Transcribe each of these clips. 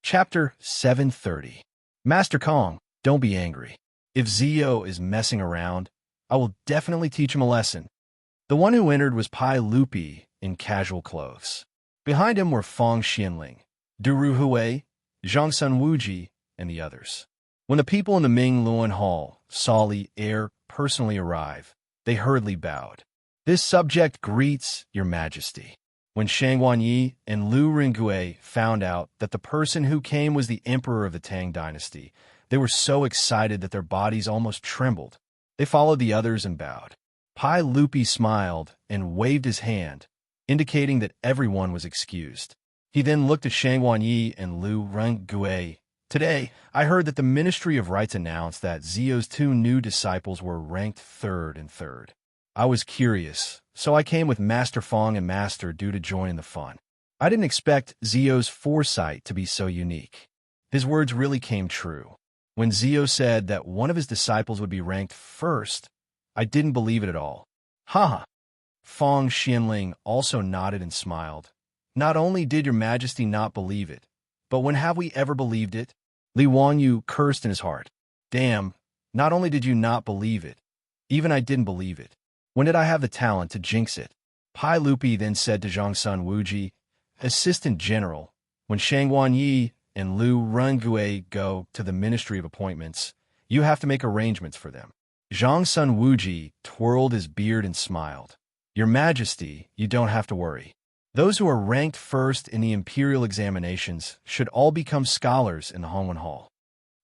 Chapter 730. Master Kong, don't be angry. If Zio is messing around, I will definitely teach him a lesson. The one who entered was Pai Lupi in casual clothes. Behind him were Fong Xianling, Duru Hui, Zhang Sun Wuji, and the others. When the people in the Ming Luan Hall saw Li Er personally arrive, they hurriedly bowed. This subject greets your majesty. When Shang Wanyi and Lu Ringgui found out that the person who came was the emperor of the Tang dynasty, they were so excited that their bodies almost trembled. They followed the others and bowed. Pai Lupi smiled and waved his hand, indicating that everyone was excused. He then looked at Shang Wanyi and Lu Ringgui. Today, I heard that the Ministry of Rites announced that Zio's two new disciples were ranked third and third. I was curious, so I came with Master Fong and Master Du to join in the fun. I didn't expect Zio's foresight to be so unique. His words really came true. When Zio said that one of his disciples would be ranked first, I didn't believe it at all. Haha. Fong Xianling also nodded and smiled. Not only did your majesty not believe it, but when have we ever believed it? Li Wanyu cursed in his heart. Damn, not only did you not believe it, even I didn't believe it. When did I have the talent to jinx it? Pai Lupi then said to Zhang Sun Wuji, Assistant General, when Shang Wanyi and Lu Rengui go to the Ministry of Appointments, you have to make arrangements for them. Zhang Sun Wuji twirled his beard and smiled. Your Majesty, you don't have to worry. Those who are ranked first in the imperial examinations should all become scholars in the Hongwen Hall.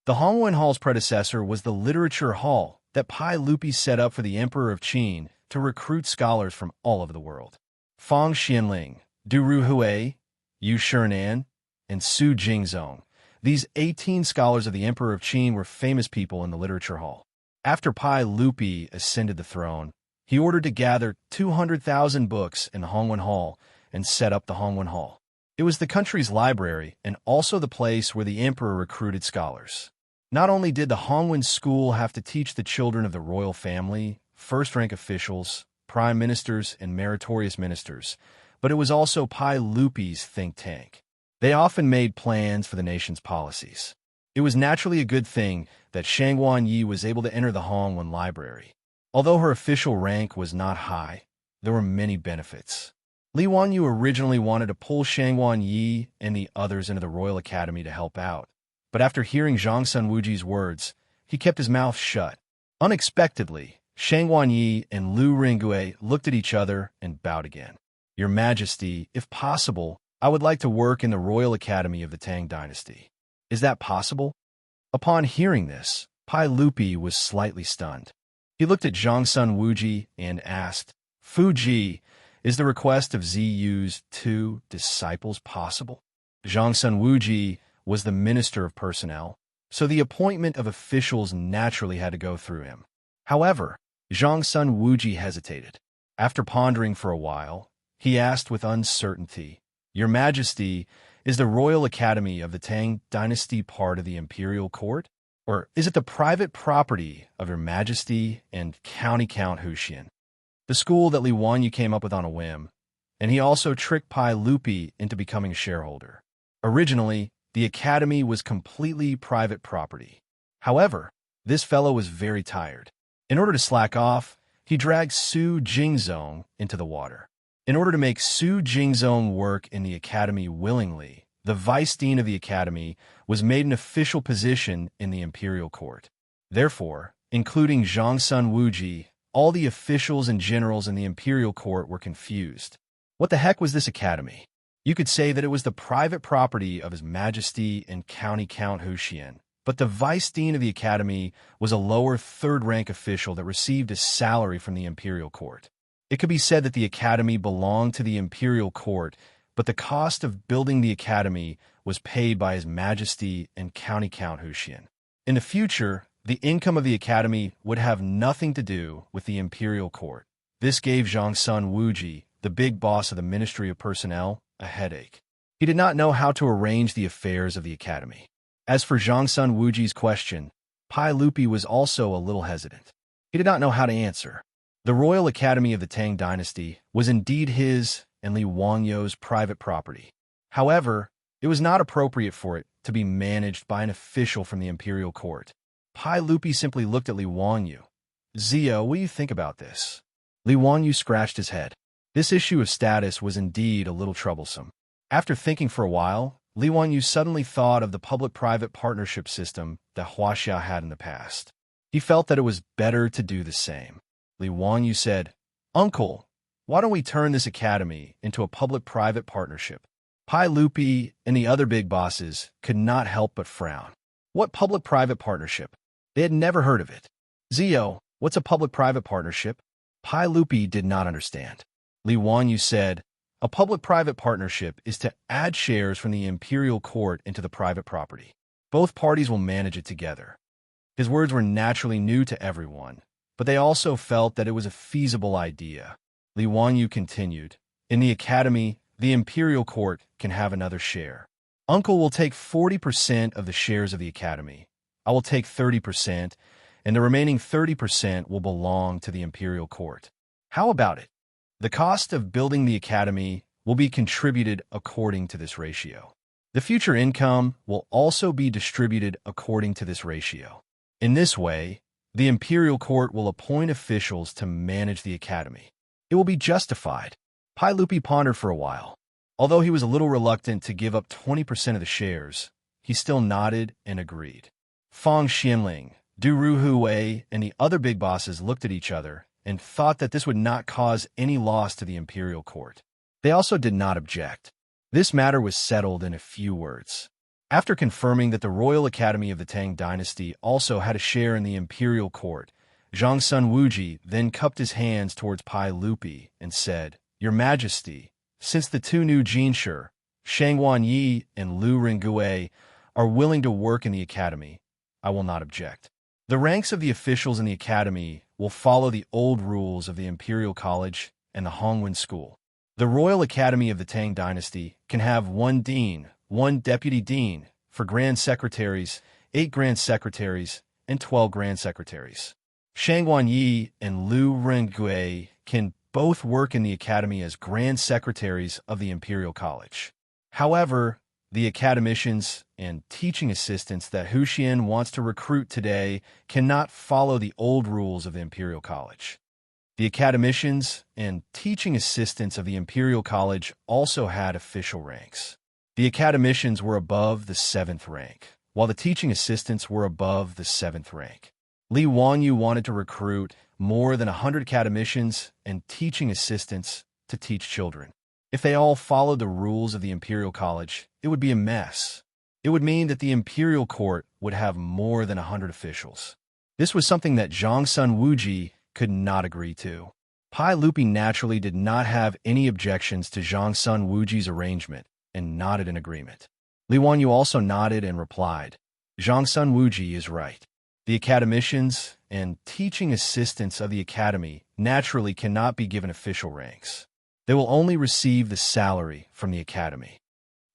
The Hongwen Hall's predecessor was the Literature Hall that Pai Lupi set up for the Emperor of Qin to recruit scholars from all over the world. Fong Xianling, Duru Hui, Yu Shernan, and Su Jingzong, these 18 scholars of the Emperor of Qin were famous people in the Literature Hall. After Pai Lupi ascended the throne, he ordered to gather 200,000 books in the Hongwen Hall and set up the Hongwen Hall. It was the country's library and also the place where the emperor recruited scholars. Not only did the Hongwen school have to teach the children of the royal family, first-rank officials, prime ministers, and meritorious ministers, but it was also Pai Lupi's think tank. They often made plans for the nation's policies. It was naturally a good thing that Shang Wanyi was able to enter the Hongwen Library. Although her official rank was not high, there were many benefits. Li Wanyu originally wanted to pull Shang Wanyi and the others into the Royal Academy to help out, but after hearing Zhang Sun Wuji's words, he kept his mouth shut. Unexpectedly, Shang Wanyi and Lu Ringgui looked at each other and bowed again. Your Majesty, if possible, I would like to work in the Royal Academy of the Tang Dynasty. Is that possible? Upon hearing this, Pai Lupi was slightly stunned. He looked at Zhang Sun Wuji and asked, Fuji, is the request of Ziyu's two disciples possible? Zhang Sun Wuji was the Minister of Personnel, so the appointment of officials naturally had to go through him. However, Zhang Sun Wuji hesitated. After pondering for a while, he asked with uncertainty, Your Majesty, is the Royal Academy of the Tang Dynasty part of the Imperial Court? Or is it the private property of Your Majesty and County Count Huxian? The school that Li Wanyu came up with on a whim, and he also tricked Pai Lupi into becoming a shareholder. Originally, the academy was completely private property. However, this fellow was very tired. In order to slack off, he dragged Su Jingzong into the water. In order to make Su Jingzong work in the academy willingly, the vice dean of the academy was made an official position in the imperial court. Therefore, including Zhang Sun Wuji, all the officials and generals in the imperial court were confused. What the heck was this academy? You could say that it was the private property of His Majesty and County Count Huxian, but the vice dean of the academy was a lower third-rank official that received a salary from the imperial court. It could be said that the academy belonged to the imperial court, but the cost of building the academy was paid by His Majesty and County Count Huxian. In the future, the income of the academy would have nothing to do with the imperial court. This gave Zhang Sun Wuji, the big boss of the Ministry of Personnel, a headache. He did not know how to arrange the affairs of the academy. As for Zhang Sun Wuji's question, Pai Lupi was also a little hesitant. He did not know how to answer. The Royal Academy of the Tang Dynasty was indeed his and Li Wangyou's private property. However, it was not appropriate for it to be managed by an official from the imperial court. Pai Lupi simply looked at Li Wanyu. Zio, what do you think about this? Li Wanyu scratched his head. This issue of status was indeed a little troublesome. After thinking for a while, Li Wanyu suddenly thought of the public-private partnership system that Huaxia had in the past. He felt that it was better to do the same. Li Wanyu said, "Uncle, why don't we turn this academy into a public-private partnership?" Pai Lupi and the other big bosses could not help but frown. What public-private partnership? They had never heard of it. Zio, what's a public-private partnership? Pai Lupi did not understand. Li Wanyu said, "A public-private partnership is to add shares from the imperial court into the private property. Both parties will manage it together." His words were naturally new to everyone, but they also felt that it was a feasible idea. Li Wanyu continued, "In the academy, the imperial court can have another share. Uncle will take 40% of the shares of the academy. I will take 30%, and the remaining 30% will belong to the imperial court. How about it? The cost of building the academy will be contributed according to this ratio. The future income will also be distributed according to this ratio. In this way, the imperial court will appoint officials to manage the academy. It will be justified." Pai Lupi pondered for a while. Although he was a little reluctant to give up 20% of the shares, he still nodded and agreed. Fang Xianling, Du Ruhui, and the other big bosses looked at each other and thought that this would not cause any loss to the imperial court. They also did not object. This matter was settled in a few words. After confirming that the Royal Academy of the Tang dynasty also had a share in the imperial court, Zhang Sun Wuji then cupped his hands towards Pai Lupi and said, "Your Majesty, since the two new Jinshi, Shang Wanyi and Lu Rengue, are willing to work in the academy, I will not object. The ranks of the officials in the academy will follow the old rules of the Imperial College and the Hongwen School. The Royal Academy of the Tang dynasty can have 1 dean, 1 deputy dean, for grand secretaries, 8 grand secretaries, and 12 grand secretaries. Shang Wanyi and Lu Rengue can both work in the academy as grand secretaries of the Imperial College. However, the academicians and teaching assistants that Huxian wants to recruit today cannot follow the old rules of the Imperial College. The academicians and teaching assistants of the Imperial College also had official ranks. The academicians were above the 7th rank, while the teaching assistants were above the 7th rank. Li Wanyu wanted to recruit more than 100 academicians and teaching assistants to teach children. If they all followed the rules of the Imperial College, it would be a mess. It would mean that the Imperial Court would have more than 100 officials. This was something that Zhang Sun Wuji could not agree to. Pai Lupi naturally did not have any objections to Zhang Sun Wuji's arrangement and nodded in agreement. Li Wanyu also nodded and replied, "Zhang Sun Wuji is right. The academicians and teaching assistants of the academy naturally cannot be given official ranks. They will only receive the salary from the academy."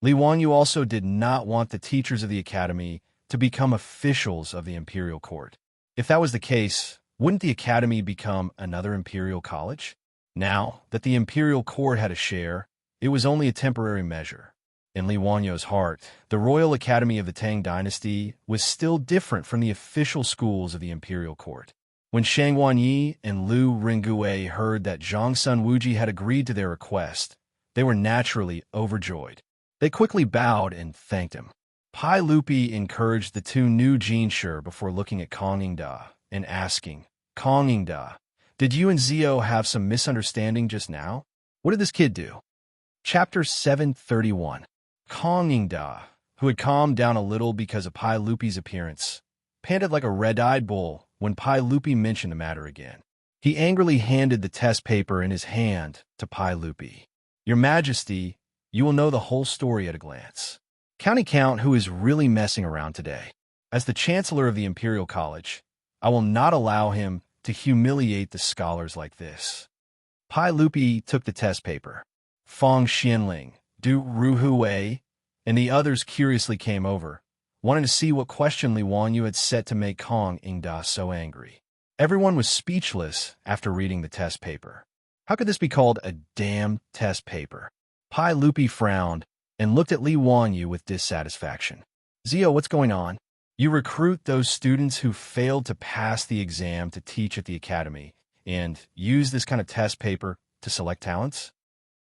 Li Wanyu also did not want the teachers of the academy to become officials of the imperial court. If that was the case, wouldn't the academy become another imperial college? Now that the imperial court had a share, it was only a temporary measure. In Li Wanyu's heart, the Royal Academy of the Tang dynasty was still different from the official schools of the imperial court. When Shang Wanyi and Lu Rengue heard that Zhang Sun Wuji had agreed to their request, they were naturally overjoyed. They quickly bowed and thanked him. Pai Lupi encouraged the two new Jinshi before looking at Kong Yingda and asking, "Kong Yingda, did you and Zio have some misunderstanding just now? What did this kid do?" Chapter 731. Kong Yingda, who had calmed down a little because of Pai Lupi's appearance, panted like a red-eyed bull when Pai Lupi mentioned the matter again. He angrily handed the test paper in his hand to Pai Lupi. "Your Majesty, you will know the whole story at a glance. County Count, who is really messing around today. As the Chancellor of the Imperial College, I will not allow him to humiliate the scholars like this." Pai Lupi took the test paper. Fang Xianling, Du Ruhui, and the others curiously came over, wanting to see what question Li Wanyu had set to make Kong Yingda so angry. Everyone was speechless after reading the test paper. How could this be called a damn test paper? Pai Lupi frowned and looked at Li Wanyu with dissatisfaction. Zio, what's going on? You recruit those students who failed to pass the exam to teach at the academy and use this kind of test paper to select talents?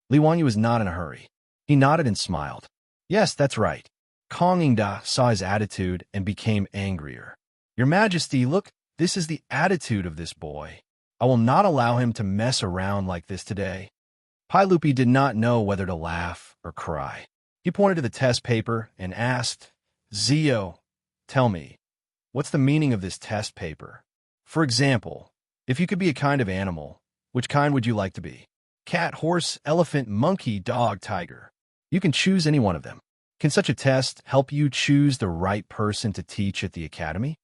Li Wanyu was not in a hurry. He nodded and smiled. Yes, that's right. Kong Yingda saw his attitude and became angrier. Your Majesty, look, this is the attitude of this boy. I will not allow him to mess around like this today. Pai Lupi did not know whether to laugh or cry. He pointed to the test paper and asked, Zio, tell me, what's the meaning of this test paper? For example, if you could be a kind of animal, which kind would you like to be? Cat, horse, elephant, monkey, dog, tiger. You can choose any one of them. Can such a test help you choose the right person to teach at the academy?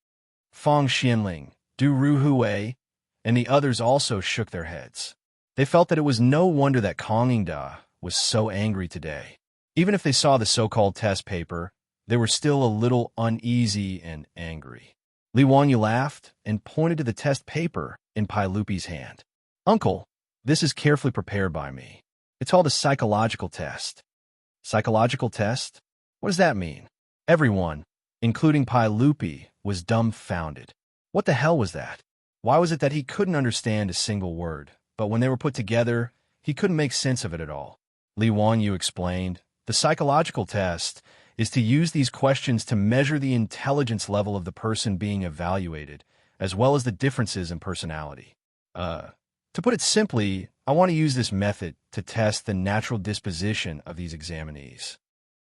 Fang Xianling, Du Ruhui, and the others also shook their heads. They felt that it was no wonder that Kong Yingda was so angry today. Even if they saw the so-called test paper, they were still a little uneasy and angry. Li Wanyu laughed and pointed to the test paper in Pai Lupi's hand. Uncle, this is carefully prepared by me. It's called a psychological test. Psychological test? What does that mean? Everyone, including Pai Lupi, was dumbfounded. What the hell was that? Why was it that he couldn't understand a single word, but when they were put together, he couldn't make sense of it at all? Li Wanyu explained, the psychological test is to use these questions to measure the intelligence level of the person being evaluated, as well as the differences in personality. To put it simply, I want to use this method to test the natural disposition of these examinees.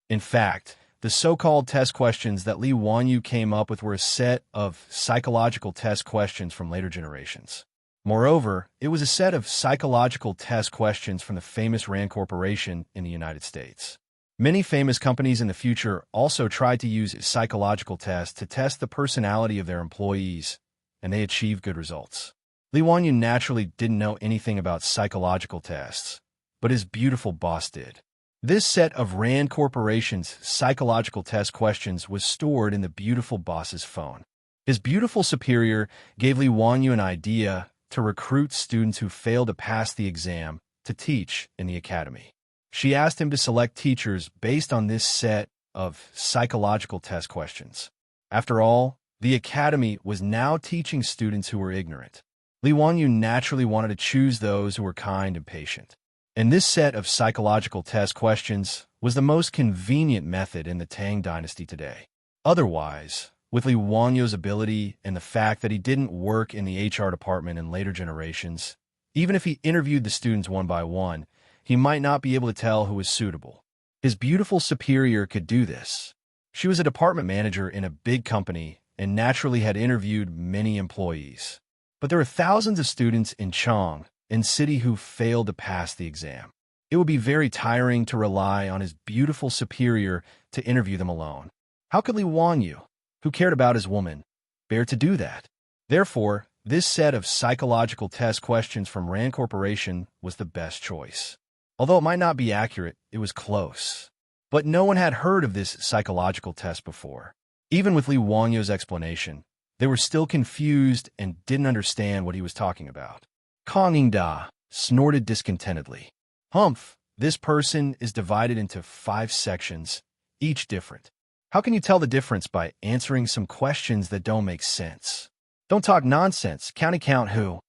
In fact, the so-called test questions that Li Wanyu came up with were a set of psychological test questions from later generations. Moreover, it was a set of psychological test questions from the famous Rand Corporation in the United States. Many famous companies in the future also tried to use psychological tests to test the personality of their employees, and they achieved good results. Li Wanyu naturally didn't know anything about psychological tests, but his beautiful boss did. This set of Rand Corporation's psychological test questions was stored in the beautiful boss's phone. His beautiful superior gave Li Wanyu an idea to recruit students who failed to pass the exam to teach in the academy. She asked him to select teachers based on this set of psychological test questions. After all, the academy was now teaching students who were ignorant. Li Wanyu naturally wanted to choose those who were kind and patient. And this set of psychological test questions was the most convenient method in the Tang dynasty today. Otherwise, with Li Wanyu's ability and the fact that he didn't work in the HR department in later generations, even if he interviewed the students one by one, he might not be able to tell who was suitable. His beautiful superior could do this. She was a department manager in a big company and naturally had interviewed many employees. But there are thousands of students in Chang and city who failed to pass the exam. It would be very tiring to rely on his beautiful superior to interview them alone. How could Li Wanyu, who cared about his woman, bear to do that? Therefore, this set of psychological test questions from Rand Corporation was the best choice. Although it might not be accurate, it was close. But no one had heard of this psychological test before. Even with Li Wanyu's explanation, they were still confused and didn't understand what he was talking about. Kong Yingda snorted discontentedly. Humph, this person is divided into 5 sections, each different. How can you tell the difference by answering some questions that don't make sense? Don't talk nonsense. Count who?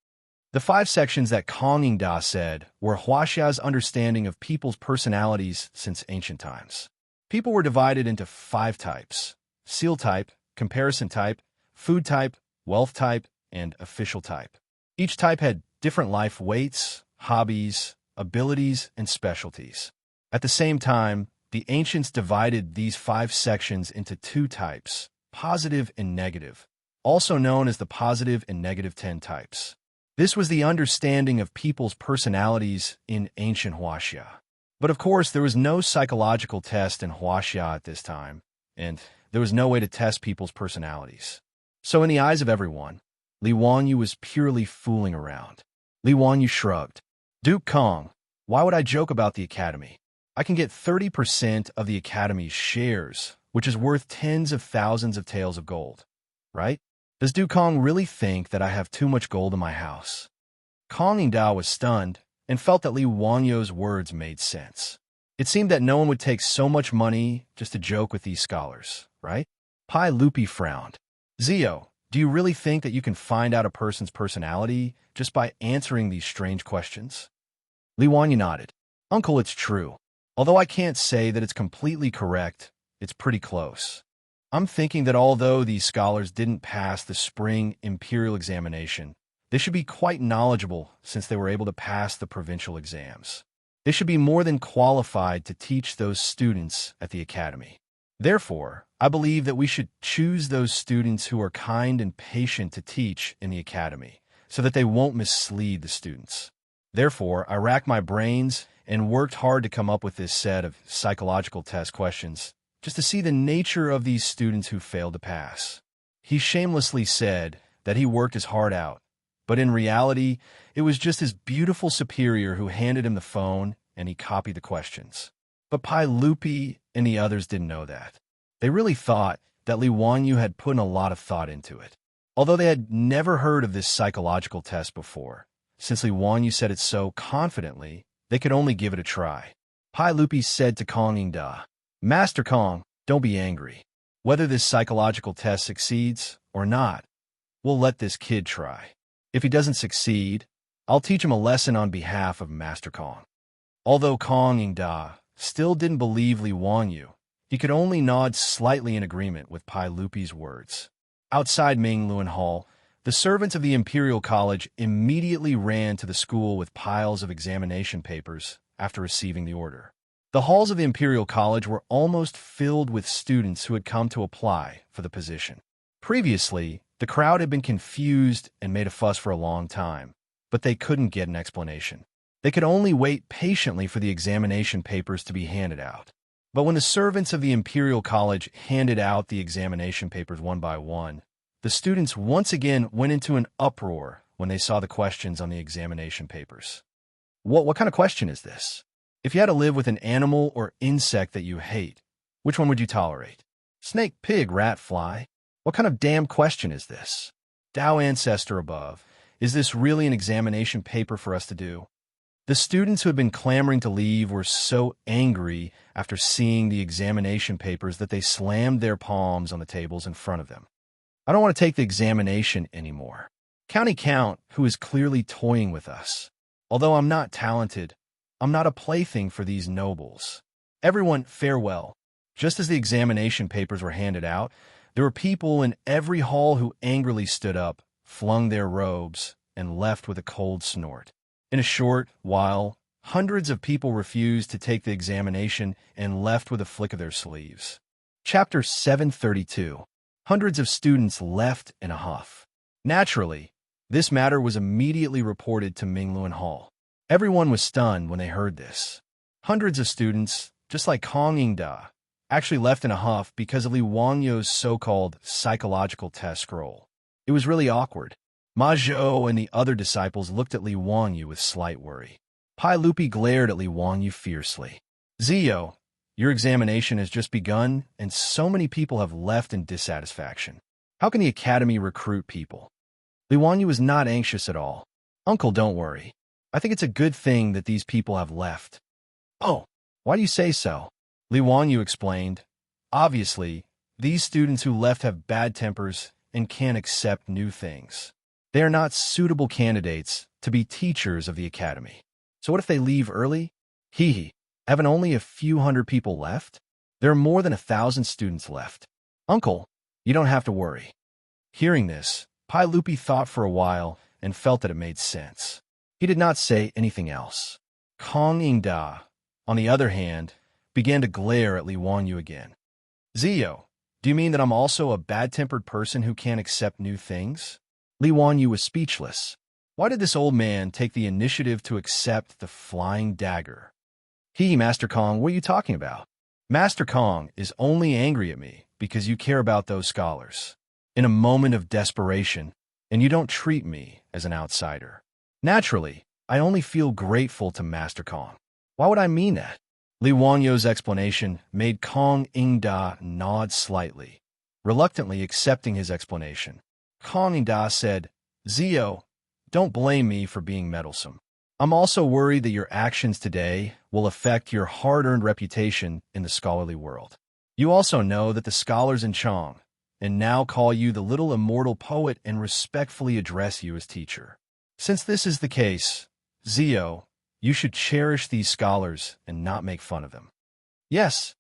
The 5 sections that Kong Yingda said were Huaxia's understanding of people's personalities since ancient times. People were divided into 5 types: seal type, comparison type, food type, wealth type, and official type. Each type had different life weights, hobbies, abilities, and specialties. At the same time, the ancients divided these 5 sections into 2 types, positive and negative, also known as the positive and negative 10 types. This was the understanding of people's personalities in ancient Huaxia. But of course, there was no psychological test in Huaxia at this time, and there was no way to test people's personalities. So in the eyes of everyone, Li Wanyu was purely fooling around. Li Wanyu shrugged. Duke Kong, why would I joke about the academy? I can get 30% of the academy's shares, which is worth tens of thousands of taels of gold, right? Does Duke Kong really think that I have too much gold in my house? Kong Yingda was stunned and felt that Li Wanyu's words made sense. It seemed that no one would take so much money just to joke with these scholars, right? Pai Lupi frowned. Zio, do you really think that you can find out a person's personality just by answering these strange questions? Li Wanyu nodded. Uncle, it's true. Although I can't say that it's completely correct, it's pretty close. I'm thinking that although these scholars didn't pass the spring imperial examination, they should be quite knowledgeable since they were able to pass the provincial exams. They should be more than qualified to teach those students at the academy. Therefore, I believe that we should choose those students who are kind and patient to teach in the academy, so that they won't mislead the students. Therefore, I racked my brains and worked hard to come up with this set of psychological test questions, just to see the nature of these students who failed to pass. He shamelessly said that he worked his heart out, but in reality, it was just his beautiful superior who handed him the phone and he copied the questions. But Pai Lupi and the others didn't know that. They really thought that Li Wanyu had put in a lot of thought into it. Although they had never heard of this psychological test before, since Li Wanyu said it so confidently, they could only give it a try. Pai Lupi said to Kong Yingda, Master Kong, don't be angry. Whether this psychological test succeeds or not, we'll let this kid try. If he doesn't succeed, I'll teach him a lesson on behalf of Master Kong. Although Kong Yingda still didn't believe Li Wanyu, he could only nod slightly in agreement with Pai Lupi's words. Outside Mingluan Hall, the servants of the Imperial College immediately ran to the school with piles of examination papers after receiving the order. The halls of the Imperial College were almost filled with students who had come to apply for the position. Previously, the crowd had been confused and made a fuss for a long time, but they couldn't get an explanation. They could only wait patiently for the examination papers to be handed out. But when the servants of the Imperial College handed out the examination papers one by one, the students once again went into an uproar when they saw the questions on the examination papers. What kind of question is this? If you had to live with an animal or insect that you hate, which one would you tolerate? Snake, pig, rat, fly? What kind of damn question is this? Dao ancestor above, is this really an examination paper for us to do? The students who had been clamoring to leave were so angry after seeing the examination papers that they slammed their palms on the tables in front of them. I don't want to take the examination anymore. County Count, who is clearly toying with us. Although I'm not talented, I'm not a plaything for these nobles. Everyone, farewell. Just as the examination papers were handed out, there were people in every hall who angrily stood up, flung their robes, and left with a cold snort. In a short while, hundreds of people refused to take the examination and left with a flick of their sleeves. Chapter 732. Hundreds of students left in a huff. Naturally, this matter was immediately reported to Mingluan Hall. Everyone was stunned when they heard this. Hundreds of students, just like Kong Yingda, actually left in a huff because of Li Wanyu's so-called psychological test scroll. It was really awkward. Ma Zhou and the other disciples looked at Li Wanyu with slight worry. Pai Lupi glared at Li Wanyu fiercely. Zio, your examination has just begun, and so many people have left in dissatisfaction. How can the academy recruit people? Li Wanyu was not anxious at all. Uncle, don't worry. I think it's a good thing that these people have left. Oh, why do you say so? Li Wanyu explained. Obviously, these students who left have bad tempers and can't accept new things. They are not suitable candidates to be teachers of the academy. So what if they leave early? Hee. Haven't only a few hundred people left? There are more than 1,000 students left. Uncle, you don't have to worry. Hearing this, Pai Lupi thought for a while and felt that it made sense. He did not say anything else. Kong Yingda, on the other hand, began to glare at Li Wanyu again. Zio, do you mean that I'm also a bad-tempered person who can't accept new things? Li Wanyu was speechless. Why did this old man take the initiative to accept the flying dagger? Master Kong, what are you talking about? Master Kong is only angry at me because you care about those scholars. In a moment of desperation, and you don't treat me as an outsider. Naturally, I only feel grateful to Master Kong. Why would I mean that? Li Wanyu's explanation made Kong Yingda nod slightly, reluctantly accepting his explanation. Kong Yingda said, Zio, don't blame me for being meddlesome. I'm also worried that your actions today will affect your hard-earned reputation in the scholarly world. You also know that the scholars in Chang, and now call you the little immortal poet and respectfully address you as teacher. Since this is the case, Zio, you should cherish these scholars and not make fun of them. Yes,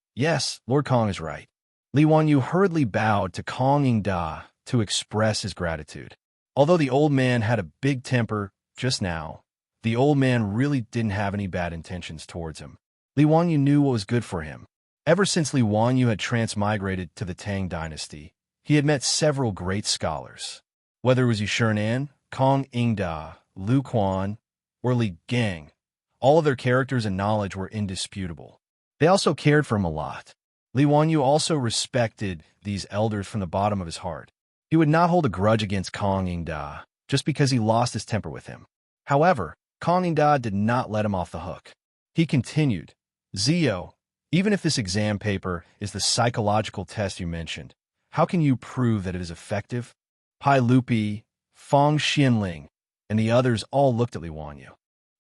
Lord Kong is right. Li Wanyu hurriedly bowed to Kong Ingda to express his gratitude. Although the old man had a big temper just now, the old man really didn't have any bad intentions towards him. Li Wanyu knew what was good for him. Ever since Li Wanyu had transmigrated to the Tang dynasty, he had met several great scholars. Whether it was Yushernan, Kong Ingda, Lu Quan, or Li Gang, all of their characters and knowledge were indisputable. They also cared for him a lot. Li Wanyu also respected these elders from the bottom of his heart. He would not hold a grudge against Kong Ingda just because he lost his temper with him. However, Kong Ingda did not let him off the hook. He continued, Zio, even if this exam paper is the psychological test you mentioned, how can you prove that it is effective? Pai Lupi, Fong Xianling, and the others all looked at Li Wanyu.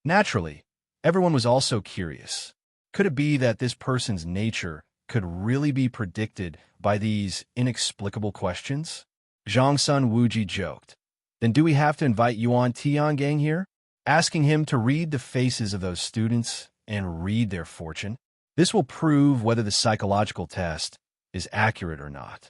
Naturally, everyone was also curious. Could it be that this person's nature could really be predicted by these inexplicable questions? Zhang Sun Wuji joked. Then do we have to invite Yuan Tiangang here? Asking him to read the faces of those students and read their fortune? This will prove whether the psychological test is accurate or not.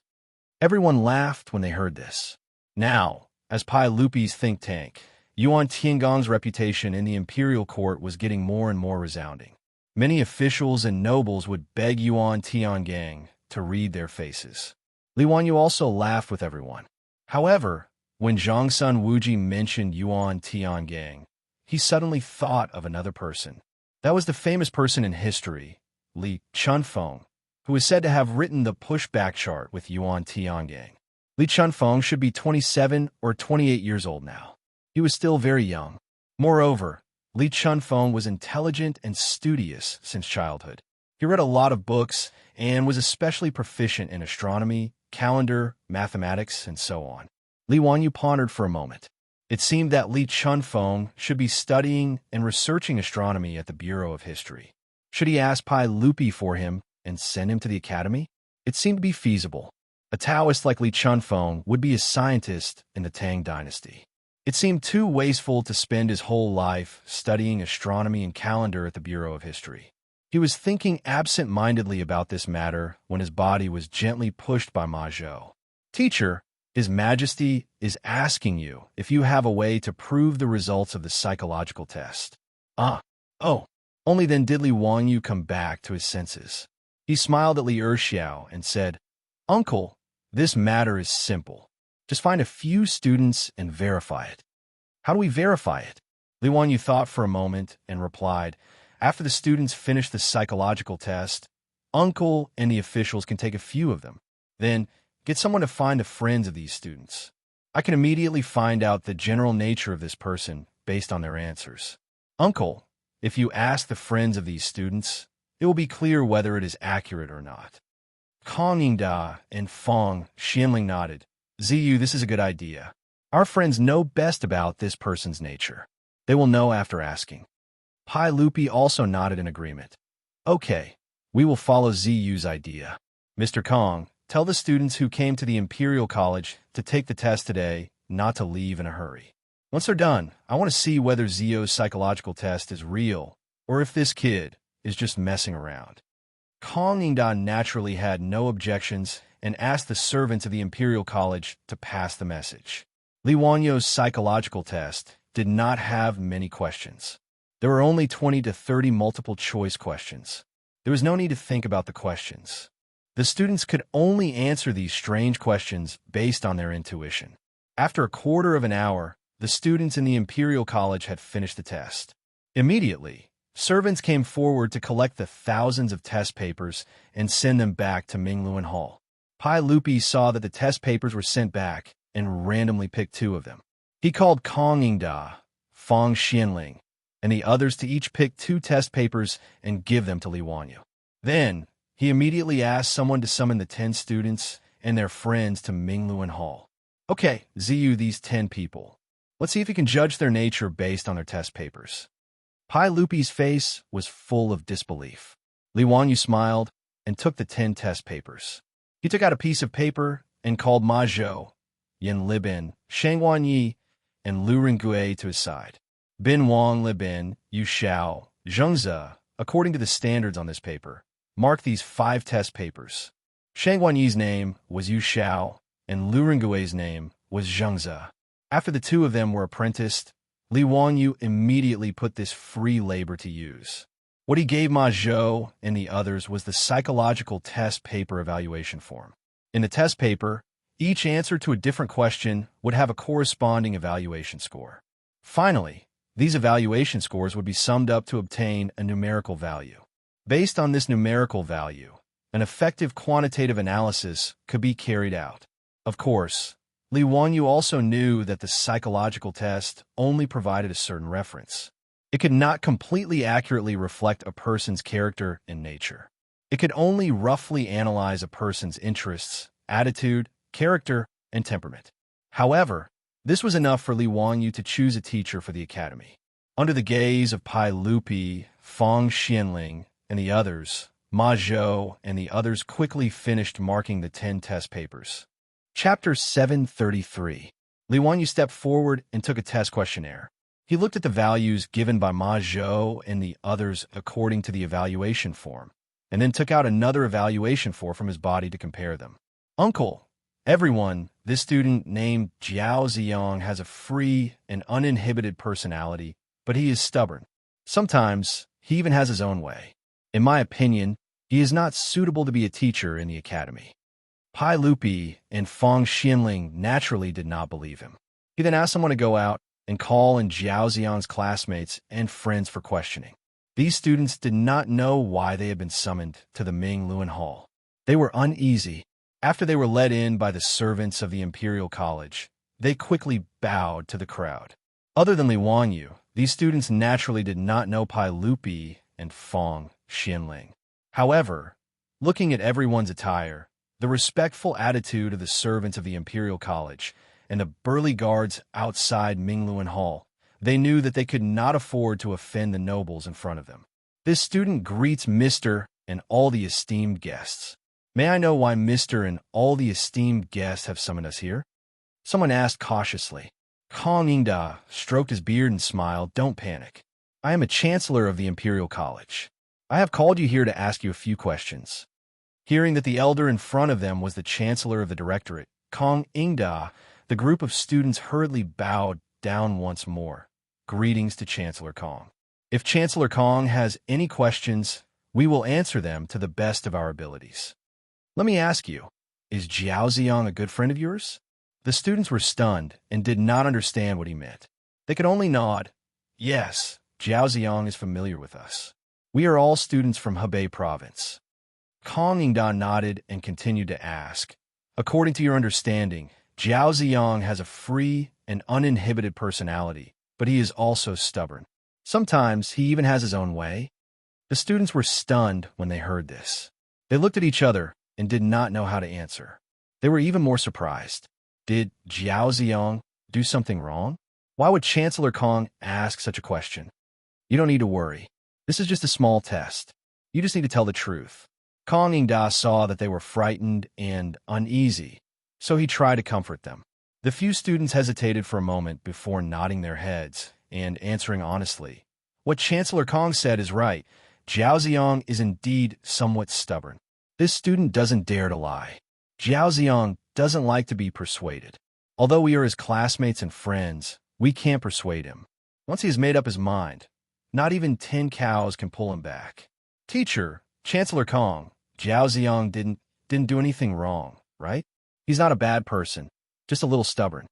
Everyone laughed when they heard this. Now, as Pai Lupi's think tank, Yuan Tiangong's reputation in the imperial court was getting more and more resounding. Many officials and nobles would beg Yuan Tiangang to read their faces. Li Wanyu also laughed with everyone. However, when Zhang Sun Wuji mentioned Yuan Tiangang, he suddenly thought of another person. That was the famous person in history, Li Chunfeng, who is said to have written the pushback chart with Yuan Tiangang. Li Chunfeng should be 27 or 28 years old now. He was still very young. Moreover, Li Chunfeng was intelligent and studious since childhood. He read a lot of books and was especially proficient in astronomy, calendar, mathematics, and so on. Li Wanyu pondered for a moment. It seemed that Li Chunfeng should be studying and researching astronomy at the Bureau of History. Should he ask Pai Lupi for him and send him to the academy? It seemed to be feasible. A Taoist like Li Chunfeng would be a scientist in the Tang dynasty. It seemed too wasteful to spend his whole life studying astronomy and calendar at the Bureau of History. He was thinking absent-mindedly about this matter when his body was gently pushed by Ma Zhou. Teacher, His Majesty is asking you if you have a way to prove the results of the psychological test. Only then did Li Wanyu come back to his senses. He smiled at Li Erxiao and said, Uncle, this matter is simple. Just find a few students and verify it. How do we verify it? Li Wanyu thought for a moment and replied, after the students finish the psychological test, Uncle and the officials can take a few of them. Then, get someone to find the friends of these students. I can immediately find out the general nature of this person based on their answers. Uncle, if you ask the friends of these students, it will be clear whether it is accurate or not. Kong Yingda and Fong Xianling nodded. Ziyu, this is a good idea. Our friends know best about this person's nature. They will know after asking. Pai Lupi also nodded in agreement. Okay, we will follow Ziyu's idea. Mr. Kong, tell the students who came to the Imperial College to take the test today not to leave in a hurry. Once they're done, I want to see whether Zio's psychological test is real or if this kid is just messing around. Kong Yingda naturally had no objections and asked the servants of the Imperial College to pass the message. Li Wanyu's psychological test did not have many questions. There were only 20 to 30 multiple-choice questions. There was no need to think about the questions. The students could only answer these strange questions based on their intuition. After a quarter of an hour, the students in the Imperial College had finished the test. Immediately, servants came forward to collect the thousands of test papers and send them back to Mingluan Hall. Pai Lupi saw that the test papers were sent back and randomly picked 2 of them. He called Kong Yingda, Fong Xianling, and the others to each pick 2 test papers and give them to Li Wanyu. Then, he immediately asked someone to summon the 10 students and their friends to Mingluan Hall. Okay, Ziyu these 10 people. Let's see if you can judge their nature based on their test papers. Pai Lupi's face was full of disbelief. Li Wanyu smiled. and took the 10 test papers. He took out a piece of paper and called Ma Zhou, Yin Libin, Shang Wanyi, and Lu Rengui to his side. Bin Wang Libin, Yu Xiao, Zhengze, according to the standards on this paper, marked these 5 test papers. Shang Wanyi's name was Yu Xiao, and Lu Rengui's name was Zhengze. After the two of them were apprenticed, Li Wanyu immediately put this free labor to use. What he gave Ma Zhou and the others was the psychological test paper evaluation form. In the test paper, each answer to a different question would have a corresponding evaluation score. Finally, these evaluation scores would be summed up to obtain a numerical value. Based on this numerical value, an effective quantitative analysis could be carried out. Of course, Li Wanyu also knew that the psychological test only provided a certain reference. It could not completely accurately reflect a person's character and nature. It could only roughly analyze a person's interests, attitude, character, and temperament. However, this was enough for Li Wanyu to choose a teacher for the academy. Under the gaze of Pai Lupi, Fang Xianling, and the others, Ma Zhou and the others quickly finished marking the 10 test papers. Chapter 733. Li Wanyu stepped forward and took a test questionnaire. He looked at the values given by Ma Zhou and the others according to the evaluation form, and then took out another evaluation form from his body to compare them. Uncle, everyone, this student named Jiao Ziyang has a free and uninhibited personality, but he is stubborn. Sometimes, he even has his own way. In my opinion, he is not suitable to be a teacher in the academy. Pai Lupi and Fang Xianling naturally did not believe him. He then asked someone to go out and call in Jiao Ziyang's classmates and friends for questioning. These students did not know why they had been summoned to the Ming Luan Hall. They were uneasy. After they were led in by the servants of the Imperial College, they quickly bowed to the crowd. Other than Li Wanyu, these students naturally did not know Pai Lupi and Fang Xianling. However, looking at everyone's attire, the respectful attitude of the servants of the Imperial College, and the burly guards outside Mingluan Hall, they knew that they could not afford to offend the nobles in front of them. This student greets Mr. and all the esteemed guests. May I know why Mr. and all the esteemed guests have summoned us here? Someone asked cautiously. Kong Yingda stroked his beard and smiled. Don't panic. I am a chancellor of the Imperial College. I have called you here to ask you a few questions. Hearing that the elder in front of them was the chancellor of the directorate, Kong Yingda, the group of students hurriedly bowed down once more. Greetings to Chancellor Kong. If Chancellor Kong has any questions, we will answer them to the best of our abilities. Let me ask you, is Jiao Ziyang a good friend of yours? The students were stunned and did not understand what he meant. They could only nod. Yes, Jiao Ziyang is familiar with us. We are all students from Hebei Province. Kong Yingda nodded and continued to ask. According to your understanding, Jiao Ziyang has a free and uninhibited personality, but he is also stubborn. Sometimes he even has his own way. The students were stunned when they heard this. They looked at each other and did not know how to answer. They were even more surprised. Did Jiao Ziyang do something wrong? Why would Chancellor Kong ask such a question? You don't need to worry. This is just a small test. You just need to tell the truth. Kong Yingda saw that they were frightened and uneasy, so he tried to comfort them. The few students hesitated for a moment before nodding their heads and answering honestly. What Chancellor Kong said is right. Jiao Ziyang is indeed somewhat stubborn. This student doesn't dare to lie. Jiao Ziyang doesn't like to be persuaded. Although we are his classmates and friends, we can't persuade him. Once he has made up his mind, not even 10 cows can pull him back. Teacher, Chancellor Kong, Jiao Ziyang didn't do anything wrong, right? He's not a bad person, just a little stubborn.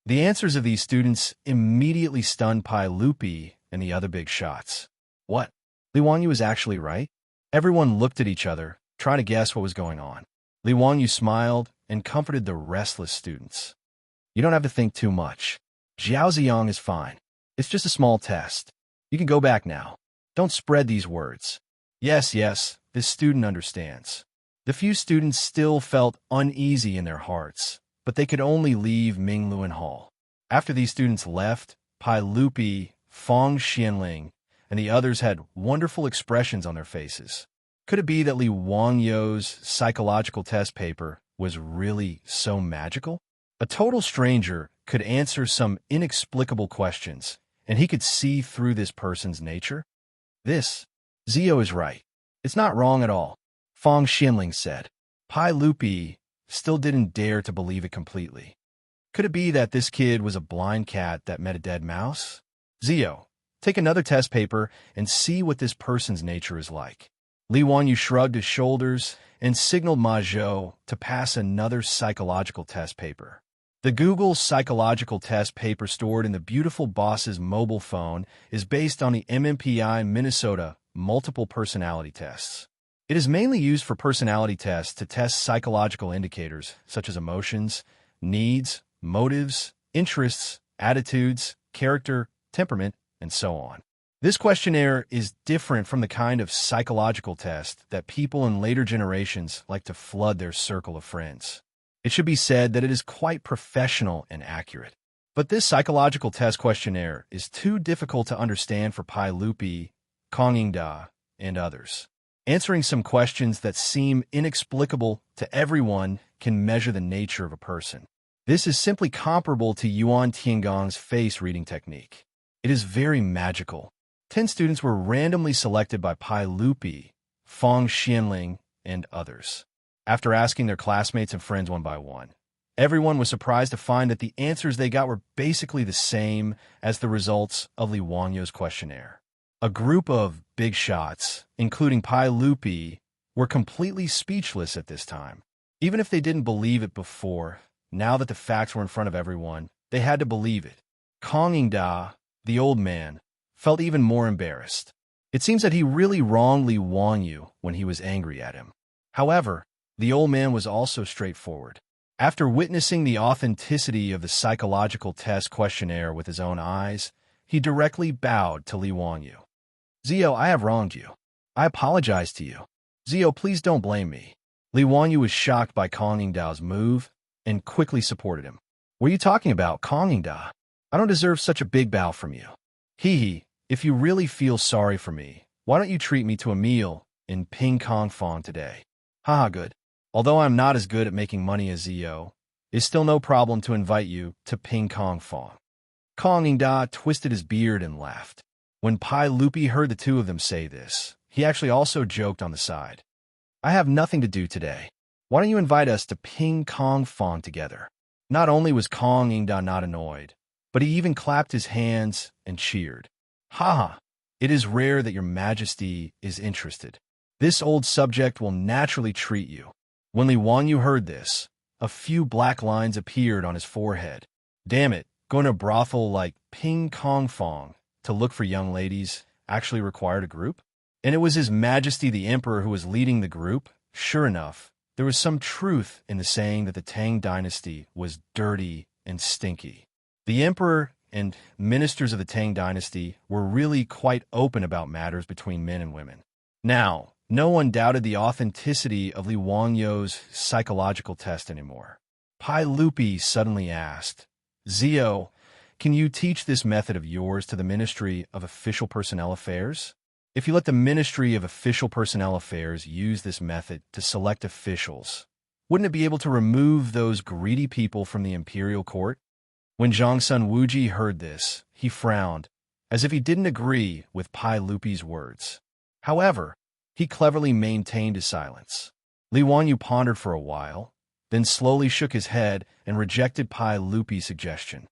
The answers of these students immediately stunned Pai Lupi and the other big shots. What? Li Wanyu is actually right? Everyone looked at each other, trying to guess what was going on. Li Wanyu smiled and comforted the restless students. You don't have to think too much. Jiao Ziyang is fine. It's just a small test. You can go back now. Don't spread these words. Yes, this student understands. The few students still felt uneasy in their hearts, but they could only leave Mingluan Hall. After these students left, Pai Lupi, Fang Xianling, and the others had wonderful expressions on their faces. Could it be that Li Wangyo's psychological test paper was really so magical? A total stranger could answer some inexplicable questions, and he could see through this person's nature? This, Zio is right. It's not wrong at all, Fong Xinling said. Pai Lupi still didn't dare to believe it completely. Could it be that this kid was a blind cat that met a dead mouse? Zio, take another test paper and see what this person's nature is like. Li Wanyu shrugged his shoulders and signaled Ma Zhou to pass another psychological test paper. The Google psychological test paper stored in the beautiful boss's mobile phone is based on the MMPI Minnesota multiple personality tests. It is mainly used for personality tests to test psychological indicators such as emotions, needs, motives, interests, attitudes, character, temperament, and so on. This questionnaire is different from the kind of psychological test that people in later generations like to flood their circle of friends. It should be said that it is quite professional and accurate. But this psychological test questionnaire is too difficult to understand for Pai Lupi, Kong Yingda, and others. Answering some questions that seem inexplicable to everyone can measure the nature of a person. This is simply comparable to Yuan Tiangong's face reading technique. It is very magical. 10 students were randomly selected by Pai Lupi, Fong Xinling, and others. After asking their classmates and friends one by one, everyone was surprised to find that the answers they got were basically the same as the results of Li Wangyo's questionnaire. A group of big shots, including Pai Lupi, were completely speechless at this time. Even if they didn't believe it before, now that the facts were in front of everyone, they had to believe it. Kong Yingda, the old man, felt even more embarrassed. It seems that he really wronged Li Wangyu when he was angry at him. However, the old man was also straightforward. After witnessing the authenticity of the psychological test questionnaire with his own eyes, he directly bowed to Li Wangyu. Zio, I have wronged you. I apologize to you. Zio, please don't blame me. Li Wangyu was shocked by Kong Yingdao's move and quickly supported him. What are you talking about, Kong Yingda? I don't deserve such a big bow from you. Hee, if you really feel sorry for me, why don't you treat me to a meal in Ping Kong Fong today? Haha, good. Although I'm not as good at making money as Zio, it's still no problem to invite you to Ping Kong Fong. Kong Yingda twisted his beard and laughed. When Pai Lupi heard the two of them say this, he actually also joked on the side. I have nothing to do today. Why don't you invite us to Ping Kong Fong together? Not only was Kong Yingda not annoyed, but he even clapped his hands and cheered. Haha, it is rare that your majesty is interested. This old subject will naturally treat you. When Li Wangyu heard this, a few black lines appeared on his forehead. Damn it, going to a brothel like Ping Kong Fong to look for young ladies actually required a group? And it was His Majesty the Emperor who was leading the group? Sure enough, there was some truth in the saying that the Tang dynasty was dirty and stinky. The Emperor and ministers of the Tang dynasty were really quite open about matters between men and women. Now, no one doubted the authenticity of Li Wangyo's psychological test anymore. Pai Lupi suddenly asked, Zio, can you teach this method of yours to the Ministry of Official Personnel Affairs? If you let the Ministry of Official Personnel Affairs use this method to select officials, wouldn't it be able to remove those greedy people from the imperial court? When Zhongsun Wuji heard this, he frowned, as if he didn't agree with Pai Lupi's words. However, he cleverly maintained his silence. Li Wangyu pondered for a while, then slowly shook his head and rejected Pai Lupi's suggestion.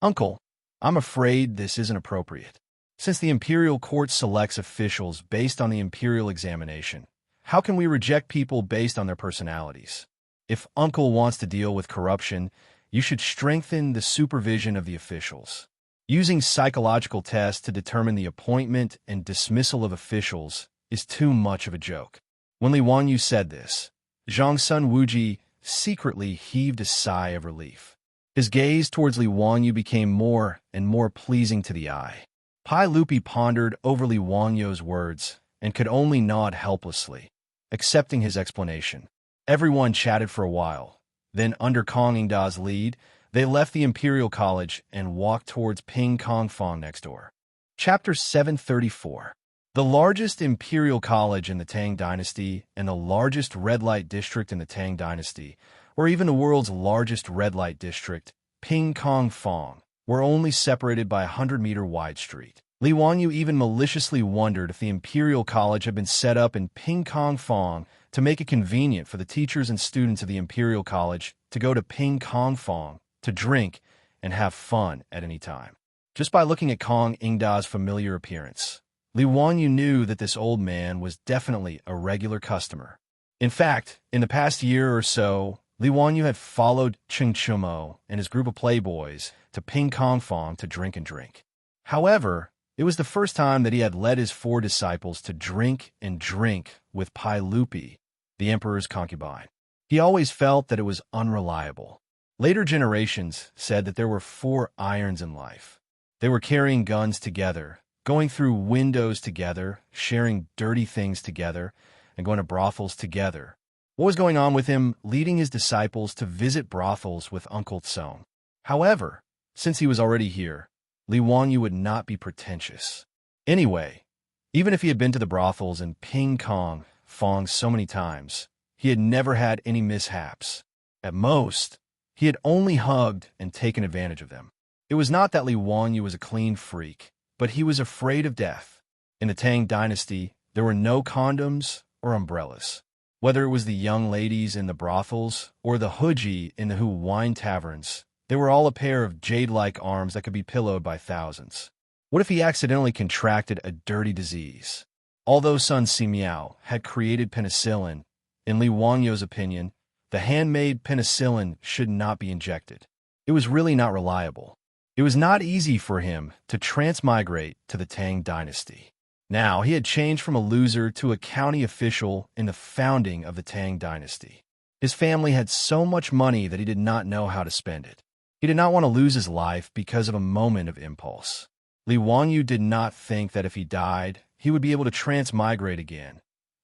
Uncle, I'm afraid this isn't appropriate. Since the imperial court selects officials based on the imperial examination, how can we reject people based on their personalities? If Uncle wants to deal with corruption, you should strengthen the supervision of the officials. Using psychological tests to determine the appointment and dismissal of officials is too much of a joke. When Li Wangyu said this, Zhongsun Wuji secretly heaved a sigh of relief. His gaze towards Li Wangyu became more and more pleasing to the eye. Pai Lupi pondered over Li Wangyu's words and could only nod helplessly, accepting his explanation. Everyone chatted for a while. Then, under Kong Yingda's lead, they left the Imperial College and walked towards Ping Kong Fong next door. Chapter 734. The largest imperial college in the Tang dynasty and the largest red light district in the Tang dynasty, or even the world's largest red light district, Ping Kong Fong, were only separated by a 100-meter wide street. Li Wanyu even maliciously wondered if the imperial college had been set up in Ping Kong Fong to make it convenient for the teachers and students of the imperial college to go to Ping Kong Fong to drink and have fun at any time. Just by looking at Kong Ingda's familiar appearance, Li Wanyu knew that this old man was definitely a regular customer. In fact, in the past year or so, Li Wanyu had followed Cheng Chumo and his group of playboys to Ping Kong Fong to drink and drink. However, it was the first time that he had led his 4 disciples to drink and drink with Pai Lupi, the emperor's concubine. He always felt that it was unreliable. Later generations said that there were 4 irons in life. They were carrying guns together, going through windows together, sharing dirty things together, and going to brothels together. What was going on with him leading his disciples to visit brothels with Uncle Tsong? However, since he was already here, Li Wanyu would not be pretentious. Anyway, even if he had been to the brothels in Ping Kong Fong so many times, he had never had any mishaps. At most, he had only hugged and taken advantage of them. It was not that Li Wanyu was a clean freak, but he was afraid of death. In the Tang dynasty, there were no condoms or umbrellas. Whether it was the young ladies in the brothels or the huji in the Hu wine taverns, they were all a pair of jade-like arms that could be pillowed by thousands. What if he accidentally contracted a dirty disease? Although Sun Simiao had created penicillin, in Li Wanyu's opinion, the handmade penicillin should not be injected. It was really not reliable. It was not easy for him to transmigrate to the Tang dynasty. Now, he had changed from a loser to a county official in the founding of the Tang dynasty. His family had so much money that he did not know how to spend it. He did not want to lose his life because of a moment of impulse. Li Wanyu did not think that if he died, he would be able to transmigrate again.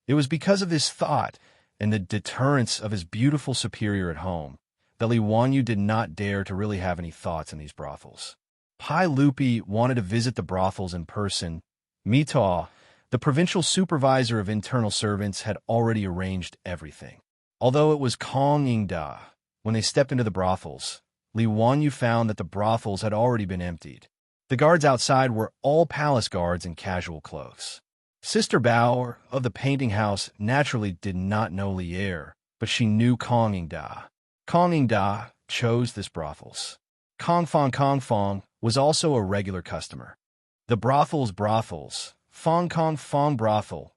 It was because of this thought and the deterrence of his beautiful superior at home that Li Wanyu did not dare to really have any thoughts in these brothels. Pai Lupi wanted to visit the brothels in person. Mitaw, the provincial supervisor of internal servants, had already arranged everything. Although it was Kong Ingda, when they stepped into the brothels, Li Wanyu found that the brothels had already been emptied. The guards outside were all palace guards in casual clothes. Sister Bao of the painting house naturally did not know Lier, but she knew Kong Ingda. Kong Ingda chose this brothels. Kong Fong was also a regular customer. The brothels, Fong Kong Fong brothels.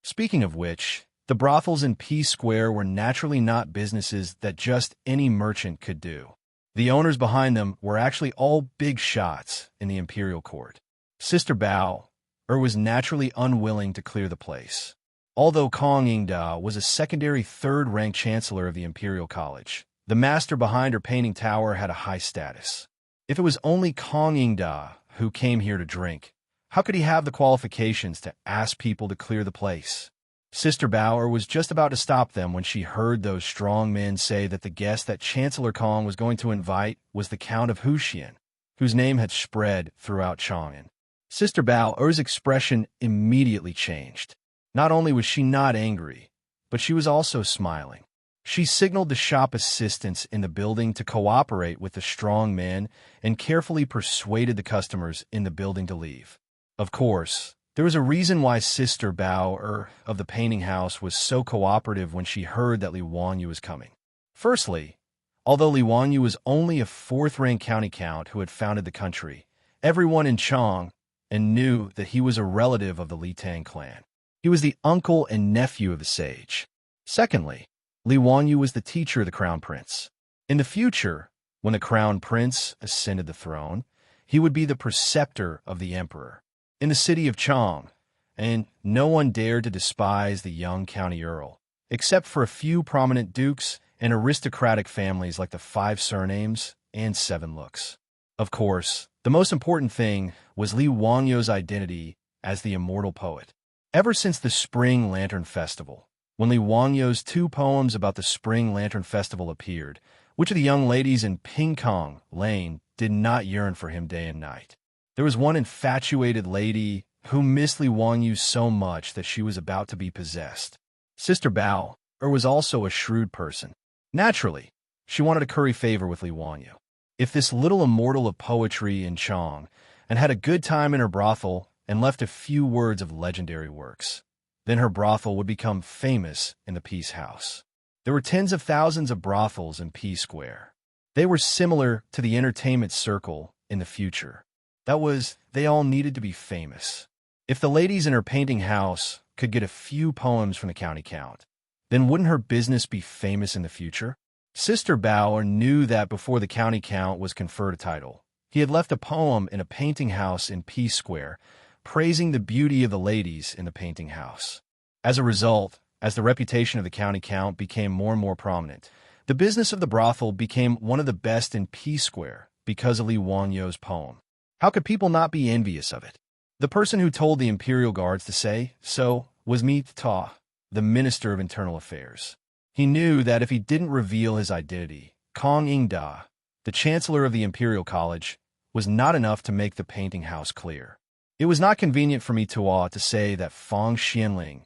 Speaking of which, the brothels in P Square were naturally not businesses that just any merchant could do. The owners behind them were actually all big shots in the imperial court. Sister Bao was naturally unwilling to clear the place. Although Kong Ingda was a secondary 3rd-rank chancellor of the imperial college, the master behind her painting tower had a high status. If it was only Kong Ingda who came here to drink, how could he have the qualifications to ask people to clear the place? Sister Bao was just about to stop them when she heard those strong men say that the guest that Chancellor Kong was going to invite was the Count of Huxian, whose name had spread throughout Chang'an. Sister Bao's expression immediately changed. Not only was she not angry, but she was also smiling. She signaled the shop assistants in the building to cooperate with the strong men and carefully persuaded the customers in the building to leave. Of course, there was a reason why Sister Bao of the painting house was so cooperative when she heard that Li Wanyu was coming. Firstly, although Li Wanyu was only a 4th-rank county count who had founded the country, everyone in Chang knew that he was a relative of the Li Tang clan. He was the uncle and nephew of the sage. Secondly, Li Wanyu was the teacher of the crown prince. In the future, when the crown prince ascended the throne, he would be the preceptor of the emperor. In the city of Chang, and no one dared to despise the young county earl, except for a few prominent dukes and aristocratic families like the 5 surnames and 7 looks. Of course, the most important thing was Li Wanyu's identity as the immortal poet. Ever since the Spring Lantern Festival, when Li Wanyu's 2 poems about the Spring Lantern Festival appeared, which of the young ladies in Ping Kong Lane did not yearn for him day and night? There was one infatuated lady who missed Li Wanyu so much that she was about to be possessed. Sister Bao was also a shrewd person. Naturally, she wanted to curry favor with Li Wanyu. If this little immortal of poetry in Chang and had a good time in her brothel and left a few words of legendary works, then her brothel would become famous in the Peace House. There were tens of thousands of brothels in Peace Square. They were similar to the entertainment circle in the future. That was, they all needed to be famous. If the ladies in her painting house could get a few poems from the county count, then wouldn't her business be famous in the future? Sister Bao knew that before the county count was conferred a title, he had left a poem in a painting house in Peace Square, praising the beauty of the ladies in the painting house. As a result, as the reputation of the county count became more and more prominent, the business of the brothel became one of the best in Peace Square because of Li Wanyu's poem. How could people not be envious of it? The person who told the imperial guards to say so was Mi Ta, the Minister of Internal Affairs. He knew that if he didn't reveal his identity, Kong Ingda, the Chancellor of the Imperial College, was not enough to make the painting house clear. It was not convenient for Mi Ta to say that Fang Xianling,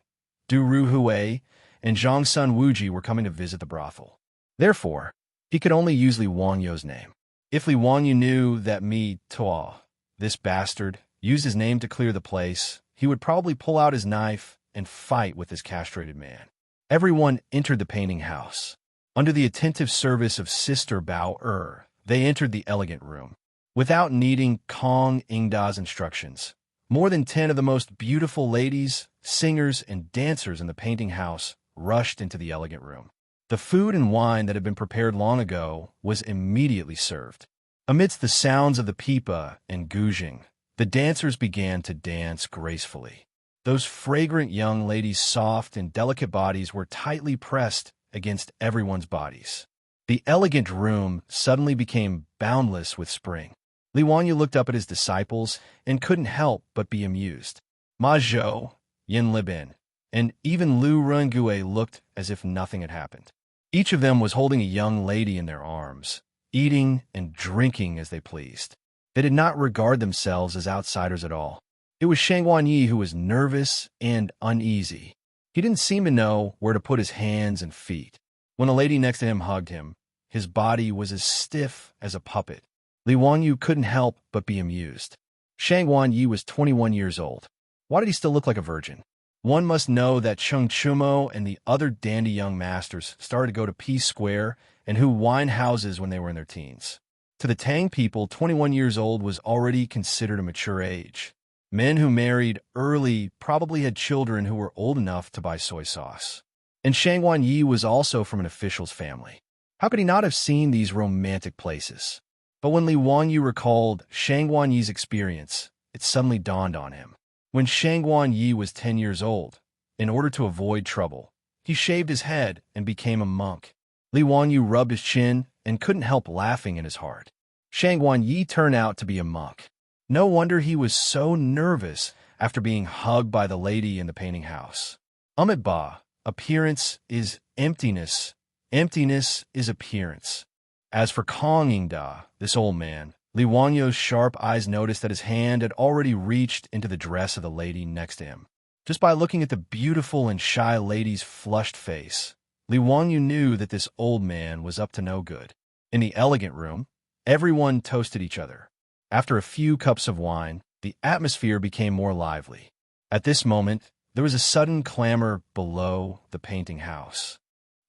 Du Ruhui, and Zhang Sun Wuji were coming to visit the brothel. Therefore, he could only use Li Wanyu's name. If Li Wanyu knew that Mi Ta, this bastard, used his name to clear the place, he would probably pull out his knife and fight with this castrated man. Everyone entered the painting house. Under the attentive service of Sister Bao they entered the elegant room. Without needing Kong Ingda's instructions, more than 10 of the most beautiful ladies, singers, and dancers in the painting house rushed into the elegant room. The food and wine that had been prepared long ago was immediately served. Amidst the sounds of the pipa and guzheng, the dancers began to dance gracefully. Those fragrant young ladies' soft and delicate bodies were tightly pressed against everyone's bodies. The elegant room suddenly became boundless with spring. Li Wanyu looked up at his disciples and couldn't help but be amused. Ma Zhou, Yin Libin, and even Lu Rengue looked as if nothing had happened. Each of them was holding a young lady in their arms, eating and drinking as they pleased. They did not regard themselves as outsiders at all. It was Shang Wanyi who was nervous and uneasy. He didn't seem to know where to put his hands and feet. When the lady next to him hugged him, his body was as stiff as a puppet. Li Wanyu couldn't help but be amused. Shang Wanyi was 21 years old. Why did he still look like a virgin? One must know that Cheng Chumo and the other dandy young masters started to go to Peace Square and who wine houses when they were in their teens. To the Tang people, 21 years old was already considered a mature age. Men who married early probably had children who were old enough to buy soy sauce. And Shang Wanyi was also from an official's family. How could he not have seen these romantic places? But when Li Wanyu recalled Shang Wanyi's experience, it suddenly dawned on him. When Shang Wanyi was 10 years old, in order to avoid trouble, he shaved his head and became a monk. Li Wanyu rubbed his chin and couldn't help laughing in his heart. Shang Wanyi turned out to be a monk. No wonder he was so nervous after being hugged by the lady in the painting house. Ba, appearance is emptiness. Emptiness is appearance. As for Kong Ingda, this old man, Li Wanyu's sharp eyes noticed that his hand had already reached into the dress of the lady next to him. Just by looking at the beautiful and shy lady's flushed face, Li Wanyu knew that this old man was up to no good. In the elegant room, everyone toasted each other. After a few cups of wine, the atmosphere became more lively. At this moment, there was a sudden clamor below the painting house.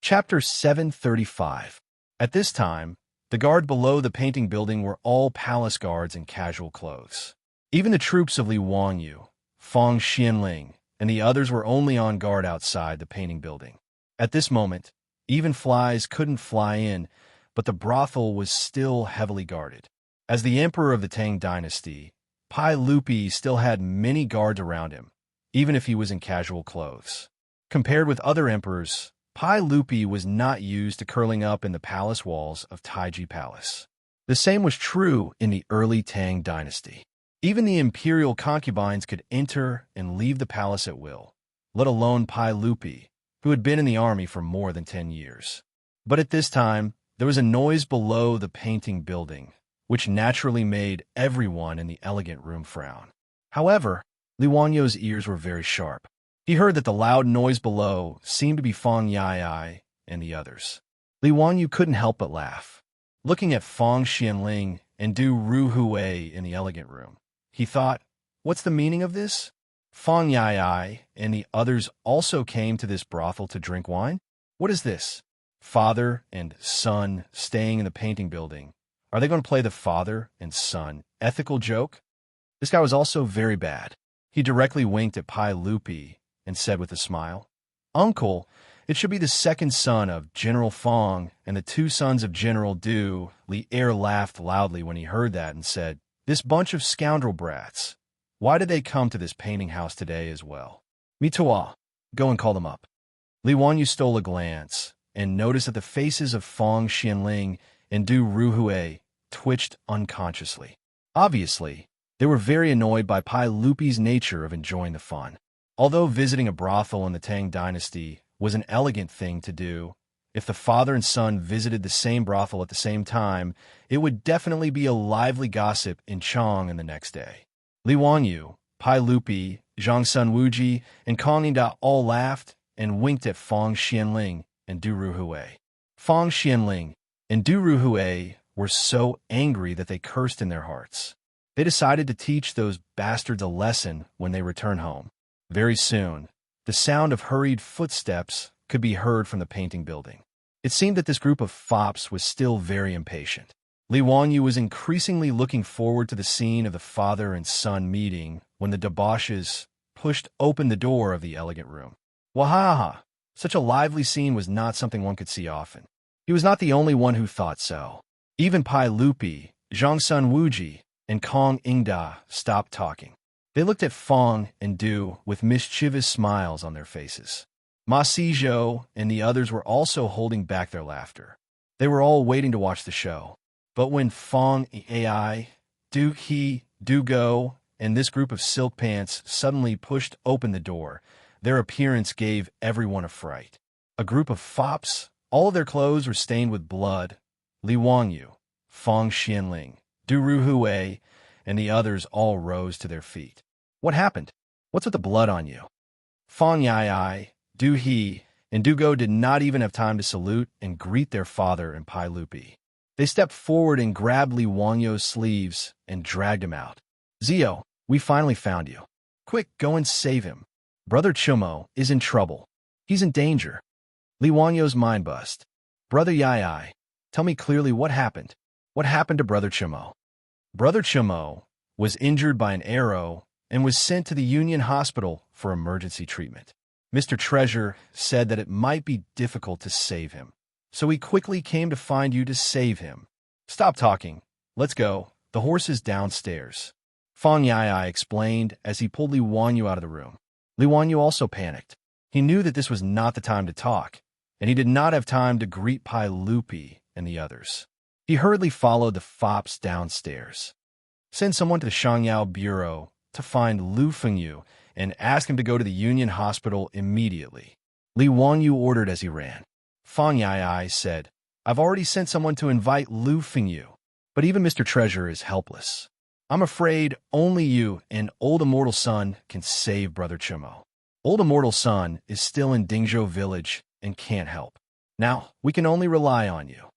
Chapter 735. At this time, the guard below the painting building were all palace guards in casual clothes. Even the troops of Li Wanyu, Fang Xianling, and the others were only on guard outside the painting building. At this moment, even flies couldn't fly in, but the brothel was still heavily guarded. As the emperor of the Tang dynasty, Pai Lupi still had many guards around him, even if he was in casual clothes. Compared with other emperors, Pai Lupi was not used to curling up in the palace walls of Taiji Palace. The same was true in the early Tang dynasty. Even the imperial concubines could enter and leave the palace at will, let alone Pai Lupi, who had been in the army for more than 10 years. But at this time, there was a noise below the painting building. which naturally made everyone in the elegant room frown. However, Li Wanyo's ears were very sharp. He heard that the loud noise below seemed to be Fang Yai and the others. Li Wanyu couldn't help but laugh. Looking at Fang Xianling and Du Ruhui in the elegant room, he thought, what's the meaning of this? Fang Yai and the others also came to this brothel to drink wine? What is this? Father and son staying in the painting building. Are they going to play the father and son ethical joke? This guy was also very bad. He directly winked at Pai Lupi and said with a smile, Uncle, it should be the second son of General Fang and the two sons of General Du. Li Er laughed loudly when he heard that and said, this bunch of scoundrel brats. Why did they come to this painting house today as well? Mitua, go and call them up. Li Wanyu stole a glance and noticed that the faces of Fang Xianling and Du Ruhui twitched unconsciously. Obviously, they were very annoyed by Pai Lupi's nature of enjoying the fun. Although visiting a brothel in the Tang dynasty was an elegant thing to do, if the father and son visited the same brothel at the same time, it would definitely be a lively gossip in Chang the next day. Li Wanyu, Pai Lupi, Zhang Sun Wuji, and Kong Ningda all laughed and winked at Fang Xianling and Du Ruhui. Fang Xianling and Du Ruhui were so angry that they cursed in their hearts. They decided to teach those bastards a lesson when they return home. Very soon, the sound of hurried footsteps could be heard from the painting building. It seemed that this group of fops was still very impatient. Li Wanyu was increasingly looking forward to the scene of the father and son meeting when the debauches pushed open the door of the elegant room. Wahaha! Such a lively scene was not something one could see often. He was not the only one who thought so. Even Pai Lupi, Zhang Sun Wuji, and Kong Ingda stopped talking. They looked at Fang and Du with mischievous smiles on their faces. Ma Sizhou and the others were also holding back their laughter. They were all waiting to watch the show. But when Fang Ai, Du He, Du Go, and this group of silk pants suddenly pushed open the door, their appearance gave everyone a fright. A group of fops, all of their clothes were stained with blood. Li Wanyu, Fang Xianling, Du Ruhui, and the others all rose to their feet. What happened? What's with the blood on you? Fang Yai, Du He, and Du Go did not even have time to salute and greet their father and Pai Lupi. They stepped forward and grabbed Li Wanyu's sleeves and dragged him out. Zio, we finally found you. Quick, go and save him. Brother Chumo is in trouble. He's in danger. Li Wanyu's mind bust. Brother Yai, tell me clearly what happened. What happened to Brother Chumo? Brother Chumo was injured by an arrow and was sent to the Union Hospital for emergency treatment. Mr. Treasure said that it might be difficult to save him, so he quickly came to find you to save him. Stop talking. Let's go. The horse is downstairs. Fang Yai explained as he pulled Li Wanyu out of the room. Li Wanyu also panicked. He knew that this was not the time to talk, and he did not have time to greet Pai Lupi and the others. He hurriedly followed the fops downstairs. Send someone to the Shangyao Bureau to find Lu Fengyu and ask him to go to the Union Hospital immediately. Li Wanyu ordered as he ran. Fang Yai said, I've already sent someone to invite Lu Fengyu, but even Mr. Treasure is helpless. I'm afraid only you and Old Immortal Sun can save Brother Chumo. Old Immortal Sun is still in Dingzhou Village and can't help. Now, we can only rely on you.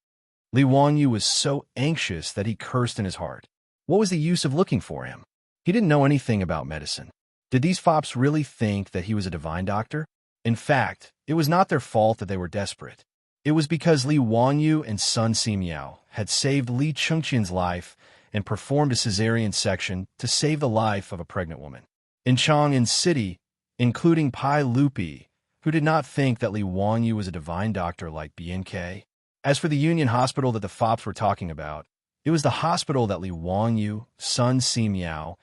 Li Wanyu was so anxious that he cursed in his heart. What was the use of looking for him? He didn't know anything about medicine. Did these fops really think that he was a divine doctor? In fact, it was not their fault that they were desperate. It was because Li Wanyu and Sun Simiao had saved Li Chengqian's life and performed a cesarean section to save the life of a pregnant woman. In Chang'an City, including Pai Lupi, who did not think that Li Wanyu was a divine doctor like BNK. As for the Union Hospital that the fops were talking about, it was the hospital that Li Wanyu, Sun Simiao,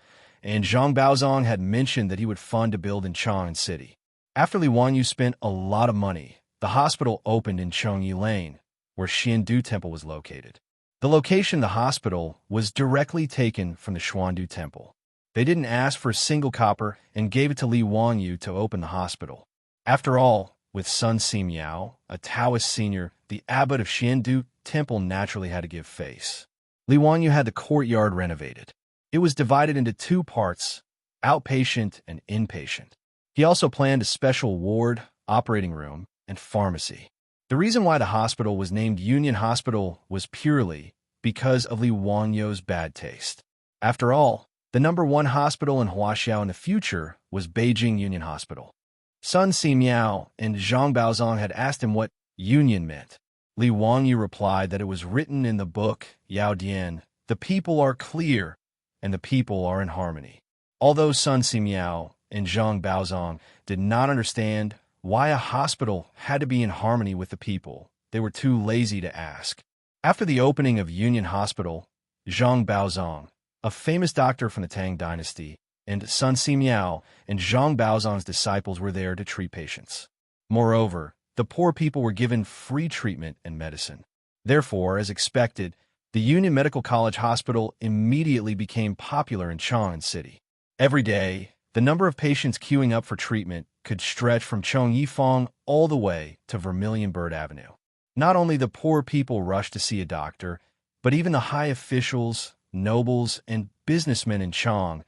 and Zhang Baozong had mentioned that he would fund to build in Chang'an City. After Li Wanyu spent a lot of money, the hospital opened in Chengyi Lane, where Xiandu Temple was located. The location of the hospital was directly taken from the Xuandu Temple. They didn't ask for a single copper and gave it to Li Wanyu to open the hospital. After all, with Sun Simiao, a Taoist senior, the abbot of Xiandu Temple naturally had to give face. Li Wanyu had the courtyard renovated. It was divided into two parts, outpatient and inpatient. He also planned a special ward, operating room, and pharmacy. The reason why the hospital was named Union Hospital was purely because of Li Wanyu's bad taste. After all, the #1 hospital in Huaxiao in the future was Beijing Union Hospital. Sun Simiao and Zhang Baozong had asked him what union meant. Li Wangyu replied that it was written in the book Yao Dian, "The people are clear, and the people are in harmony." Although Sun Simiao and Zhang Baozong did not understand why a hospital had to be in harmony with the people, they were too lazy to ask. After the opening of Union Hospital, Zhang Baozong, a famous doctor from the Tang dynasty, and Sun Simiao and Zhang Baozong's disciples were there to treat patients. Moreover, the poor people were given free treatment and medicine. Therefore, as expected, the Union Medical College Hospital immediately became popular in Chang'an City. Every day, the number of patients queuing up for treatment could stretch from Chongyifang all the way to Vermilion Bird Avenue. Not only the poor people rushed to see a doctor, but even the high officials, nobles, and businessmen in Chang'an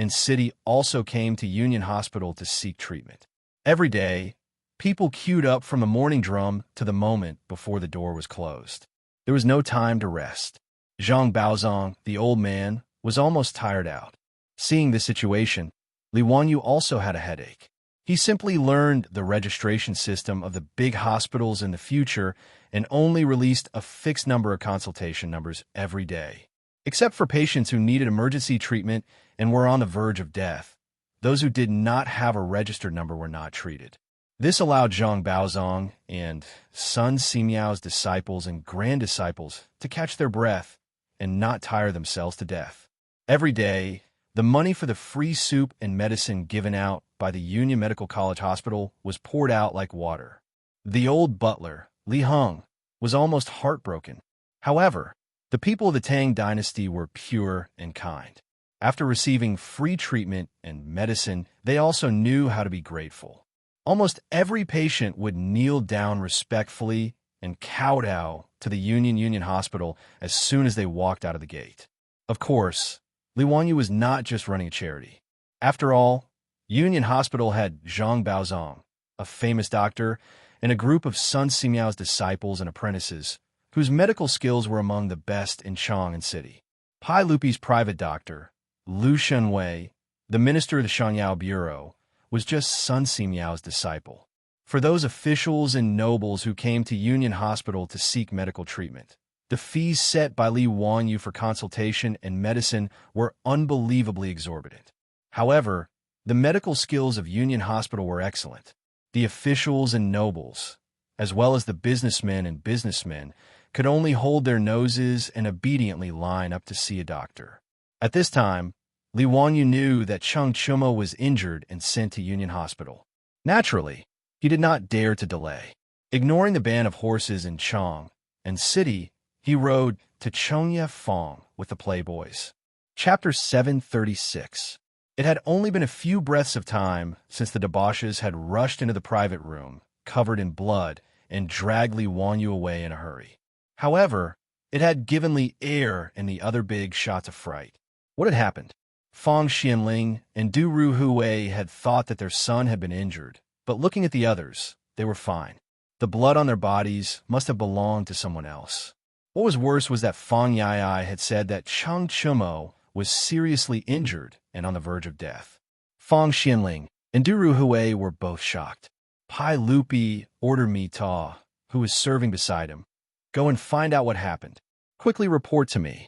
City also came to Union Hospital to seek treatment. Every day, people queued up from the morning drum to the moment before the door was closed. There was no time to rest. Zhang Baozong, the old man, was almost tired out. Seeing the situation, Li Wanyu also had a headache. He simply learned the registration system of the big hospitals in the future and only released a fixed number of consultation numbers every day. Except for patients who needed emergency treatment and were on the verge of death, those who did not have a registered number were not treated. This allowed Zhang Baozong and Sun Simiao's disciples and grand disciples to catch their breath and not tire themselves to death. Every day, the money for the free soup and medicine given out by the Union Medical College Hospital was poured out like water. The old butler, Li Heng, was almost heartbroken. However, the people of the Tang dynasty were pure and kind. After receiving free treatment and medicine, they also knew how to be grateful. Almost every patient would kneel down respectfully and kowtow to the Union Hospital as soon as they walked out of the gate. Of course, Li Wanyu was not just running a charity. After all, Union Hospital had Zhang Baozong, a famous doctor, and a group of Sun Simiao's disciples and apprentices, whose medical skills were among the best in Chang'an City. Pai Lupi's private doctor, Lu Shenwei, the minister of the Shangyao Bureau, was just Sun Simiao's disciple. For those officials and nobles who came to Union Hospital to seek medical treatment, the fees set by Li Wanyu for consultation and medicine were unbelievably exorbitant. However, the medical skills of Union Hospital were excellent. The officials and nobles, as well as the businessmen and businessmen, could only hold their noses and obediently line up to see a doctor. At this time, Li Wanyu knew that Cheng Chumo was injured and sent to Union Hospital. Naturally, he did not dare to delay. Ignoring the band of horses in Chang'an City, he rode to Chongyifang with the playboys. Chapter 736. It had only been a few breaths of time since the debauches had rushed into the private room, covered in blood, and dragged Li Wanyu away in a hurry. However, it had given Li air and the other big shots of fright. What had happened? Fang Xianling and Du Ruhui had thought that their son had been injured, but looking at the others, they were fine. The blood on their bodies must have belonged to someone else. What was worse was that Fang Yai had said that Cheng Chumo was seriously injured and on the verge of death. Fang Xianling and Du Ruhui were both shocked. Pai Lupi ordered Mi Ta, who was serving beside him, "Go and find out what happened. Quickly report to me."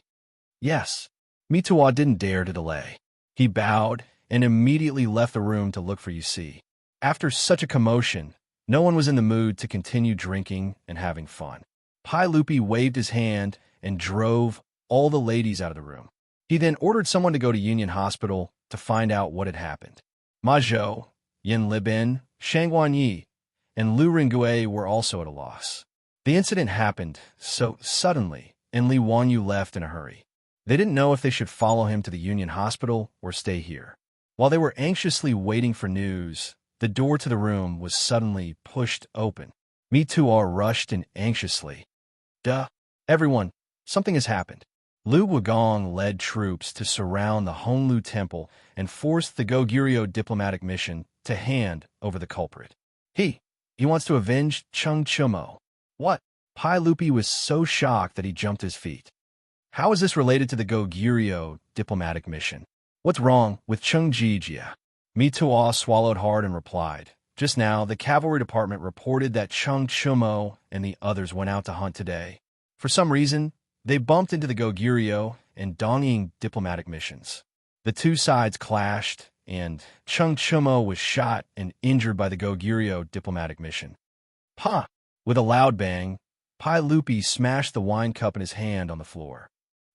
Yes. Mituwa didn't dare to delay. He bowed and immediately left the room to look for Yusi. After such a commotion, no one was in the mood to continue drinking and having fun. Pai Lupi waved his hand and drove all the ladies out of the room. He then ordered someone to go to Union Hospital to find out what had happened. Ma Zhou, Yin Libin, Shang Guanyi, and Lu Ringgui were also at a loss. The incident happened so suddenly, and Li Wanyu left in a hurry. They didn't know if they should follow him to the Union Hospital or stay here. While they were anxiously waiting for news, the door to the room was suddenly pushed open. Mituwa rushed in anxiously. "Duh! Everyone, something has happened." Lu Wagong led troops to surround the Honlu Temple and forced the Goguryeo diplomatic mission to hand over the culprit. He wants to avenge Chung Chumo. What? Pai Lupi was so shocked that he jumped to his feet. How is this related to the Goguryeo diplomatic mission? What's wrong with Chung Jijia? Mi Tuo swallowed hard and replied, just now, the cavalry department reported that Chung Chumo and the others went out to hunt today. For some reason, they bumped into the Goguryeo and Dongying diplomatic missions. The two sides clashed, and Chung Chumo was shot and injured by the Goguryeo diplomatic mission. Pa! With a loud bang, Pai Lupi smashed the wine cup in his hand on the floor.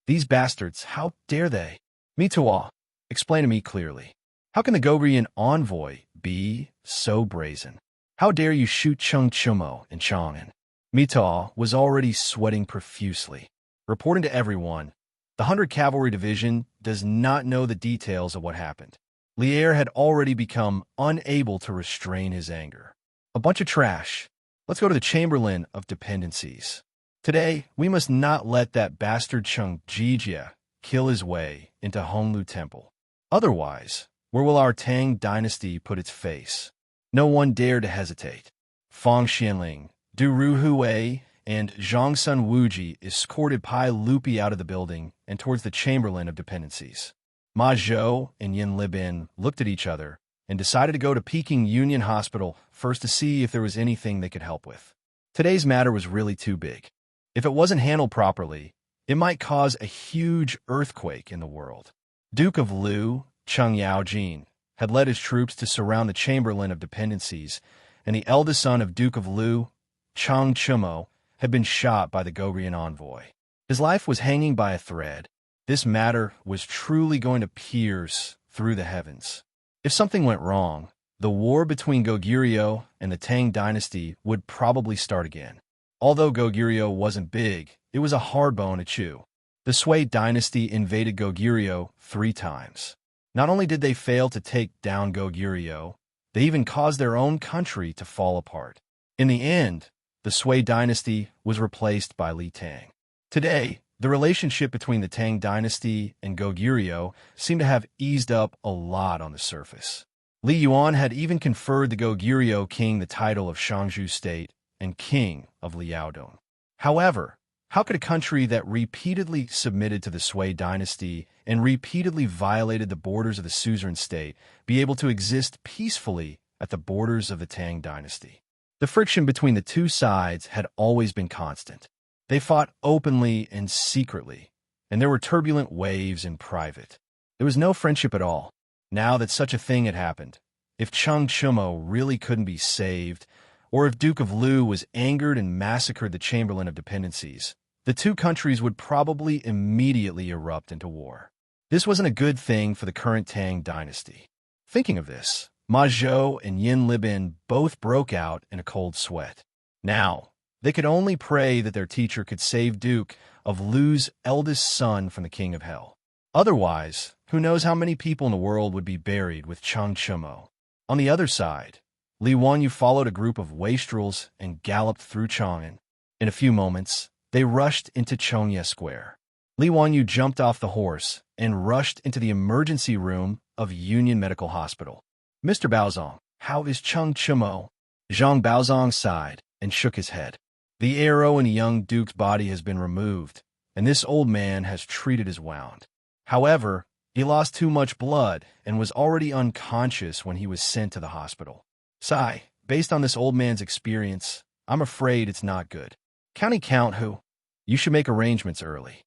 These bastards, how dare they? Mi Tuo, explain to me clearly. How can the Goguryeo envoy be so brazen? How dare you shoot Chung Chumo and Chang'an? Mi Tuo was already sweating profusely. Reporting to everyone, the 100 Cavalry Division does not know the details of what happened. Lier had already become unable to restrain his anger. A bunch of trash. Let's go to the Chamberlain of Dependencies. Today, we must not let that bastard Chung Jijia kill his way into Honlu Temple. Otherwise, where will our Tang dynasty put its face? No one dared to hesitate. Fang Xianling, Du Ruhui, and Zhongsun Wuji escorted Pai Lupi out of the building and towards the Chamberlain of Dependencies. Ma Zhou and Yin Libin looked at each other and decided to go to Peking Union Hospital first to see if there was anything they could help with. Today's matter was really too big. If it wasn't handled properly, it might cause a huge earthquake in the world. Duke of Lu, Chung Yaojin, had led his troops to surround the Chamberlain of Dependencies, and the eldest son of Duke of Lu, Chung Chumo, had been shot by the Goguryeo envoy. His life was hanging by a thread. This matter was truly going to pierce through the heavens. If something went wrong, the war between Goguryeo and the Tang dynasty would probably start again. Although Goguryeo wasn't big, it was a hard bone to chew. The Sui dynasty invaded Goguryeo 3 times. Not only did they fail to take down Goguryeo, they even caused their own country to fall apart. In the end, the Sui dynasty was replaced by Li Tang. Today, the relationship between the Tang dynasty and Goguryeo seemed to have eased up a lot on the surface. Li Yuan had even conferred the Goguryeo king the title of Shangju State and king of Liaodong. However, how could a country that repeatedly submitted to the Sui dynasty and repeatedly violated the borders of the suzerain state be able to exist peacefully at the borders of the Tang dynasty? The friction between the two sides had always been constant. They fought openly and secretly, and there were turbulent waves in private. There was no friendship at all. Now that such a thing had happened, if Chung Chumo really couldn't be saved, or if Duke of Lu was angered and massacred the Chamberlain of Dependencies, the two countries would probably immediately erupt into war. This wasn't a good thing for the current Tang dynasty. Thinking of this, Ma Zhou and Yin Libin both broke out in a cold sweat. Now, they could only pray that their teacher could save Duke of Lu's eldest son from the King of Hell. Otherwise, who knows how many people in the world would be buried with Chung Chumo. On the other side, Li Wanyu followed a group of wastrels and galloped through Chang'an. In a few moments, they rushed into Chongye Square. Li Wanyu jumped off the horse and rushed into the emergency room of Union Medical Hospital. Mr. Baozong, how is Chung Chumo? Zhang Baozong sighed and shook his head. The arrow in the young duke's body has been removed, and this old man has treated his wound. However, he lost too much blood and was already unconscious when he was sent to the hospital. Sai, based on this old man's experience, I'm afraid it's not good. County Count who? You should make arrangements early.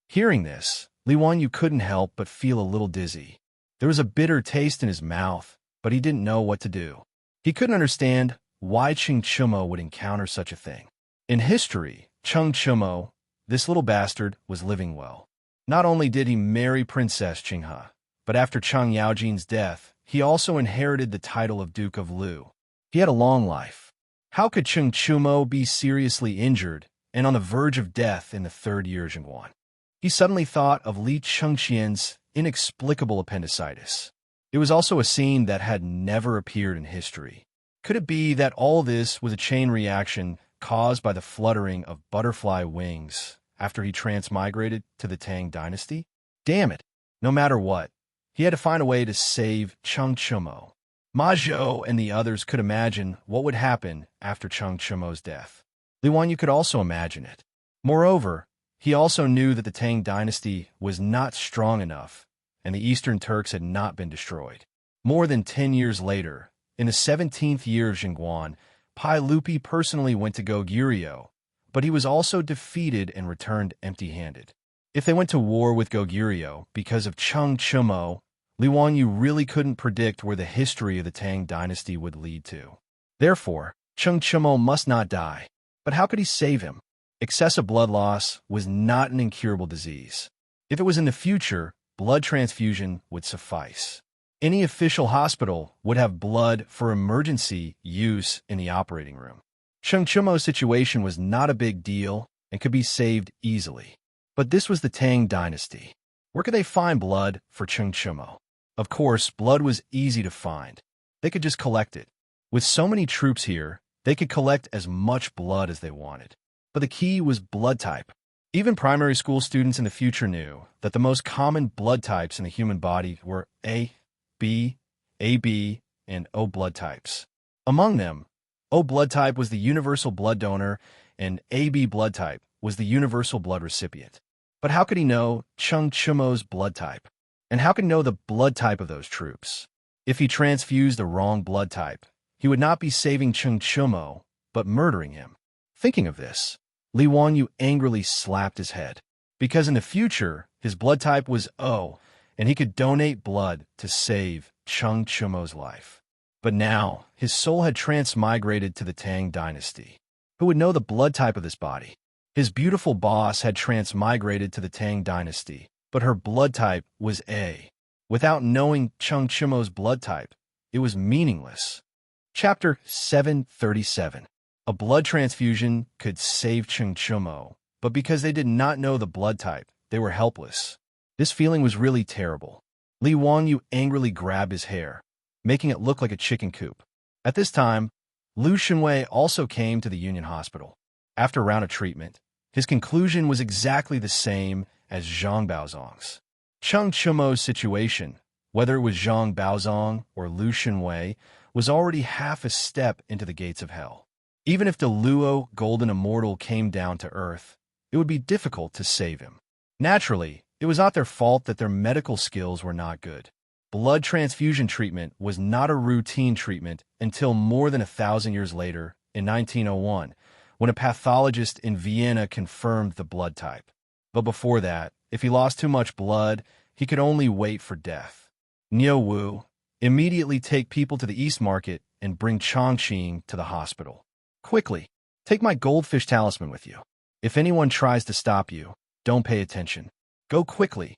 Hearing this, Li Wanyu couldn't help but feel a little dizzy. There was a bitter taste in his mouth, but he didn't know what to do. He couldn't understand why Chung Chumo would encounter such a thing. In history, Chung Chumo, this little bastard, was living well. Not only did he marry Princess Qinghe, but after Chung Yaojin's death, he also inherited the title of Duke of Lu. He had a long life. How could Chung Chumo be seriously injured and on the verge of death in the 3rd year Jingguan? He suddenly thought of Li Chengxian's inexplicable appendicitis. It was also a scene that had never appeared in history. Could it be that all this was a chain reaction caused by the fluttering of butterfly wings after he transmigrated to the Tang dynasty? Damn it. No matter what, he had to find a way to save Cheng Chumo. Ma Zhou and the others could imagine what would happen after Cheng Chumo's death. Li Wanyu could also imagine it. Moreover, he also knew that the Tang dynasty was not strong enough, and the Eastern Turks had not been destroyed. More than 10 years later, in the 17th year of Jingguan, Pai Lupi personally went to Goguryeo, but he was also defeated and returned empty-handed. If they went to war with Goguryeo because of Cheng Chumo, Li Wanyu really couldn't predict where the history of the Tang dynasty would lead to. Therefore, Cheng Chumo must not die. But how could he save him? Excessive blood loss was not an incurable disease. If it was in the future, blood transfusion would suffice. Any official hospital would have blood for emergency use in the operating room. Cheng Chumo's situation was not a big deal and could be saved easily. But this was the Tang dynasty. Where could they find blood for Cheng Chumo? Of course, blood was easy to find. They could just collect it. With so many troops here, they could collect as much blood as they wanted. But the key was blood type. Even primary school students in the future knew that the most common blood types in the human body were A, B, AB, and O blood types. Among them, O blood type was the universal blood donor, and AB blood type was the universal blood recipient. But how could he know Cheng Chumo's blood type? And how could he know the blood type of those troops? If he transfused the wrong blood type, he would not be saving Cheng Chumo, but murdering him. Thinking of this, Li Wanyu angrily slapped his head, because in the future, his blood type was O, and he could donate blood to save Cheng Chumo's life. But now, his soul had transmigrated to the Tang dynasty. Who would know the blood type of this body? His beautiful boss had transmigrated to the Tang dynasty, but her blood type was A. Without knowing Cheng Chumo's blood type, it was meaningless. Chapter 737. A blood transfusion could save Cheng Chumo, but because they did not know the blood type, they were helpless. This feeling was really terrible. Li Wanyu angrily grabbed his hair, making it look like a chicken coop. At this time, Lu Xinwei also came to the Union Hospital. After a round of treatment, his conclusion was exactly the same as Zhang Baozong's. Cheng Chumo's situation, whether it was Zhang Baozong or Lu Xinwei, was already half a step into the gates of hell. Even if the Luo Golden Immortal came down to Earth, it would be difficult to save him. Naturally, it was not their fault that their medical skills were not good. Blood transfusion treatment was not a routine treatment until more than 1,000 years later, in 1901, when a pathologist in Vienna confirmed the blood type. But before that, if he lost too much blood, he could only wait for death. Niu Wu, immediately take people to the East Market and bring Chongqing to the hospital. Quickly, take my goldfish talisman with you. If anyone tries to stop you, don't pay attention. Go quickly.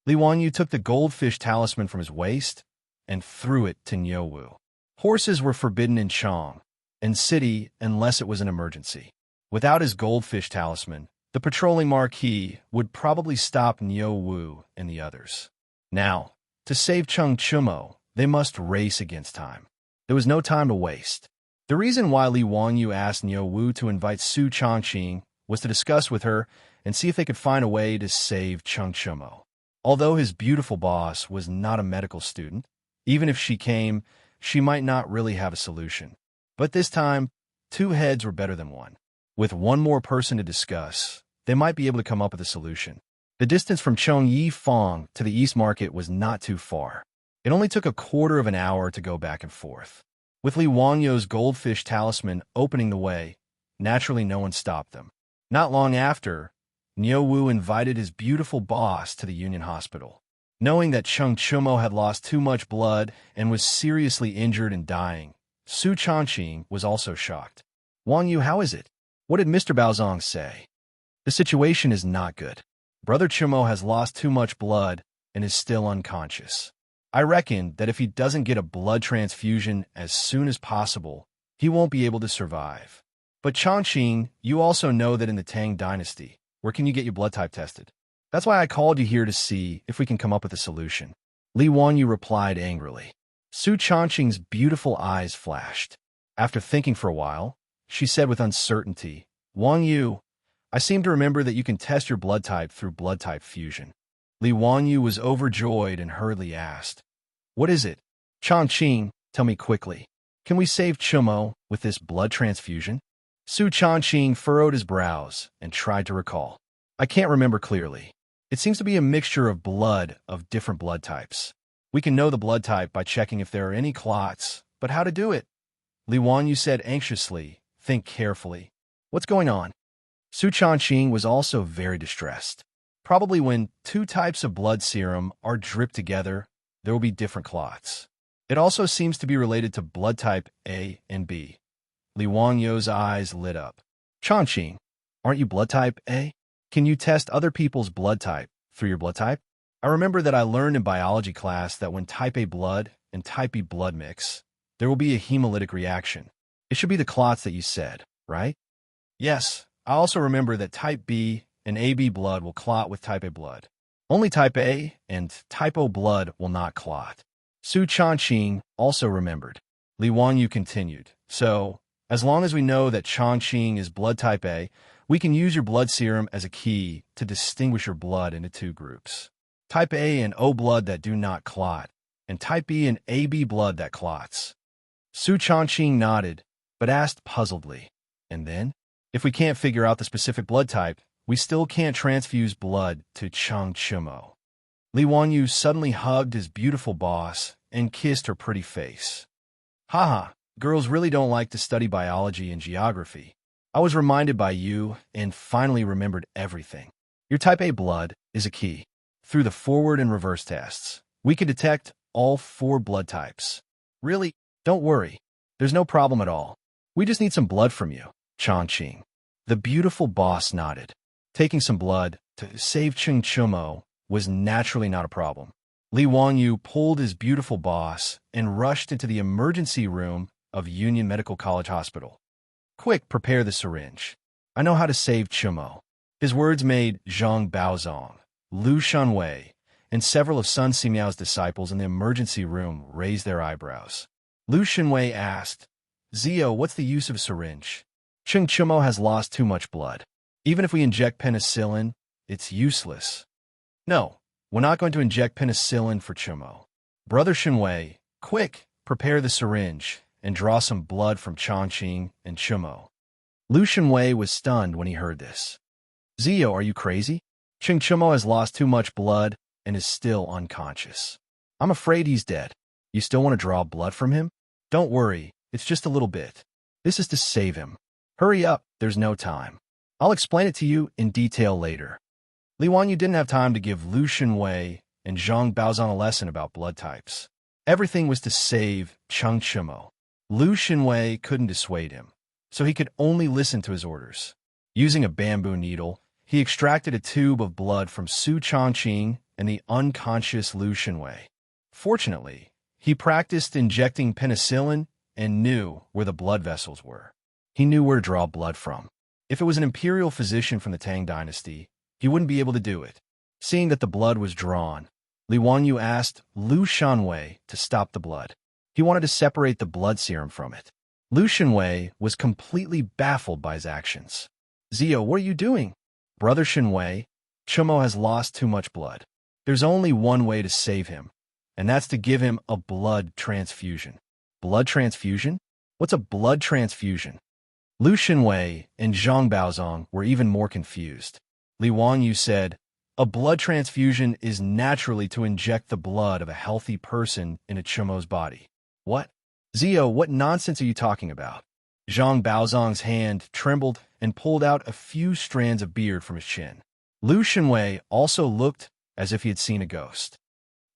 Li Wanyu took the goldfish talisman from his waist and threw it to Niu Wu. Horses were forbidden in Chong and city unless it was an emergency. Without his goldfish talisman, the patrolling marquis would probably stop Niu Wu and the others. Now, to save Cheng Chumo, they must race against time. There was no time to waste. The reason why Li Wanyu asked Niu Wu to invite Su Chongqing was to discuss with her and see if they could find a way to save Cheng Chumo. Although his beautiful boss was not a medical student, even if she came, she might not really have a solution. But this time, 2 heads were better than 1. With 1 more person to discuss, they might be able to come up with a solution. The distance from Chongyi Fong to the East Market was not too far. It only took a quarter of an hour to go back and forth. With Li Wanyu's goldfish talisman opening the way, naturally no one stopped them. Not long after, Niu Wu invited his beautiful boss to the Union Hospital. Knowing that Cheng Chumo had lost too much blood and was seriously injured and dying, Su Chongqing was also shocked. Wanyu, how is it? What did Mr. Baozong say? The situation is not good. Brother Chumo has lost too much blood and is still unconscious. I reckon that if he doesn't get a blood transfusion as soon as possible, he won't be able to survive. But Chongqing, you also know that in the Tang dynasty, where can you get your blood type tested? That's why I called you here to see if we can come up with a solution. Li Wanyu replied angrily. Su Chongqing's beautiful eyes flashed. After thinking for a while, she said with uncertainty, Wanyu, I seem to remember that you can test your blood type through blood type fusion. Li Wanyu was overjoyed and hurriedly asked, "What is it? Chongqing, tell me quickly. Can we save Chumo with this blood transfusion?" Su Chongqing furrowed his brows and tried to recall. "I can't remember clearly. It seems to be a mixture of blood of different blood types. We can know the blood type by checking if there are any clots, but how to do it?" Li Wanyu said anxiously, "Think carefully. What's going on?" Su Chongqing was also very distressed. Probably when two types of blood serum are dripped together, there will be different clots. It also seems to be related to blood type A and B. Li Wangyu's eyes lit up. "Chongqing, aren't you blood type A? Can you test other people's blood type through your blood type? I remember that I learned in biology class that when type A blood and type B blood mix, there will be a hemolytic reaction. It should be the clots that you said, right?" "Yes, I also remember that type B and AB blood will clot with type A blood. Only type A and type O blood will not clot." Su Chongqing also remembered. Li Wanyu continued, "So, as long as we know that Chongqing is blood type A, we can use your blood serum as a key to distinguish your blood into two groups. Type A and O blood that do not clot, and type B and AB blood that clots." Su Chongqing nodded, but asked puzzledly, "And then? If we can't figure out the specific blood type, we still can't transfuse blood to Chang Chumo." Li Wanyu suddenly hugged his beautiful boss and kissed her pretty face. "Haha, girls really don't like to study biology and geography. I was reminded by you and finally remembered everything. Your type A blood is a key. Through the forward and reverse tests, we can detect all four blood types." "Really? Don't worry. There's no problem at all. We just need some blood from you, Chongqing." The beautiful boss nodded. Taking some blood to save Cheng Chumo was naturally not a problem. Li Wanyu pulled his beautiful boss and rushed into the emergency room of Union Medical College Hospital. "Quick, prepare the syringe. I know how to save Chumo." His words made Zhang Baozong, Lu Shanwei, and several of Sun Simiao's disciples in the emergency room raise their eyebrows. Lu Shanwei asked, "Zio, what's the use of a syringe? Cheng Chumo has lost too much blood. Even if we inject penicillin, it's useless." "No, we're not going to inject penicillin for Chumo. Brother Shanwei, quick, prepare the syringe and draw some blood from Chongqing and Chumo." Lu Shanwei was stunned when he heard this. "Zio, are you crazy? Cheng Chumo has lost too much blood and is still unconscious. I'm afraid he's dead. You still want to draw blood from him? Don't worry, it's just a little bit. This is to save him. Hurry up, there's no time. I'll explain it to you in detail later." Li Wanyu didn't have time to give Lu Shanwei and Zhang Baozong a lesson about blood types. Everything was to save Cheng Chumo. Lu Shanwei couldn't dissuade him, so he could only listen to his orders. Using a bamboo needle, he extracted a tube of blood from Su Chongqing and the unconscious Lu Shanwei. Fortunately, he practiced injecting penicillin and knew where the blood vessels were. He knew where to draw blood from. If it was an imperial physician from the Tang dynasty, he wouldn't be able to do it. Seeing that the blood was drawn, Li Wanyu asked Lu Shanwei to stop the blood. He wanted to separate the blood serum from it. Lu Shanwei was completely baffled by his actions. "Zio, what are you doing?" "Brother Shanwei, Chumo has lost too much blood. There's only one way to save him, and that's to give him a blood transfusion." "Blood transfusion? What's a blood transfusion?" Lu Shanwei and Zhang Baozong were even more confused. Li Wanyu said, "A blood transfusion is naturally to inject the blood of a healthy person in a Chumo's body." "What? Zio, what nonsense are you talking about?" Zhang Baozong's hand trembled and pulled out a few strands of beard from his chin. Lu Shanwei also looked as if he had seen a ghost.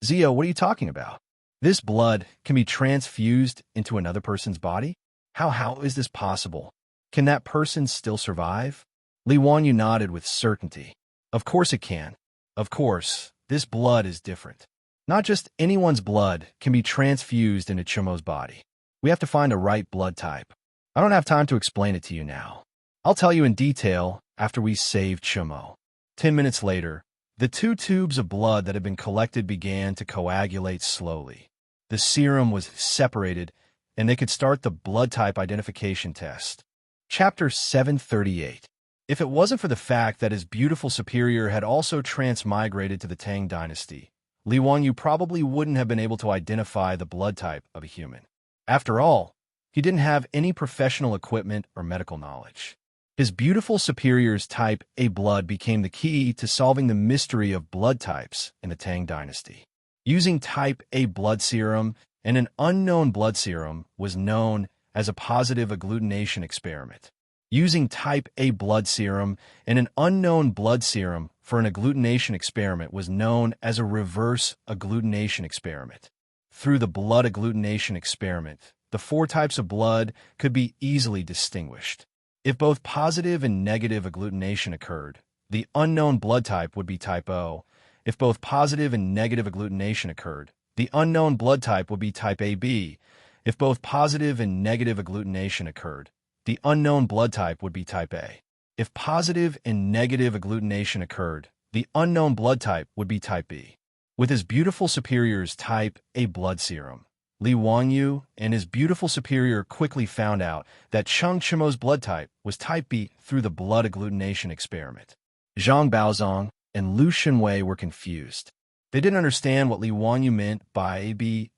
"Zio, what are you talking about? This blood can be transfused into another person's body? How is this possible? Can that person still survive?" Li Wanyu nodded with certainty. "Of course it can. Of course, this blood is different. Not just anyone's blood can be transfused into Chumo's body. We have to find the right blood type. I don't have time to explain it to you now. I'll tell you in detail after we save Chumo." 10 minutes later, the two tubes of blood that had been collected began to coagulate slowly. The serum was separated, and they could start the blood type identification test. Chapter 738. If it wasn't for the fact that his beautiful superior had also transmigrated to the Tang dynasty, Li Wanyu probably wouldn't have been able to identify the blood type of a human. After all, he didn't have any professional equipment or medical knowledge. His beautiful superior's type A blood became the key to solving the mystery of blood types in the Tang dynasty. Using type A blood serum and an unknown blood serum was known as a positive agglutination experiment. Using type A blood serum and an unknown blood serum for an agglutination experiment was known as a reverse agglutination experiment. Through the blood agglutination experiment, the four types of blood could be easily distinguished. If both positive and negative agglutination occurred, the unknown blood type would be type O. If both positive and negative agglutination occurred, the unknown blood type would be type AB. If both positive and negative agglutination occurred, the unknown blood type would be type A. If positive and negative agglutination occurred, the unknown blood type would be type B. With his beautiful superior's type A blood serum, Li Wanyu and his beautiful superior quickly found out that Cheng Chimo's blood type was type B through the blood agglutination experiment. Zhang Baozong and Lu Xinwei were confused. They didn't understand what Li Wanyu meant by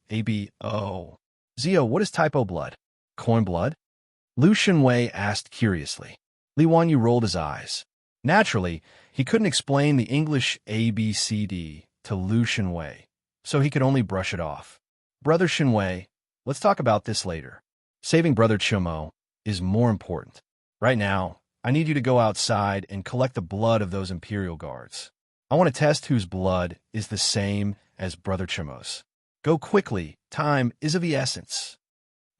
ABO. Zio, what is type O blood? Coin blood? Lu Xinwei asked curiously. Li Wanyu rolled his eyes. Naturally, he couldn't explain the English ABCD to Lu Xinwei, so he could only brush it off. Brother Xinwei, let's talk about this later. Saving Brother Chimo is more important. Right now, I need you to go outside and collect the blood of those Imperial Guards. I want to test whose blood is the same as Brother Chimo's. Go quickly, time is of the essence.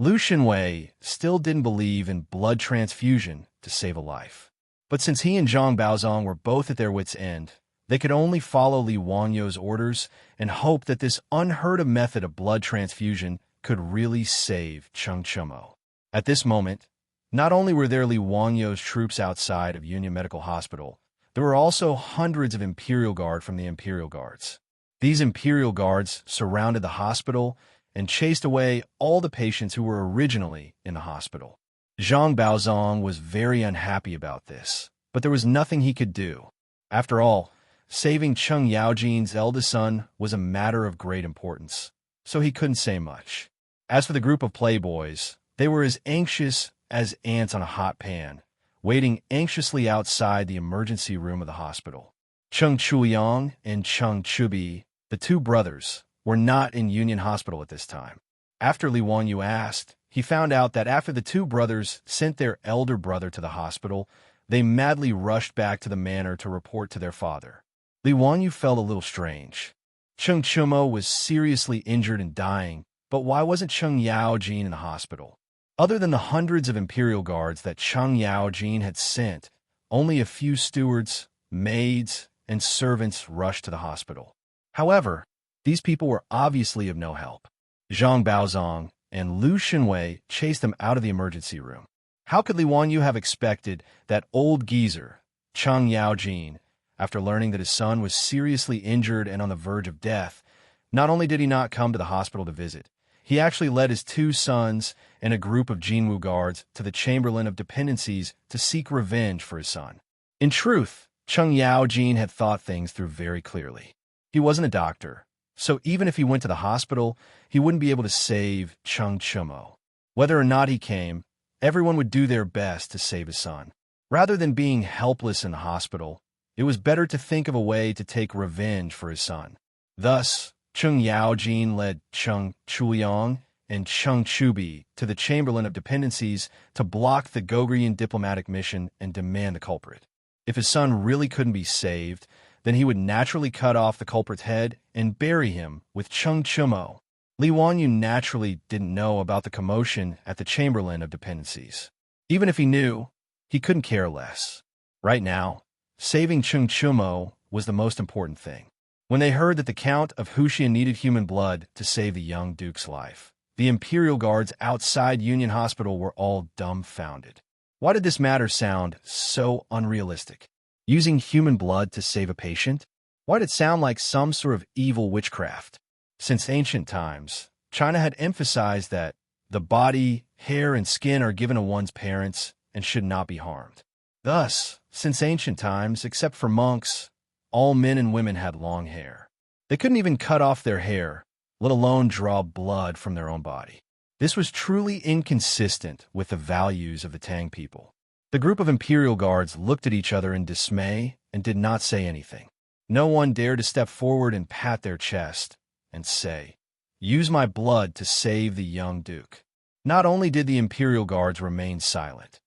Lu Xinwei still didn't believe in blood transfusion to save a life. But since he and Zhang Baozong were both at their wits' end, they could only follow Li Wanyu's orders and hope that this unheard-of method of blood transfusion could really save Cheng Chimo. At this moment, not only were there Li Wanyu's troops outside of Union Medical Hospital, there were also hundreds of Imperial Guard from the Imperial Guards. These Imperial Guards surrounded the hospital and chased away all the patients who were originally in the hospital. Zhang Baozong was very unhappy about this, but there was nothing he could do. After all, saving Cheng Yaojin's eldest son was a matter of great importance, so he couldn't say much. As for the group of playboys, they were as anxious as ants on a hot pan, waiting anxiously outside the emergency room of the hospital. Cheng Chuyang and Cheng Chubi, the two brothers, were not in Union Hospital at this time. After Li Wanyu asked, he found out that after the two brothers sent their elder brother to the hospital, they madly rushed back to the manor to report to their father. Li Wanyu felt a little strange. Cheng Chimo was seriously injured and dying, but why wasn't Cheng Yaojin in the hospital? Other than the hundreds of Imperial Guards that Cheng Yaojin had sent, only a few stewards, maids, and servants rushed to the hospital. However, these people were obviously of no help. Zhang Baozong and Lu Xinwei chased them out of the emergency room. How could Li Wanyu have expected that old geezer, Cheng Yaojin, after learning that his son was seriously injured and on the verge of death, not only did he not come to the hospital to visit, he actually led his two sons and a group of Jinwu guards to the Chamberlain of Dependencies to seek revenge for his son. In truth, Cheng Yaojin had thought things through very clearly. He wasn't a doctor, so even if he went to the hospital, he wouldn't be able to save Cheng Chimo. Whether or not he came, everyone would do their best to save his son. Rather than being helpless in the hospital, it was better to think of a way to take revenge for his son. Thus, Cheng Yaojin led Cheng Chuyang and Cheng Chubi to the Chamberlain of Dependencies to block the Gogrian diplomatic mission and demand the culprit. If his son really couldn't be saved, then he would naturally cut off the culprit's head and bury him with Cheng Chimo. Li Wanyu naturally didn't know about the commotion at the Chamberlain of Dependencies. Even if he knew, he couldn't care less. Right now, saving Cheng Chimo was the most important thing. When they heard that the Count of Huxian needed human blood to save the young duke's life, the Imperial Guards outside Union Hospital were all dumbfounded. Why did this matter sound so unrealistic? Using human blood to save a patient? Why did it sound like some sort of evil witchcraft? Since ancient times, China had emphasized that the body, hair, and skin are given to one's parents and should not be harmed. Thus, since ancient times, except for monks, all men and women had long hair. They couldn't even cut off their hair, let alone draw blood from their own body. This was truly inconsistent with the values of the Tang people. The group of imperial guards looked at each other in dismay and did not say anything. No one dared to step forward and pat their chest and say, "Use my blood to save the young duke." Not only did the imperial guards remain silent,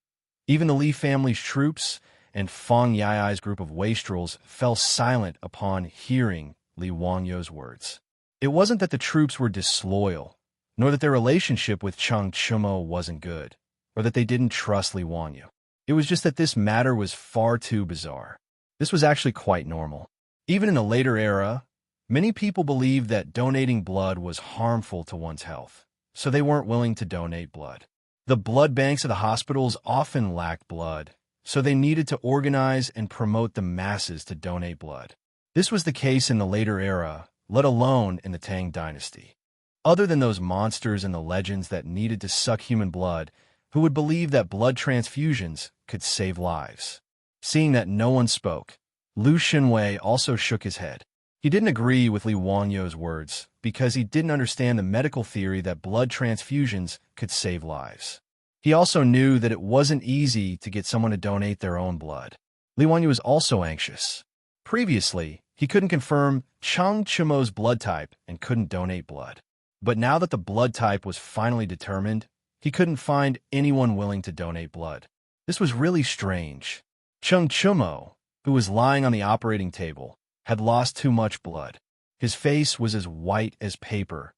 even the Li family's troops and Feng Yai's group of wastrels fell silent upon hearing Li Wanyo's words. It wasn't that the troops were disloyal, nor that their relationship with Cheng Chumo wasn't good, or that they didn't trust Li Wanyu. It was just that this matter was far too bizarre. This was actually quite normal. Even in a later era, many people believed that donating blood was harmful to one's health, so they weren't willing to donate blood. The blood banks of the hospitals often lacked blood, so they needed to organize and promote the masses to donate blood. This was the case in the later era, let alone in the Tang dynasty. Other than those monsters in the legends that needed to suck human blood, who would believe that blood transfusions could save lives? Seeing that no one spoke, Lu Xinwei also shook his head. He didn't agree with Li Wanyo's words because he didn't understand the medical theory that blood transfusions could save lives. He also knew that it wasn't easy to get someone to donate their own blood. Li Wanyu was also anxious. Previously, he couldn't confirm Cheng Chumo's blood type and couldn't donate blood. But now that the blood type was finally determined, he couldn't find anyone willing to donate blood. This was really strange. Cheng Chumo, who was lying on the operating table, had lost too much blood. His face was as white as paper,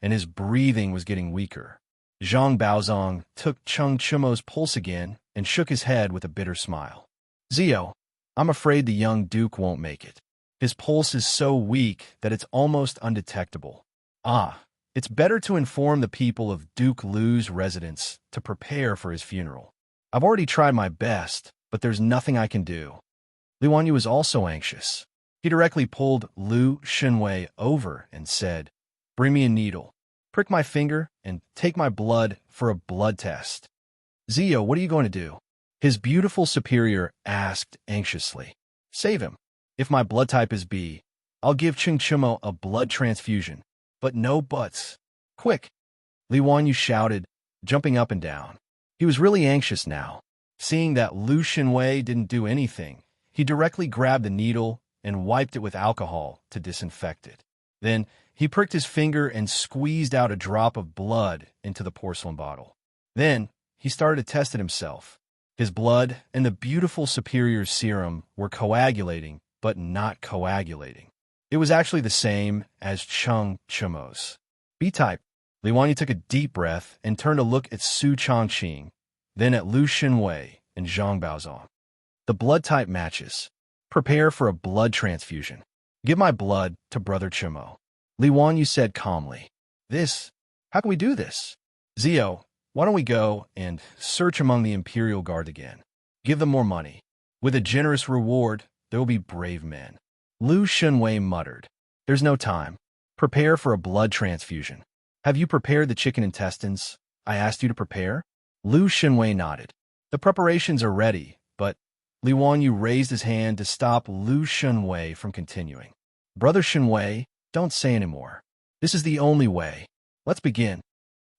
and his breathing was getting weaker. Zhang Baozong took Cheng Chumo's pulse again and shook his head with a bitter smile. "Zio, I'm afraid the young duke won't make it. His pulse is so weak that it's almost undetectable. It's better to inform the people of Duke Lu's residence to prepare for his funeral. I've already tried my best, but there's nothing I can do." Li Wanyu was also anxious. He directly pulled Lu Xinwei over and said, "Bring me a needle, prick my finger, and take my blood for a blood test." "Zio, what are you going to do?" his beautiful superior asked anxiously. "Save him. If my blood type is B, I'll give Cheng Chumo a blood transfusion. But no buts. Quick!" Li Wanyu shouted, jumping up and down. He was really anxious now. Seeing that Lu Xinwei didn't do anything, he directly grabbed the needle and wiped it with alcohol to disinfect it. Then he pricked his finger and squeezed out a drop of blood into the porcelain bottle. Then he started to test it himself. His blood and the beautiful superior's serum were coagulating, but not coagulating. It was actually the same as Cheng Chumo's. B-type. Li Wanyu took a deep breath and turned to look at Su Chongqing, then at Lu Xinwei and Zhang Baozong. "The blood type matches. Prepare for a blood transfusion. Give my blood to Brother Chumo," Li Wanyu said calmly. How can we do this?" "Zio, why don't we go and search among the Imperial Guard again? Give them more money. With a generous reward, there will be brave men." Lu Xinwei muttered, "There's no time. Prepare for a blood transfusion. Have you prepared the chicken intestines I asked you to prepare?" Lu Xinwei nodded. "The preparations are ready, but..." Li Wanyu raised his hand to stop Lu Xinwei from continuing. "Brother Xinwei, don't say anymore. This is the only way. Let's begin."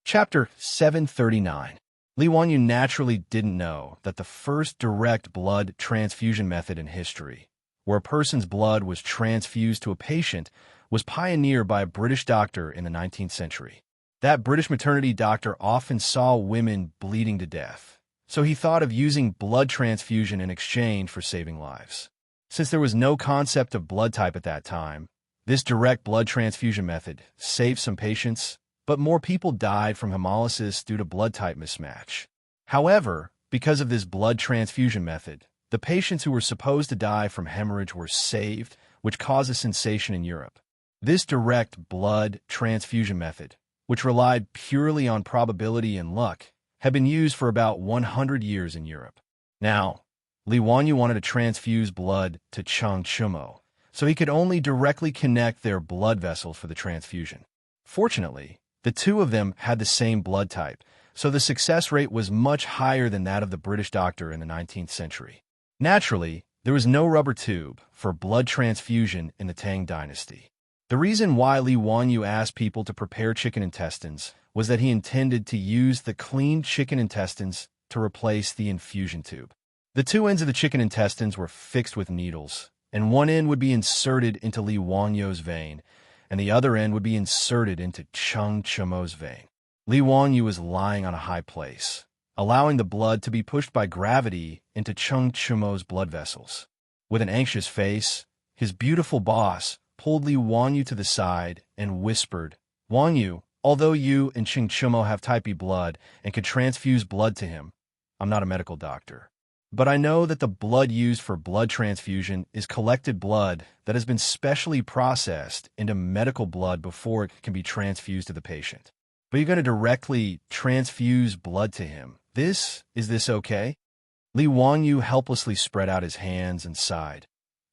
Chapter 739. Li Wanyu naturally didn't know that the first direct blood transfusion method in history, where a person's blood was transfused to a patient, was pioneered by a British doctor in the 19th century. That British maternity doctor often saw women bleeding to death, so he thought of using blood transfusion in exchange for saving lives. Since there was no concept of blood type at that time, this direct blood transfusion method saved some patients, but more people died from hemolysis due to blood type mismatch. However, because of this blood transfusion method, the patients who were supposed to die from hemorrhage were saved, which caused a sensation in Europe. This direct blood transfusion method, which relied purely on probability and luck, had been used for about 100 years in Europe. Now, Li Wanyu wanted to transfuse blood to Cheng Chumo, so he could only directly connect their blood vessels for the transfusion. Fortunately, the two of them had the same blood type, so the success rate was much higher than that of the British doctor in the 19th century. Naturally, there was no rubber tube for blood transfusion in the Tang dynasty. The reason why Li Wanyu asked people to prepare chicken intestines was that he intended to use the cleaned chicken intestines to replace the infusion tube. The two ends of the chicken intestines were fixed with needles, and one end would be inserted into Li Wanyu's vein, and the other end would be inserted into Cheng Chumo's vein. Li Wanyu was lying on a high place, allowing the blood to be pushed by gravity into Cheng Chumo's blood vessels. With an anxious face, his beautiful boss pulled Li Wanyu to the side and whispered, "Wanyu, although you and Cheng Chumo have type B blood and could transfuse blood to him, I'm not a medical doctor. But I know that the blood used for blood transfusion is collected blood that has been specially processed into medical blood before it can be transfused to the patient. But you're going to directly transfuse blood to him. Is this okay?" Li Wanyu helplessly spread out his hands and sighed.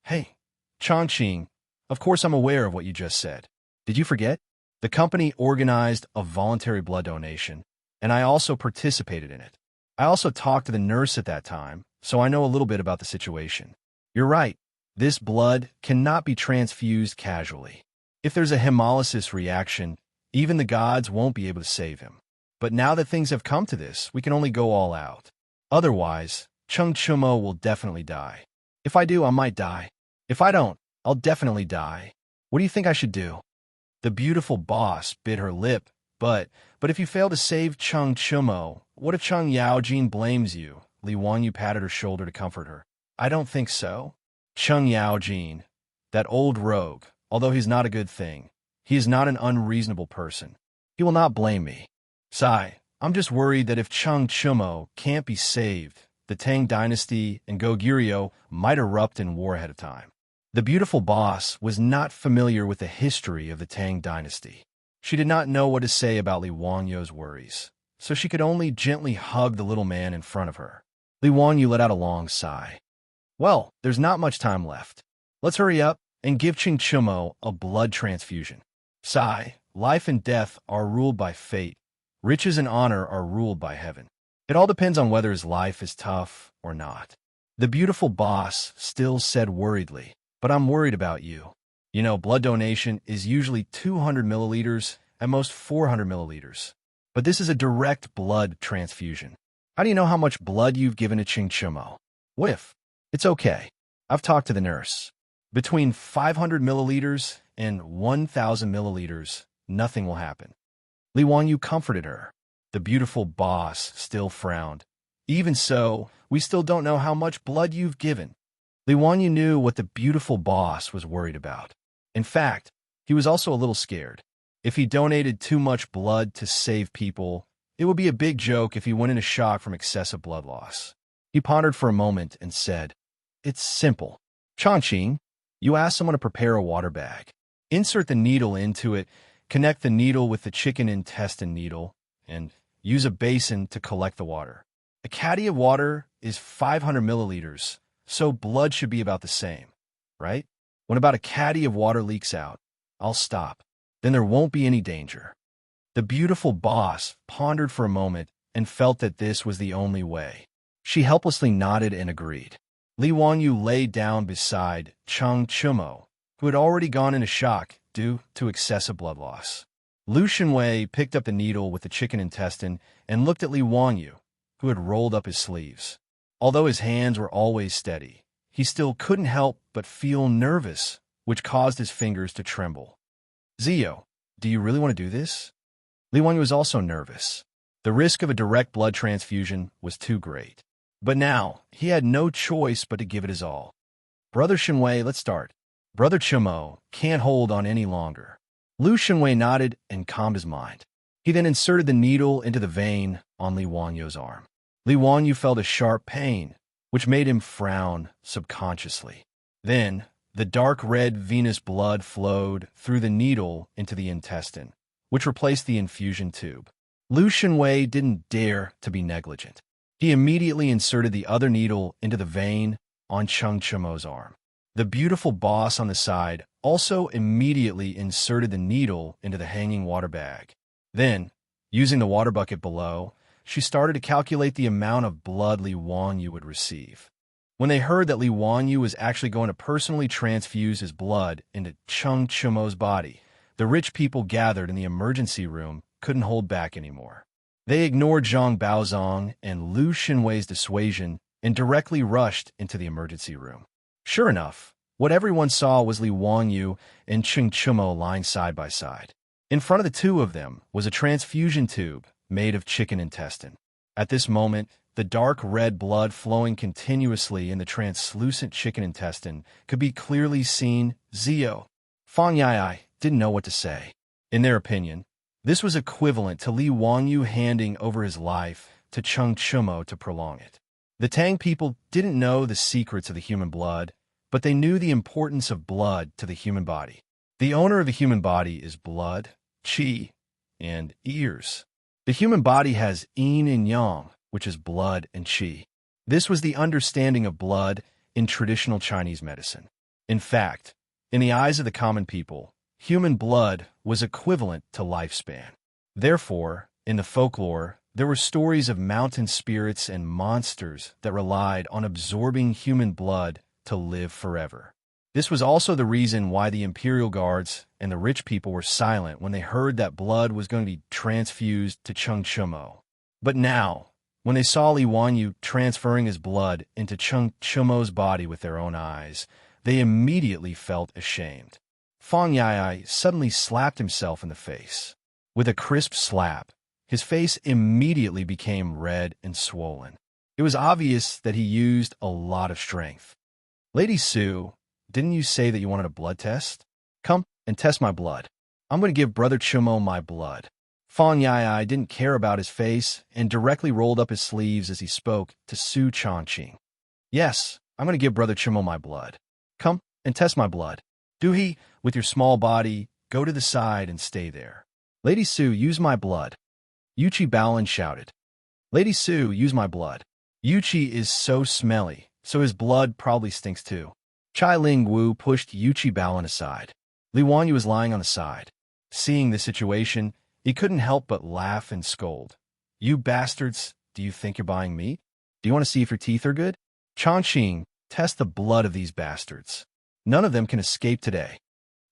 "Hey, Chongqing, of course I'm aware of what you just said. Did you forget? The company organized a voluntary blood donation, and I also participated in it. I also talked to the nurse at that time, so I know a little bit about the situation. You're right, this blood cannot be transfused casually. If there's a hemolysis reaction, even the gods won't be able to save him. But now that things have come to this, we can only go all out. Otherwise, Cheng Chumo will definitely die. If I do, I might die. If I don't, I'll definitely die. What do you think I should do?" The beautiful boss bit her lip, but if you fail to save Cheng Chumo, what if Cheng Yaojin blames you? Li Wanyu patted her shoulder to comfort her. "I don't think so. Cheng Yaojin, that old rogue, although he's not a good thing, he is not an unreasonable person. He will not blame me. Sai, I'm just worried that if Cheng Chumo can't be saved, the Tang dynasty and Goguryeo might erupt in war ahead of time." The beautiful boss was not familiar with the history of the Tang dynasty. She did not know what to say about Li Wanyu's worries, so she could only gently hug the little man in front of her. Li Wanyu let out a long sigh. "Well, there's not much time left. Let's hurry up and give Cheng Chumo a blood transfusion. Sai, life and death are ruled by fate. Riches and honor are ruled by heaven. It all depends on whether his life is tough or not." The beautiful boss still said worriedly, "But I'm worried about you. You know, blood donation is usually 200 milliliters, at most 400 milliliters. But this is a direct blood transfusion. How do you know how much blood you've given to Cheng Chumo? What if? It's okay. I've talked to the nurse. Between 500 milliliters and 1,000 milliliters, nothing will happen." Li Wanyu comforted her. The beautiful boss still frowned. "Even so, we still don't know how much blood you've given." Li Wanyu knew what the beautiful boss was worried about. In fact, he was also a little scared. If he donated too much blood to save people, it would be a big joke if he went into shock from excessive blood loss. He pondered for a moment and said, "It's simple. Chongqing, you ask someone to prepare a water bag. Insert the needle into it, connect the needle with the chicken intestine needle, and use a basin to collect the water. A caddy of water is 500 milliliters, so blood should be about the same, right? When about a caddy of water leaks out, I'll stop. Then there won't be any danger." The beautiful boss pondered for a moment and felt that this was the only way. She helplessly nodded and agreed. Li Wanyu lay down beside Cheng Chumo, who had already gone into shock due to excessive blood loss. Lu Shenwei picked up the needle with the chicken intestine and looked at Li Wanyu, who had rolled up his sleeves. Although his hands were always steady, he still couldn't help but feel nervous, which caused his fingers to tremble. "Zio, do you really want to do this?" Li Wanyu was also nervous. The risk of a direct blood transfusion was too great. But now, he had no choice but to give it his all. "Brother Shenwei, let's start. Brother Chumo can't hold on any longer." Lu Shenwei nodded and calmed his mind. He then inserted the needle into the vein on Li Wanyu's arm. Li Wanyu felt a sharp pain, which made him frown subconsciously. Then, the dark red venous blood flowed through the needle into the intestine, which replaced the infusion tube. Lu Shenwei didn't dare to be negligent. He immediately inserted the other needle into the vein on Cheng Chumo's arm. The beautiful boss on the side also immediately inserted the needle into the hanging water bag. Then, using the water bucket below, she started to calculate the amount of blood Li Wanyu would receive. When they heard that Li Wanyu was actually going to personally transfuse his blood into Cheng Chumo's body, the rich people gathered in the emergency room couldn't hold back anymore. They ignored Zhang Baozong and Lu Xinwei's dissuasion and directly rushed into the emergency room. Sure enough, what everyone saw was Li Wanyu and Cheng Chumo lying side by side. In front of the two of them was a transfusion tube made of chicken intestine. At this moment, the dark red blood flowing continuously in the translucent chicken intestine could be clearly seen. Zio, Fang Yai didn't know what to say. In their opinion, this was equivalent to Li Wanyu handing over his life to Cheng Chumo to prolong it. The Tang people didn't know the secrets of the human blood, but they knew the importance of blood to the human body. The owner of the human body is blood, qi, and ears. The human body has yin and yang, which is blood and qi. This was the understanding of blood in traditional Chinese medicine. In fact, in the eyes of the common people, human blood was equivalent to lifespan. Therefore, in the folklore, there were stories of mountain spirits and monsters that relied on absorbing human blood to live forever. This was also the reason why the imperial guards and the rich people were silent when they heard that blood was going to be transfused to Cheng Chumo. But now, when they saw Li Wanyu transferring his blood into Cheng Chumo's body with their own eyes, they immediately felt ashamed. Fang Yai suddenly slapped himself in the face. With a crisp slap, his face immediately became red and swollen. It was obvious that he used a lot of strength. Lady Su, didn't you say that you wanted a blood test? Come and test my blood. I'm going to give Brother Chumo my blood. Fang Yai didn't care about his face and directly rolled up his sleeves as he spoke to Su Changqing. Yes, I'm going to give Brother Chumo my blood. Come and test my blood. Du He, with your small body, go to the side and stay there. Lady Su, use my blood. Yuchi Baolin shouted. Lady Su, use my blood. Yuchi is so smelly, so his blood probably stinks too. Chai Ling Wu pushed Yuchi Baolin aside. Li Wanyu was lying on the side. Seeing the situation, he couldn't help but laugh and scold. You bastards, do you think you're buying meat? Do you want to see if your teeth are good? Changqing, test the blood of these bastards. None of them can escape today.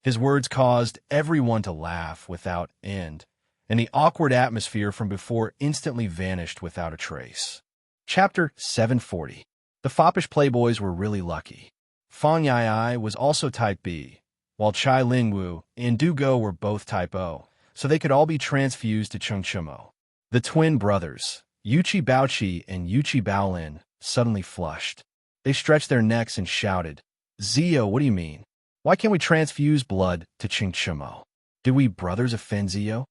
His words caused everyone to laugh without end, and the awkward atmosphere from before instantly vanished without a trace. Chapter 740. The foppish playboys were really lucky. Fang Yai was also type B, while Chai Lingwu and Du Go were both type O, so they could all be transfused to Cheng Chumo. The twin brothers, Yuchi Baoqi and Yuchi Baolin, suddenly flushed. They stretched their necks and shouted, Zio, what do you mean? Why can't we transfuse blood to Cheng Chumo? Did we brothers offend Zio?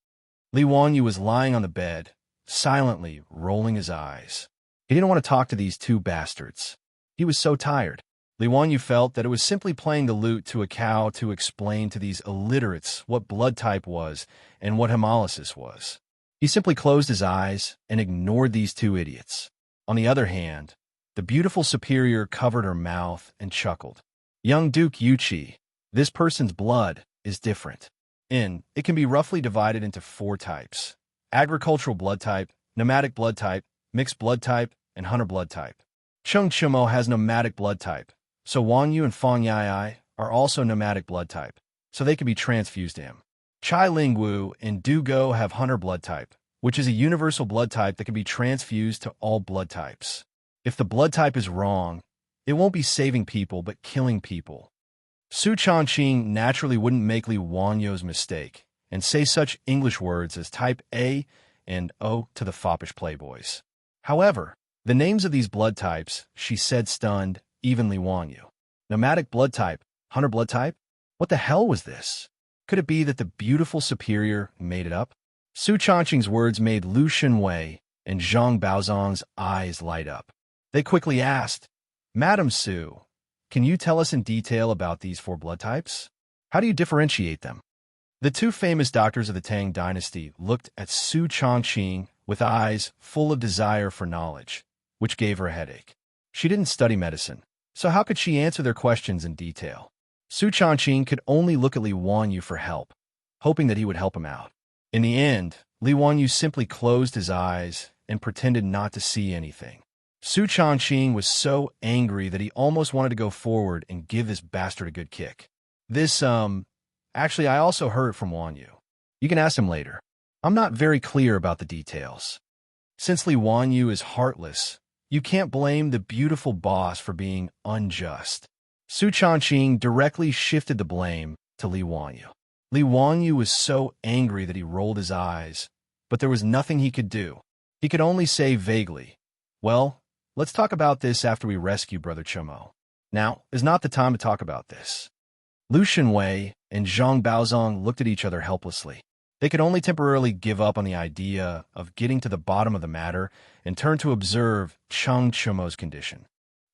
Li Wanyu was lying on the bed, silently rolling his eyes. He didn't want to talk to these two bastards. He was so tired. Li Wanyu felt that it was simply playing the lute to a cow to explain to these illiterates what blood type was and what hemolysis was. He simply closed his eyes and ignored these two idiots. On the other hand, the beautiful superior covered her mouth and chuckled. Young Duke Yuchi, this person's blood is different. It can be roughly divided into 4 types: agricultural blood type, nomadic blood type, mixed blood type, and hunter blood type. Cheng Chumo has nomadic blood type, so Wanyu and Fang Yai are also nomadic blood type, so they can be transfused to him. Chai Lingwu and Du Go have hunter blood type, which is a universal blood type that can be transfused to all blood types. If the blood type is wrong, it won't be saving people but killing people. Su Changqing naturally wouldn't make Li Wanyu's mistake and say such English words as type A and O to the foppish playboys. However, the names of these blood types, she said, stunned even Li Wanyu. Nomadic blood type, hunter blood type? What the hell was this? Could it be that the beautiful superior made it up? Su Changqing's words made Lu Xinwei and Zhang Baozong's eyes light up. They quickly asked, Madam Su, can you tell us in detail about these 4 blood types? How do you differentiate them? The 2 famous doctors of the Tang dynasty looked at Su Changqing with eyes full of desire for knowledge, which gave her a headache. She didn't study medicine, so how could she answer their questions in detail? Su Changqing could only look at Li Wanyu for help, hoping that he would help him out. In the end, Li Wanyu simply closed his eyes and pretended not to see anything. Su Changqing was so angry that he almost wanted to go forward and give this bastard a good kick. Actually, I also heard it from Wan Yu. You can ask him later. I'm not very clear about the details. Since Li Wan Yu is heartless, you can't blame the beautiful boss for being unjust. Su Changqing directly shifted the blame to Li Wan Yu. Li Wan Yu was so angry that he rolled his eyes, but there was nothing he could do. He could only say vaguely, "Well, let's talk about this after we rescue Brother Chomo. Now is not the time to talk about this." Lu Shenwei and Zhang Baozong looked at each other helplessly. They could only temporarily give up on the idea of getting to the bottom of the matter and turn to observe Chang Chomo's condition.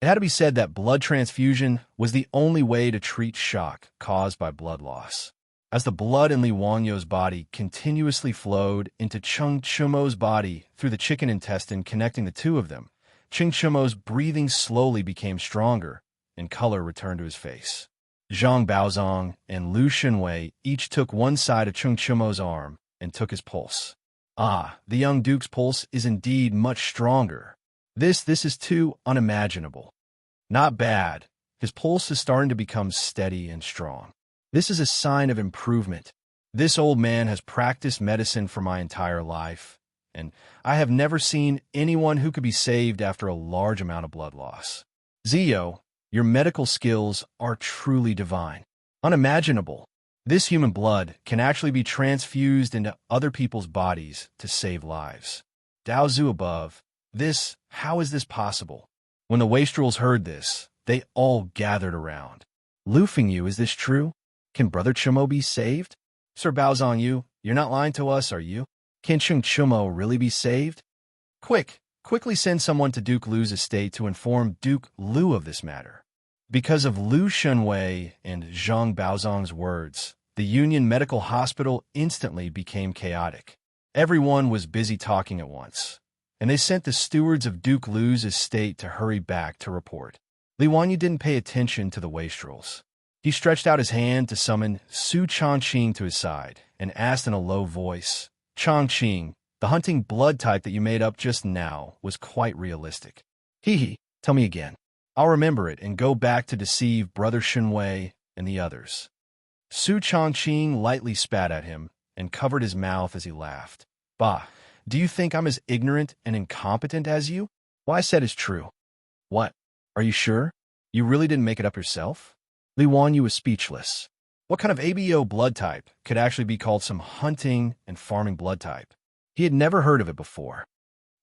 It had to be said that blood transfusion was the only way to treat shock caused by blood loss. As the blood in Li Wanyu's body continuously flowed into Chang Chomo's body through the chicken intestine connecting the two of them, Chang Chomo's breathing slowly became stronger and color returned to his face. Zhang Baozong and Lu Shenwei each took one side of Chang Chomo's arm and took his pulse. Ah, the young duke's pulse is indeed much stronger. This is too unimaginable. Not bad. His pulse is starting to become steady and strong. This is a sign of improvement. This old man has practiced medicine for my entire life, and I have never seen anyone who could be saved after a large amount of blood loss. Zio, your medical skills are truly divine. Unimaginable. This human blood can actually be transfused into other people's bodies to save lives. Dao Zhu above. How is this possible? When the wastrels heard this, they all gathered around. Lu Fengyu, is this true? Can Brother Chomo be saved? Sir Baozong Yu, you're not lying to us, are you? Can Cheng Chomo really be saved? Quickly send someone to Duke Lu's estate to inform Duke Lu of this matter. Because of Lu Shenwei and Zhang Baozong's words, the Union Medical Hospital instantly became chaotic. Everyone was busy talking at once, and they sent the stewards of Duke Lu's estate to hurry back to report. Li Wanyu didn't pay attention to the wastrels. He stretched out his hand to summon Su Changqing to his side and asked in a low voice, "Changqing, the hunting blood type that you made up just now was quite realistic. Tell me again. I'll remember it and go back to deceive Brother Shenwei and the others." Su Changqing lightly spat at him and covered his mouth as he laughed. "Bah, do you think I'm as ignorant and incompetent as you? What I said is true." "What? Are you sure? You really didn't make it up yourself?" Li Wanyu was speechless. What kind of ABO blood type could actually be called some hunting and farming blood type? He had never heard of it before.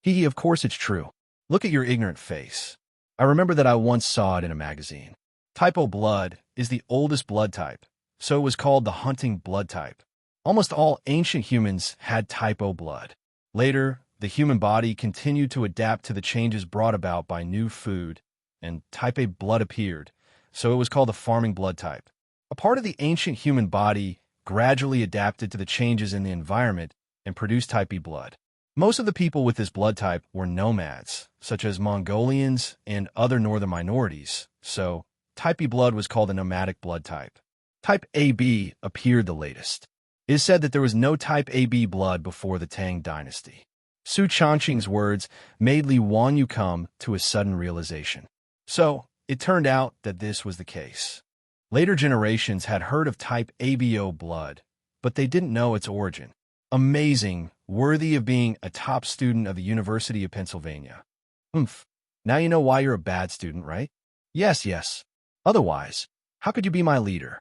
Of course it's true. Look at your ignorant face. I remember that I once saw it in a magazine. Type O blood is the oldest blood type, so it was called the hunting blood type. Almost all ancient humans had type O blood. Later, the human body continued to adapt to the changes brought about by new food, and type A blood appeared, so it was called the farming blood type. A part of the ancient human body gradually adapted to the changes in the environment and produced type E blood. Most of the people with this blood type were nomads, such as Mongolians and other northern minorities, so type E blood was called the nomadic blood type. Type AB appeared the latest. It is said that there was no type AB blood before the Tang dynasty. Su Changqing's words made Li Wanyu come to a sudden realization. So, it turned out that this was the case. Later generations had heard of type ABO blood, but they didn't know its origin. Amazing, worthy of being a top student of the University of Pennsylvania. Now you know why you're a bad student, right? Yes. Otherwise, how could you be my leader?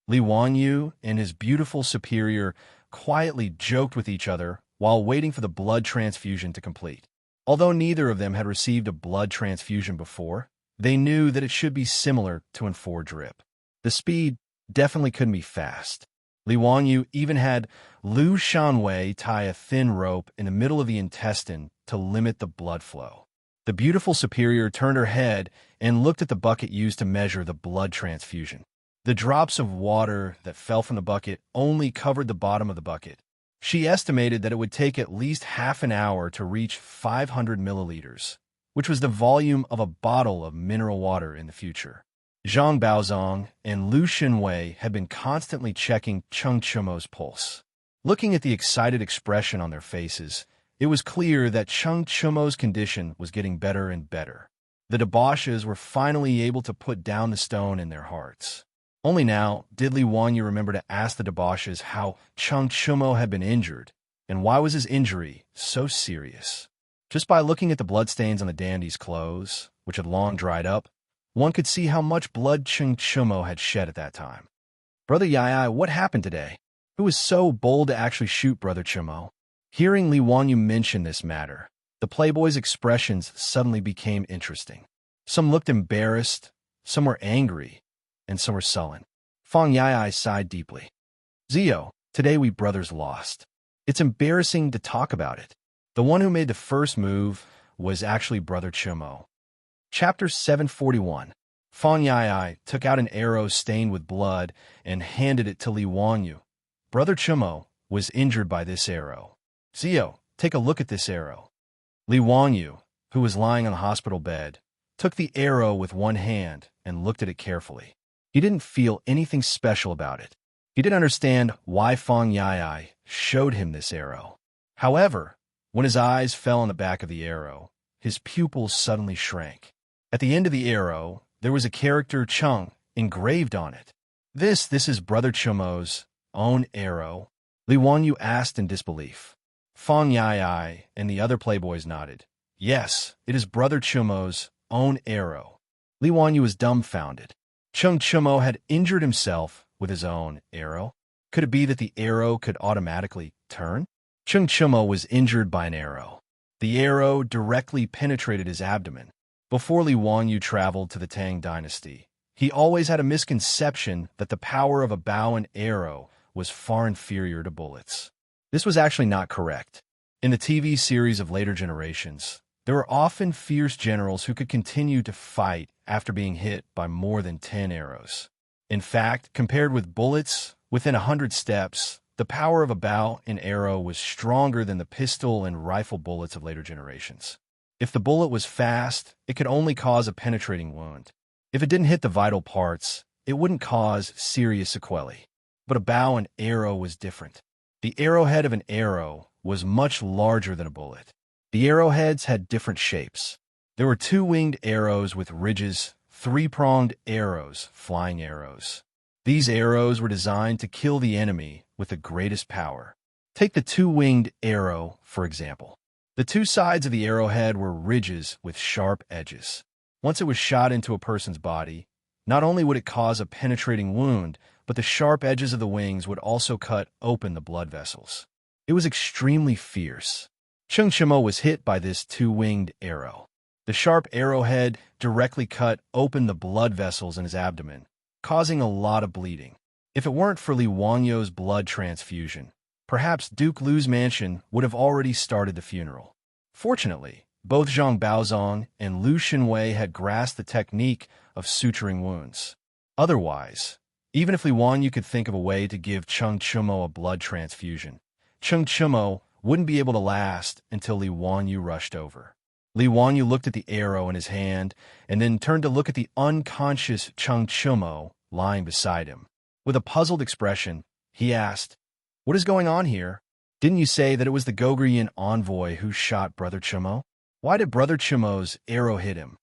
Li Wanyu and his beautiful superior quietly joked with each other while waiting for the blood transfusion to complete. Although neither of them had received a blood transfusion before, they knew that it should be similar to an 4 drip. The speed definitely couldn't be fast. Li Wanyu even had Lu Shanwei tie a thin rope in the middle of the intestine to limit the blood flow. The beautiful superior turned her head and looked at the bucket used to measure the blood transfusion. The drops of water that fell from the bucket only covered the bottom of the bucket. She estimated that it would take at least half an hour to reach 500 milliliters, which was the volume of a bottle of mineral water in the future. Zhang Baozong and Lu Shenwei had been constantly checking Cheng Chomo's pulse. Looking at the excited expression on their faces, it was clear that Cheng Chumo's condition was getting better and better. The debauches were finally able to put down the stone in their hearts. Only now did Li Wanyu remember to ask the debauches how Cheng Chumo had been injured, and why was his injury so serious. Just by looking at the bloodstains on the dandy's clothes, which had long dried up, one could see how much blood Cheng Chumo had shed at that time. "Brother Yai, what happened today? Who was so bold to actually shoot Brother Chumo?" Hearing Li Wanyu mention this matter, the playboys' expressions suddenly became interesting. Some looked embarrassed, some were angry, and some were sullen. Fang Yai sighed deeply. "Zio, today we brothers lost. It's embarrassing to talk about it. The one who made the first move was actually Brother Chumo." Chapter 741. Fang Yai took out an arrow stained with blood and handed it to Li Wanyu. "Brother Chumo was injured by this arrow. Zio, take a look at this arrow." Li Wanyu, who was lying on the hospital bed, took the arrow with one hand and looked at it carefully. He didn't feel anything special about it. He didn't understand why Fang Yai showed him this arrow. However, when his eyes fell on the back of the arrow, his pupils suddenly shrank. At the end of the arrow, there was a character Cheng engraved on it. This is Brother Chumo's own arrow?" Li Wanyu asked in disbelief. Fang Yai and the other playboys nodded. "Yes, it is Brother Chumo's own arrow." Li Wanyu was dumbfounded. Cheng Chumo had injured himself with his own arrow. Could it be that the arrow could automatically turn? Cheng Chumo was injured by an arrow. The arrow directly penetrated his abdomen. Before Li Wanyu traveled to the Tang dynasty, he always had a misconception that the power of a bow and arrow was far inferior to bullets. This was actually not correct. In the TV series of later generations, there were often fierce generals who could continue to fight after being hit by more than 10 arrows. In fact, compared with bullets, within 100 steps, the power of a bow and arrow was stronger than the pistol and rifle bullets of later generations. If the bullet was fast, it could only cause a penetrating wound. If it didn't hit the vital parts, it wouldn't cause serious sequelae. But a bow and arrow was different. The arrowhead of an arrow was much larger than a bullet. The arrowheads had different shapes. There were two-winged arrows with ridges, three-pronged arrows, flying arrows. These arrows were designed to kill the enemy with the greatest power. Take the two-winged arrow, for example. The two sides of the arrowhead were ridges with sharp edges. Once it was shot into a person's body, not only would it cause a penetrating wound, but the sharp edges of the wings would also cut open the blood vessels. It was extremely fierce. Cheng Chumo was hit by this two-winged arrow. The sharp arrowhead directly cut open the blood vessels in his abdomen, causing a lot of bleeding. If it weren't for Li Wanyu's blood transfusion, perhaps Duke Lu's mansion would have already started the funeral. Fortunately, both Zhang Baozong and Lu Xinwei had grasped the technique of suturing wounds. Otherwise, even if Li Wanyu could think of a way to give Cheng Chumo a blood transfusion, Cheng Chumo wouldn't be able to last until Li Wanyu rushed over. Li Wanyu looked at the arrow in his hand and then turned to look at the unconscious Cheng Chumo lying beside him. With a puzzled expression, he asked, "What is going on here? Didn't you say that it was the Gogrian envoy who shot Brother Chumo? Why did Brother Chumo's arrow hit him?"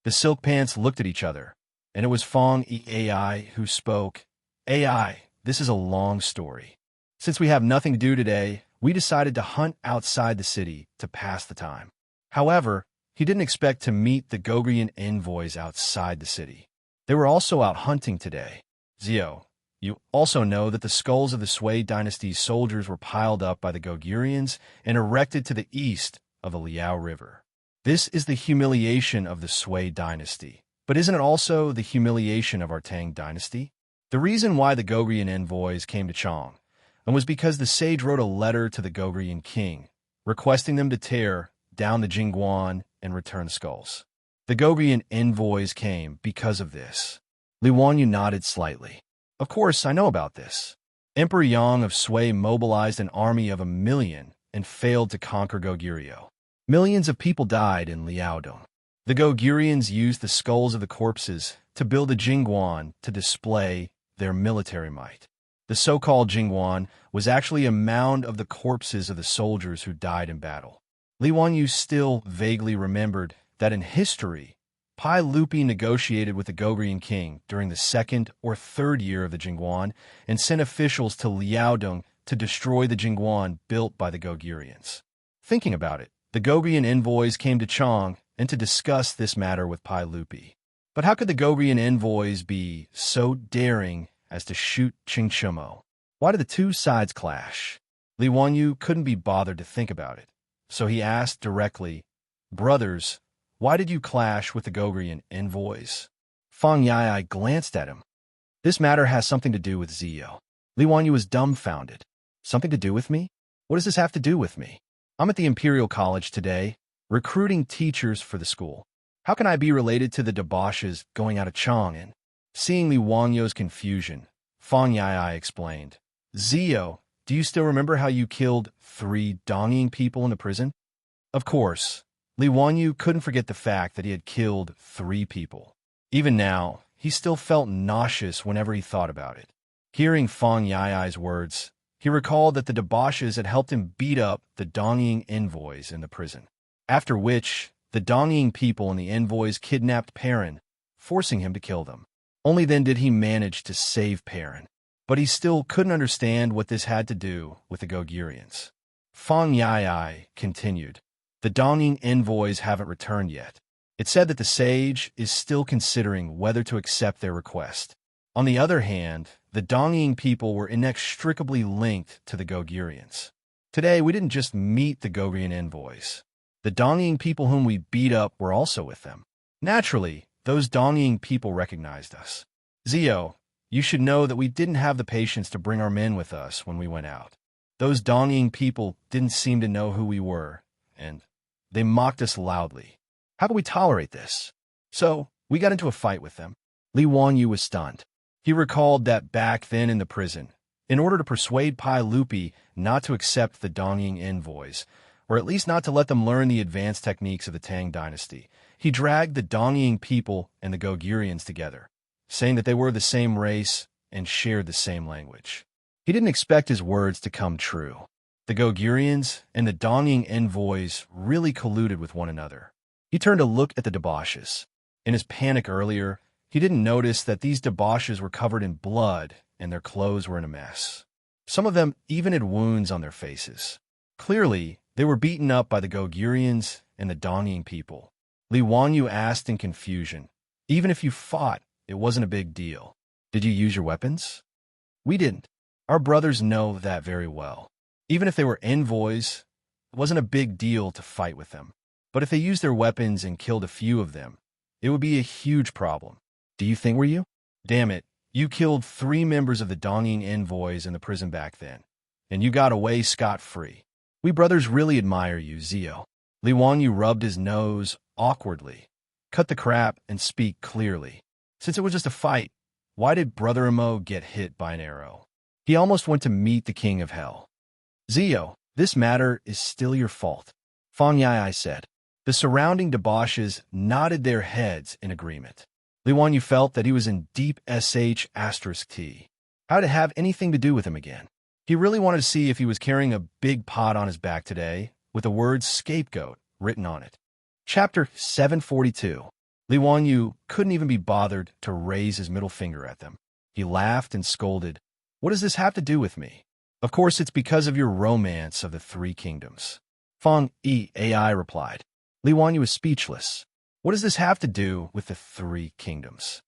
The Silk Pants looked at each other, and it was Fang Ai who spoke. "Ai, this is a long story. Since we have nothing to do today, we decided to hunt outside the city to pass the time." However, he didn't expect to meet the Gogrian envoys outside the city. They were also out hunting today. "Zio, you also know that the skulls of the Sui dynasty's soldiers were piled up by the Gogurians and erected to the east of the Liao River. This is the humiliation of the Sui dynasty. But isn't it also the humiliation of our Tang dynasty? The reason why the Gogrian envoys came to Chang was because the sage wrote a letter to the Gogrian king, requesting them to tear down the Jingguan and return the skulls. The Gogrian envoys came because of this." Li Wanyu nodded slightly. "Of course, I know about this. Emperor Yang of Sui mobilized an army of 1 million and failed to conquer Goguryeo. Millions of people died in Liaodong. The Gogurians used the skulls of the corpses to build a Jingguan to display their military might. The so-called Jingguan was actually a mound of the corpses of the soldiers who died in battle. Li Wanyu still vaguely remembered that in history, Pai Lupi negotiated with the Goguryeo king during the second or third year of the Jingguan and sent officials to Liaodong to destroy the Jingguan built by the Goguryans. Thinking about it, the Goguryeo envoys came to Chang and to discuss this matter with Pai Lupi. But how could the Goguryeo envoys be so daring as to shoot Qingshimo? Why did the two sides clash? Li Wanyu couldn't be bothered to think about it, so he asked directly, "Brothers, why did you clash with the Goguryeo envoys?" Fang Yai glanced at him. "This matter has something to do with Zio." Li Wanyu was dumbfounded. "Something to do with me? What does this have to do with me? I'm at the Imperial College today, recruiting teachers for the school. How can I be related to the debauches going out of Chang'an?" Seeing Li Wangyu's confusion, Fang Yai explained, "Zio, do you still remember how you killed 3 Dongying people in the prison?" Of course, Li Wanyu couldn't forget the fact that he had killed 3 people. Even now, he still felt nauseous whenever he thought about it. Hearing Fang Yai's words, he recalled that the debauches had helped him beat up the Dongying envoys in the prison. After which, the Dongying people and the envoys kidnapped Perrin, forcing him to kill them. Only then did he manage to save Perrin. But he still couldn't understand what this had to do with the Goguryans. Fang Yai continued, "The Dongying envoys haven't returned yet. It said that the sage is still considering whether to accept their request. On the other hand, the Dongying people were inextricably linked to the Goguryans. Today, we didn't just meet the Goguryeo envoys. The Dongying people whom we beat up were also with them. Naturally, those Dongying people recognized us. Zio, you should know that we didn't have the patience to bring our men with us when we went out. Those Dongying people didn't seem to know who we were, and they mocked us loudly. How could we tolerate this? So, we got into a fight with them." Li Wanyu was stunned. He recalled that back then in the prison, in order to persuade Pai Lupi not to accept the Dongying envoys, or at least not to let them learn the advanced techniques of the Tang dynasty, he dragged the Dongying people and the Goguryans together, saying that they were the same race and shared the same language. He didn't expect his words to come true. The Goguryans and the Dongying envoys really colluded with one another. He turned to look at the debauches. In his panic earlier, he didn't notice that these debauches were covered in blood and their clothes were in a mess. Some of them even had wounds on their faces. Clearly, they were beaten up by the Goguryans and the Dongying people. Li Wanyu asked in confusion, "Even if you fought, it wasn't a big deal. Did you use your weapons?" "We didn't. Our brothers know that very well. Even if they were envoys, it wasn't a big deal to fight with them. But if they used their weapons and killed a few of them, it would be a huge problem. Do you think were you? Damn it, you killed 3 members of the Dongying envoys in the prison back then, and you got away scot-free. We brothers really admire you, Zio." Li Wanyu rubbed his nose awkwardly. "Cut the crap and speak clearly. Since it was just a fight, why did Brother Amo get hit by an arrow? He almost went to meet the King of Hell." "Zio, this matter is still your fault," Fang Yai said. The surrounding debauches nodded their heads in agreement. Li Wanyu felt that he was in deep sh*T. How did it have anything to do with him again? He really wanted to see if he was carrying a big pot on his back today, with the words scapegoat written on it. Chapter 742. Li Wanyu couldn't even be bothered to raise his middle finger at them. He laughed and scolded, "What does this have to do with me? Of course it's because of your romance of the 3 kingdoms." Fang Yai replied. Li Wanyu was speechless. What does this have to do with the 3 kingdoms?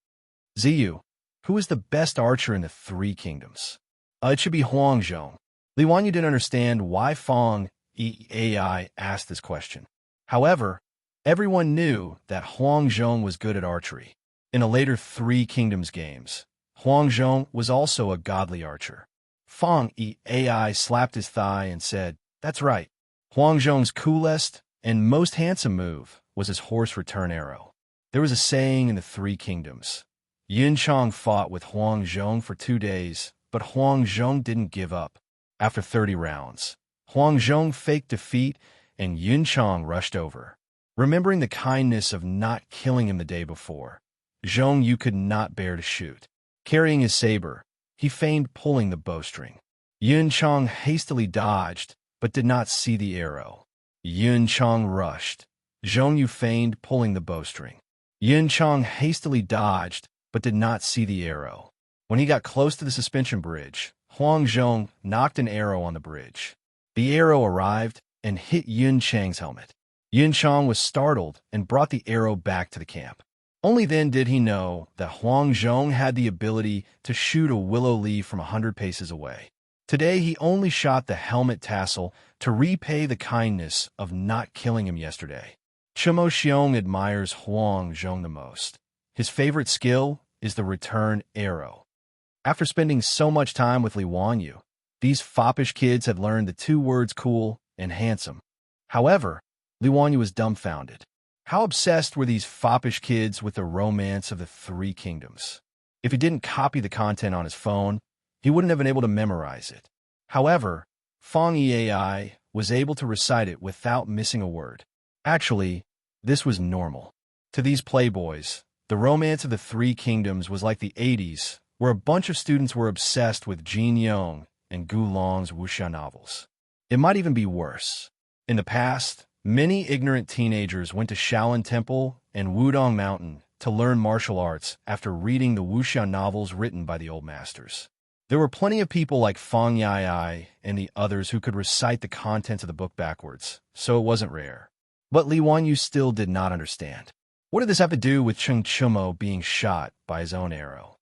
"Ziyu, who is the best archer in the 3 kingdoms?" It should be Huangzhong." Li Wanyu didn't understand why Fang Yai asked this question. However, everyone knew that Huangzhong was good at archery. In a later 3 Kingdoms games, Huangzhong was also a godly archer. Fang Yai slapped his thigh and said, "That's right. Huangzhong's coolest and most handsome move was his horse return arrow." There was a saying in the 3 Kingdoms. Yunchang fought with Huangzhong for 2 days, but Huangzhong didn't give up. After 30 rounds, Huangzhong faked defeat and Yunchang rushed over. Remembering the kindness of not killing him the day before, Zhong Yu could not bear to shoot. Carrying his saber, He feigned pulling the bowstring. Yun Chang hastily dodged, but did not see the arrow. Yun Chang rushed. Zhong Yu feigned pulling the bowstring. Yun Chang hastily dodged, but did not see the arrow. When he got close to the suspension bridge, Huang Zhong knocked an arrow on the bridge. The arrow arrived and hit Yun Chang's helmet. Yun Chang was startled and brought the arrow back to the camp. Only then did he know that Huang Zhong had the ability to shoot a willow leaf from 100 paces away. Today he only shot the helmet tassel to repay the kindness of not killing him yesterday. Chimo Xiong admires Huang Zhong the most. His favorite skill is the return arrow. After spending so much time with Li Wanyu, these foppish kids had learned the two words cool and handsome. However, Li Wanyu was dumbfounded. How obsessed were these foppish kids with the romance of the Three Kingdoms? If he didn't copy the content on his phone, he wouldn't have been able to memorize it. However, Feng Yi was able to recite it without missing a word. Actually, this was normal. To these playboys, the romance of the Three Kingdoms was like the 80s, where a bunch of students were obsessed with Jin Yong and Gu Long's wuxia novels. It might even be worse. In the past, many ignorant teenagers went to Shaolin Temple and Wudong Mountain to learn martial arts after reading the wuxia novels written by the old masters. There were plenty of people like Feng Yi and the others who could recite the contents of the book backwards, so it wasn't rare. But Li Wanyu still did not understand. What did this have to do with Cheng Chimo being shot by his own arrow?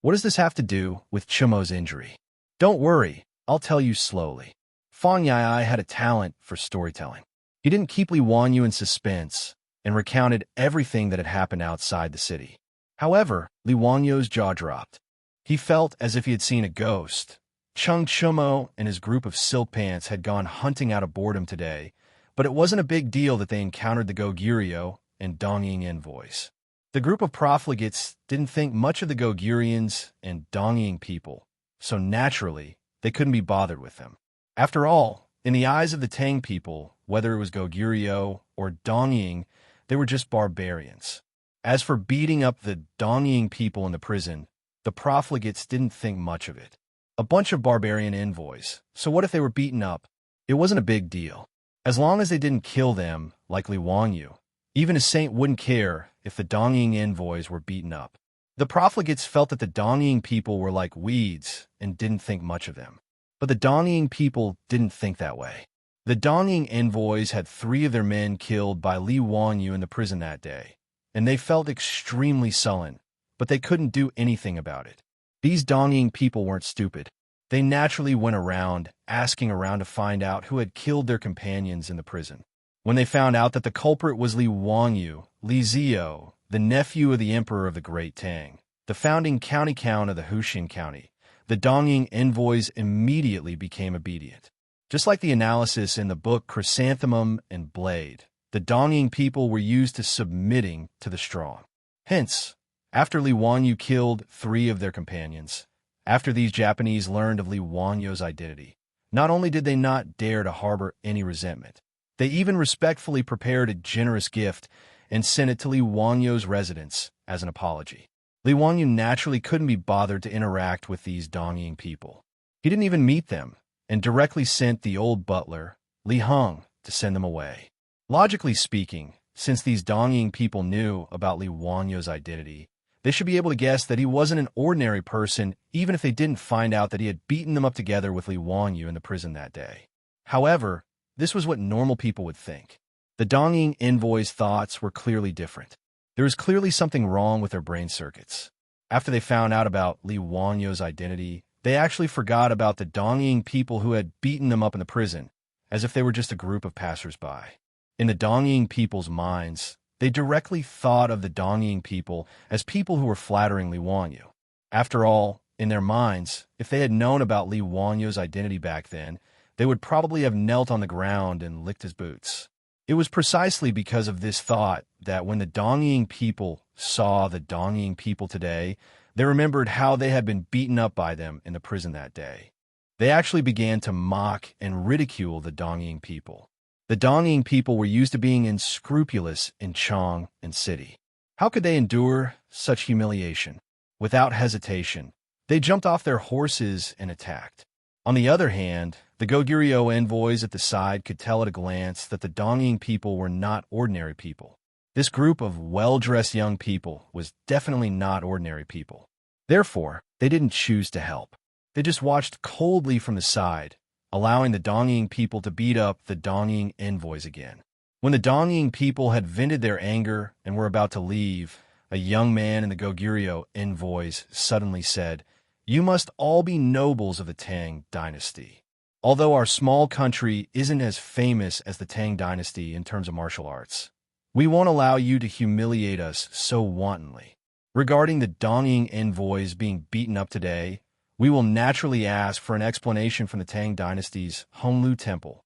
What does this have to do with Chimo's injury? Don't worry, I'll tell you slowly. Feng Yi had a talent for storytelling. He didn't keep Li Wanyu in suspense and recounted everything that had happened outside the city. However, Li Wanyu's jaw dropped. He felt as if he had seen a ghost. Cheng Chimo and his group of silk pants had gone hunting out of boredom today, but it wasn't a big deal that they encountered the Goguryeo and Dongying envoys. The group of profligates didn't think much of the Goguryans and Dongying people, so naturally, they couldn't be bothered with them. After all, in the eyes of the Tang people, whether it was Goguryeo or Dongying, they were just barbarians. As for beating up the Dongying people in the prison, the profligates didn't think much of it. A bunch of barbarian envoys, so what if they were beaten up? It wasn't a big deal. As long as they didn't kill them, like Li Wanyu, even a saint wouldn't care if the Dongying envoys were beaten up. The profligates felt that the Dongying people were like weeds and didn't think much of them. But the Dongying people didn't think that way. The Dongying envoys had 3 of their men killed by Li Wanyu in the prison that day, and they felt extremely sullen, but they couldn't do anything about it. These Dongying people weren't stupid. They naturally went around, asking around to find out who had killed their companions in the prison. When they found out that the culprit was Li Wanyu, Li Zio, the nephew of the emperor of the Great Tang, the founding county count of the Huxian County, the Dongying envoys immediately became obedient. Just like the analysis in the book Chrysanthemum and Blade, the Dongying people were used to submitting to the strong. Hence, after Li Wanyu killed 3 of their companions, after these Japanese learned of Li Wanyu's identity, not only did they not dare to harbor any resentment, they even respectfully prepared a generous gift and sent it to Li Wanyu's residence as an apology. Li Wanyu naturally couldn't be bothered to interact with these Dongying people. He didn't even meet them, and directly sent the old butler, Li Heng, to send them away. Logically speaking, since these Dongying people knew about Li Wanyu's identity, they should be able to guess that he wasn't an ordinary person even if they didn't find out that he had beaten them up together with Li Wanyu in the prison that day. However, this was what normal people would think. The Dongying envoys' thoughts were clearly different. There was clearly something wrong with their brain circuits. After they found out about Li Wanyu's identity, they actually forgot about the Dongying people who had beaten them up in the prison, as if they were just a group of passers-by. In the Dongying people's minds, they directly thought of the Dongying people as people who were flattering Li Wanyu. After all, in their minds, if they had known about Li Wanyu's identity back then, they would probably have knelt on the ground and licked his boots. It was precisely because of this thought that when the Dongying people saw the Dongying people today, they remembered how they had been beaten up by them in the prison that day. They actually began to mock and ridicule the Dongying people. The Dongying people were used to being unscrupulous in Chang and city. How could they endure such humiliation? Without hesitation, They jumped off their horses and attacked. On the other hand, the Goguryeo envoys at the side could tell at a glance that the Dongying people were not ordinary people. This group of well-dressed young people was definitely not ordinary people. Therefore, they didn't choose to help. They just watched coldly from the side, allowing the Dongying people to beat up the Dongying envoys again. When the Dongying people had vented their anger and were about to leave, a young man in the Goguryeo envoys suddenly said, "You must all be nobles of the Tang dynasty. Although our small country isn't as famous as the Tang dynasty in terms of martial arts, we won't allow you to humiliate us so wantonly. Regarding the Dongying envoys being beaten up today, we will naturally ask for an explanation from the Tang dynasty's Honglu Temple."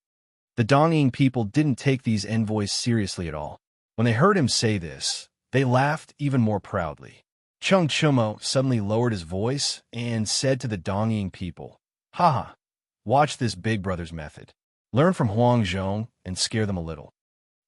The Dongying people didn't take these envoys seriously at all. When they heard him say this, they laughed even more proudly. Chung Chumo suddenly lowered his voice and said to the Dongying people, "Haha, watch this big brother's method. Learn from Huang Zhong and scare them a little."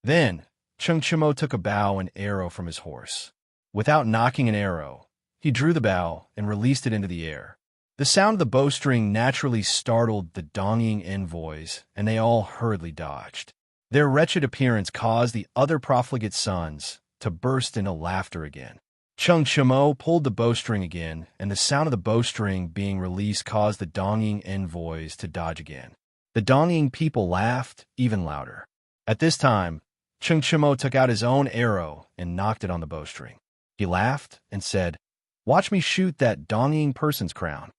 Then, Chung Chumo took a bow and arrow from his horse. Without knocking an arrow, he drew the bow and released it into the air. The sound of the bowstring naturally startled the Dongying envoys, and they all hurriedly dodged. Their wretched appearance caused the other profligate sons to burst into laughter again. Chung Chumo pulled the bowstring again, and the sound of the bowstring being released caused the Dongying envoys to dodge again. The Dongying people laughed even louder. At this time, Chung Chumo took out his own arrow and knocked it on the bowstring. He laughed and said, "Watch me shoot that Dongying person's crown."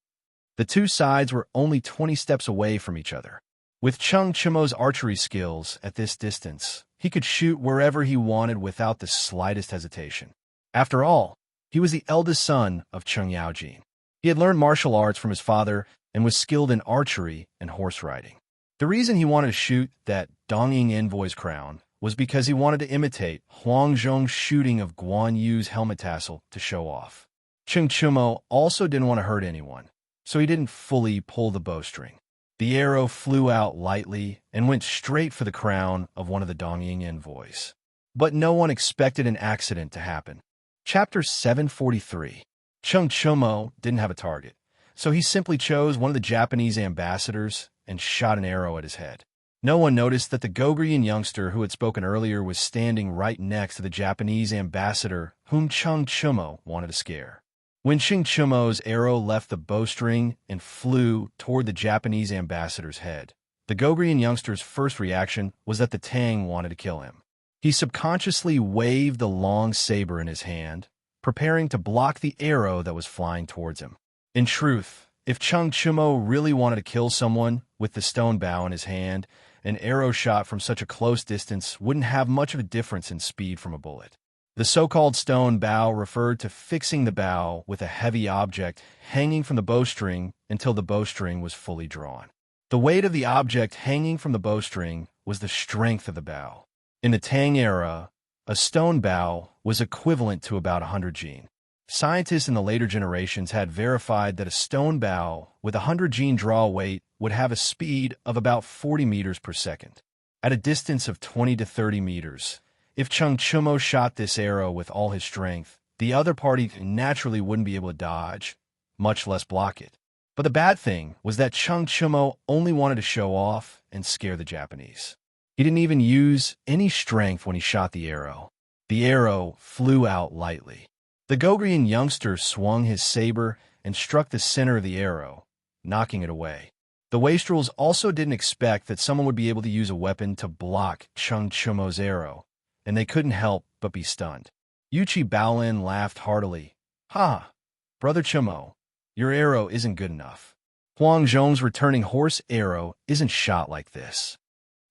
The two sides were only 20 steps away from each other. With Chung Chumo's archery skills at this distance, he could shoot wherever he wanted without the slightest hesitation. After all, he was the eldest son of Chung Yaojin. He had learned martial arts from his father and was skilled in archery and horse riding. The reason he wanted to shoot that Dongying envoy's crown was because he wanted to imitate Huang Zhong's shooting of Guan Yu's helmet tassel to show off. Chung Chumo also didn't want to hurt anyone, so he didn't fully pull the bowstring. The arrow flew out lightly and went straight for the crown of one of the Dongying envoys. But no one expected an accident to happen. Chapter 743. Chung Chumo didn't have a target, so he simply chose one of the Japanese ambassadors and shot an arrow at his head. No one noticed that the Goguryeo youngster who had spoken earlier was standing right next to the Japanese ambassador whom Chung Chumo wanted to scare. When Chung Chumo's arrow left the bowstring and flew toward the Japanese ambassador's head, the Goguryeo youngster's first reaction was that the Tang wanted to kill him. He subconsciously waved the long saber in his hand, preparing to block the arrow that was flying towards him. In truth, if Chung Chumo really wanted to kill someone with the stone bow in his hand, an arrow shot from such a close distance wouldn't have much of a difference in speed from a bullet. The so-called stone bow referred to fixing the bow with a heavy object hanging from the bowstring until the bowstring was fully drawn. The weight of the object hanging from the bowstring was the strength of the bow. In the Tang era, a stone bow was equivalent to about 100 jin. Scientists in the later generations had verified that a stone bow with 100 jin draw weight would have a speed of about 40 meters per second. At a distance of 20 to 30 meters, if Chung Chumo shot this arrow with all his strength, the other party naturally wouldn't be able to dodge, much less block it. But the bad thing was that Chung Chumo only wanted to show off and scare the Japanese. He didn't even use any strength when he shot the arrow. The arrow flew out lightly. The Goguryeo youngster swung his saber and struck the center of the arrow, knocking it away. The wastrels also didn't expect that someone would be able to use a weapon to block Chung Chumo's arrow, and they couldn't help but be stunned. Yuchi Baolin laughed heartily. "Ha! Brother Chumo, your arrow isn't good enough. Huang Zhong's returning horse arrow isn't shot like this."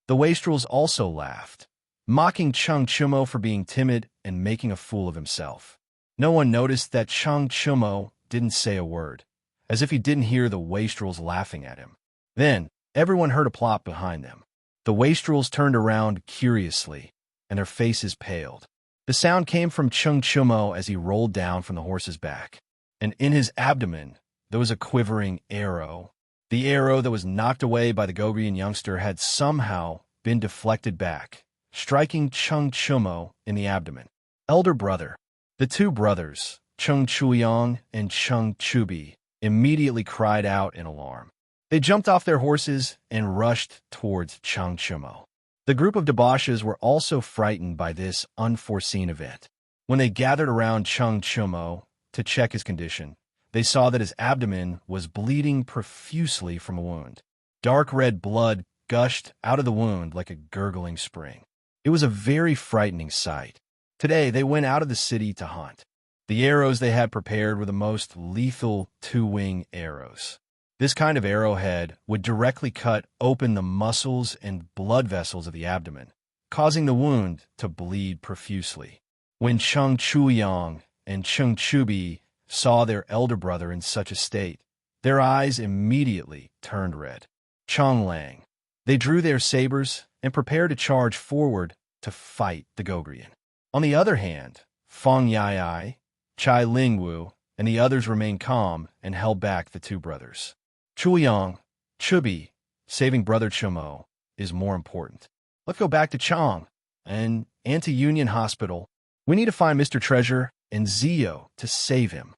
The wastrels also laughed, mocking Chung Chumo for being timid and making a fool of himself. No one noticed that Chung Chumo didn't say a word, as if he didn't hear the wastrels laughing at him. Then, everyone heard a plop behind them. The wastrels turned around curiously, and their faces paled. The sound came from Chung Chumo as he rolled down from the horse's back, and in his abdomen there was a quivering arrow. The arrow that was knocked away by the Goguryeo youngster had somehow been deflected back, striking Chung Chumo in the abdomen. Elder brother. The two brothers, Chung Chuyong and Chung Chubi, immediately cried out in alarm. They jumped off their horses and rushed towards Chang Chumo. The group of debauches were also frightened by this unforeseen event. When they gathered around Chang Chumo to check his condition, they saw that his abdomen was bleeding profusely from a wound. Dark red blood gushed out of the wound like a gurgling spring. It was a very frightening sight. Today, they went out of the city to hunt. The arrows they had prepared were the most lethal two-wing arrows. This kind of arrowhead would directly cut open the muscles and blood vessels of the abdomen, causing the wound to bleed profusely. When Cheng Chuyang and Cheng Chubi saw their elder brother in such a state, their eyes immediately turned red. Chong Lang. They drew their sabers and prepared to charge forward to fight the Gogrian. On the other hand, Fong Yai, Chai Lingwu, and the others remained calm and held back the two brothers. Chuyang, Chubi, saving brother Chumo, is more important. Let's go back to Chong and Anti-Union Hospital. We need to find Mr. Treasure and Zio to save him.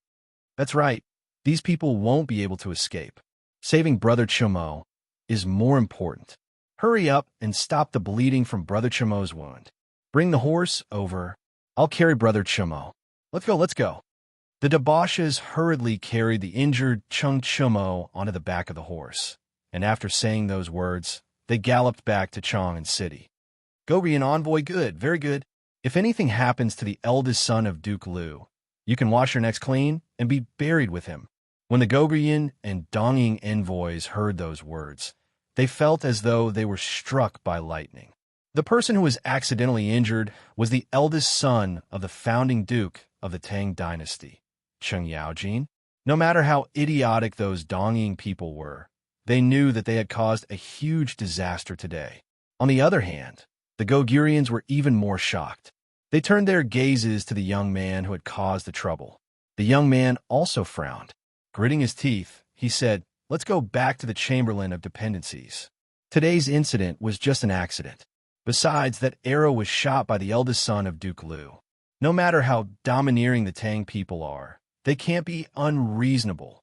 That's right, these people won't be able to escape. Saving brother Chumo is more important. Hurry up and stop the bleeding from brother Chumo's wound. Bring the horse over. I'll carry brother Chumo. Let's go. The debauches hurriedly carried the injured Chung Chumo onto the back of the horse, and after saying those words, they galloped back to Chang'an City. Gogrian envoy, good, very good. If anything happens to the eldest son of Duke Lu, you can wash your necks clean and be buried with him. When the Gogrian and Dongying envoys heard those words, they felt as though they were struck by lightning. The person who was accidentally injured was the eldest son of the founding duke of the Tang dynasty, Cheng Yaojin. No matter how idiotic those Dongying people were, they knew that they had caused a huge disaster today. On the other hand, the Gogurians were even more shocked. They turned their gazes to the young man who had caused the trouble. The young man also frowned. Gritting his teeth, he said, "Let's go back to the Chamberlain of Dependencies. Today's incident was just an accident. Besides, that arrow was shot by the eldest son of Duke Lu. No matter how domineering the Tang people are, they can't be unreasonable."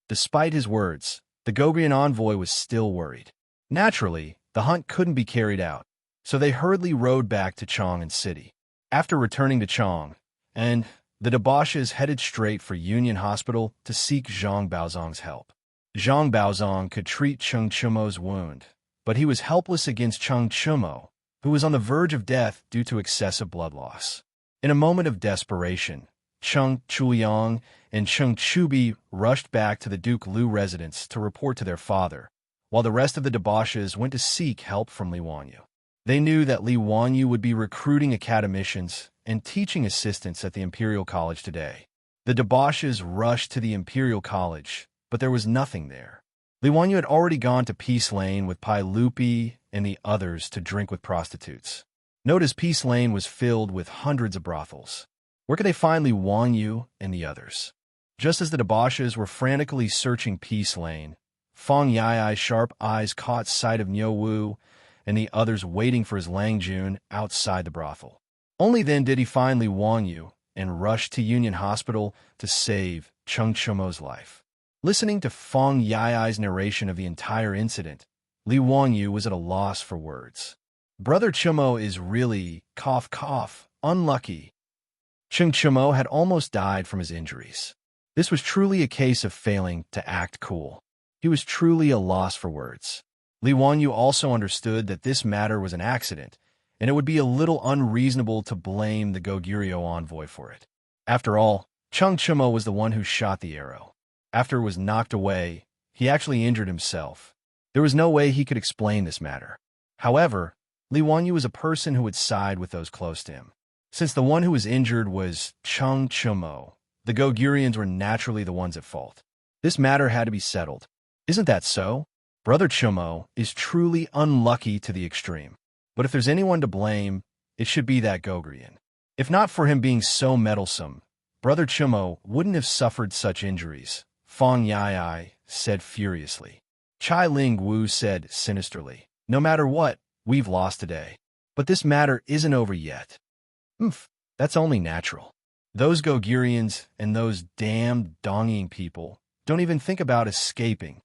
Despite his words, the Gogrian envoy was still worried. Naturally, the hunt couldn't be carried out, so they hurriedly rode back to Chang'an City. After returning to Chang, and the debauches headed straight for Union Hospital to seek Zhang Baozong's help. Zhang Baozong could treat Cheng Chumo's wound, but he was helpless against Cheng Chumo, who was on the verge of death due to excessive blood loss. In a moment of desperation, Cheng Chuyang and Cheng Chubi rushed back to the Duke Lu residence to report to their father, while the rest of the debauches went to seek help from Li Wanyu. They knew that Li Wanyu would be recruiting academicians and teaching assistants at the Imperial College today. The debauches rushed to the Imperial College, but there was nothing there. Li Wanyu had already gone to Peace Lane with Pai Lupi and the others to drink with prostitutes. Notice Peace Lane was filled with hundreds of brothels. Where could they find Li Wanyu and the others? Just as the debauches were frantically searching Peace Lane, Fong Yai's sharp eyes caught sight of Niu Wu and the others waiting for his Langjun outside the brothel. Only then did he find Li Wanyu and rush to Union Hospital to save Cheng Chumo's life. Listening to Fong Yai's narration of the entire incident, Li Wanyu was at a loss for words. Brother Chumo is really, cough cough, unlucky. Cheng Chumo had almost died from his injuries. This was truly a case of failing to act cool. He was truly a loss for words. Li Wanyu also understood that this matter was an accident, and it would be a little unreasonable to blame the Goguryeo envoy for it. After all, Cheng Chumo was the one who shot the arrow. After it was knocked away, he actually injured himself. There was no way he could explain this matter. However, Li Wanyu was a person who would side with those close to him. Since the one who was injured was Cheng Chumo, the Gogurians were naturally the ones at fault. This matter had to be settled. Isn't that so? Brother Chumo is truly unlucky to the extreme. But if there's anyone to blame, it should be that Gogrian. If not for him being so meddlesome, Brother Chumo wouldn't have suffered such injuries, Fong Yai said furiously. Chai Ling Wu said sinisterly, "No matter what, we've lost today. But this matter isn't over yet." That's only natural. Those Gogurians and those damned Dongying people Don't even think about escaping.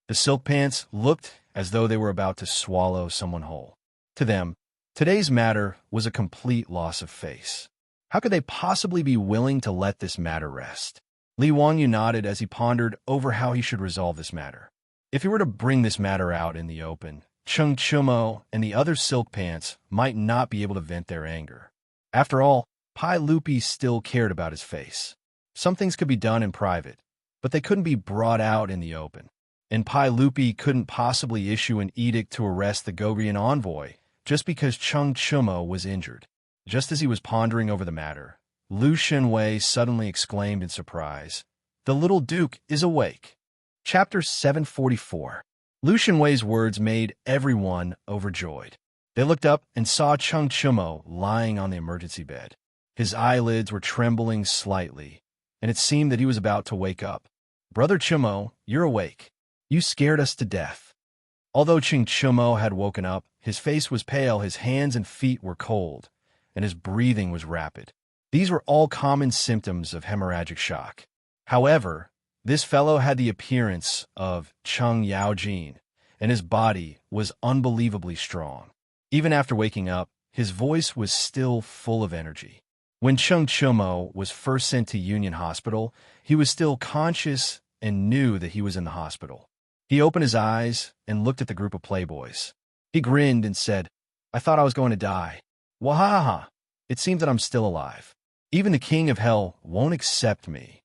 The silk pants looked as though they were about to swallow someone whole. To them, today's matter was a complete loss of face. How could they possibly be willing to let this matter rest? Li Wangyu nodded as he pondered over how he should resolve this matter. If he were to bring this matter out in the open, Cheng Chumo and the other silk pants might not be able to vent their anger. After all, Pai Lupi still cared about his face. Some things could be done in private, but they couldn't be brought out in the open. And Pai Lupi couldn't possibly issue an edict to arrest the Gogrian envoy just because Cheng Chumo was injured. Just as he was pondering over the matter, Lu Shenwei suddenly exclaimed in surprise, "The little duke is awake." Chapter 744. Lu Shenwei's words made everyone overjoyed. They looked up and saw Cheng Chumo lying on the emergency bed. His eyelids were trembling slightly, and it seemed that he was about to wake up. "Brother Chumo, you're awake. You scared us to death." Although Cheng Chumo had woken up, his face was pale, his hands and feet were cold, and his breathing was rapid. These were all common symptoms of hemorrhagic shock. However, this fellow had the appearance of Cheng Yaojin, and his body was unbelievably strong. Even after waking up, his voice was still full of energy. When Cheng Chumo was first sent to Union Hospital, he was still conscious and knew that he was in the hospital. He opened his eyes and looked at the group of playboys. He grinned and said, "I thought I was going to die. Wahaha! It seems that I'm still alive. Even the king of hell won't accept me."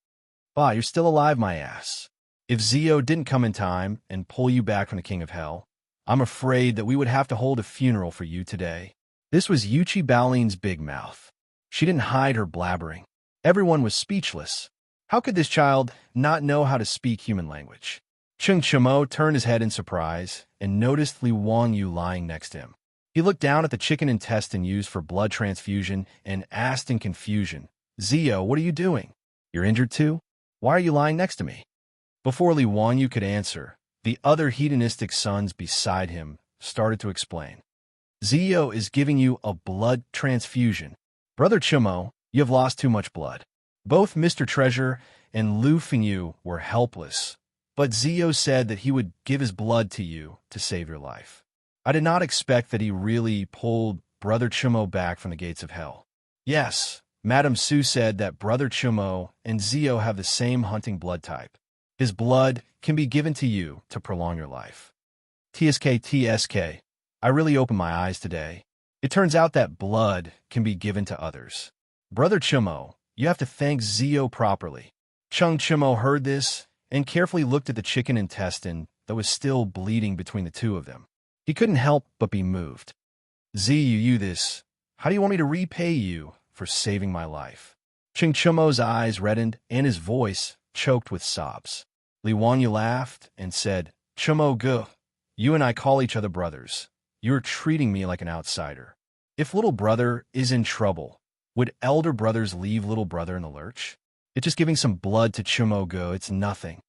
"Bah, you're still alive, my ass. If Zio didn't come in time and pull you back from the king of hell, I'm afraid that we would have to hold a funeral for you today." This was Yuchi Baolin's big mouth. She didn't hide her blabbering. Everyone was speechless. How could this child not know how to speak human language? Cheng Chumo turned his head in surprise and noticed Li Wangyu lying next to him. He looked down at the chicken intestine used for blood transfusion and asked in confusion, "Zio, what are you doing? You're injured too? Why are you lying next to me?" Before Li Wangyu could answer, the other hedonistic sons beside him started to explain. "Zio is giving you a blood transfusion. Brother Chumo, you have lost too much blood." Both Mr. Treasure and Lu Fengyu were helpless, but Zio said that he would give his blood to you to save your life. I did not expect that he really pulled Brother Chumo back from the gates of hell. Yes, Madame Su said that Brother Chumo and Zio have the same hunting blood type. His blood can be given to you to prolong your life. TSK, I really opened my eyes today. It turns out that blood can be given to others. Brother Chumo, you have to thank Zio properly. Cheng Chumo heard this and carefully looked at the chicken intestine that was still bleeding between the two of them. He couldn't help but be moved. "Ziyu, how do you want me to repay you for saving my life?" Cheng Chumo's eyes reddened and his voice choked with sobs. Li Wangyu laughed and said, "Chumo Gu, you and I call each other brothers. You're treating me like an outsider. If little brother is in trouble, would elder brothers leave little brother in the lurch? It's just giving some blood to Chumo Gu, it's nothing."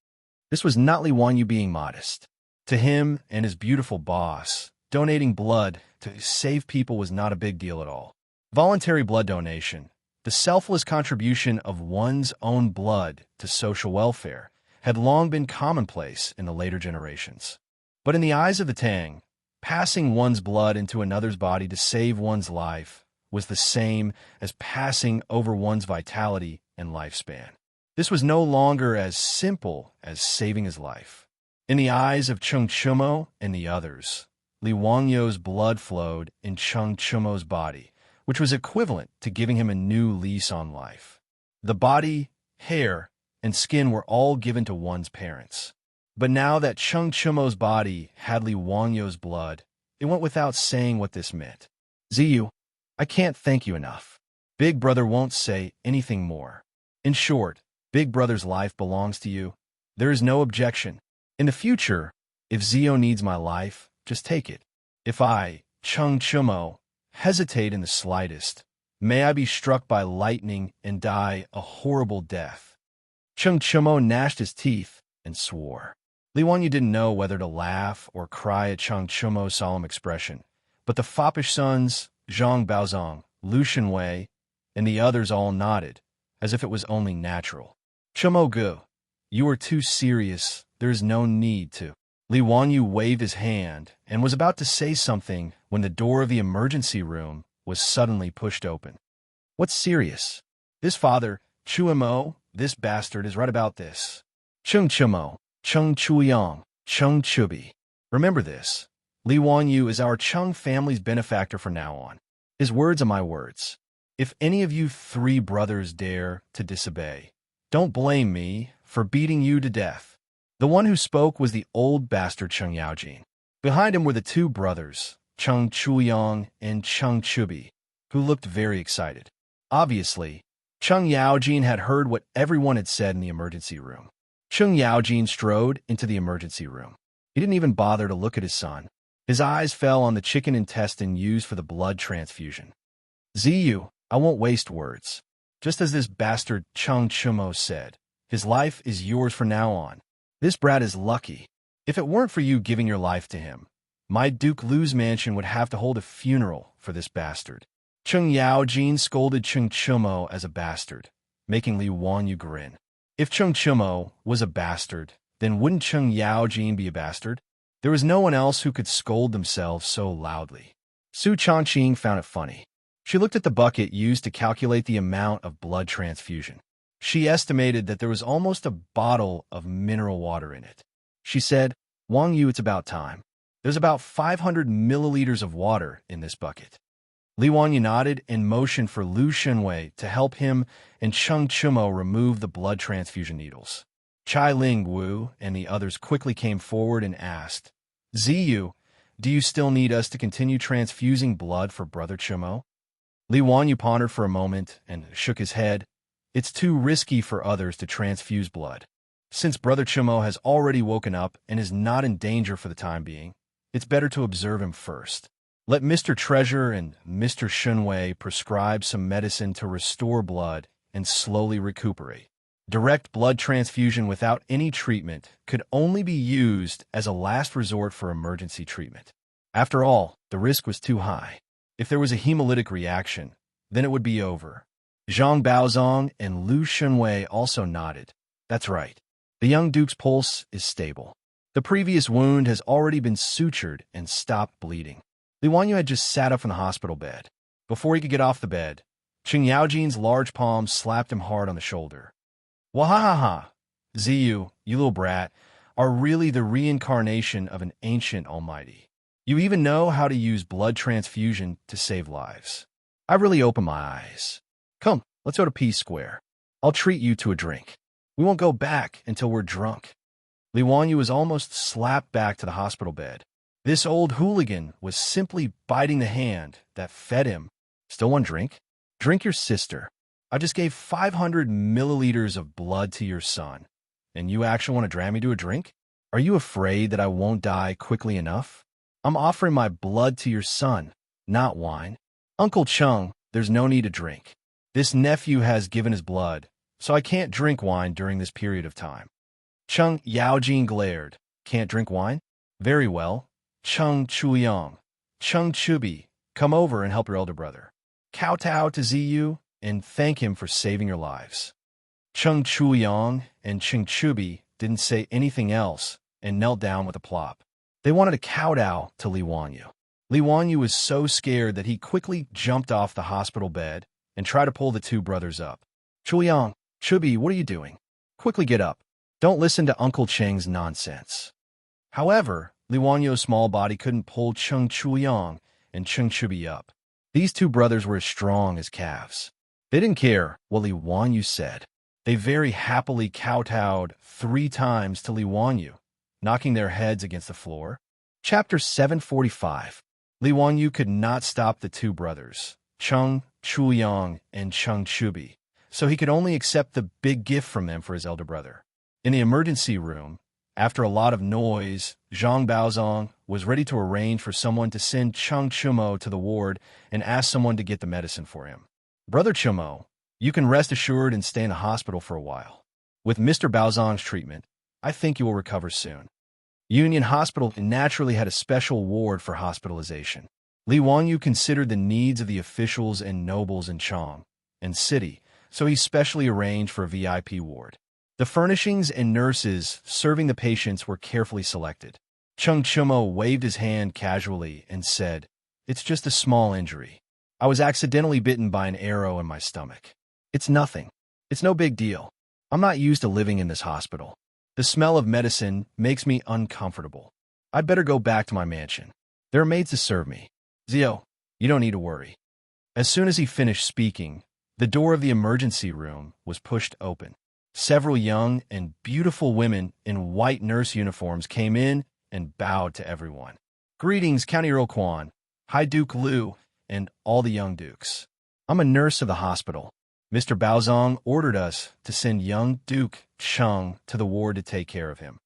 This was not Li Wangyu being modest. To him and his beautiful boss, donating blood to save people was not a big deal at all. Voluntary blood donation, the selfless contribution of one's own blood to social welfare, had long been commonplace in the later generations. But in the eyes of the Tang, passing one's blood into another's body to save one's life was the same as passing over one's vitality and lifespan. This was no longer as simple as saving his life. In the eyes of Cheng Chumo and the others, Li Wangyu's blood flowed in Cheng Chumo's body, which was equivalent to giving him a new lease on life. The body, hair, and skin were all given to one's parents. But now that Cheng Chumo's body had Li Wangyu's blood, it went without saying what this meant. "Ziyu, I can't thank you enough. Big Brother won't say anything more. In short, Big Brother's life belongs to you. There is no objection. In the future, if Zio needs my life, just take it. If I, Cheng Chumo, hesitate in the slightest, may I be struck by lightning and die a horrible death." Cheng Chumo gnashed his teeth and swore. Li Wangyu didn't know whether to laugh or cry at Cheng Chumo's solemn expression, but the foppish sons, Zhang Baozong, Lu Shenwei, and the others all nodded, as if it was only natural. "Chumo Gu, You are too serious. There is no need to. Li Wanyu waved his hand and was about to say something when the door of the emergency room was suddenly pushed open. What's serious? This father, Chuimo, this bastard, is right about this. Chung Chumo, Chung Chuyang, Chung Chubi. Remember this. Li Wanyu is our Chung family's benefactor from now on. His words are my words. If any of you 3 brothers dare to disobey, don't blame me for beating you to death. The one who spoke was the old bastard Chung Yaojin. Behind him were the 2 brothers, Chung Chuyang and Chung Chubi, who looked very excited. Obviously, Chung Yaojin had heard what everyone had said in the emergency room. Chung Yaojin strode into the emergency room. He didn't even bother to look at his son. His eyes fell on the chicken intestine used for the blood transfusion. Ziyu, I won't waste words. Just as this bastard Chung Chumo said, his life is yours from now on. This brat is lucky. If it weren't for you giving your life to him, my Duke Lu's mansion would have to hold a funeral for this bastard. Chung Yaojin scolded Chung Chumo as a bastard, making Li Wanyu grin. If Chung Chumo was a bastard, then wouldn't Chung Yaojin be a bastard? There was no one else who could scold themselves so loudly. Su Changqing found it funny. She looked at the bucket used to calculate the amount of blood transfusion. She estimated that there was almost a bottle of mineral water in it. She said, Wang Yu, it's about time. There's about 500 milliliters of water in this bucket. Li Wanyu nodded and motioned for Lu Shenwei to help him and Chung Chumo remove the blood transfusion needles. Chai Ling Wu and the others quickly came forward and asked, Ziyu, do you still need us to continue transfusing blood for Brother Chumo? Li Wanyu pondered for a moment and shook his head. It's too risky for others to transfuse blood. Since Brother Chumo has already woken up and is not in danger for the time being, it's better to observe him first. Let Mr. Treasure and Mr. Shunwei prescribe some medicine to restore blood and slowly recuperate. Direct blood transfusion without any treatment could only be used as a last resort for emergency treatment. After all, the risk was too high. If there was a hemolytic reaction, then it would be over. Zhang Baozong and Lu Shunwei also nodded. That's right. The young duke's pulse is stable. The previous wound has already been sutured and stopped bleeding. Li Wanyu had just sat up from the hospital bed. Before he could get off the bed, Chung Yaojin's large palm slapped him hard on the shoulder. Wahahaha! Ziyu, you little brat, are really the reincarnation of an ancient almighty. You even know how to use blood transfusion to save lives. I really opened my eyes. Come, let's go to P Square. I'll treat you to a drink. We won't go back until we're drunk. Li Wanyu was almost slapped back to the hospital bed. This old hooligan was simply biting the hand that fed him. Still want drink? Drink your sister. I just gave 500 milliliters of blood to your son, and you actually want to drag me to a drink? Are you afraid that I won't die quickly enough? I'm offering my blood to your son, not wine. Uncle Chung, there's no need to drink. This nephew has given his blood, so I can't drink wine during this period of time. Chung Yaojin glared. Can't drink wine? Very well. Chung Chuyang, Chung Chubi, come over and help your elder brother. Kowtow to Ziyu and thank him for saving your lives. Chung Chuyang and Chung Chubi didn't say anything else and knelt down with a plop. They wanted to kowtow to Li Wanyu. Li Wanyu was so scared that he quickly jumped off the hospital bed and tried to pull the 2 brothers up. Chuyang, Chubi, what are you doing? Quickly get up. Don't listen to Uncle Cheng's nonsense. However, Li Wanyu's small body couldn't pull Chung Chuyang and Chung Chubi up. These 2 brothers were as strong as calves. They didn't care what Li Wanyu said. They very happily kowtowed 3 times to Li Wanyu, knocking their heads against the floor. Chapter 745. Li Wanyu could not stop the 2 brothers, Chung Chuyang and Chung Chubi, so he could only accept the big gift from them for his elder brother. In the emergency room, after a lot of noise, Zhang Baozong was ready to arrange for someone to send Chung Chumo to the ward and ask someone to get the medicine for him. Brother Chumo, you can rest assured and stay in the hospital for a while. With Mr. Baozong's treatment, I think you will recover soon. Union Hospital naturally had a special ward for hospitalization. Li Wanyu considered the needs of the officials and nobles in Chong and city, so he specially arranged for a VIP ward. The furnishings and nurses serving the patients were carefully selected. Chung Chumo waved his hand casually and said, "It's just a small injury. I was accidentally bitten by an arrow in my stomach. It's nothing. It's no big deal. I'm not used to living in this hospital. The smell of medicine makes me uncomfortable. I'd better go back to my mansion. There are maids to serve me. Zio, you don't need to worry." As soon as he finished speaking, the door of the emergency room was pushed open. Several young and beautiful women in white nurse uniforms came in and bowed to everyone. "Greetings, County Earl Quan, High Duke Liu, and all the young dukes. I'm a nurse of the hospital. Mr. Baozong ordered us to send young Duke Chung to the ward to take care of him."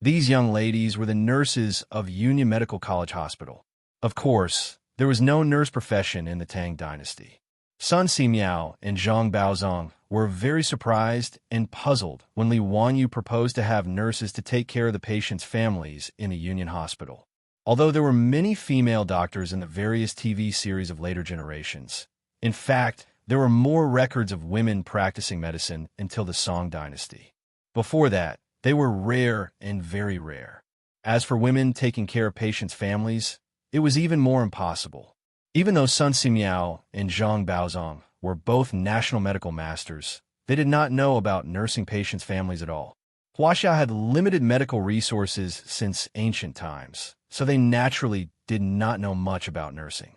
These young ladies were the nurses of Union Medical College Hospital. Of course, there was no nurse profession in the Tang dynasty. Sun Simiao and Zhang Baozong were very surprised and puzzled when Li Wanyu proposed to have nurses to take care of the patients' families in a Union hospital. Although there were many female doctors in the various TV series of later generations, in fact, there were more records of women practicing medicine until the Song dynasty. Before that, they were rare and very rare. As for women taking care of patients' families, it was even more impossible. Even though Sun Simiao and Zhang Baozong were both national medical masters, they did not know about nursing patients' families at all. Huaxia had limited medical resources since ancient times, so they naturally did not know much about nursing.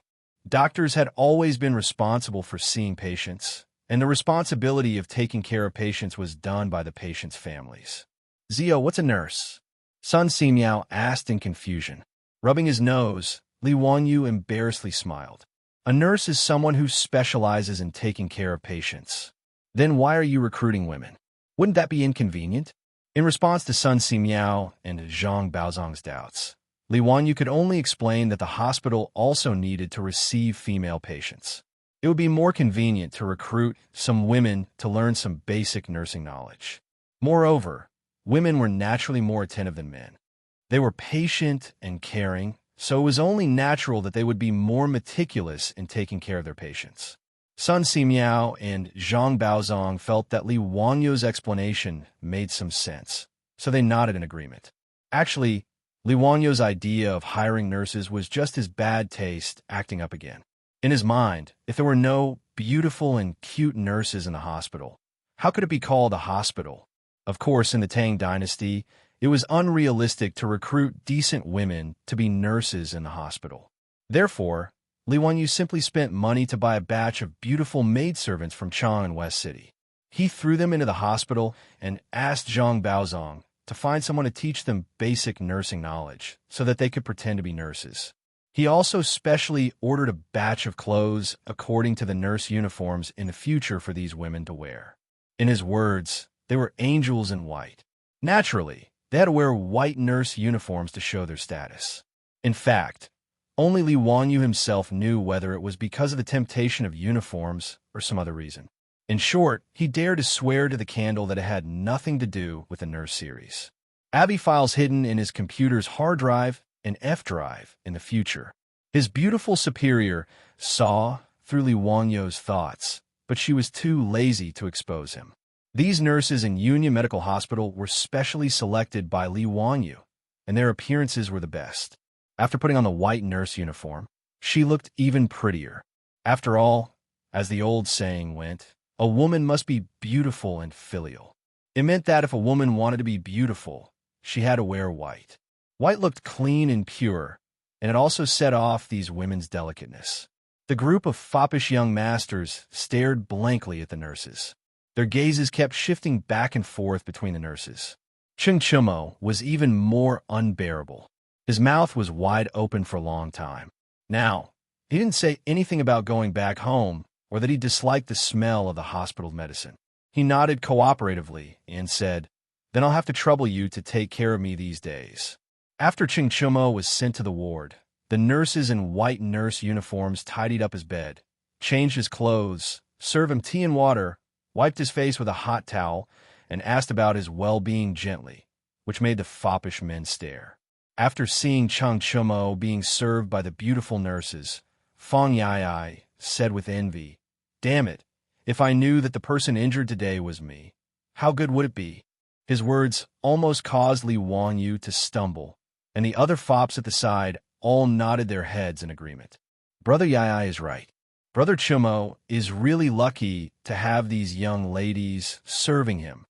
Doctors had always been responsible for seeing patients, and the responsibility of taking care of patients was done by the patients' families. "Zio, what's a nurse?" Sun Simiao asked in confusion. Rubbing his nose, Li Wanyu embarrassedly smiled. "A nurse is someone who specializes in taking care of patients." "Then why are you recruiting women? Wouldn't that be inconvenient?" In response to Sun Simiao and Zhang Baozong's doubts, Li Wanyu could only explain that the hospital also needed to receive female patients. It would be more convenient to recruit some women to learn some basic nursing knowledge. Moreover, women were naturally more attentive than men. They were patient and caring, so it was only natural that they would be more meticulous in taking care of their patients. Sun Simiao and Zhang Baozong felt that Li Wanyu's explanation made some sense, so they nodded in agreement. Actually, Li Wanyu's idea of hiring nurses was just his bad taste acting up again. In his mind, if there were no beautiful and cute nurses in the hospital, how could it be called a hospital? Of course, in the Tang dynasty, it was unrealistic to recruit decent women to be nurses in the hospital. Therefore, Li Wanyu simply spent money to buy a batch of beautiful maidservants from Chang and West City. He threw them into the hospital and asked Zhang Baozong to find someone to teach them basic nursing knowledge so that they could pretend to be nurses. He also specially ordered a batch of clothes according to the nurse uniforms in the future for these women to wear. In his words, they were angels in white. Naturally, they had to wear white nurse uniforms to show their status. In fact, only Li Wanyu himself knew whether it was because of the temptation of uniforms or some other reason. In short, he dared to swear to the candle that it had nothing to do with the nurse series. Abby files hidden in his computer's hard drive and F drive in the future. His beautiful superior saw through Li Wanyu's thoughts, but she was too lazy to expose him. These nurses in Union Medical Hospital were specially selected by Li Wanyu, and their appearances were the best. After putting on the white nurse uniform, she looked even prettier. After all, as the old saying went, a woman must be beautiful and filial. It meant that if a woman wanted to be beautiful, she had to wear white. White looked clean and pure, and it also set off these women's delicateness. The group of foppish young masters stared blankly at the nurses. Their gazes kept shifting back and forth between the nurses. Chung Chumo was even more unbearable. His mouth was wide open for a long time. Now, he didn't say anything about going back home or that he disliked the smell of the hospital medicine. He nodded cooperatively and said, "Then I'll have to trouble you to take care of me these days." After Chung Chumo was sent to the ward, the nurses in white nurse uniforms tidied up his bed, changed his clothes, served him tea and water, wiped his face with a hot towel, and asked about his well-being gently, which made the foppish men stare. After seeing Chung Chumo being served by the beautiful nurses, Fong Yai said with envy, "Damn it, if I knew that the person injured today was me, how good would it be?" His words almost caused Li Wanyu to stumble, and the other fops at the side all nodded their heads in agreement. Brother Yai is right. Brother Chumo is really lucky to have these young ladies serving him.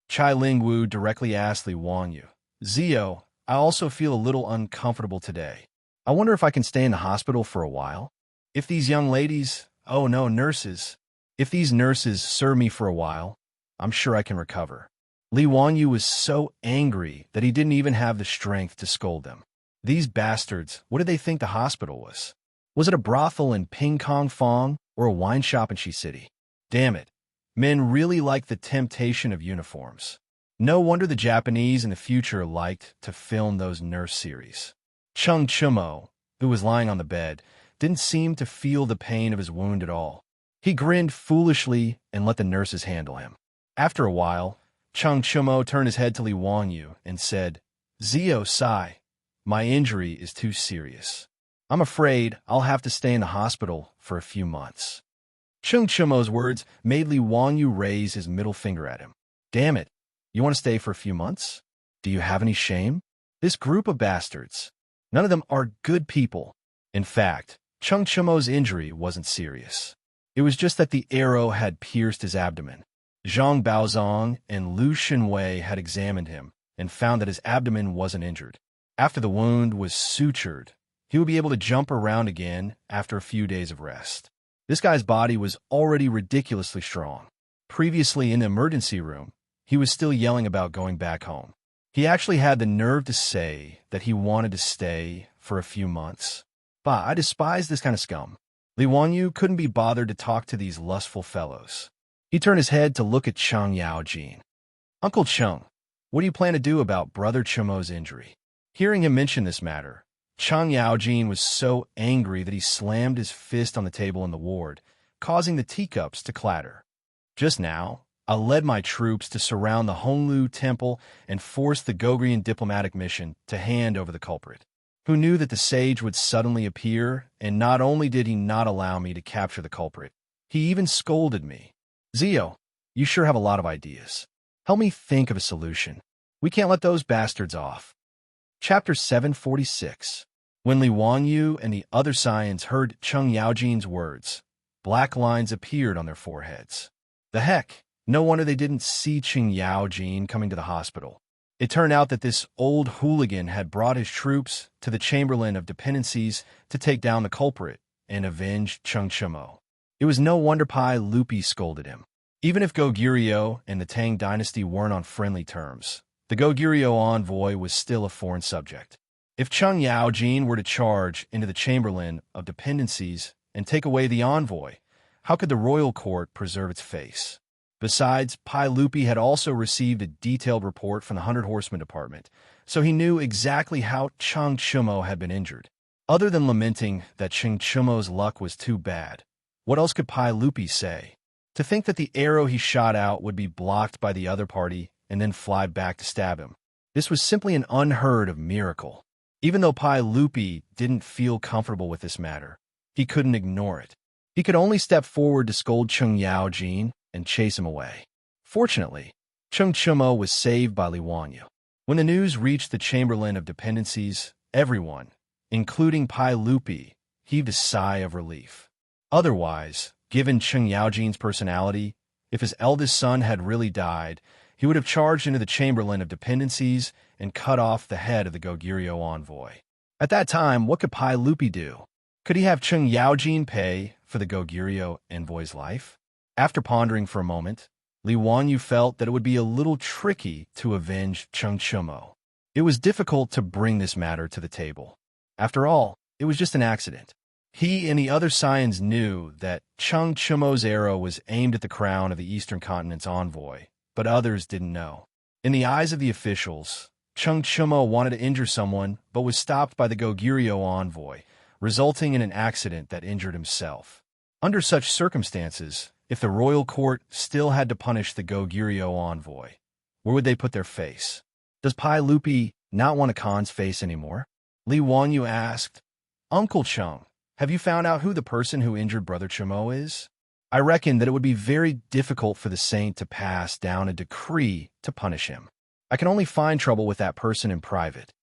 Chai Lingwu directly asked Li Wanyu, Zio, I also feel a little uncomfortable today. I wonder if I can stay in the hospital for a while? If these young ladies, oh no, nurses, if these nurses serve me for a while, I'm sure I can recover. Li Wanyu was so angry that he didn't even have the strength to scold them. These bastards, what did they think the hospital was? Was it a brothel in Ping Kong Fong or a wine shop in Shi City? Damn it. Men really like the temptation of uniforms. No wonder the Japanese in the future liked to film those nurse series. Chung Chumo, who was lying on the bed, didn't seem to feel the pain of his wound at all. He grinned foolishly and let the nurses handle him. After a while, Chung Chumo turned his head to Li Wanyu and said, Zio Sai, my injury is too serious. I'm afraid I'll have to stay in the hospital for a few months. Chung Chumo's words made Li Wanyu raise his middle finger at him. Damn it, you want to stay for a few months? Do you have any shame? This group of bastards, none of them are good people. In fact, Chung Chumo's injury wasn't serious. It was just that the arrow had pierced his abdomen. Zhang Baozong and Lu Xinwei had examined him and found that his abdomen wasn't injured. After the wound was sutured, he would be able to jump around again after a few days of rest. This guy's body was already ridiculously strong. Previously in the emergency room, he was still yelling about going back home. He actually had the nerve to say that he wanted to stay for a few months. Bah, I despise this kind of scum. Li Wanyu couldn't be bothered to talk to these lustful fellows. He turned his head to look at Cheng Yaojin. Uncle Cheng, what do you plan to do about Brother Chumo's injury? Hearing him mention this matter, Cheng Yaojin was so angry that he slammed his fist on the table in the ward, causing the teacups to clatter. Just now, I led my troops to surround the Honglu Temple and force the Gogrian diplomatic mission to hand over the culprit. Who knew that the sage would suddenly appear, and not only did he not allow me to capture the culprit, he even scolded me. Zio, you sure have a lot of ideas. Help me think of a solution. We can't let those bastards off. Chapter 746. When Li Wanyu and the other Saiyans heard Cheng Yaojin's words, black lines appeared on their foreheads. The heck, no wonder they didn't see Cheng Yaojin coming to the hospital. It turned out that this old hooligan had brought his troops to the Chamberlain of Dependencies to take down the culprit and avenge Chung Chumo. It was no wonder Pai Lupi scolded him. Even if Goguryeo and the Tang dynasty weren't on friendly terms, the Goguryeo envoy was still a foreign subject. If Cheng Yaojin were to charge into the Chamberlain of Dependencies and take away the envoy, how could the royal court preserve its face? Besides, Pai Lupi had also received a detailed report from the 100 Horsemen Department, so he knew exactly how Chung Chumo had been injured. Other than lamenting that Chung Chumo's luck was too bad, what else could Pai Lupi say? To think that the arrow he shot out would be blocked by the other party and then fly back to stab him. This was simply an unheard of miracle. Even though Pai Lupi didn't feel comfortable with this matter, he couldn't ignore it. He could only step forward to scold Cheng Yaojin and chase him away. Fortunately, Chung Chumo was saved by Li Wanyu. When the news reached the Chamberlain of Dependencies, everyone, including Pai Lupi, heaved a sigh of relief. Otherwise, given Cheng Yaojin's personality, if his eldest son had really died, he would have charged into the Chamberlain of Dependencies and cut off the head of the Goguryeo envoy. At that time, what could Pai Lupi do? Could he have Cheng Yaojin pay for the Goguryeo envoy's life? After pondering for a moment, Li Wanyu felt that it would be a little tricky to avenge Chung Chumo. It was difficult to bring this matter to the table. After all, it was just an accident. He and the other Saiyans knew that Chung Chumo's arrow was aimed at the crown of the Eastern Continent's envoy, but others didn't know. In the eyes of the officials, Chung Chumo wanted to injure someone but was stopped by the Goguryeo envoy, resulting in an accident that injured himself. Under such circumstances, if the royal court still had to punish the Goguryeo envoy, where would they put their face? Does Pai Lupi not want a Khan's face anymore? Li Wanyu asked, Uncle Chung, have you found out who the person who injured Brother Chumo is? I reckon that it would be very difficult for the saint to pass down a decree to punish him. I can only find trouble with that person in private.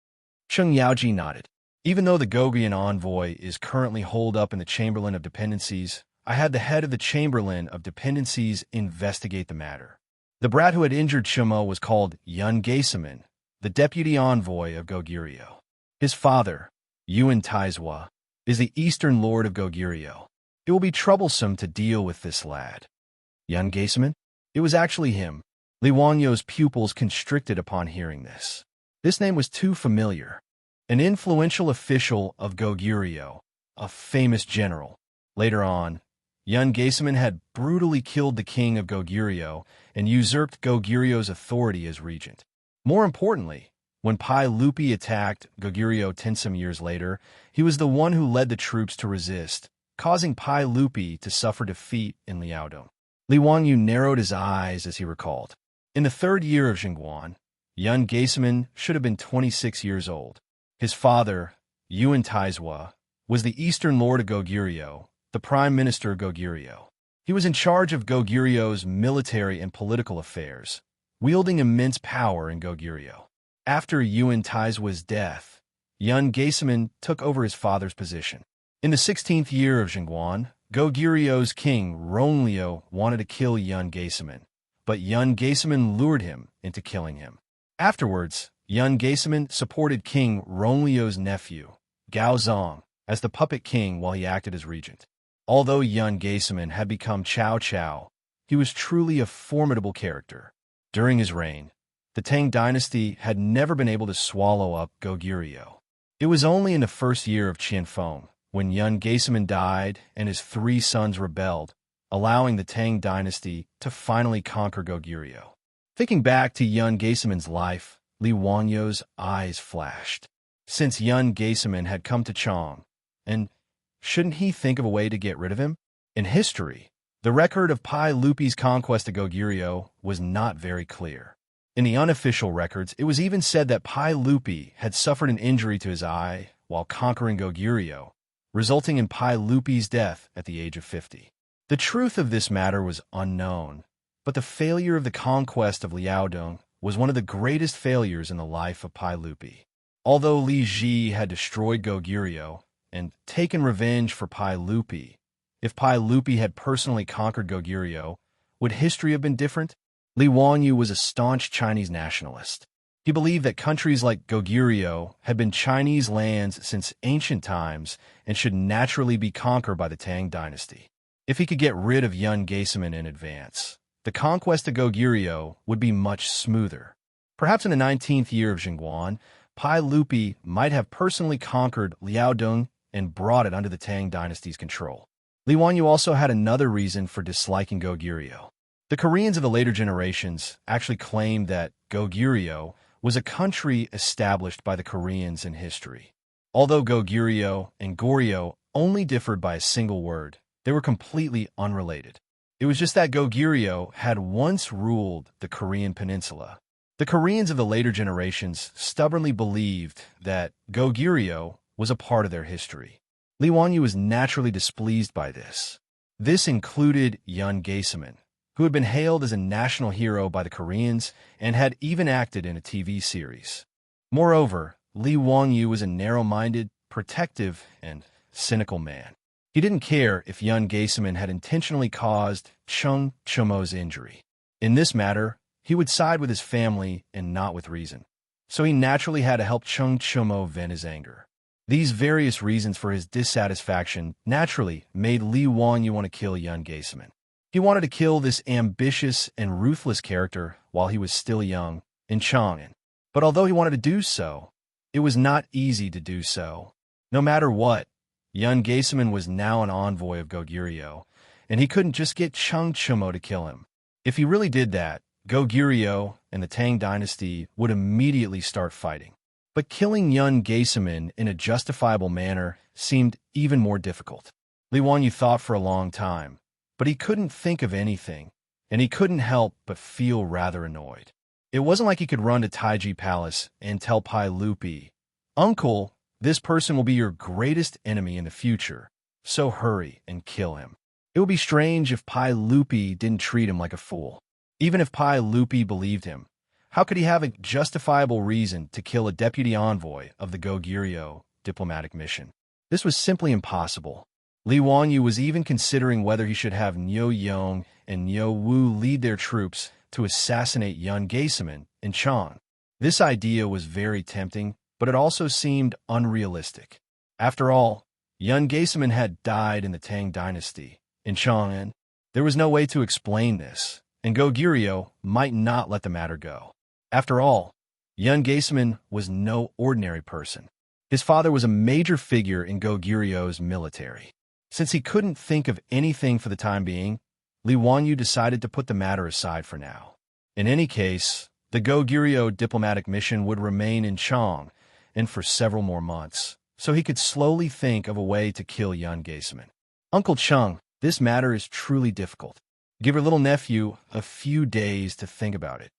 Cheng Yaoji nodded. Even though the Goguryeo envoy is currently holed up in the Chamberlain of Dependencies, I had the head of the Chamberlain of Dependencies investigate the matter. The brat who had injured Chimo was called Yun Gaesaman, the deputy envoy of Goguryeo. His father, Yuan Taizhua, is the eastern lord of Goguryeo. It will be troublesome to deal with this lad. Yun Gaesaman? It was actually him. Li Wanyo's pupils constricted upon hearing this. This name was too familiar. An influential official of Goguryeo, a famous general. Later on, Yun Gaesaman had brutally killed the king of Goguryeo and usurped Goguryeo's authority as regent. More importantly, when Pai Lupi attacked Goguryeo 10 years later, he was the one who led the troops to resist, causing Pai Lupi to suffer defeat in Liaodong. Li Wanyu narrowed his eyes as he recalled. In the 3rd year of Jingguan, Yun Gaesaman should have been 26 years old. His father, Yuan Taizhua, was the eastern lord of Goguryeo, the prime minister of Goguryeo. He was in charge of Goguryeo's military and political affairs, wielding immense power in Goguryeo. After Yuan Taizhua's death, Yun Gaesaman took over his father's position. In the 16th year of Jingguan, Goguryeo's king Ronglio wanted to kill Yun Gaesaman, but Yun Gaesaman lured him into killing him. Afterwards, Yun Gaesaman supported King Ronglio's nephew, Gao Zong, as the puppet king while he acted as regent. Although Yun Gaesaman had become Cao Cao, he was truly a formidable character. During his reign, the Tang dynasty had never been able to swallow up Goguryeo. It was only in the 1st year of Qianfeng, when Yun Gaesaman died and his 3 sons rebelled, allowing the Tang dynasty to finally conquer Goguryeo. Thinking back to Yun Gaesaman's life, Li Wanyo's eyes flashed. Since Yun Gaesaman had come to Chong, and shouldn't he think of a way to get rid of him? In history, the record of Pai Lupi's conquest of Goguryeo was not very clear. In the unofficial records, it was even said that Pai Lupi had suffered an injury to his eye while conquering Goguryeo, resulting in Pai Lupi's death at the age of 50. The truth of this matter was unknown, but the failure of the conquest of Liaodong was one of the greatest failures in the life of Pai Lupi. Although Li Ji had destroyed Goguryeo and taken revenge for Pai Lupi, if Pai Lupi had personally conquered Goguryeo, would history have been different? Li Wanyu was a staunch Chinese nationalist. He believed that countries like Goguryeo had been Chinese lands since ancient times and should naturally be conquered by the Tang dynasty. If he could get rid of Yun Gaesaman in advance, the conquest of Goguryeo would be much smoother. Perhaps in the 19th year of Jingguan, Pai Lupi might have personally conquered Liaodong and brought it under the Tang dynasty's control. Li Wanyu also had another reason for disliking Goguryeo. The Koreans of the later generations actually claimed that Goguryeo was a country established by the Koreans in history. Although Goguryeo and Goryeo only differed by a single word, they were completely unrelated. It was just that Goguryeo had once ruled the Korean peninsula. The Koreans of the later generations stubbornly believed that Goguryeo was a part of their history. Li Wanyu was naturally displeased by this. This included Yun Gaesaman, who had been hailed as a national hero by the Koreans and had even acted in a TV series. Moreover, Li Wanyu was a narrow-minded, protective, and cynical man. He didn't care if Yun Gaesaman had intentionally caused Chung Chumo's injury. In this matter, he would side with his family and not with reason. So he naturally had to help Chung Chumo vent his anger. These various reasons for his dissatisfaction naturally made Li Wanyu want to kill Yun Gaesaman. He wanted to kill this ambitious and ruthless character while he was still young in Chang'an. But although he wanted to do so, it was not easy to do so. No matter what, Yun Gaesaman was now an envoy of Goguryeo, and he couldn't just get Chung Chumo to kill him. If he really did that, Goguryeo and the Tang dynasty would immediately start fighting. But killing Yun Gaesaman in a justifiable manner seemed even more difficult. Li Wanyu thought for a long time, but he couldn't think of anything, and he couldn't help but feel rather annoyed. It wasn't like he could run to Taiji Palace and tell Pai Lupi, "Uncle, this person will be your greatest enemy in the future, so hurry and kill him." It would be strange if Pai Lupi didn't treat him like a fool. Even if Pai Lupi believed him, How could he have a justifiable reason to kill a deputy envoy of the Goguryeo diplomatic mission? This was simply impossible. Li Wanyu was even considering whether he should have Niu Yong and Niu Wu lead their troops to assassinate Yun Gaesaman in Chang. This idea was very tempting, but it also seemed unrealistic. After all, Yun Gaesaman had died in the Tang dynasty in Chang'an. There was no way to explain this, and Goguryeo might not let the matter go. After all, Yun Gaesaman was no ordinary person. His father was a major figure in Goguryeu's military. Since he couldn't think of anything for the time being, Li Wanyu decided to put the matter aside for now. In any case, the Goguryeo diplomatic mission would remain in Chang and for several more months, so he could slowly think of a way to kill Yun Gaesaman. Uncle Chung, this matter is truly difficult. Give your little nephew a few days to think about it.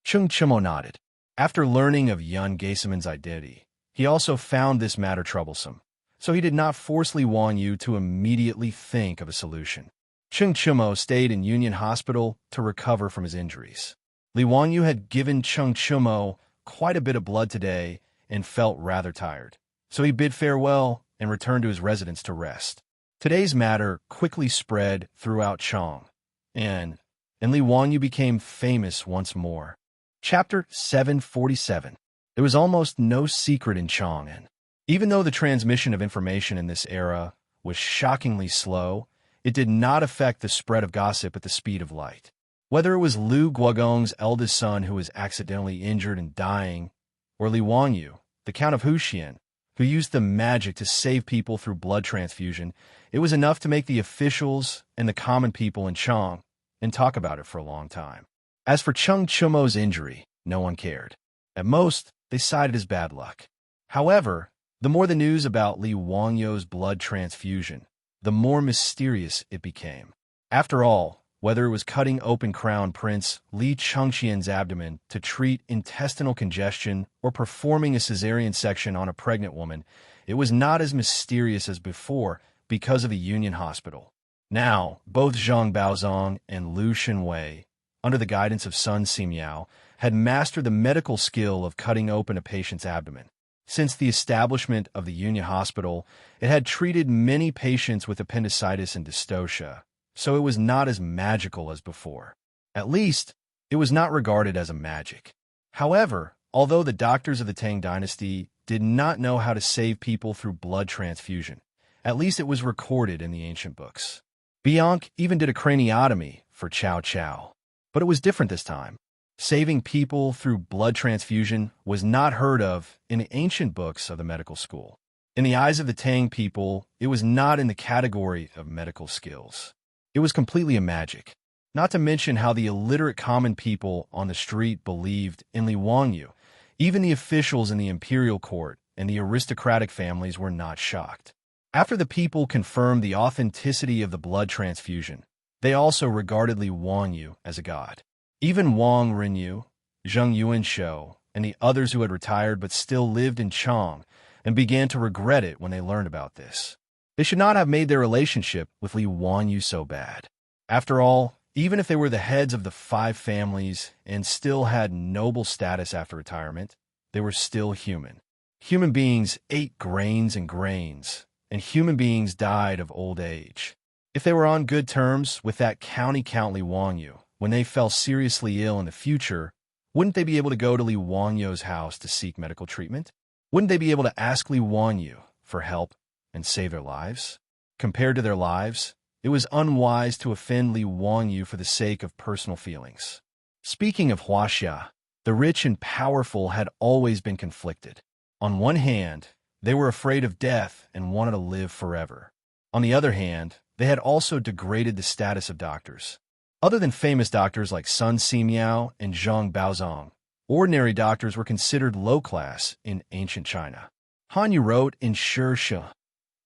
Chung Chumo nodded. After learning of Yun Gaesaman's identity, he also found this matter troublesome, so he did not force Li Wanyu to immediately think of a solution. Chung Chumo stayed in Union Hospital to recover from his injuries. Li Wanyu had given Chung Chumo quite a bit of blood today and felt rather tired, so he bid farewell and returned to his residence to rest. Today's matter quickly spread throughout Chang, and Li Wanyu became famous once more. Chapter 747. There was almost no secret in Chang'an. Even though the transmission of information in this era was shockingly slow, it did not affect the spread of gossip at the speed of light. Whether it was Liu Guogong's eldest son who was accidentally injured and dying, or Li Wanyu, the Count of Huxian, who used the magic to save people through blood transfusion, it was enough to make the officials and the common people in Chang and talk about it for a long time. As for Chung Chumo's injury, no one cared. At most, they cited as bad luck. However, the more the news about Li Wanyu's blood transfusion, the more mysterious it became. After all, whether it was cutting open Crown Prince Li Chengxian's abdomen to treat intestinal congestion or performing a cesarean section on a pregnant woman, it was not as mysterious as before because of the Union Hospital. Now, both Zhang Baozong and Liu Xinwei, under the guidance of Sun Simiao, had mastered the medical skill of cutting open a patient's abdomen. Since the establishment of the Union Hospital, it had treated many patients with appendicitis and dystocia, so it was not as magical as before. At least, it was not regarded as a magic. However, although the doctors of the Tang dynasty did not know how to save people through blood transfusion, at least it was recorded in the ancient books. Bianc even did a craniotomy for Chow Chow. But it was different this time. Saving people through blood transfusion was not heard of in the ancient books of the medical school. In the eyes of the Tang people, it was not in the category of medical skills. It was completely a magic. Not to mention how the illiterate common people on the street believed in Li Wanyu. Even the officials in the imperial court and the aristocratic families were not shocked. After the people confirmed the authenticity of the blood transfusion, they also regarded Li Wanyu as a god. Even Wang Renyu, Zheng Yuanshou, and the others who had retired but still lived in Chang and began to regret it when they learned about this. They should not have made their relationship with Li Wanyu so bad. After all, even if they were the heads of the 5 families and still had noble status after retirement, they were still human. Human beings ate grains and grains, and human beings died of old age. If they were on good terms with that county Count Li Wanyu, when they fell seriously ill in the future, wouldn't they be able to go to Li Wanyu's house to seek medical treatment? Wouldn't they be able to ask Li Wanyu for help and save their lives? Compared to their lives, it was unwise to offend Li Wanyu for the sake of personal feelings. Speaking of Huaxia, the rich and powerful had always been conflicted. On one hand, they were afraid of death and wanted to live forever. On the other hand, they had also degraded the status of doctors. Other than famous doctors like Sun Simiao and Zhang Baozong, ordinary doctors were considered low-class in ancient China. Han Yu wrote in Shi Shi,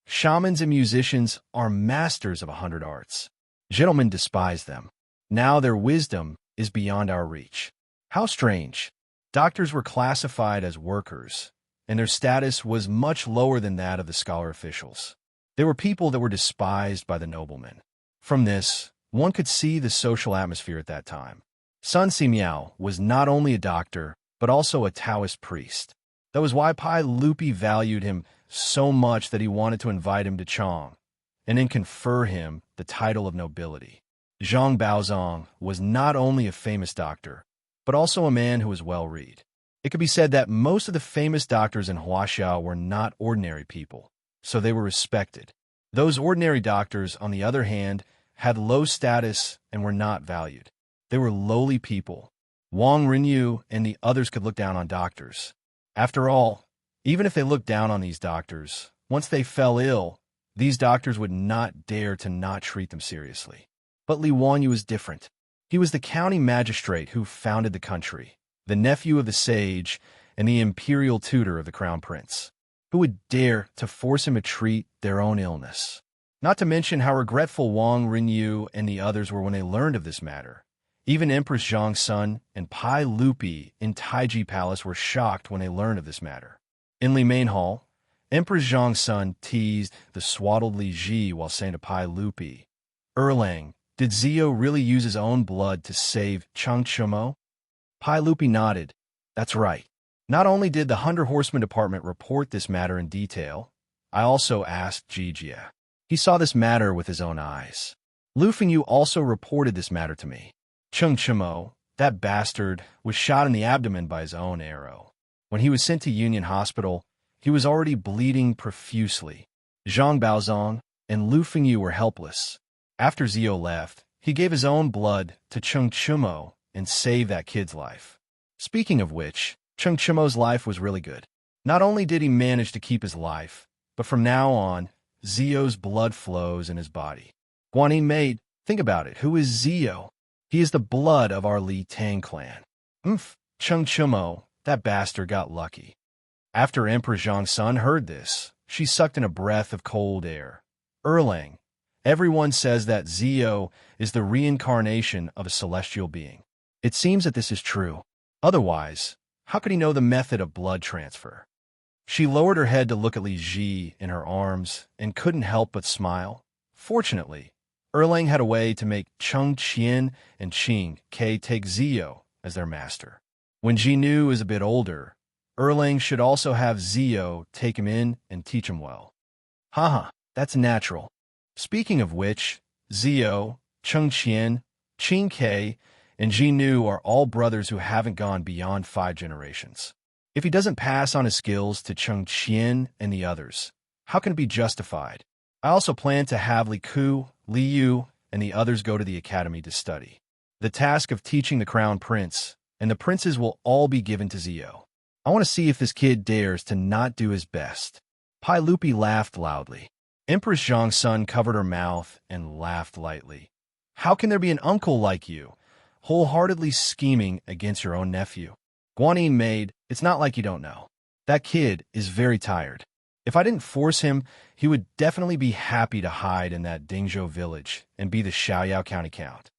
"Shamans and musicians are masters of 100 arts. Gentlemen despise them. Now their wisdom is beyond our reach." How strange. Doctors were classified as workers, and their status was much lower than that of the scholar officials. They were people that were despised by the noblemen. From this, one could see the social atmosphere at that time. Sun Simiao was not only a doctor, but also a Taoist priest. That was why Pai Lupi valued him so much that he wanted to invite him to Chang, and then confer him the title of nobility. Zhang Baozong was not only a famous doctor, but also a man who was well-read. It could be said that most of the famous doctors in Huaxiao were not ordinary people, so they were respected. Those ordinary doctors, on the other hand, had low status and were not valued. They were lowly people. Wang Rinyu and the others could look down on doctors. After all, even if they looked down on these doctors, once they fell ill, these doctors would not dare to not treat them seriously. But Li Wanyu was different. He was the county magistrate who founded the country, the nephew of the sage, and the imperial tutor of the crown prince. Who would dare to force him to treat their own illness? Not to mention how regretful Wang Rinyu and the others were when they learned of this matter. Even Empress Zhang's son and Pai Lupi in Taiji Palace were shocked when they learned of this matter. In Li Main Hall, Empress Zhang's son teased the swaddled Li Ji while saying to Pai Lupi, "Erlang, did Zio really use his own blood to save Cheng Chumo?" Pai Lupi nodded. "That's right. Not only did the 100 Horsemen Department report this matter in detail, I also asked Jijia. He saw this matter with his own eyes. Lu Fengyu also reported this matter to me. Cheng Chumo, that bastard, was shot in the abdomen by his own arrow. When he was sent to Union Hospital, he was already bleeding profusely. Zhang Baozong and Lu Fengyu were helpless. After Zio left, he gave his own blood to Cheng Chumo and saved that kid's life. Speaking of which, Cheng Chumo's life was really good. Not only did he manage to keep his life, but from now on, Zio's blood flows in his body. Guanyin maid, think about it. Who is Zio? He is the blood of our Li Tang clan. Cheng Chumo, that bastard got lucky." After Emperor Zhang's son heard this, she sucked in a breath of cold air. "Erlang, everyone says that Zio is the reincarnation of a celestial being. It seems that this is true. Otherwise, how could he know the method of blood transfer?" She lowered her head to look at Li Ji in her arms and couldn't help but smile. Fortunately, Erlang had a way to make Cheng Qian and Qing Ke take Zio as their master. When Jinu is a bit older, Erlang should also have Zio take him in and teach him well. Haha, that's natural. Speaking of which, Zio, Cheng Qian, Qing Ke, and Jinu are all brothers who haven't gone beyond 5 generations. If he doesn't pass on his skills to Cheng Qian and the others, how can it be justified? I also plan to have Li Ku, Li Yu, and the others go to the academy to study. The task of teaching the crown prince, and the princes will all be given to Zio. I want to see if this kid dares to not do his best. Pai Lupi laughed loudly. Empress Zhang's son covered her mouth and laughed lightly. How can there be an uncle like you, wholeheartedly scheming against your own nephew? Guanyin maid, it's not like you don't know. That kid is very tired. If I didn't force him, he would definitely be happy to hide in that Dingzhou village and be the Xiaoyao County Count.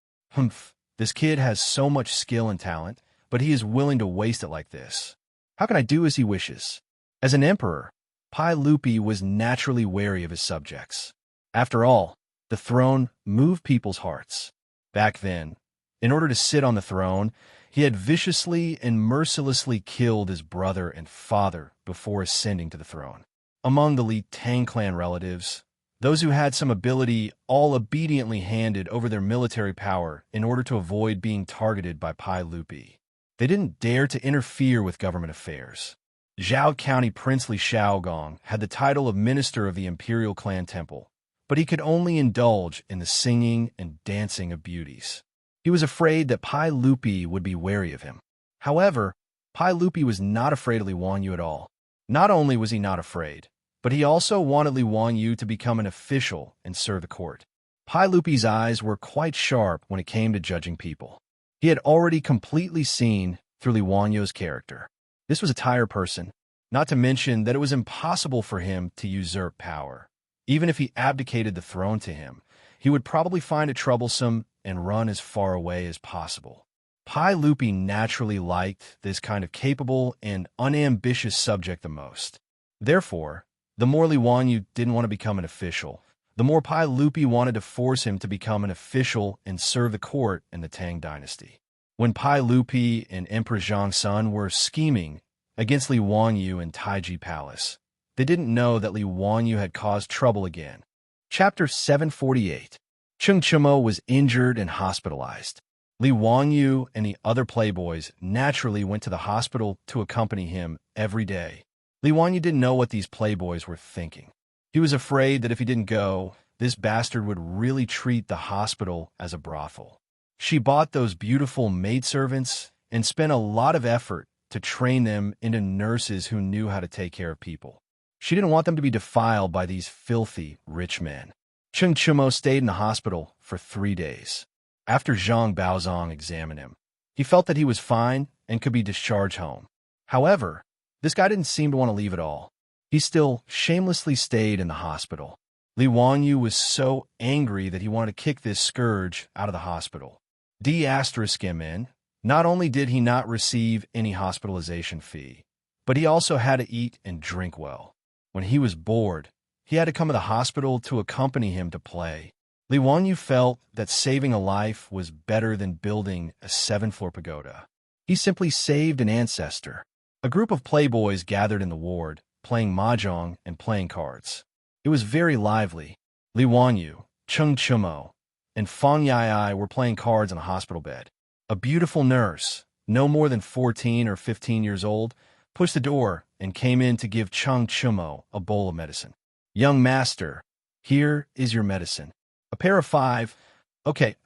This kid has so much skill and talent, but he is willing to waste it like this. How can I do as he wishes? As an emperor, Pai Lupi was naturally wary of his subjects. After all, the throne moved people's hearts. Back then, in order to sit on the throne, he had viciously and mercilessly killed his brother and father before ascending to the throne. Among the Li Tang clan relatives, those who had some ability all obediently handed over their military power in order to avoid being targeted by Pai Lupi. They didn't dare to interfere with government affairs. Zhao County Princely Xiaogong had the title of Minister of the Imperial Clan Temple, but he could only indulge in the singing and dancing of beauties. He was afraid that Pai Lupi would be wary of him. However, Pai Lupi was not afraid of Li Wanyu at all. Not only was he not afraid, but he also wanted Li Wanyu to become an official and serve the court. Pai Lupi's eyes were quite sharp when it came to judging people. He had already completely seen through Li Wanyu's character. This was a tired person, not to mention that it was impossible for him to usurp power. Even if he abdicated the throne to him, he would probably find it troublesome and run as far away as possible. Pai Lupi naturally liked this kind of capable and unambitious subject the most. Therefore, the more Li Wanyu didn't want to become an official, the more Pai Lupi wanted to force him to become an official and serve the court in the Tang dynasty. When Pai Lupi and Emperor Zhang Sun were scheming against Li Wanyu in Taiji Palace, they didn't know that Li Wanyu had caused trouble again. Chapter 748. Cheng Chimo was injured and hospitalized. Li Wanyu and the other playboys naturally went to the hospital to accompany him every day. Li Wanyu didn't know what these playboys were thinking. He was afraid that if he didn't go, this bastard would really treat the hospital as a brothel. She bought those beautiful maidservants and spent a lot of effort to train them into nurses who knew how to take care of people. She didn't want them to be defiled by these filthy, rich men. Cheng Chimo stayed in the hospital for 3 days. After Zhang Baozong examined him, he felt that he was fine and could be discharged home. However, this guy didn't seem to want to leave at all. He still shamelessly stayed in the hospital. Li Wanyu was so angry that he wanted to kick this scourge out of the hospital. D***MN, not only did he not receive any hospitalization fee, but he also had to eat and drink well. When he was bored, he had to come to the hospital to accompany him to play. Li Wanyu felt that saving a life was better than building a 7-floor pagoda. He simply saved an ancestor. A group of playboys gathered in the ward, playing mahjong and playing cards. It was very lively. Li Wanyu, Cheng Chimo, and Fang Yai were playing cards on a hospital bed. A beautiful nurse, no more than 14 or 15 years old, pushed the door and came in to give Cheng Chimo a bowl of medicine. "Young master, here is your medicine. A pair of 5. Okay,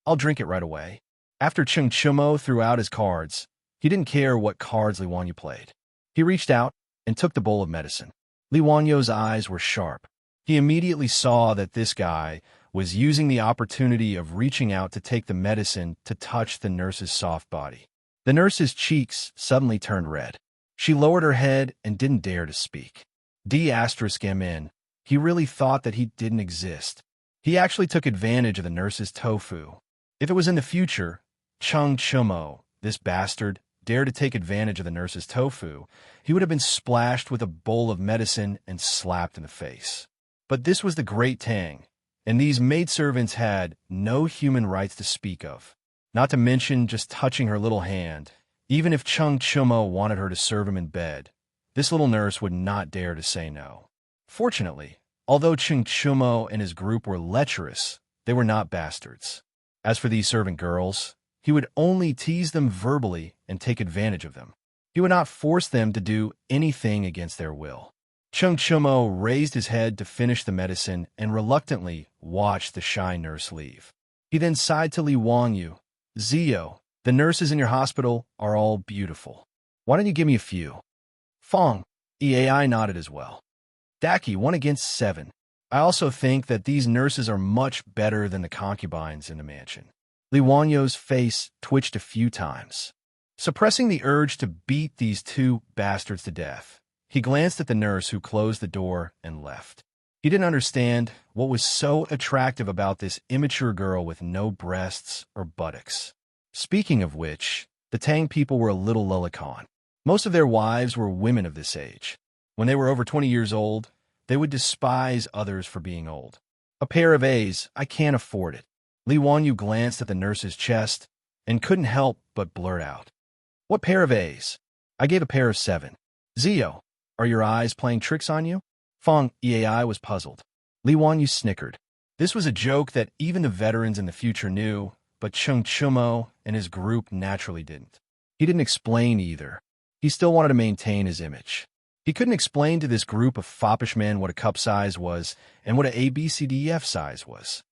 I'll drink it right away." After Cheng Chimo threw out his cards, he didn't care what cards Li Wanyu played. He reached out and took the bowl of medicine. Li Wanyu's eyes were sharp. He immediately saw that this guy was using the opportunity of reaching out to take the medicine to touch the nurse's soft body. The nurse's cheeks suddenly turned red. She lowered her head and didn't dare to speak. D***MN, he really thought that he didn't exist. He actually took advantage of the nurse's tofu. If it was in the future, Cheng Chimo, this bastard, dared to take advantage of the nurse's tofu, he would have been splashed with a bowl of medicine and slapped in the face. But this was the great Tang, and these maidservants had no human rights to speak of, not to mention just touching her little hand. Even if Cheng Chimo wanted her to serve him in bed, this little nurse would not dare to say no. Fortunately, although Cheng Chimo and his group were lecherous, they were not bastards. As for these servant girls, he would only tease them verbally and take advantage of them. He would not force them to do anything against their will. Cheng Chimo raised his head to finish the medicine and reluctantly watched the shy nurse leave. He then sighed to Li Wanyu. "Zio, the nurses in your hospital are all beautiful. Why don't you give me a few?" Fang Yai nodded as well. "Daki, 1 against 7. I also think that these nurses are much better than the concubines in the mansion." Li Wanyu's face twitched a few times. Suppressing the urge to beat these 2 bastards to death, he glanced at the nurse who closed the door and left. He didn't understand what was so attractive about this immature girl with no breasts or buttocks. Speaking of which, the Tang people were a little lolicon. Most of their wives were women of this age. When they were over 20 years old, they would despise others for being old. "A pair of A's, I can't afford it." Li Wanyu glanced at the nurse's chest and couldn't help but blurt out, "What pair of A's? I gave a pair of 7. Zio, are your eyes playing tricks on you?" Fang Yai was puzzled. Li Wanyu snickered. This was a joke that even the veterans in the future knew, but Cheng Chimo and his group naturally didn't. He didn't explain either. He still wanted to maintain his image. He couldn't explain to this group of foppish men what a cup size was and what an ABCDEF size was.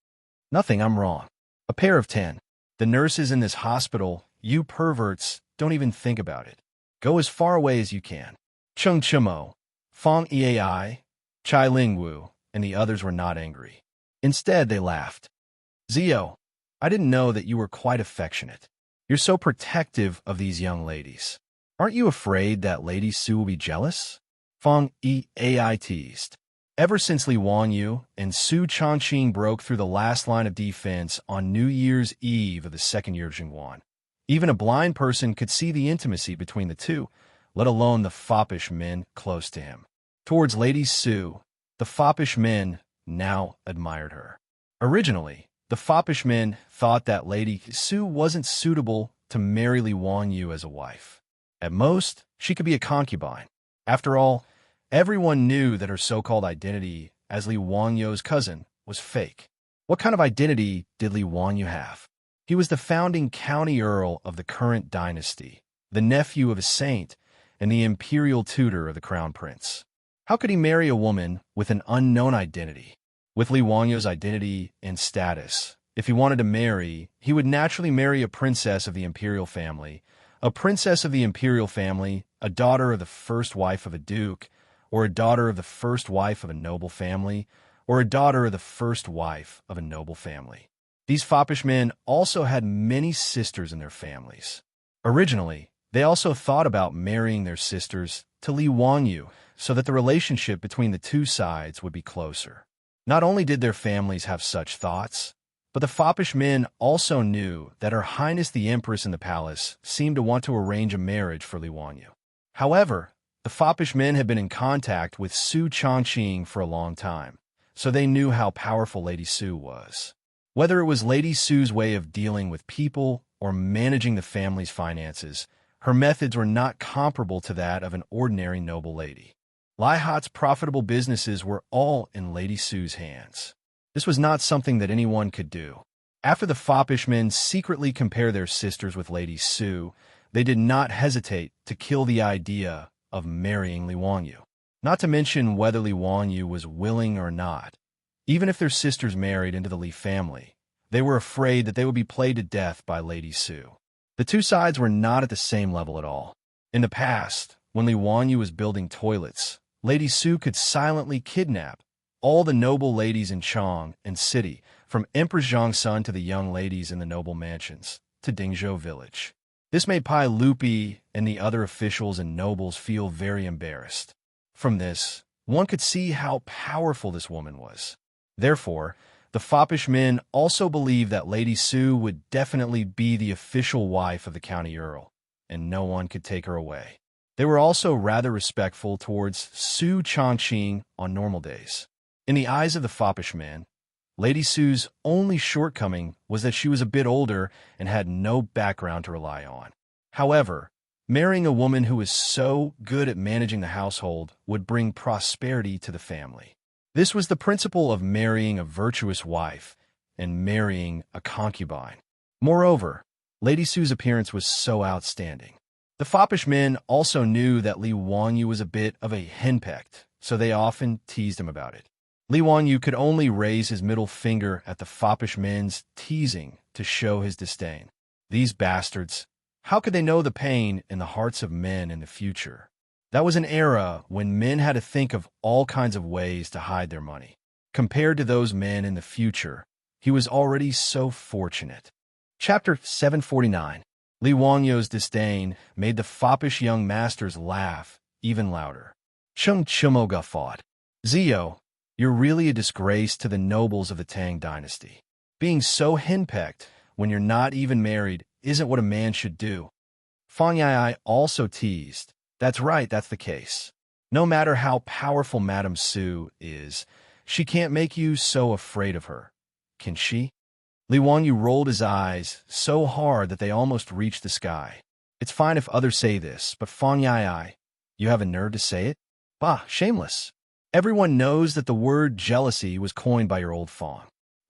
"Nothing, I'm wrong. A pair of 10. The nurses in this hospital, you perverts, don't even think about it. Go as far away as you can." Cheng Chimo, Fang Yai, Chai Lingwu, and the others were not angry. Instead, they laughed. "Zio, I didn't know that you were quite affectionate. You're so protective of these young ladies. Aren't you afraid that Lady Su will be jealous?" Fang Yai teased. Ever since Li Wanyu and Su Changqing broke through the last line of defense on New Year's Eve of the second year of Jingguan, even a blind person could see the intimacy between the two, let alone the foppish men close to him. Towards Lady Su, the foppish men now admired her. Originally, the foppish men thought that Lady Su wasn't suitable to marry Li Wanyu as a wife. At most, she could be a concubine. After all, everyone knew that her so-called identity as Li Wanyu's cousin was fake. What kind of identity did Li Wanyu have? He was the founding county earl of the current dynasty, the nephew of a saint, and the imperial tutor of the crown prince. How could he marry a woman with an unknown identity? With Li Wanyu's identity and status, if he wanted to marry, he would naturally marry a princess of the imperial family, a princess of the imperial family, a daughter of the first wife of a duke, or a daughter of the first wife of a noble family, or a daughter of the first wife of a noble family. These foppish men also had many sisters in their families. Originally, they also thought about marrying their sisters to Li Wanyu so that the relationship between the two sides would be closer. Not only did their families have such thoughts, but the foppish men also knew that Her Highness the Empress in the palace seemed to want to arrange a marriage for Li Wanyu. However, the foppish men had been in contact with Su Chongqing for a long time, so they knew how powerful Lady Su was. Whether it was Lady Su's way of dealing with people or managing the family's finances, her methods were not comparable to that of an ordinary noble lady. Lai Hat's profitable businesses were all in Lady Su's hands. This was not something that anyone could do. After the foppish men secretly compared their sisters with Lady Su, they did not hesitate to kill the idea of marrying Li Wanyu. Not to mention whether Li Wanyu was willing or not. Even if their sisters married into the Li family, they were afraid that they would be played to death by Lady Su. The two sides were not at the same level at all. In the past, when Li Wanyu was building toilets, Lady Su could silently kidnap all the noble ladies in Chang and city, from Empress Zhongsun to the young ladies in the noble mansions, to Dingzhou village. This made Pai Lupi and the other officials and nobles feel very embarrassed. From this, one could see how powerful this woman was. Therefore, the foppish men also believed that Lady Su would definitely be the official wife of the county earl, and no one could take her away. They were also rather respectful towards Su Chongqing on normal days. In the eyes of the foppish men, Lady Su's only shortcoming was that she was a bit older and had no background to rely on. However, marrying a woman who was so good at managing the household would bring prosperity to the family. This was the principle of marrying a virtuous wife and marrying a concubine. Moreover, Lady Su's appearance was so outstanding. The foppish men also knew that Li Wanyu was a bit of a henpecked, so they often teased him about it. Li Wanyu could only raise his middle finger at the foppish men's teasing to show his disdain. These bastards, how could they know the pain in the hearts of men in the future? That was an era when men had to think of all kinds of ways to hide their money. Compared to those men in the future, he was already so fortunate. Chapter 749. Li Wanyu's disdain made the foppish young masters laugh even louder. Chung Chumo guffawed. Zio, you're really a disgrace to the nobles of the Tang dynasty. Being so henpecked when you're not even married isn't what a man should do. Fang Yai also teased. That's right, that's the case. No matter how powerful Madame Su is, she can't make you so afraid of her. Can she? Li Wanyu rolled his eyes so hard that they almost reached the sky. It's fine if others say this, but Fang Yai, you have a nerve to say it? Bah, shameless. Everyone knows that the word jealousy was coined by your old Fang.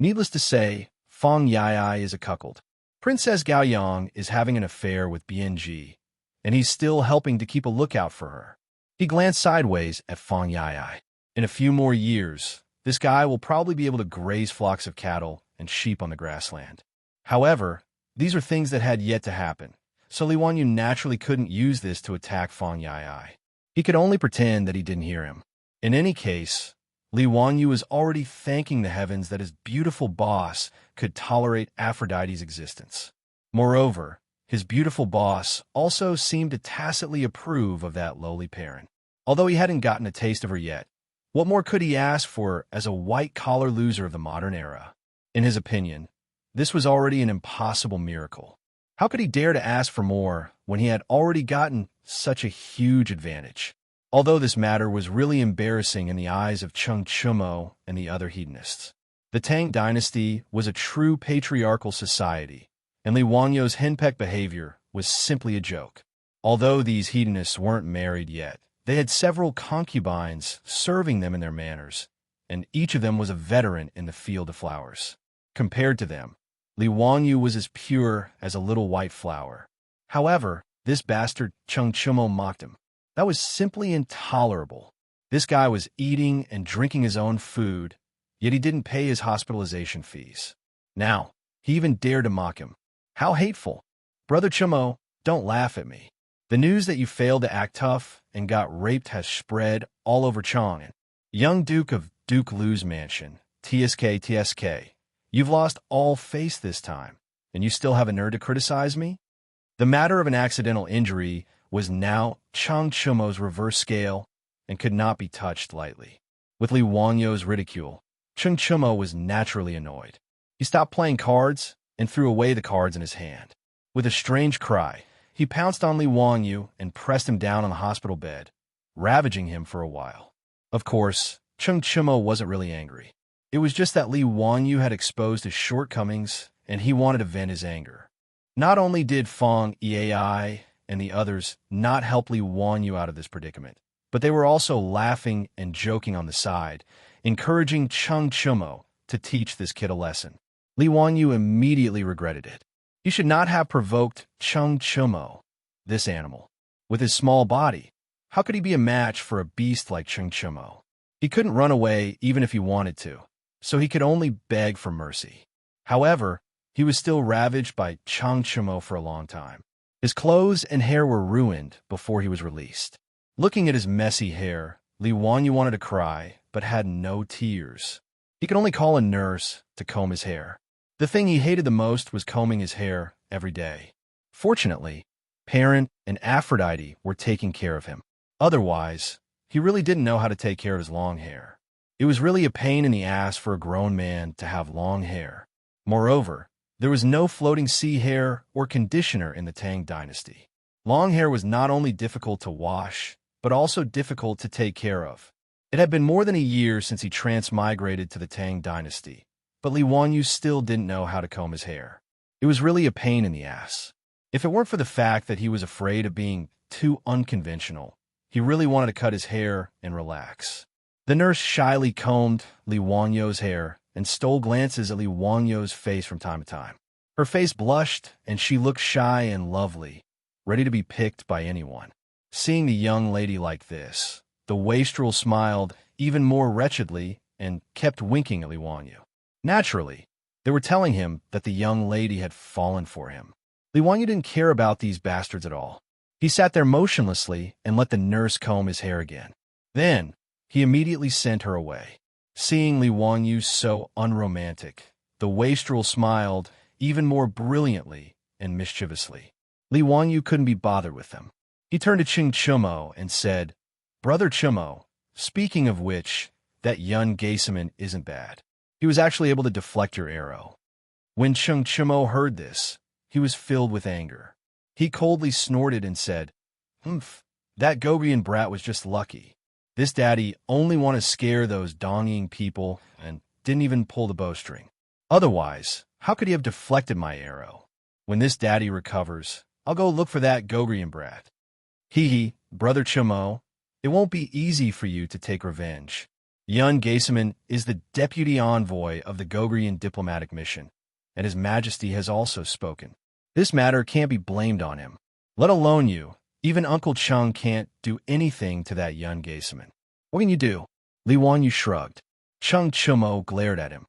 Needless to say, Fang Yai is a cuckold. Princess Gaoyang is having an affair with BNG, and he's still helping to keep a lookout for her. He glanced sideways at Fang Yai. In a few more years, this guy will probably be able to graze flocks of cattle and sheep on the grassland. However, these are things that had yet to happen, so Li Wanyu naturally couldn't use this to attack Fang Yai. He could only pretend that he didn't hear him. In any case, Li Wanyu was already thanking the heavens that his beautiful boss could tolerate Aphrodite's existence. Moreover, his beautiful boss also seemed to tacitly approve of that lowly parent. Although he hadn't gotten a taste of her yet, what more could he ask for as a white-collar loser of the modern era? In his opinion, this was already an impossible miracle. How could he dare to ask for more when he had already gotten such a huge advantage? Although this matter was really embarrassing in the eyes of Chung Chumo and the other hedonists. The Tang dynasty was a true patriarchal society, and Li Wanyo's henpecked behavior was simply a joke. Although these hedonists weren't married yet, they had several concubines serving them in their manners, and each of them was a veteran in the field of flowers. Compared to them, Li Wanyu was as pure as a little white flower. However, this bastard Cheng Chumo mocked him. That was simply intolerable. This guy was eating and drinking his own food, yet he didn't pay his hospitalization fees. Now, he even dared to mock him. How hateful. Brother Chumo, don't laugh at me. The news that you failed to act tough and got raped has spread all over Chang'an. Young Duke of Duke Lu's mansion, TSK. You've lost all face this time, and you still have a nerve to criticize me? The matter of an accidental injury was now Chang Chumo's reverse scale and could not be touched lightly. With Li Wanyo's ridicule, Cheng Chumo was naturally annoyed. He stopped playing cards and threw away the cards in his hand. With a strange cry, he pounced on Li Wanyu and pressed him down on the hospital bed, ravaging him for a while. Of course, Cheng Chumo wasn't really angry. It was just that Li Wanyu had exposed his shortcomings, and he wanted to vent his anger. Not only did Fong Eai and the others not help Li Wanyu out of this predicament, but they were also laughing and joking on the side, encouraging Cheng Chumo to teach this kid a lesson. Li Wanyu immediately regretted it. He should not have provoked Cheng Chumo, this animal. With his small body, how could he be a match for a beast like Cheng Chumo? He couldn't run away even if he wanted to, so he could only beg for mercy. However, he was still ravaged by Cheng Chumo for a long time. His clothes and hair were ruined before he was released. Looking at his messy hair, Li Wanyu wanted to cry, but had no tears. He could only call a nurse to comb his hair. The thing he hated the most was combing his hair every day. Fortunately, Parent and Aphrodite were taking care of him. Otherwise, he really didn't know how to take care of his long hair. It was really a pain in the ass for a grown man to have long hair. Moreover, there was no floating sea hair or conditioner in the Tang dynasty. Long hair was not only difficult to wash, but also difficult to take care of. It had been more than a year since he transmigrated to the Tang dynasty, but Li Wanyu still didn't know how to comb his hair. It was really a pain in the ass. If it weren't for the fact that he was afraid of being too unconventional, he really wanted to cut his hair and relax. The nurse shyly combed Li Wanyu's hair and stole glances at Li Wanyu's face from time to time. Her face blushed, and she looked shy and lovely, ready to be picked by anyone. Seeing the young lady like this, the wastrel smiled even more wretchedly and kept winking at Li Wanyu. Naturally, they were telling him that the young lady had fallen for him. Li Wanyu didn't care about these bastards at all. He sat there motionlessly and let the nurse comb his hair again. Then, he immediately sent her away. Seeing Li Wanyu so unromantic, the wastrel smiled even more brilliantly and mischievously. Li Wanyu couldn't be bothered with them. He turned to Cheng Chumo and said, "Brother Chumo, speaking of which, that Yun Gaseman isn't bad. He was actually able to deflect your arrow." When Cheng Chumo heard this, he was filled with anger. He coldly snorted and said, "Humph, that Gogrian brat was just lucky. This daddy only wanted to scare those Dongying people and didn't even pull the bowstring. Otherwise, how could he have deflected my arrow? When this daddy recovers, I'll go look for that Gogrian brat." Hee, Brother Chumo, it won't be easy for you to take revenge. Yun Gaseman is the deputy envoy of the Gogrian diplomatic mission, and His Majesty has also spoken. This matter can't be blamed on him. Let alone you, even Uncle Chung can't do anything to that Yun Gaseman. What can you do? Li Wanyu shrugged. Cheng Chumo glared at him.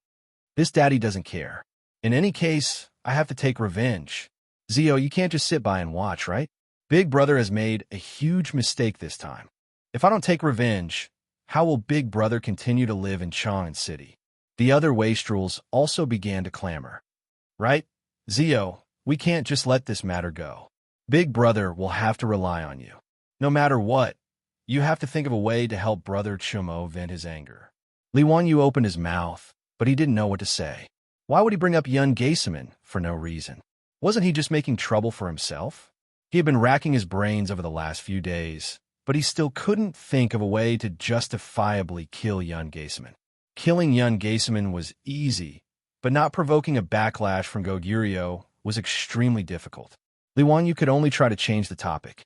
This daddy doesn't care. In any case, I have to take revenge. Zio, you can't just sit by and watch, right? Big Brother has made a huge mistake this time. If I don't take revenge, how will Big Brother continue to live in Chang'an City? The other wastrels also began to clamor. Right? Zio, we can't just let this matter go. Big Brother will have to rely on you. No matter what, you have to think of a way to help Brother Chumo vent his anger. Li Wanyu opened his mouth, but he didn't know what to say. Why would he bring up Yun Gaseman for no reason? Wasn't he just making trouble for himself? He had been racking his brains over the last few days, but he still couldn't think of a way to justifiably kill Yun Gaseman. Killing Yun Gaseman was easy, but not provoking a backlash from Goguryeo was extremely difficult. Li Wanyu could only try to change the topic.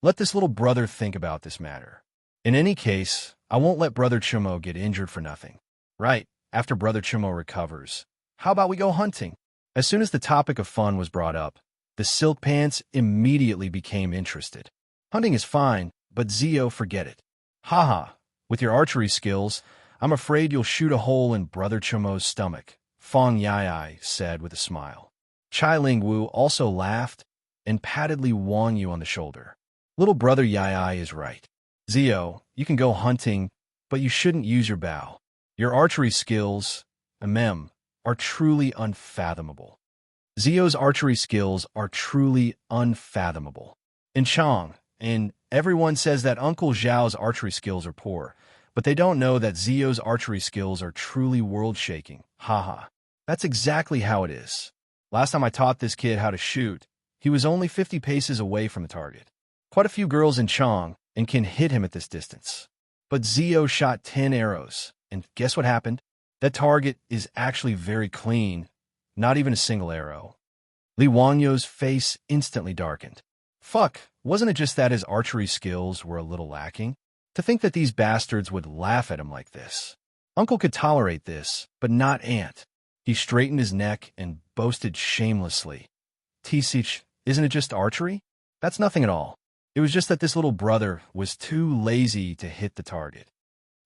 Let this little brother think about this matter. In any case, I won't let Brother Chumo get injured for nothing. Right, after Brother Chumo recovers, how about we go hunting? As soon as the topic of fun was brought up, the Silk Pants immediately became interested. Hunting is fine, but Zio, forget it. Haha, with your archery skills, I'm afraid you'll shoot a hole in Brother Chumo's stomach, Fong Yai said with a smile. Chai Ling Wu also laughed and patted Li Wanyu on the shoulder. Little Brother Yai is right. Zio, you can go hunting, but you shouldn't use your bow. Your archery skills, are truly unfathomable. Zio's archery skills are truly unfathomable. In Chang, and everyone says that Uncle Zhao's archery skills are poor, but they don't know that Zio's archery skills are truly world-shaking. Haha. That's exactly how it is. Last time I taught this kid how to shoot, he was only 50 paces away from the target. Quite a few girls in Chang and can hit him at this distance. But Zio shot 10 arrows, and guess what happened? That target is actually very clean, not even a single arrow. Li Wanyu's face instantly darkened. Fuck, wasn't it just that his archery skills were a little lacking? To think that these bastards would laugh at him like this. Uncle could tolerate this, but not Aunt. He straightened his neck and boasted shamelessly. Tisich, isn't it just archery? That's nothing at all. It was just that this little brother was too lazy to hit the target.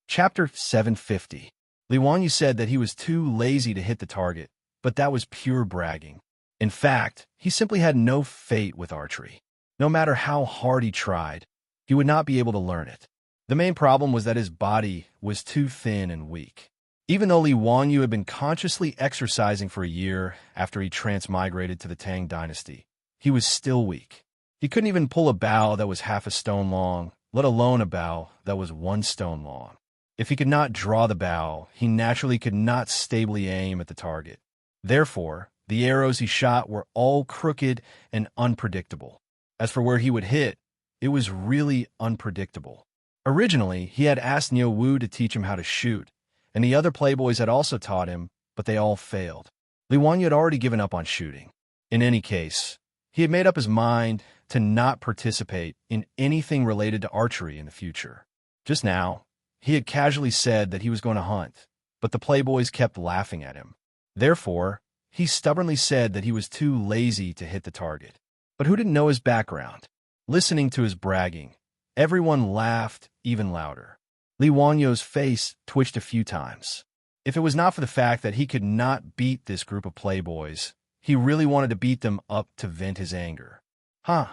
Chapter 750. Li Wanyu said that he was too lazy to hit the target, but that was pure bragging. In fact, he simply had no fate with archery. No matter how hard he tried, he would not be able to learn it. The main problem was that his body was too thin and weak. Even though Li Wanyu had been consciously exercising for a year after he transmigrated to the Tang dynasty, he was still weak. He couldn't even pull a bow that was half a stone long, let alone a bow that was 1 stone long. If he could not draw the bow, he naturally could not stably aim at the target. Therefore, the arrows he shot were all crooked and unpredictable. As for where he would hit, it was really unpredictable. Originally, he had asked Niu Wu to teach him how to shoot, and the other playboys had also taught him, but they all failed. Li Wanyu had already given up on shooting. In any case, he had made up his mind to not participate in anything related to archery in the future. Just now, he had casually said that he was going to hunt, but the playboys kept laughing at him. Therefore, he stubbornly said that he was too lazy to hit the target. But who didn't know his background? Listening to his bragging, everyone laughed even louder. Li Wanyu's face twitched a few times. If it was not for the fact that he could not beat this group of playboys, he really wanted to beat them up to vent his anger. Huh,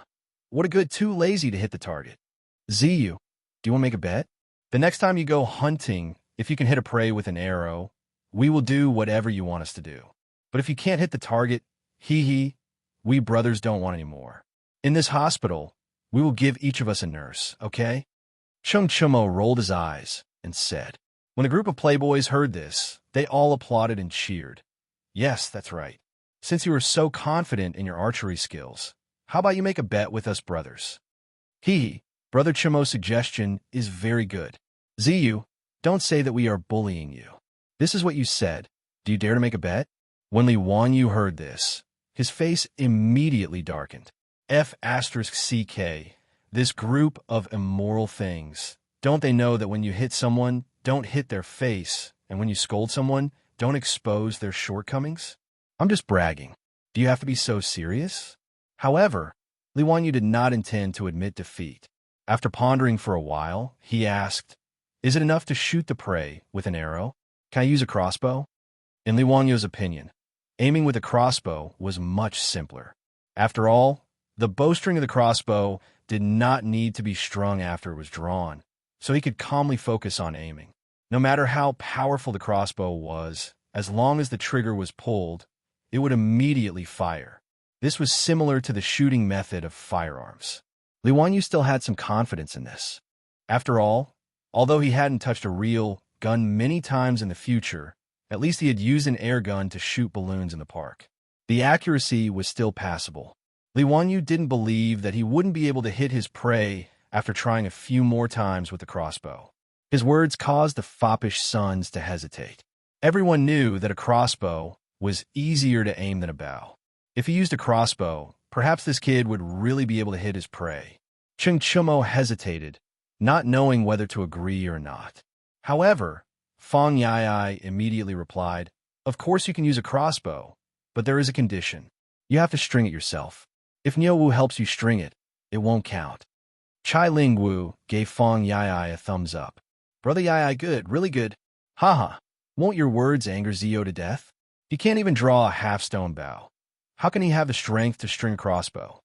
what a good too lazy to hit the target. Ziyu, do you want to make a bet? The next time you go hunting, if you can hit a prey with an arrow, we will do whatever you want us to do. But if you can't hit the target, we brothers don't want any more. In this hospital, we will give each of us a nurse, okay? Chung Chumo rolled his eyes and said. When the group of playboys heard this, they all applauded and cheered. Yes, that's right. Since you are so confident in your archery skills, how about you make a bet with us brothers? Brother Chumo's suggestion is very good. Ziyu, don't say that we are bullying you. This is what you said. Do you dare to make a bet? When Li Wanyu heard this, his face immediately darkened. F*CK, this group of immoral things. Don't they know that when you hit someone, don't hit their face, and when you scold someone, don't expose their shortcomings? I'm just bragging. Do you have to be so serious? However, Li Wanyu did not intend to admit defeat. After pondering for a while, he asked, is it enough to shoot the prey with an arrow? Can I use a crossbow? In Li Wanyu's opinion, aiming with a crossbow was much simpler. After all, the bowstring of the crossbow did not need to be strung after it was drawn, so he could calmly focus on aiming. No matter how powerful the crossbow was, as long as the trigger was pulled, it would immediately fire. This was similar to the shooting method of firearms. Li Wanyu still had some confidence in this. After all, although he hadn't touched a real gun many times in the future, at least he had used an air gun to shoot balloons in the park. The accuracy was still passable. Li Wanyu didn't believe that he wouldn't be able to hit his prey after trying a few more times with the crossbow. His words caused the foppish sons to hesitate. Everyone knew that a crossbow was easier to aim than a bow. If he used a crossbow, perhaps this kid would really be able to hit his prey. Cheng Chumo hesitated, not knowing whether to agree or not. However, Fong Yai immediately replied, "Of course you can use a crossbow, but there is a condition. You have to string it yourself. If Niu Wu helps you string it, it won't count." Chai Ling Wu gave Fong Yai a thumbs up. "Brother Yai, good, really good. Haha, won't your words anger Zio to death? He can't even draw a half-stone bow. How can he have the strength to string a crossbow?"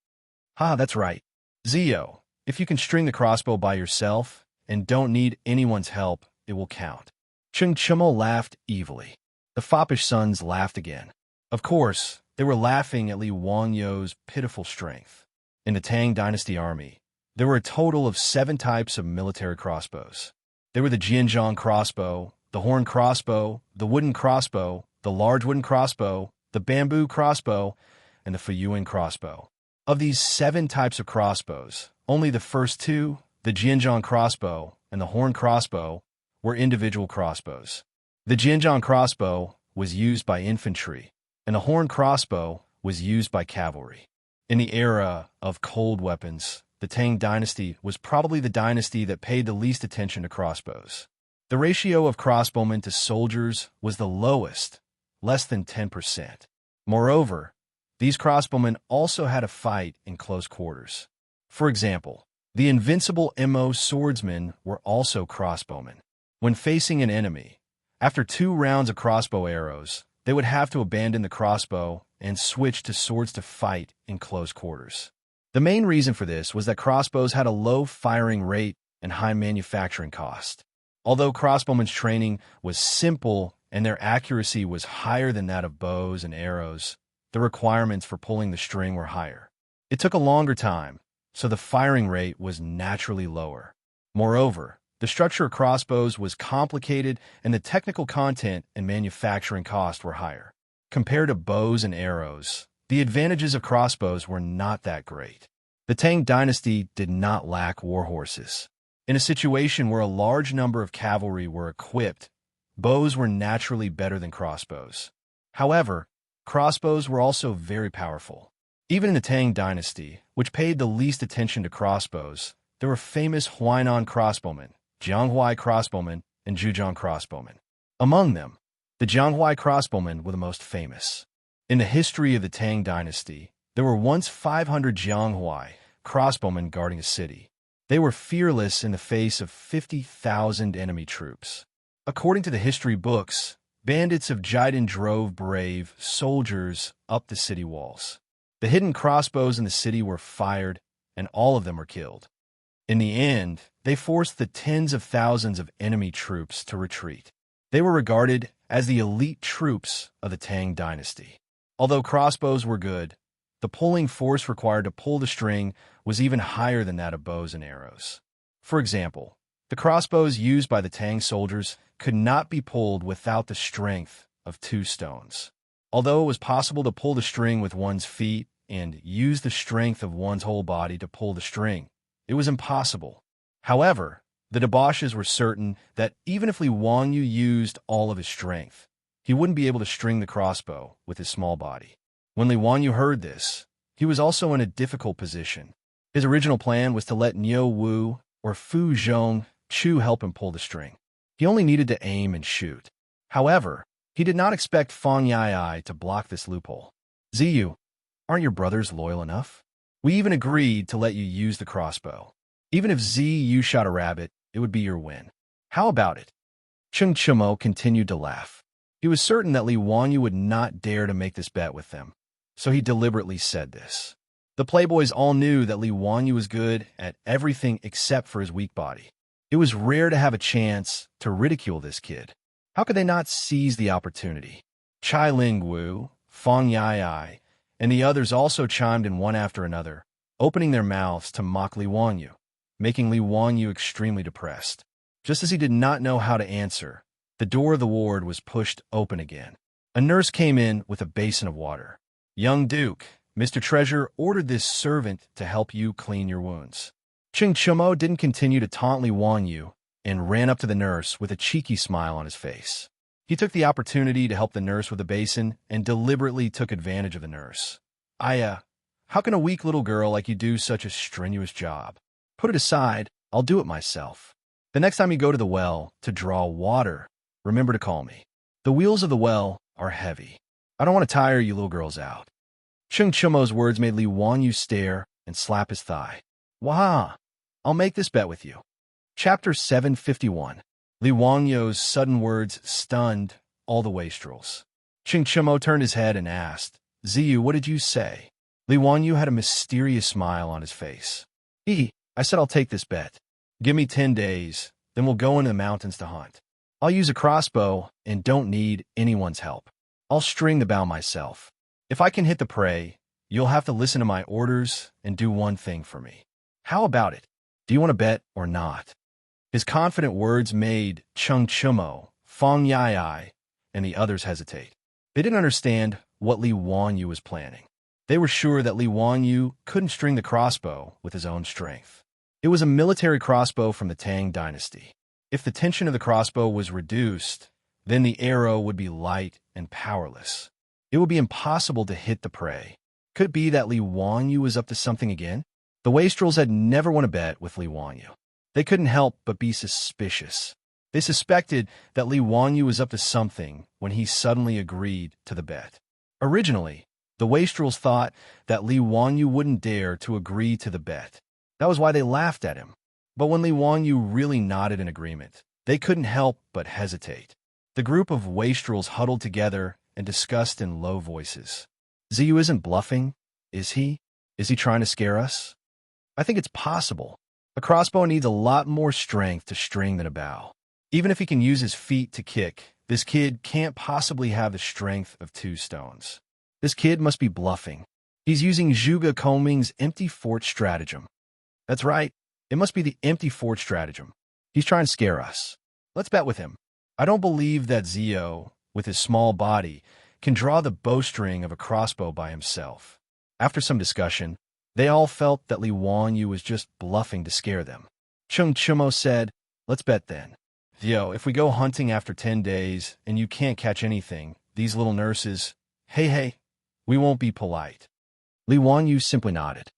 "Haha, that's right. Zio, if you can string the crossbow by yourself and don't need anyone's help, it will count." Cheng Chumo laughed evilly. The foppish sons laughed again. Of course, they were laughing at Li Wangyou's pitiful strength. In the Tang Dynasty army, there were a total of 7 types of military crossbows. They were the Jianzhong crossbow, the horn crossbow, the wooden crossbow, the large wooden crossbow, the bamboo crossbow, and the Fuyuan crossbow. Of these 7 types of crossbows, only the first 2, the Jianzhong crossbow and the horn crossbow, were individual crossbows. The Jianzhong crossbow was used by infantry, and the horn crossbow was used by cavalry. In the era of cold weapons, the Tang dynasty was probably the dynasty that paid the least attention to crossbows. The ratio of crossbowmen to soldiers was the lowest, less than 10%. Moreover, these crossbowmen also had to fight in close quarters. For example, the invincible Mo swordsmen were also crossbowmen. When facing an enemy, after 2 rounds of crossbow arrows, they would have to abandon the crossbow and switch to swords to fight in close quarters. The main reason for this was that crossbows had a low firing rate and high manufacturing cost. Although crossbowmen's training was simple and their accuracy was higher than that of bows and arrows, the requirements for pulling the string were higher. It took a longer time, so the firing rate was naturally lower. Moreover, the structure of crossbows was complicated and the technical content and manufacturing cost were higher. Compared to bows and arrows, the advantages of crossbows were not that great. The Tang dynasty did not lack war horses. In a situation where a large number of cavalry were equipped, bows were naturally better than crossbows. However, crossbows were also very powerful. Even in the Tang dynasty, which paid the least attention to crossbows, there were famous Huainan crossbowmen, Jianghuai crossbowmen, and Zhujiang crossbowmen. Among them, the Jianghuai crossbowmen were the most famous. In the history of the Tang dynasty, there were once 500 Jianghuai crossbowmen guarding a city. They were fearless in the face of 50,000 enemy troops. According to the history books, bandits of Jilin drove brave soldiers up the city walls. The hidden crossbows in the city were fired, and all of them were killed. In the end, they forced the tens of thousands of enemy troops to retreat. They were regarded as the elite troops of the Tang dynasty. Although crossbows were good, the pulling force required to pull the string was even higher than that of bows and arrows. For example, the crossbows used by the Tang soldiers could not be pulled without the strength of 2 stones. Although it was possible to pull the string with one's feet and use the strength of one's whole body to pull the string, it was impossible. However, the debauches were certain that even if Li Wangyu used all of his strength, he wouldn't be able to string the crossbow with his small body. When Li Wangyu heard this, he was also in a difficult position. His original plan was to let Niu Wu or Fu Zhong Chu help him pull the string. He only needed to aim and shoot. However, he did not expect Fong Yai to block this loophole. "Ziyu, aren't your brothers loyal enough? We even agreed to let you use the crossbow. Even if Ziyu shot a rabbit, it would be your win. How about it?" Cheng Chumo continued to laugh. He was certain that Li Wangyu would not dare to make this bet with them, so he deliberately said this. The playboys all knew that Li Wangyu was good at everything except for his weak body. It was rare to have a chance to ridicule this kid. How could they not seize the opportunity? Chai Ling Wu, Fong Yai, and the others also chimed in one after another, opening their mouths to mock Li Wangyu, making Li Wangyu extremely depressed. Just as he did not know how to answer, the door of the ward was pushed open again. A nurse came in with a basin of water. "Young Duke, Mr. Treasure ordered this servant to help you clean your wounds." Cheng Chumo didn't continue to taunt Li Wangyu and ran up to the nurse with a cheeky smile on his face. He took the opportunity to help the nurse with the basin and deliberately took advantage of the nurse. How can a weak little girl like you do such a strenuous job? Put it aside, I'll do it myself. The next time you go to the well to draw water, remember to call me. The wheels of the well are heavy. I don't want to tire you little girls out. Chung Chumo's words made Li Wanyu stare and slap his thigh. Wah! I'll make this bet with you. Chapter 751. Li Wanyu's sudden words stunned all the wastrels. Chung Chumo turned his head and asked, Ziyu, what did you say? Li Wanyu had a mysterious smile on his face. I said I'll take this bet. Give me 10 days, then we'll go into the mountains to hunt. I'll use a crossbow and don't need anyone's help. I'll string the bow myself. If I can hit the prey, you'll have to listen to my orders and do one thing for me. How about it? Do you want to bet or not? His confident words made Chung Chumo, Fong Yai, and the others hesitate. They didn't understand what Li Wanyu was planning. They were sure that Li Wanyu couldn't string the crossbow with his own strength. It was a military crossbow from the Tang dynasty. If the tension of the crossbow was reduced, then the arrow would be light and powerless. It would be impossible to hit the prey. Could it be that Li Wanyu was up to something again? The wastrels had never won a bet with Li Wanyu. They couldn't help but be suspicious. They suspected that Li Wanyu was up to something when he suddenly agreed to the bet. Originally, the wastrels thought that Li Wanyu wouldn't dare to agree to the bet. That was why they laughed at him. But when Li Wanyu really nodded in agreement, they couldn't help but hesitate. The group of wastrels huddled together and discussed in low voices. Ziyu isn't bluffing, is he? Is he trying to scare us? I think it's possible. A crossbow needs a lot more strength to string than a bow. Even if he can use his feet to kick, this kid can't possibly have the strength of 2 stones. This kid must be bluffing. He's using Zhuge Koming's empty fort stratagem. That's right. It must be the empty fort stratagem. He's trying to scare us. Let's bet with him. I don't believe that Zio, with his small body, can draw the bowstring of a crossbow by himself. After some discussion, they all felt that Li Wanyu was just bluffing to scare them. Chung Chumo said, let's bet then. Yo, if we go hunting after 10 days and you can't catch anything, these little nurses, hey, we won't be polite. Li Wanyu simply nodded.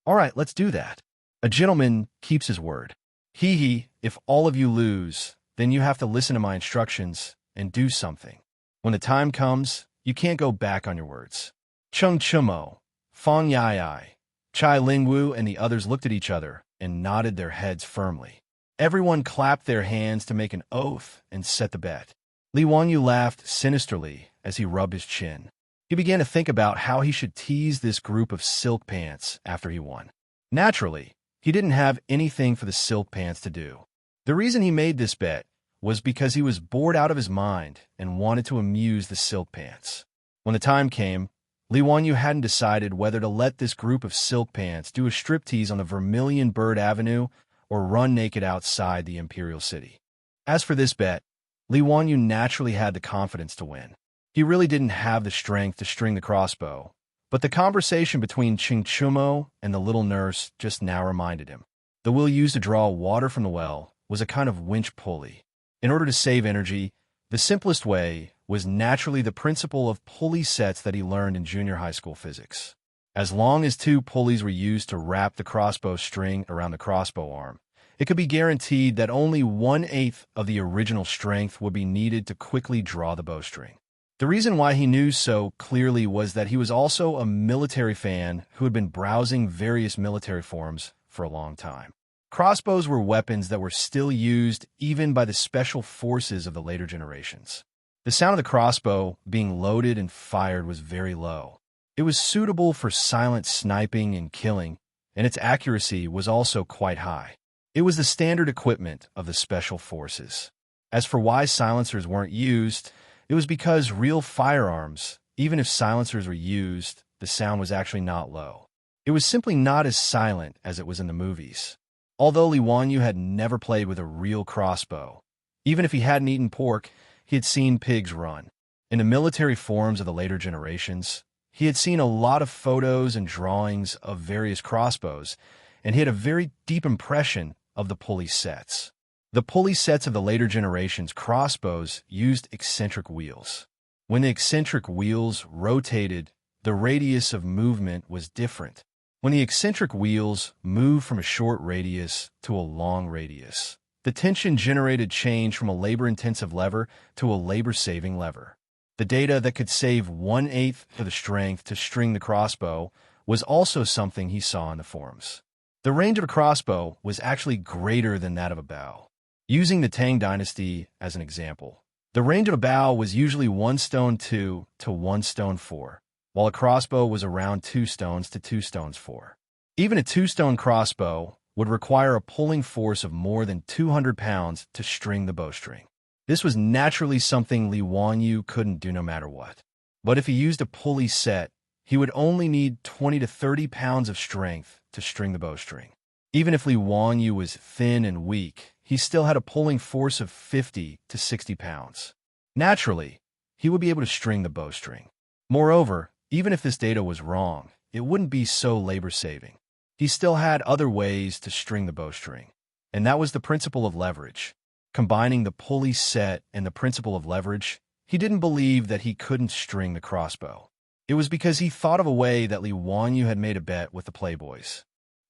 All right, let's do that. A gentleman keeps his word. If all of you lose, then you have to listen to my instructions and do something. When the time comes, you can't go back on your words. Chung Chumo, Fong Yai, Chai Lingwu, and the others looked at each other and nodded their heads firmly. Everyone clapped their hands to make an oath and set the bet. Li Wanyu laughed sinisterly as he rubbed his chin. He began to think about how he should tease this group of silk pants after he won. Naturally, he didn't have anything for the silk pants to do. The reason he made this bet was because he was bored out of his mind and wanted to amuse the silk pants. When the time came, Li Wanyu hadn't decided whether to let this group of silk pants do a striptease on the Vermilion Bird Avenue or run naked outside the Imperial City. As for this bet, Li Wanyu naturally had the confidence to win. He really didn't have the strength to string the crossbow, but the conversation between Chung Chumo and the little nurse just now reminded him. The wheel used to draw water from the well was a kind of winch pulley. In order to save energy, the simplest way was naturally the principle of pulley sets that he learned in junior high school physics. As long as 2 pulleys were used to wrap the crossbow string around the crossbow arm, it could be guaranteed that only 1/8 of the original strength would be needed to quickly draw the bowstring. The reason why he knew so clearly was that he was also a military fan who had been browsing various military forums for a long time. Crossbows were weapons that were still used even by the special forces of the later generations. The sound of the crossbow being loaded and fired was very low. It was suitable for silent sniping and killing, and its accuracy was also quite high. It was the standard equipment of the special forces. As for why silencers weren't used, it was because real firearms, even if silencers were used, the sound was actually not low. It was simply not as silent as it was in the movies. Although Li Wanyu had never played with a real crossbow, even if he hadn't eaten pork, he had seen pigs run. In the military forums of the later generations, he had seen a lot of photos and drawings of various crossbows, and he had a very deep impression of the pulley sets. The pulley sets of the later generations' crossbows used eccentric wheels. When the eccentric wheels rotated, the radius of movement was different. When the eccentric wheels moved from a short radius to a long radius, the tension generated change from a labor-intensive lever to a labor-saving lever. The data that could save 1/8 of the strength to string the crossbow was also something he saw in the forums. The range of a crossbow was actually greater than that of a bow. Using the Tang dynasty as an example, the range of a bow was usually 1 stone 2 to 1 stone 4, while a crossbow was around 2 stones to 2 stones 4. Even a 2-stone crossbow would require a pulling force of more than 200 pounds to string the bowstring. This was naturally something Li Wanyu couldn't do no matter what. But if he used a pulley set, he would only need 20 to 30 pounds of strength to string the bowstring. Even if Li Wanyu was thin and weak, he still had a pulling force of 50 to 60 pounds. Naturally, he would be able to string the bowstring. Moreover, even if this data was wrong, it wouldn't be so labor-saving. He still had other ways to string the bowstring, and that was the principle of leverage. Combining the pulley set and the principle of leverage, he didn't believe that he couldn't string the crossbow. It was because he thought of a way that Li Wanyu had made a bet with the Playboys.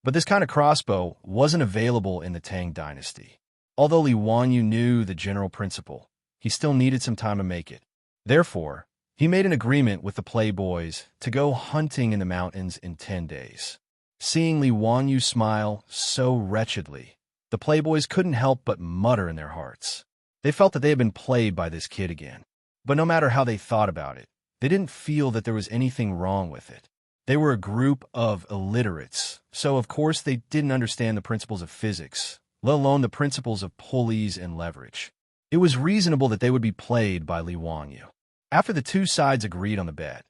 But this kind of crossbow wasn't available in the Tang dynasty. Although Li Wanyu knew the general principle, he still needed some time to make it. Therefore, he made an agreement with the Playboys to go hunting in the mountains in 10 days. Seeing Li Wanyu smile so wretchedly, the Playboys couldn't help but mutter in their hearts. They felt that they had been played by this kid again. But no matter how they thought about it, they didn't feel that there was anything wrong with it. They were a group of illiterates, so of course they didn't understand the principles of physics, let alone the principles of pulleys and leverage. It was reasonable that they would be played by Li Wanyu. After the two sides agreed on the bet,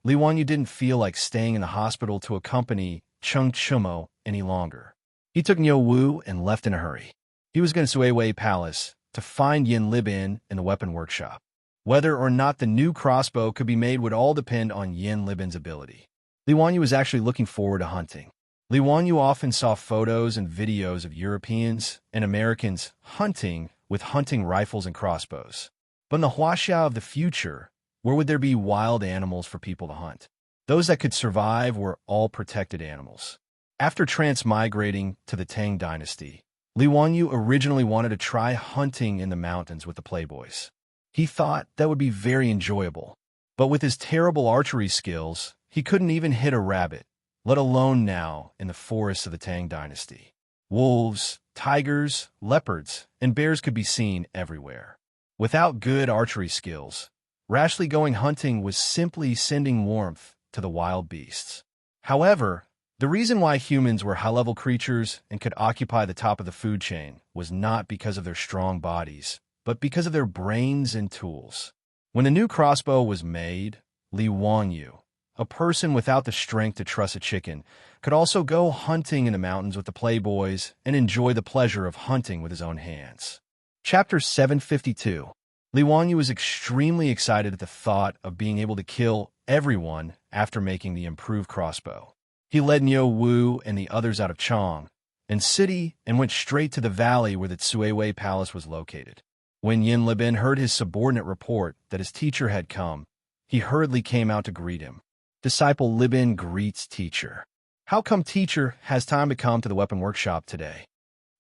Li Wanyu didn't feel like staying in the hospital to accompany Chung Chumo any longer. He took Niu Wu and left in a hurry. He was going to Suiwei Palace to find Yin Libin in the weapon workshop. Whether or not the new crossbow could be made would all depend on Yin Libin's ability. Li Wanyu was actually looking forward to hunting. Li Wanyu often saw photos and videos of Europeans and Americans hunting with hunting rifles and crossbows. But in the Huaxia of the future, where would there be wild animals for people to hunt? Those that could survive were all protected animals. After transmigrating to the Tang dynasty, Li Wanyu originally wanted to try hunting in the mountains with the Playboys. He thought that would be very enjoyable. But with his terrible archery skills, he couldn't even hit a rabbit, let alone now in the forests of the Tang dynasty. Wolves, tigers, leopards, and bears could be seen everywhere. Without good archery skills, rashly going hunting was simply sending warmth to the wild beasts. However, the reason why humans were high-level creatures and could occupy the top of the food chain was not because of their strong bodies, but because of their brains and tools. When the new crossbow was made, Li Wanyu, a person without the strength to truss a chicken, could also go hunting in the mountains with the Playboys and enjoy the pleasure of hunting with his own hands. Chapter 752. Li Wanyu was extremely excited at the thought of being able to kill everyone after making the improved crossbow. He led Niu Wu and the others out of Chang and city and went straight to the valley where the Suiwei Palace was located. When Yin Libin heard his subordinate report that his teacher had come, he hurriedly came out to greet him. Disciple Libin greets teacher. How come teacher has time to come to the weapon workshop today?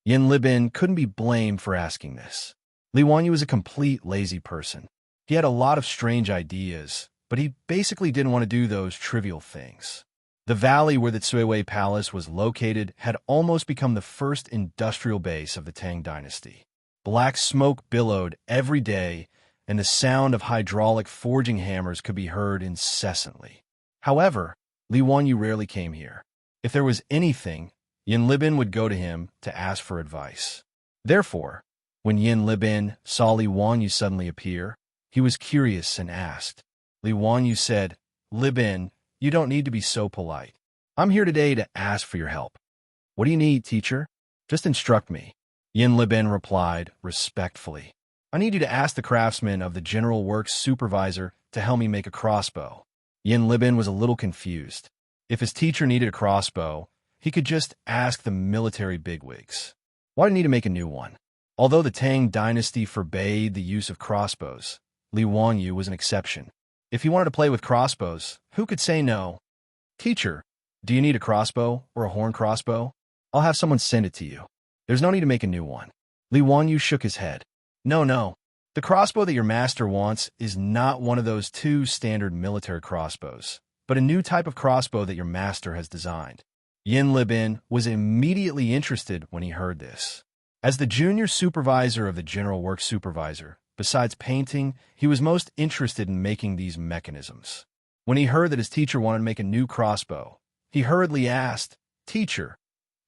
Yin Libin couldn't be blamed for asking this. Li Wanyu was a complete lazy person. He had a lot of strange ideas, but he basically didn't want to do those trivial things. The valley where the Suiwei Palace was located had almost become the first industrial base of the Tang dynasty. Black smoke billowed every day, and the sound of hydraulic forging hammers could be heard incessantly. However, Li Wanyu rarely came here. If there was anything, Yin Libin would go to him to ask for advice. Therefore, when Yin Libin saw Li Wanyu suddenly appear, he was curious and asked. Li Wanyu said, "Libin, you don't need to be so polite. I'm here today to ask for your help." "What do you need, teacher? Just instruct me." Yin Libin replied respectfully. "I need you to ask the craftsman of the General Works Supervisor to help me make a crossbow." Yin Libin was a little confused. If his teacher needed a crossbow, he could just ask the military bigwigs. Why did he need to make a new one? Although the Tang dynasty forbade the use of crossbows, Li Wanyu was an exception. If he wanted to play with crossbows, who could say no? Teacher, do you need a crossbow or a horn crossbow? I'll have someone send it to you. There's no need to make a new one. Li Wanyu shook his head. No. The crossbow that your master wants is not one of those two standard military crossbows, but a new type of crossbow that your master has designed. Yin Libin was immediately interested when he heard this. As the junior supervisor of the general works supervisor, besides painting, he was most interested in making these mechanisms. When he heard that his teacher wanted to make a new crossbow, he hurriedly asked, Teacher,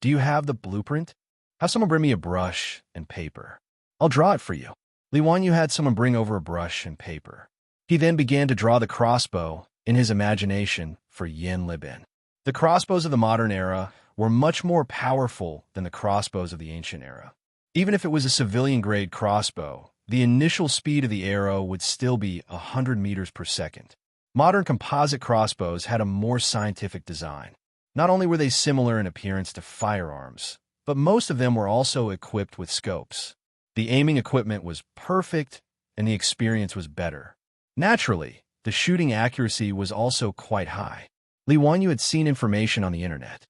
do you have the blueprint? Have someone bring me a brush and paper. I'll draw it for you. Li Wanyu had someone bring over a brush and paper. He then began to draw the crossbow in his imagination for Yin Libin. The crossbows of the modern era were much more powerful than the crossbows of the ancient era. Even if it was a civilian-grade crossbow, the initial speed of the arrow would still be 100 meters per second. Modern composite crossbows had a more scientific design. Not only were they similar in appearance to firearms, but most of them were also equipped with scopes. The aiming equipment was perfect, and the experience was better. Naturally, the shooting accuracy was also quite high. Li Wanyu had seen information on the internet.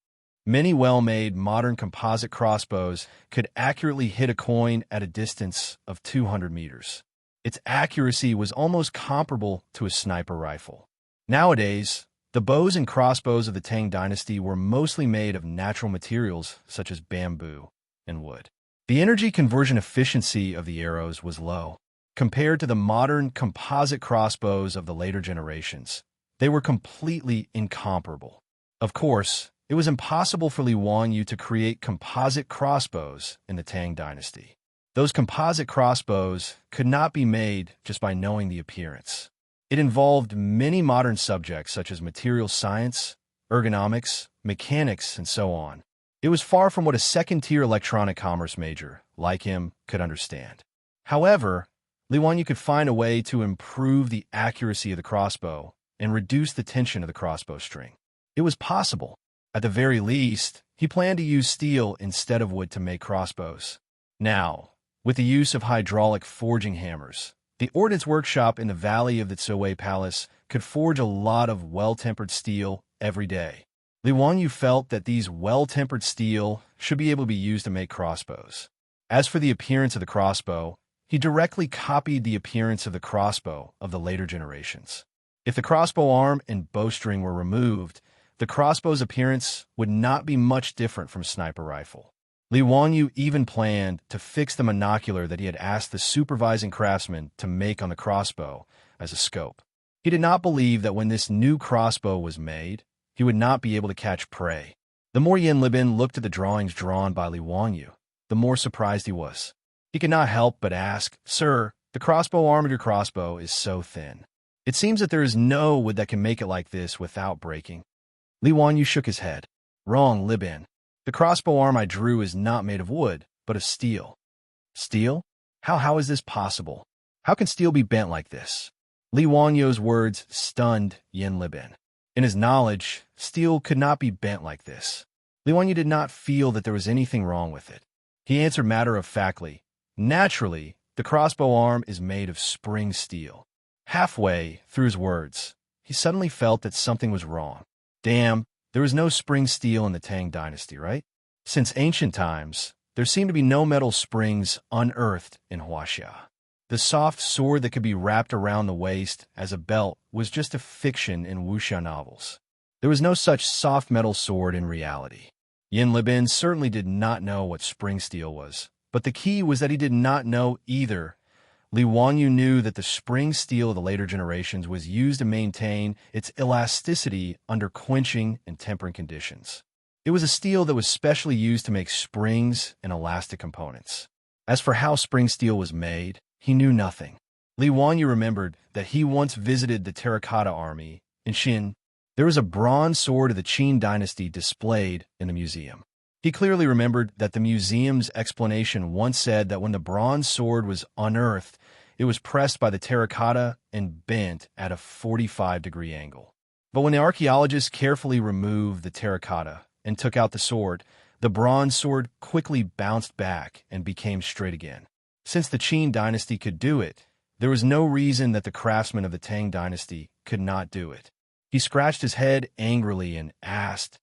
Many well-made modern composite crossbows could accurately hit a coin at a distance of 200 meters. Its accuracy was almost comparable to a sniper rifle. Nowadays, the bows and crossbows of the Tang dynasty were mostly made of natural materials such as bamboo and wood. The energy conversion efficiency of the arrows was low. Compared to the modern composite crossbows of the later generations, they were completely incomparable. Of course, it was impossible for Li Wanyu to create composite crossbows in the Tang dynasty. Those composite crossbows could not be made just by knowing the appearance. It involved many modern subjects such as material science, ergonomics, mechanics, and so on. It was far from what a second-tier electronic commerce major, like him, could understand. However, Li Wanyu could find a way to improve the accuracy of the crossbow and reduce the tension of the crossbow string. It was possible. At the very least, he planned to use steel instead of wood to make crossbows. Now, with the use of hydraulic forging hammers, the ordnance workshop in the valley of the Tsuwei Palace could forge a lot of well-tempered steel every day. Li Wanyu felt that these well-tempered steel should be able to be used to make crossbows. As for the appearance of the crossbow, he directly copied the appearance of the crossbow of the later generations. If the crossbow arm and bowstring were removed, the crossbow's appearance would not be much different from a sniper rifle. Li Wanyu even planned to fix the monocular that he had asked the supervising craftsman to make on the crossbow as a scope. He did not believe that when this new crossbow was made, he would not be able to catch prey. The more Yin Libin looked at the drawings drawn by Li Wanyu, the more surprised he was. He could not help but ask, Sir, the crossbow arm of your crossbow is so thin. It seems that there is no wood that can make it like this without breaking. Li Wanyu shook his head. Wrong, Libin. The crossbow arm I drew is not made of wood, but of steel. Steel? How is this possible? How can steel be bent like this? Li Wanyu's words stunned Yin Libin. In his knowledge, steel could not be bent like this. Li Wanyu did not feel that there was anything wrong with it. He answered matter-of-factly, Naturally, the crossbow arm is made of spring steel. Halfway through his words, he suddenly felt that something was wrong. Damn, there was no spring steel in the Tang dynasty, right? Since ancient times, there seemed to be no metal springs unearthed in Huaxia. The soft sword that could be wrapped around the waist as a belt was just a fiction in wuxia novels. There was no such soft metal sword in reality. Yin Libin certainly did not know what spring steel was, but the key was that he did not know either. Li Wanyu knew that the spring steel of the later generations was used to maintain its elasticity under quenching and tempering conditions. It was a steel that was specially used to make springs and elastic components. As for how spring steel was made, he knew nothing. Li Wanyu remembered that he once visited the Terracotta Army in Xin. There was a bronze sword of the Qin dynasty displayed in the museum. He clearly remembered that the museum's explanation once said that when the bronze sword was unearthed, it was pressed by the terracotta and bent at a 45-degree angle. But when the archaeologists carefully removed the terracotta and took out the sword, the bronze sword quickly bounced back and became straight again. Since the Qin dynasty could do it, There was no reason that the craftsman of the Tang dynasty could not do it. He scratched his head angrily and asked,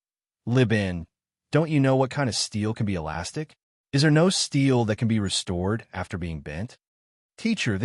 "Li Bin, don't you know what kind of steel can be elastic? Is there no steel that can be restored after being bent?" "Teacher,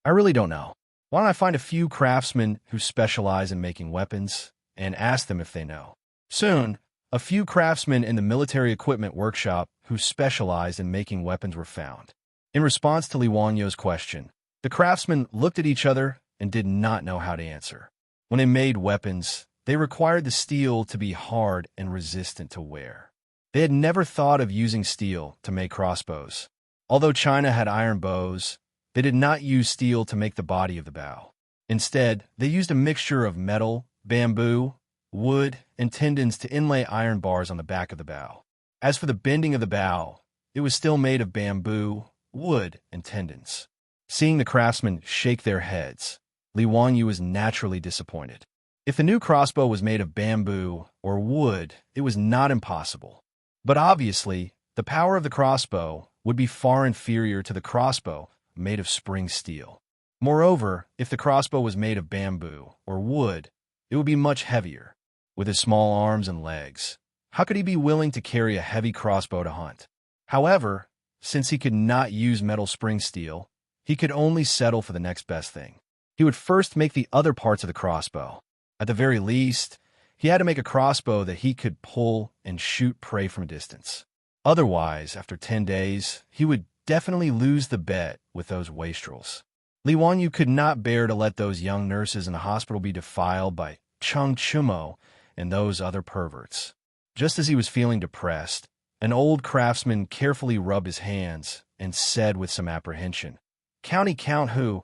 I really don't know. Why don't I find a few craftsmen who specialize in making weapons and ask them if they know?" Soon, a few craftsmen in the military equipment workshop who specialized in making weapons were found. In response to Li Wanyo's question, the craftsmen looked at each other and did not know how to answer. When they made weapons, they required the steel to be hard and resistant to wear. They had never thought of using steel to make crossbows. Although China had iron bows, they did not use steel to make the body of the bow. Instead, they used a mixture of metal, bamboo, wood, and tendons to inlay iron bars on the back of the bow. As for the bending of the bow, it was still made of bamboo, wood, and tendons. Seeing the craftsmen shake their heads, Li Wanyu was naturally disappointed. If the new crossbow was made of bamboo or wood, it was not impossible. But obviously, the power of the crossbow would be far inferior to the crossbow made of spring steel. Moreover, if the crossbow was made of bamboo or wood, it would be much heavier. With his small arms and legs, how could he be willing to carry a heavy crossbow to hunt? However, since he could not use metal spring steel, he could only settle for the next best thing. He would first make the other parts of the crossbow. At the very least, he had to make a crossbow that he could pull and shoot prey from a distance. Otherwise, after 10 days, he would definitely lose the bet with those wastrels. Li Wanyu could not bear to let those young nurses in the hospital be defiled by Chung Chumo and those other perverts. Just as he was feeling depressed, an old craftsman carefully rubbed his hands and said with some apprehension, "County Count Hu,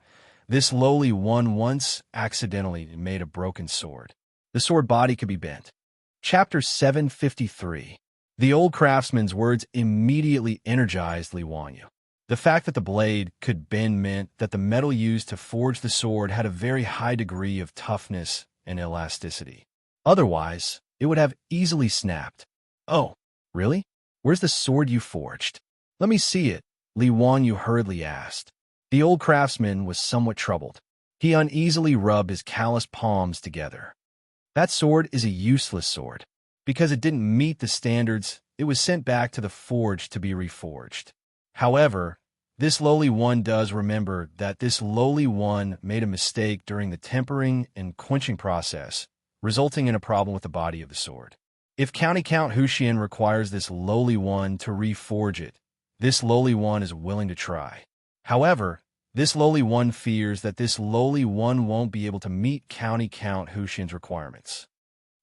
this lowly one once accidentally made a broken sword. The sword body could be bent." Chapter 753. The old craftsman's words immediately energized Li Wanyu. The fact that the blade could bend meant that the metal used to forge the sword had a very high degree of toughness and elasticity. Otherwise, it would have easily snapped. "Oh, really? Where's the sword you forged? Let me see it," Li Wanyu hurriedly asked. The old craftsman was somewhat troubled. He uneasily rubbed his calloused palms together. "That sword is a useless sword. Because it didn't meet the standards, it was sent back to the forge to be reforged. However, this lowly one does remember that this lowly one made a mistake during the tempering and quenching process, resulting in a problem with the body of the sword. If County Count Huxian requires this lowly one to reforge it, this lowly one is willing to try. However, this lowly one fears that this lowly one won't be able to meet County Count Huxian's requirements."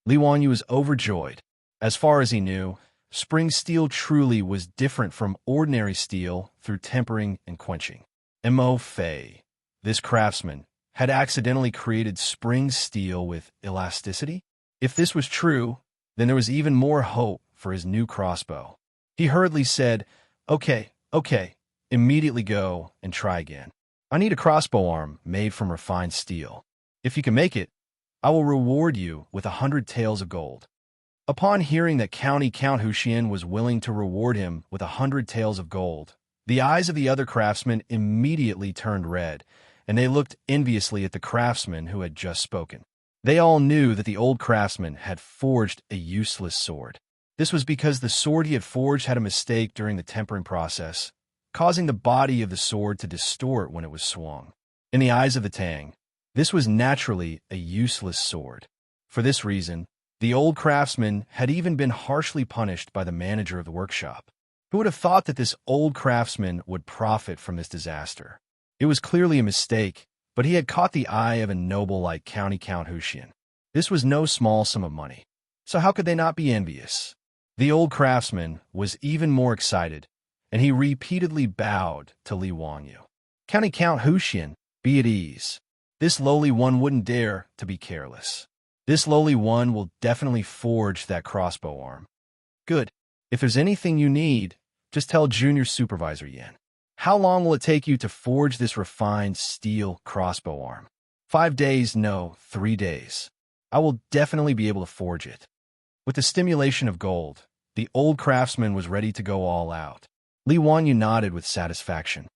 Li Wanyu was overjoyed. As far as he knew, spring steel truly was different from ordinary steel through tempering and quenching. Mo Fei, this craftsman, had accidentally created spring steel with elasticity? If this was true, then there was even more hope for his new crossbow. He hurriedly said, Okay, immediately go and try again. I need a crossbow arm made from refined steel. If you can make it, I will reward you with 100 taels of gold." Upon hearing that County Count Huxian was willing to reward him with 100 taels of gold, the eyes of the other craftsmen immediately turned red, and they looked enviously at the craftsman who had just spoken. They all knew that the old craftsman had forged a useless sword. This was because the sword he had forged had a mistake during the tempering process, causing the body of the sword to distort when it was swung. In the eyes of the Tang, this was naturally a useless sword. For this reason, the old craftsman had even been harshly punished by the manager of the workshop. Who would have thought that this old craftsman would profit from this disaster? It was clearly a mistake, but he had caught the eye of a noble like County Count Huxian. This was no small sum of money, so how could they not be envious? The old craftsman was even more excited, and he repeatedly bowed to Li Wanyu. "County Count Huxian, be at ease. This lowly one wouldn't dare to be careless. This lowly one will definitely forge that crossbow arm." "Good. If there's anything you need, just tell Junior Supervisor Yan. How long will it take you to forge this refined steel crossbow arm?" 5 days, no, 3 days. I will definitely be able to forge it." With the stimulation of gold, the old craftsman was ready to go all out. Li Wanyu nodded with satisfaction.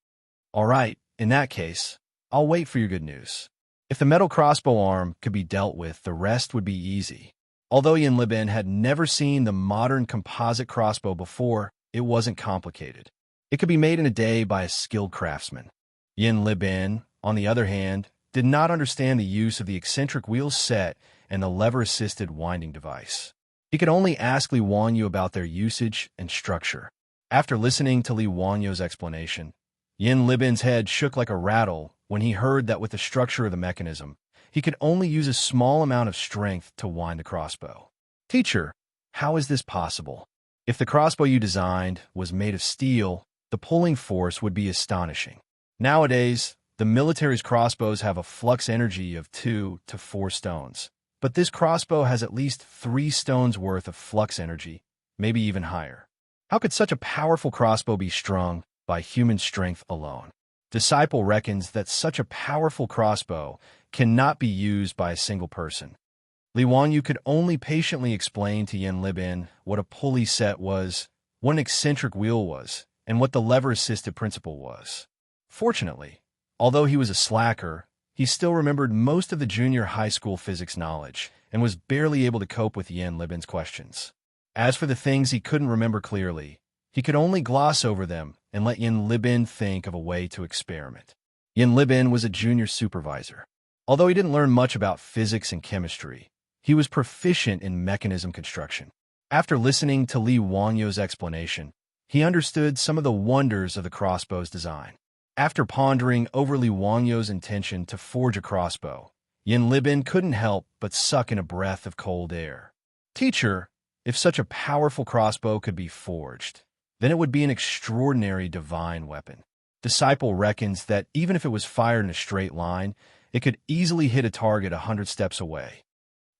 "All right, in that case, I'll wait for your good news. If the metal crossbow arm could be dealt with, the rest would be easy. Although Yin Libin had never seen the modern composite crossbow before, it wasn't complicated. It could be made in a day by a skilled craftsman. Yin Libin, on the other hand, did not understand the use of the eccentric wheel set and the lever-assisted winding device. He could only ask Li Wanyu about their usage and structure. After listening to Li Wanyu's explanation, Yin Libin's head shook like a rattle when he heard that with the structure of the mechanism, he could only use a small amount of strength to wind the crossbow. Teacher, how is this possible? If the crossbow you designed was made of steel, the pulling force would be astonishing. Nowadays, the military's crossbows have a flux energy of 2 to 4 stones, but this crossbow has at least 3 stones worth of flux energy, maybe even higher. How could such a powerful crossbow be strung by human strength alone? Disciple reckons that such a powerful crossbow cannot be used by a single person. Li Wanyu could only patiently explain to Yin Libin what a pulley set was, what an eccentric wheel was, and what the lever-assisted principle was. Fortunately, although he was a slacker, he still remembered most of the junior high school physics knowledge and was barely able to cope with Yin Libin's questions. As for the things he couldn't remember clearly, he could only gloss over them and let Yin Libin think of a way to experiment. Yin Libin was a junior supervisor. Although he didn't learn much about physics and chemistry, he was proficient in mechanism construction. After listening to Li Wanyu's explanation, he understood some of the wonders of the crossbow's design. After pondering over Li Wanyu's intention to forge a crossbow, Yin Libin couldn't help but suck in a breath of cold air. Teacher, if such a powerful crossbow could be forged, then it would be an extraordinary divine weapon. Disciple reckons that even if it was fired in a straight line, it could easily hit a target 100 steps away.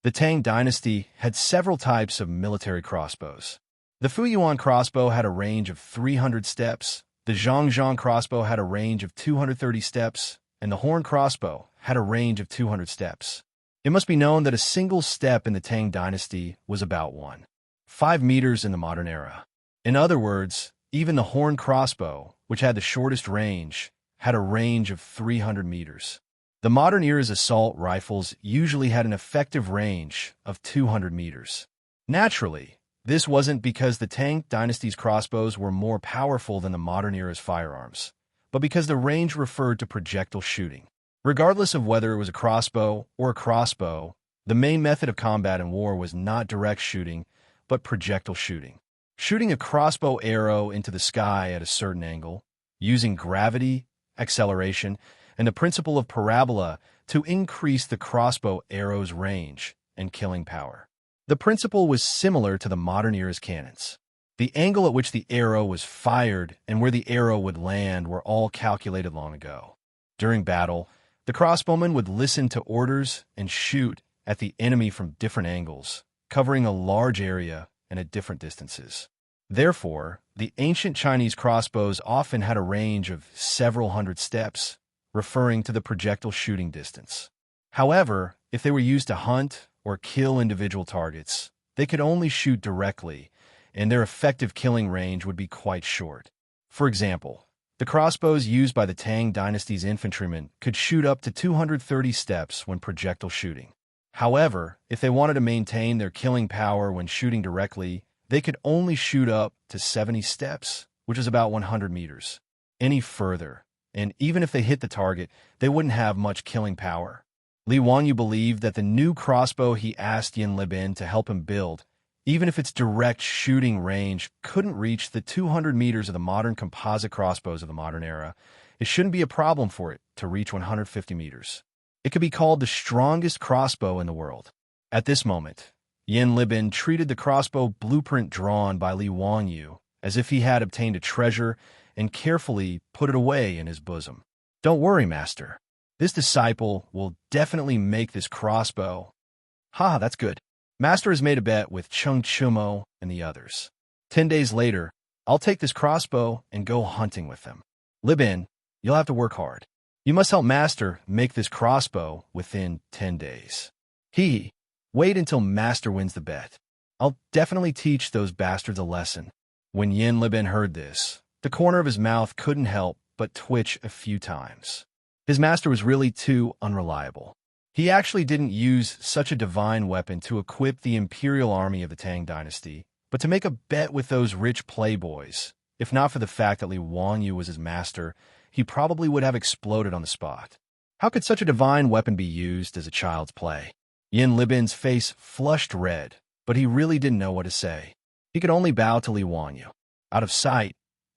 The Tang dynasty had several types of military crossbows. The Fuyuan crossbow had a range of 300 steps, the Zhangzhang crossbow had a range of 230 steps, and the Horn crossbow had a range of 200 steps. It must be known that a single step in the Tang dynasty was about 1.5 meters in the modern era. In other words, even the Horn crossbow, which had the shortest range, had a range of 300 meters. The modern era's assault rifles usually had an effective range of 200 meters. Naturally, this wasn't because the Tang dynasty's crossbows were more powerful than the modern era's firearms, but because the range referred to projectile shooting. Regardless of whether it was a crossbow or a crossbow, the main method of combat in war was not direct shooting, but projectile shooting. Shooting a crossbow arrow into the sky at a certain angle, using gravity, acceleration, and the principle of parabola to increase the crossbow arrow's range and killing power. The principle was similar to the modern era's cannons. The angle at which the arrow was fired and where the arrow would land were all calculated long ago. During battle, the crossbowman would listen to orders and shoot at the enemy from different angles, covering a large area and at different distances. Therefore, the ancient Chinese crossbows often had a range of several hundred steps, referring to the projectile shooting distance. However, if they were used to hunt or kill individual targets, they could only shoot directly, and their effective killing range would be quite short. For example, the crossbows used by the Tang dynasty's infantrymen could shoot up to 230 steps when projectile shooting. However, if they wanted to maintain their killing power when shooting directly, they could only shoot up to 70 steps, which is about 100 meters. Any further, and even if they hit the target, they wouldn't have much killing power. Li Wanyu believed that the new crossbow he asked Yin Libin to help him build, even if its direct shooting range couldn't reach the 200 meters of the modern composite crossbows of the modern era, it shouldn't be a problem for it to reach 150 meters. It could be called the strongest crossbow in the world. At this moment, Yin Libin treated the crossbow blueprint drawn by Li Wanyu as if he had obtained a treasure and carefully put it away in his bosom. Don't worry, master. This disciple will definitely make this crossbow. Ha, that's good. Master has made a bet with Chung Chumo and the others. 10 days later, I'll take this crossbow and go hunting with them. Libin, you'll have to work hard. You must help Master make this crossbow within 10 days. Wait until Master wins the bet. I'll definitely teach those bastards a lesson. When Yin Libin heard this, the corner of his mouth couldn't help but twitch a few times. His master was really too unreliable. He actually didn't use such a divine weapon to equip the imperial army of the Tang dynasty, but to make a bet with those rich playboys. If not for the fact that Li Wanyu was his master, he probably would have exploded on the spot. How could such a divine weapon be used as a child's play? Yin Libin's face flushed red, but he really didn't know what to say. He could only bow to Li Wanyu. Out of sight,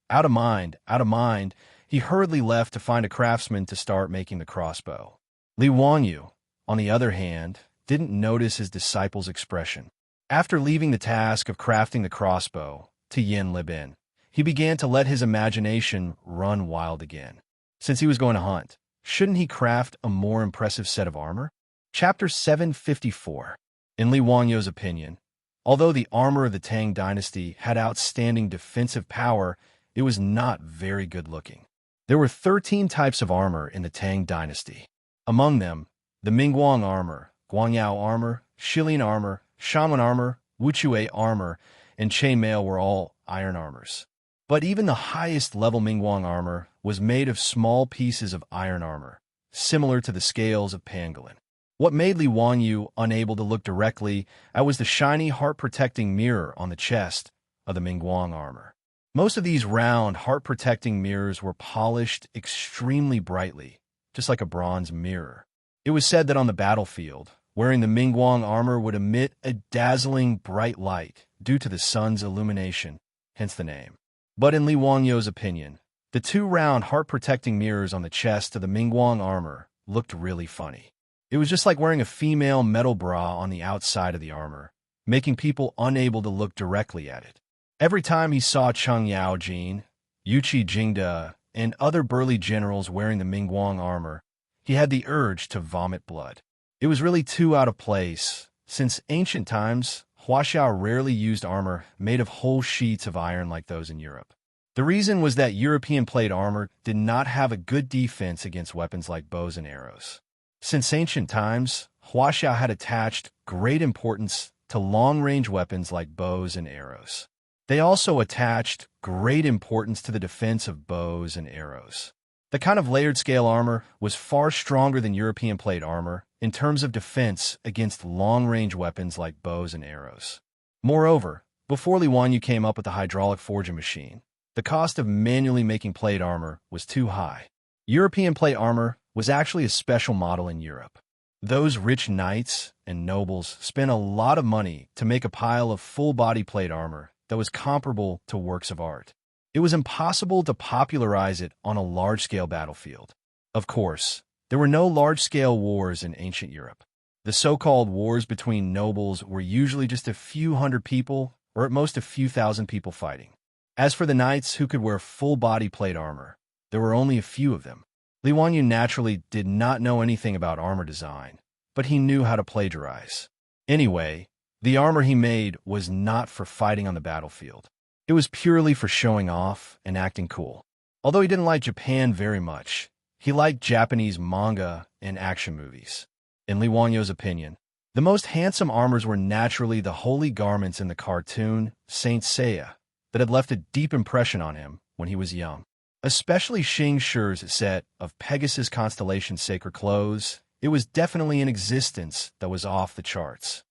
out of mind, he hurriedly left to find a craftsman to start making the crossbow. Li Wanyu, on the other hand, didn't notice his disciple's expression. After leaving the task of crafting the crossbow to Yin Libin, he began to let his imagination run wild again. Since he was going to hunt, shouldn't he craft a more impressive set of armor? Chapter 754. In Li Wanyu's opinion, although the armor of the Tang dynasty had outstanding defensive power, it was not very good looking. There were 13 types of armor in the Tang dynasty. Among them, the Mingguang armor, Guangyao armor, Shilin armor, Shanwen armor, Wuchue armor, and chainmail were all iron armors. But even the highest level Mingguang armor was made of small pieces of iron armor, similar to the scales of pangolin. What made Li Wanyu unable to look directly at was the shiny heart-protecting mirror on the chest of the Mingguang armor. Most of these round, heart-protecting mirrors were polished extremely brightly, just like a bronze mirror. It was said that on the battlefield, wearing the Mingguang armor would emit a dazzling bright light due to the sun's illumination, hence the name. But in Li Wangyu's opinion, the two round heart-protecting mirrors on the chest of the Mingguang armor looked really funny. It was just like wearing a female metal bra on the outside of the armor, making people unable to look directly at it. Every time he saw Cheng Yaojin, Yuqi Jingde, and other burly generals wearing the Mingguang armor, he had the urge to vomit blood. It was really too out of place. Since ancient times, Huaxiao rarely used armor made of whole sheets of iron like those in Europe. The reason was that European plate armor did not have a good defense against weapons like bows and arrows. Since ancient times, Huaxiao had attached great importance to long-range weapons like bows and arrows. They also attached great importance to the defense of bows and arrows. The kind of layered scale armor was far stronger than European plate armor in terms of defense against long-range weapons like bows and arrows. Moreover, before Li Wanyu came up with the hydraulic forging machine, the cost of manually making plate armor was too high. European plate armor was actually a special model in Europe. Those rich knights and nobles spent a lot of money to make a pile of full-body plate armor that was comparable to works of art. It was impossible to popularize it on a large-scale battlefield. Of course, there were no large-scale wars in ancient Europe. The so-called wars between nobles were usually just a few hundred people or at most a few thousand people fighting. As for the knights who could wear full-body plate armor, there were only a few of them. Li Wanyu naturally did not know anything about armor design, but he knew how to plagiarize. Anyway, the armor he made was not for fighting on the battlefield. It was purely for showing off and acting cool. Although he didn't like Japan very much, he liked Japanese manga and action movies. In Li Wanyu's opinion, the most handsome armors were naturally the holy garments in the cartoon Saint Seiya that had left a deep impression on him when he was young. Especially Xing Shi's set of Pegasus constellation sacred clothes, it was definitely an existence that was off the charts.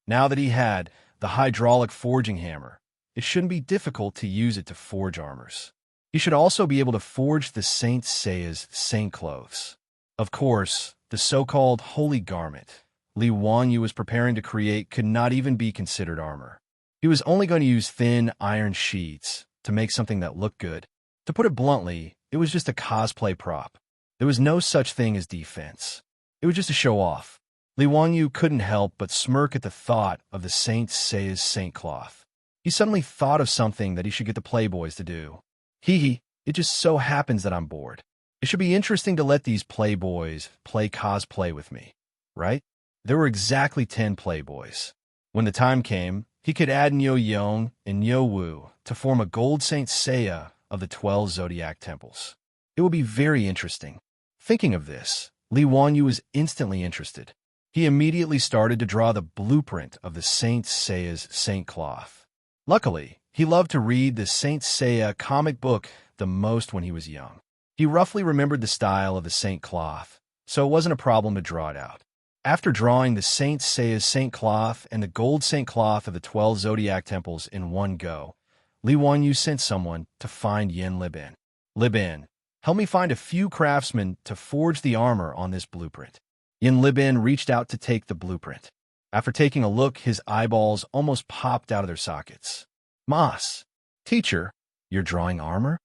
Now that he had the hydraulic forging hammer, it shouldn't be difficult to use it to forge armors. He should also be able to forge the Saint Seiya's saint clothes. Of course, the so-called holy garment Li Wanyu was preparing to create could not even be considered armor. He was only going to use thin iron sheets to make something that looked good. To put it bluntly, it was just a cosplay prop. There was no such thing as defense. It was just a show-off. Li Wanyu couldn't help but smirk at the thought of the Saint Seiya's saint cloth. He suddenly thought of something that he should get the playboys to do. Hee, it just so happens that I'm bored. It should be interesting to let these playboys play cosplay with me, right? There were exactly 10 playboys. When the time came, he could add Nyo Yong and Nyo Wu to form a gold Saint Seiya of the 12 zodiac temples. It would be very interesting. Thinking of this, Li Wanyu was instantly interested. He immediately started to draw the blueprint of the Saint Seiya's saint cloth. Luckily, he loved to read the Saint Seiya comic book the most when he was young. He roughly remembered the style of the saint cloth, so it wasn't a problem to draw it out. After drawing the Saint Seiya's saint cloth and the gold saint cloth of the 12 zodiac temples in one go, Li Wanyu sent someone to find Yin Libin. Libin, help me find a few craftsmen to forge the armor on this blueprint. Yin Libin reached out to take the blueprint. After taking a look, his eyeballs almost popped out of their sockets. Mas, teacher, you're drawing armor?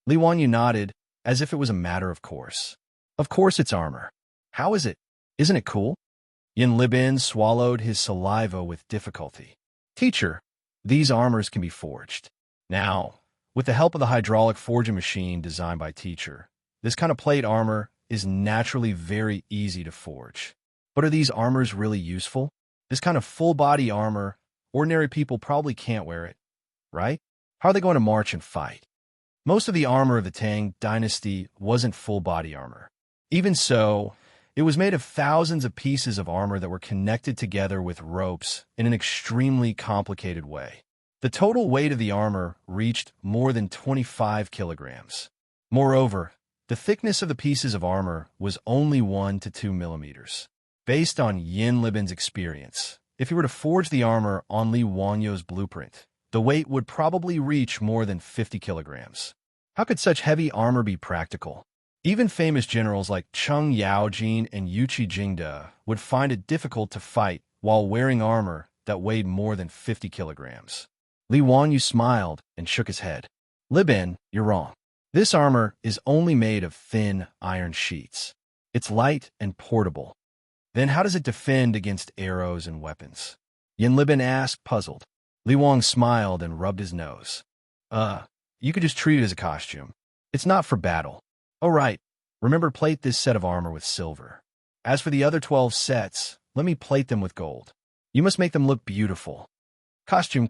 Li Wanyu nodded, as if it was a matter of course. Of course it's armor. How is it? Isn't it cool? Yin Libin swallowed his saliva with difficulty. Teacher, these armors can be forged. Now, with the help of the hydraulic forging machine designed by teacher, this kind of plate armor is naturally very easy to forge. But are these armors really useful? This kind of full-body armor, ordinary people probably can't wear it, right? How are they going to march and fight? Most of the armor of the Tang dynasty wasn't full-body armor. Even so, it was made of thousands of pieces of armor that were connected together with ropes in an extremely complicated way. The total weight of the armor reached more than 25 kilograms. Moreover, the thickness of the pieces of armor was only 1 to 2 millimeters. Based on Yin Libin's experience, if he were to forge the armor on Li Wanyu's blueprint, the weight would probably reach more than 50 kilograms. How could such heavy armor be practical? Even famous generals like Cheng Yaojin and Yuqi Jingde would find it difficult to fight while wearing armor that weighed more than 50 kilograms. Li Wanyu smiled and shook his head. Libin, you're wrong. This armor is only made of thin iron sheets. It's light and portable. Then how does it defend against arrows and weapons? Yin Libin asked, puzzled. Li Wang smiled and rubbed his nose. You could just treat it as a costume. It's not for battle. Oh, right. Remember, plate this set of armor with silver. As for the other 12 sets, let me plate them with gold. You must make them look beautiful. Costume.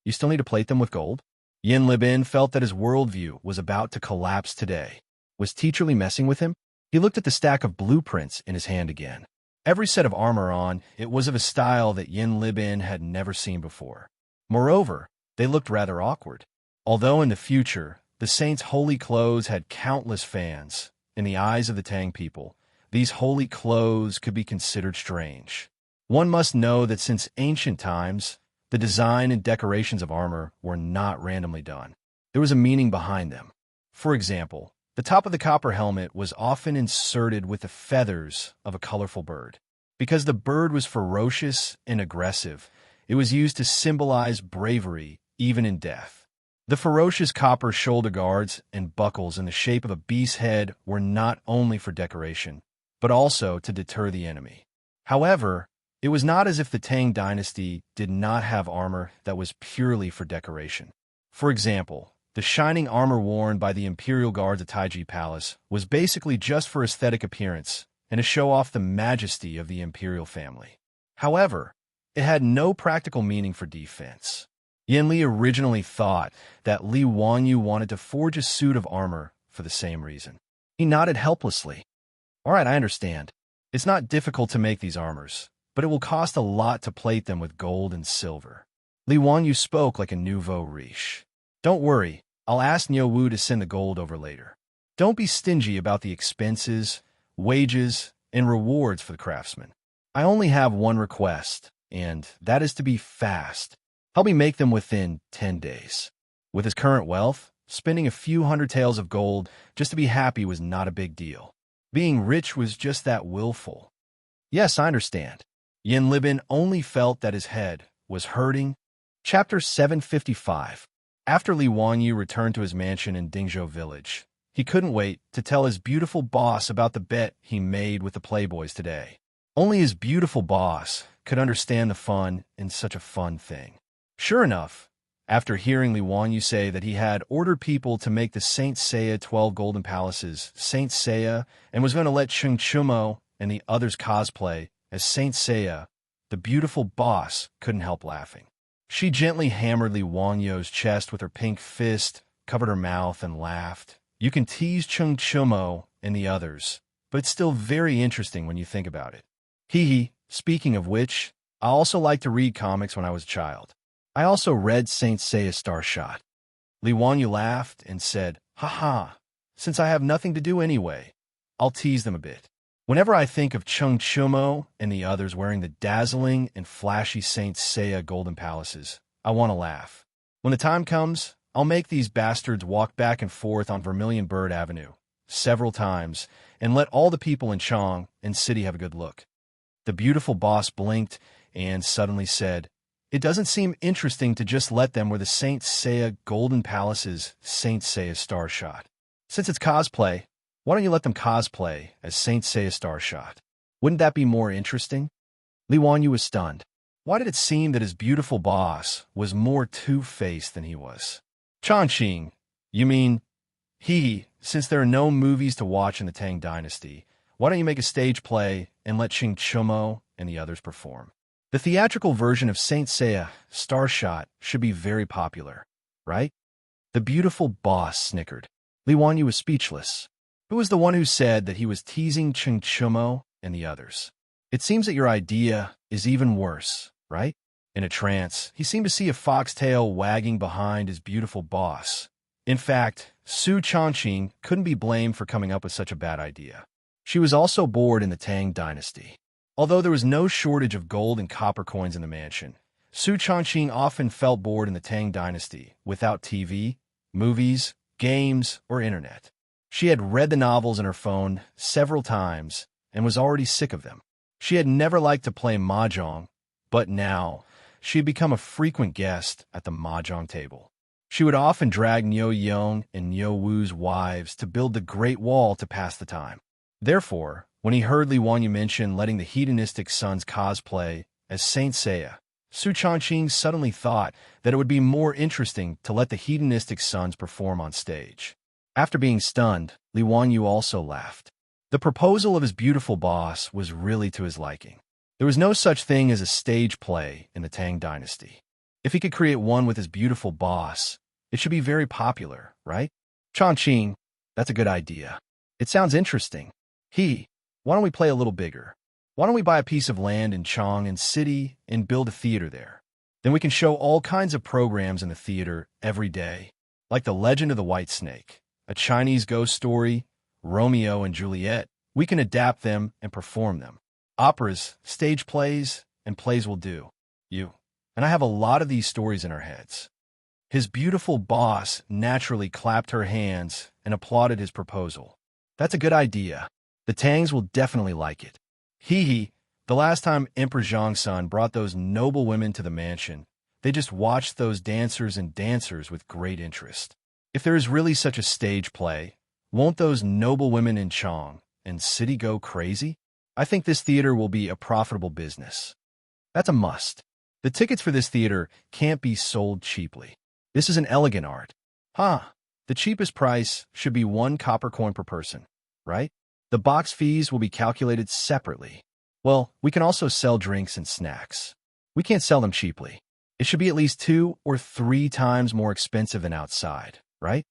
You still need to plate them with gold? Yin Libin felt that his worldview was about to collapse today. Was Teacher Li messing with him? He looked at the stack of blueprints in his hand again. Every set of armor on it was of a style that Yin Libin had never seen before. Moreover, they looked rather awkward. Although in the future, the saint's holy clothes had countless fans. In the eyes of the Tang people, these holy clothes could be considered strange. One must know that since ancient times, the design and decorations of armor were not randomly done. There was a meaning behind them. For example, the top of the copper helmet was often inserted with the feathers of a colorful bird. Because the bird was ferocious and aggressive, it was used to symbolize bravery even in death. The ferocious copper shoulder guards and buckles in the shape of a beast's head were not only for decoration, but also to deter the enemy. However, it was not as if the Tang dynasty did not have armor that was purely for decoration. For example, the shining armor worn by the imperial guards at Taiji Palace was basically just for aesthetic appearance and to show off the majesty of the imperial family. However, it had no practical meaning for defense. Yin Li originally thought that Li Wanyu wanted to forge a suit of armor for the same reason. He nodded helplessly. All right, I understand. It's not difficult to make these armors, but it will cost a lot to plate them with gold and silver. Li Wanyu spoke like a nouveau riche. Don't worry, I'll ask Niu Wu to send the gold over later. Don't be stingy about the expenses, wages, and rewards for the craftsmen. I only have one request, and that is to be fast. Help me make them within 10 days. With his current wealth, spending a few hundred taels of gold just to be happy was not a big deal. Being rich was just that willful. Yes, I understand. Yin Libin only felt that his head was hurting. Chapter 755. After Li Wanyu returned to his mansion in Dingzhou village, he couldn't wait to tell his beautiful boss about the bet he made with the playboys today. Only his beautiful boss could understand the fun in such a fun thing. Sure enough, after hearing Li Wanyu say that he had ordered people to make the Saint Seiya 12 Golden Palaces Saint Seiya and was going to let Cheng Chumo and the others cosplay as Saint Seiya, the beautiful boss couldn't help laughing. She gently hammered Li Wanyu's chest with her pink fist, covered her mouth, and laughed. You can tease Cheng Chumo and the others, but it's still very interesting when you think about it. Hee. Speaking of which, I also liked to read comics when I was a child. I also read Saint Seiya Starshot. Li Wanyu laughed and said, "Ha ha, Since I have nothing to do anyway, I'll tease them a bit. Whenever I think of Chung Chumo and the others wearing the dazzling and flashy Saint Seiya golden palaces, I want to laugh. When the time comes, I'll make these bastards walk back and forth on Vermilion Bird Avenue several times and let all the people in Chong and City have a good look. The beautiful boss blinked and suddenly said, "It doesn't seem interesting to just let them wear the Saint Seiya Golden Palace's Saint Seiya Star Shot. Since it's cosplay, why don't you let them cosplay as Saint Seiya Star Shot? Wouldn't that be more interesting?" Li Wanyu was stunned. Why did it seem that his beautiful boss was more two-faced than he was? Chongqing, you mean, since there are no movies to watch in the Tang Dynasty, why don't you make a stage play and let Qing Chumo and the others perform? The theatrical version of Saint Seiya, Star Shot, should be very popular, right? The beautiful boss snickered. Li Wanyu was speechless. Who was the one who said that he was teasing Qing Chumo and the others? It seems that your idea is even worse, right? In a trance, he seemed to see a foxtail wagging behind his beautiful boss. In fact, Su Chongqing couldn't be blamed for coming up with such a bad idea. She was also bored in the Tang Dynasty. Although there was no shortage of gold and copper coins in the mansion, Su Chongqing often felt bored in the Tang Dynasty without TV, movies, games, or internet. She had read the novels on her phone several times and was already sick of them. She had never liked to play mahjong, but now she had become a frequent guest at the mahjong table. She would often drag Niu Yong and Niu Wu's wives to build the Great Wall to pass the time. Therefore, when he heard Li Wanyu mention letting the hedonistic sons cosplay as Saint Seiya, Su Chongqing suddenly thought that it would be more interesting to let the hedonistic sons perform on stage. After being stunned, Li Wanyu also laughed. The proposal of his beautiful boss was really to his liking. There was no such thing as a stage play in the Tang Dynasty. If he could create one with his beautiful boss, it should be very popular, right? Chongqing, that's a good idea. It sounds interesting. Why don't we play a little bigger? Why don't we buy a piece of land in Chong and City and build a theater there? Then we can show all kinds of programs in the theater every day, like The Legend of the White Snake, a Chinese ghost story, Romeo and Juliet. We can adapt them and perform them. Operas, stage plays, and plays will do. And I have a lot of these stories in our heads. His beautiful boss naturally clapped her hands and applauded his proposal. That's a good idea. The Tangs will definitely like it. The last time Emperor Zhongsun brought those noble women to the mansion, they just watched those dancers with great interest. If there is really such a stage play, won't those noble women in Chong and City go crazy? I think this theater will be a profitable business. That's a must. The tickets for this theater can't be sold cheaply. This is an elegant art. The cheapest price should be 1 copper coin per person, right? The box fees will be calculated separately. Well, we can also sell drinks and snacks. We can't sell them cheaply. It should be at least 2 or 3 times more expensive than outside, right?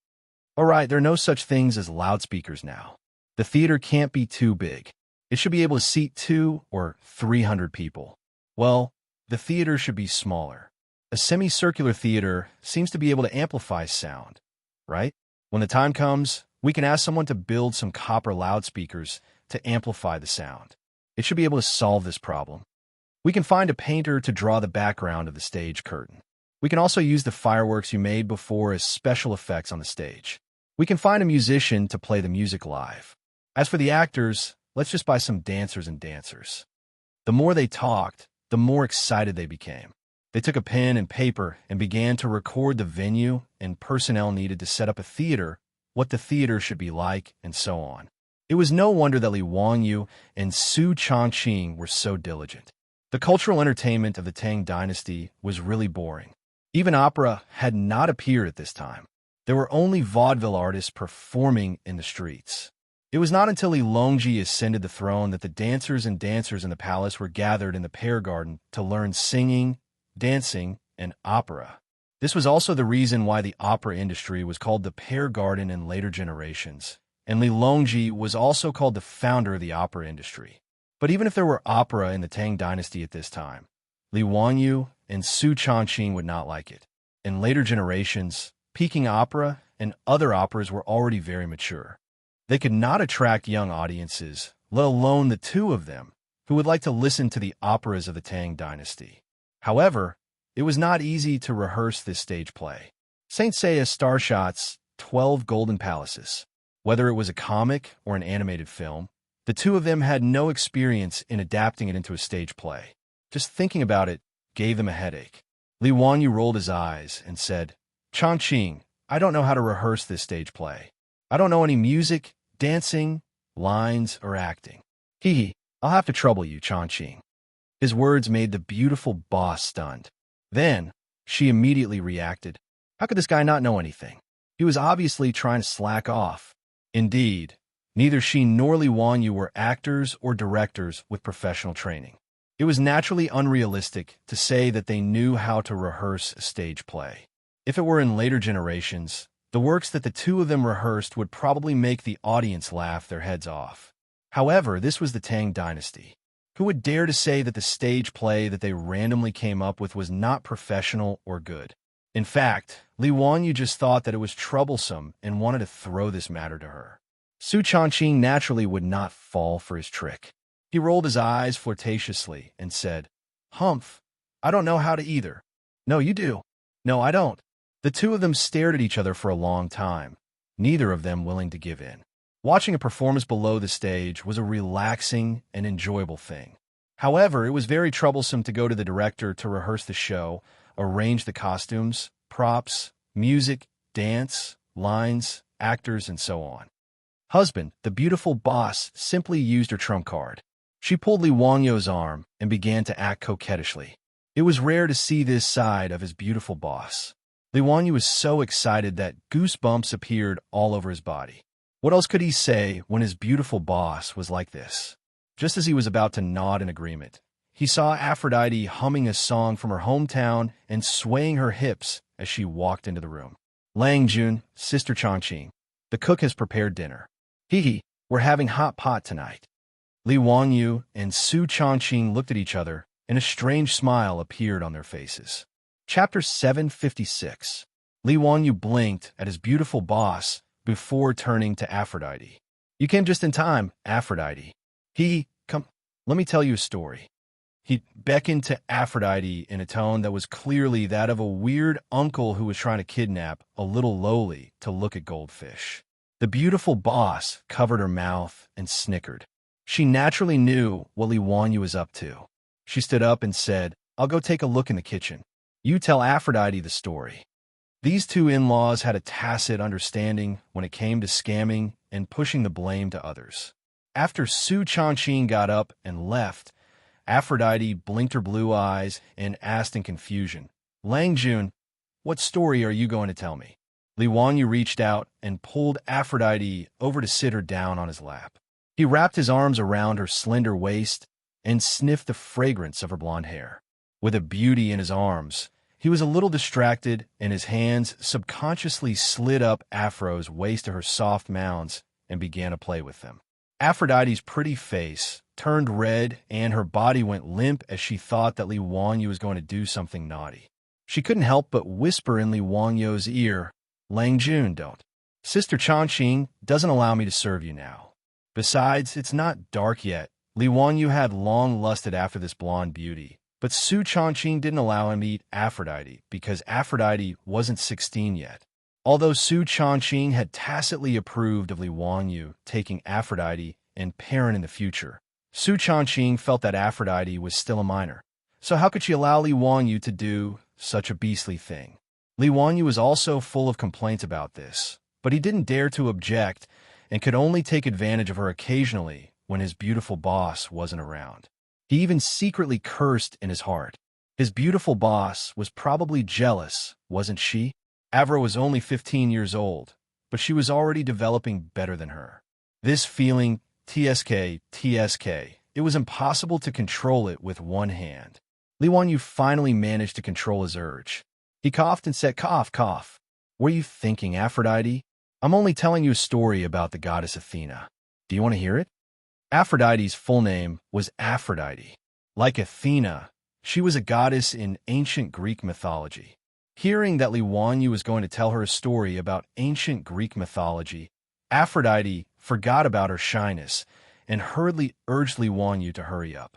All right, there are no such things as loudspeakers now. The theater can't be too big. It should be able to seat 200 or 300 people. Well, the theater should be smaller. A semicircular theater seems to be able to amplify sound, right? When the time comes, we can ask someone to build some copper loudspeakers to amplify the sound. It should be able to solve this problem. We can find a painter to draw the background of the stage curtain. We can also use the fireworks you made before as special effects on the stage. We can find a musician to play the music live. As for the actors, let's just buy some dancers and dancers. The more they talked, the more excited they became. They took a pen and paper and began to record the venue and personnel needed to set up a theater, what the theater should be like, and so on. It was no wonder that Li Wanyu and Su Chongqing were so diligent. The cultural entertainment of the Tang Dynasty was really boring. Even opera had not appeared at this time. There were only vaudeville artists performing in the streets. It was not until Li Longji ascended the throne that the dancers in the palace were gathered in the Pear Garden to learn singing, dancing, and opera. This was also the reason why the opera industry was called the Pear Garden in later generations, and Li Longji was also called the founder of the opera industry. But even if there were opera in the Tang Dynasty at this time, Li Wanyu and Su Chongqing would not like it. In later generations, Peking opera and other operas were already very mature. They could not attract young audiences, let alone the two of them, who would like to listen to the operas of the Tang dynasty. However, it was not easy to rehearse this stage play. Saint Seiya Starshot's 12 Golden Palaces. Whether it was a comic or an animated film, the two of them had no experience in adapting it into a stage play. Just thinking about it gave them a headache. Li Wanyu rolled his eyes and said, "Chongqing, I don't know how to rehearse this stage play. I don't know any music, dancing, lines, or acting. Hee, I'll have to trouble you, Chongqing." His words made the beautiful boss stunned. Then, she immediately reacted. How could this guy not know anything? He was obviously trying to slack off. Indeed, neither she nor Li Wanyu were actors or directors with professional training. It was naturally unrealistic to say that they knew how to rehearse a stage play. If it were in later generations, the works that the two of them rehearsed would probably make the audience laugh their heads off. However, this was the Tang dynasty. Who would dare to say that the stage play that they randomly came up with was not professional or good? In fact, Li Wanyu just thought that it was troublesome and wanted to throw this matter to her. Su Chongqing naturally would not fall for his trick. He rolled his eyes flirtatiously and said, "Humph, I don't know how to either." "No, you do." "No, I don't." The two of them stared at each other for a long time, neither of them willing to give in. Watching a performance below the stage was a relaxing and enjoyable thing. However, it was very troublesome to go to the director to rehearse the show, arrange the costumes, props, music, dance, lines, actors, and so on. Husband, the beautiful boss, simply used her trump card. She pulled Li Wanyu's arm and began to act coquettishly. It was rare to see this side of his beautiful boss. Li Wanyu was so excited that goosebumps appeared all over his body. What else could he say when his beautiful boss was like this? Just as he was about to nod in agreement, he saw Aphrodite humming a song from her hometown and swaying her hips as she walked into the room. "Lang Jun, Sister Chongqing, the cook has prepared dinner. Hee, we're having hot pot tonight." Li Wanyu and Su Chongqing looked at each other, and a strange smile appeared on their faces. Chapter 756. Li Wanyu blinked at his beautiful boss before turning to Aphrodite. "You came just in time, Aphrodite. Come, let me tell you a story." He beckoned to Aphrodite in a tone that was clearly that of a weird uncle who was trying to kidnap a little lowly to look at goldfish. The beautiful boss covered her mouth and snickered. She naturally knew what Li Wanyu was up to. She stood up and said, "I'll go take a look in the kitchen. You tell Aphrodite the story." These two in-laws had a tacit understanding when it came to scamming and pushing the blame to others. After Su Chongqing got up and left, Aphrodite blinked her blue eyes and asked in confusion, "Lang Jun, what story are you going to tell me?" Li Wanyu reached out and pulled Aphrodite over to sit her down on his lap. He wrapped his arms around her slender waist and sniffed the fragrance of her blonde hair. With a beauty in his arms, he was a little distracted, and his hands subconsciously slid up Aphro's waist to her soft mounds and began to play with them. Aphrodite's pretty face turned red, and her body went limp as she thought that Li Wanyu was going to do something naughty. She couldn't help but whisper in Li Wanyu's ear, "Lang Jun, don't. Sister Chongqing doesn't allow me to serve you now. Besides, it's not dark yet." Li Wanyu had long lusted after this blonde beauty, but Su Chongqing didn't allow him to eat Aphrodite because Aphrodite wasn't 16 yet. Although Su Chongqing had tacitly approved of Li Wanyu taking Aphrodite and Perrin in the future, Su Chongqing felt that Aphrodite was still a minor. So how could she allow Li Wanyu to do such a beastly thing? Li Wanyu was also full of complaints about this, but he didn't dare to object and could only take advantage of her occasionally when his beautiful boss wasn't around. He even secretly cursed in his heart. His beautiful boss was probably jealous, wasn't she? Avra was only 15 years old, but she was already developing better than her. This feeling, TSK, it was impossible to control it with one hand. Li Wanyu finally managed to control his urge. He coughed and said, "Cough, cough. What are you thinking, Aphrodite? I'm only telling you a story about the goddess Athena. Do you want to hear it?" Aphrodite's full name was Aphrodite. Like Athena, she was a goddess in ancient Greek mythology. Hearing that Li Wanyu was going to tell her a story about ancient Greek mythology, Aphrodite forgot about her shyness and hurriedly urged Li Wanyu to hurry up.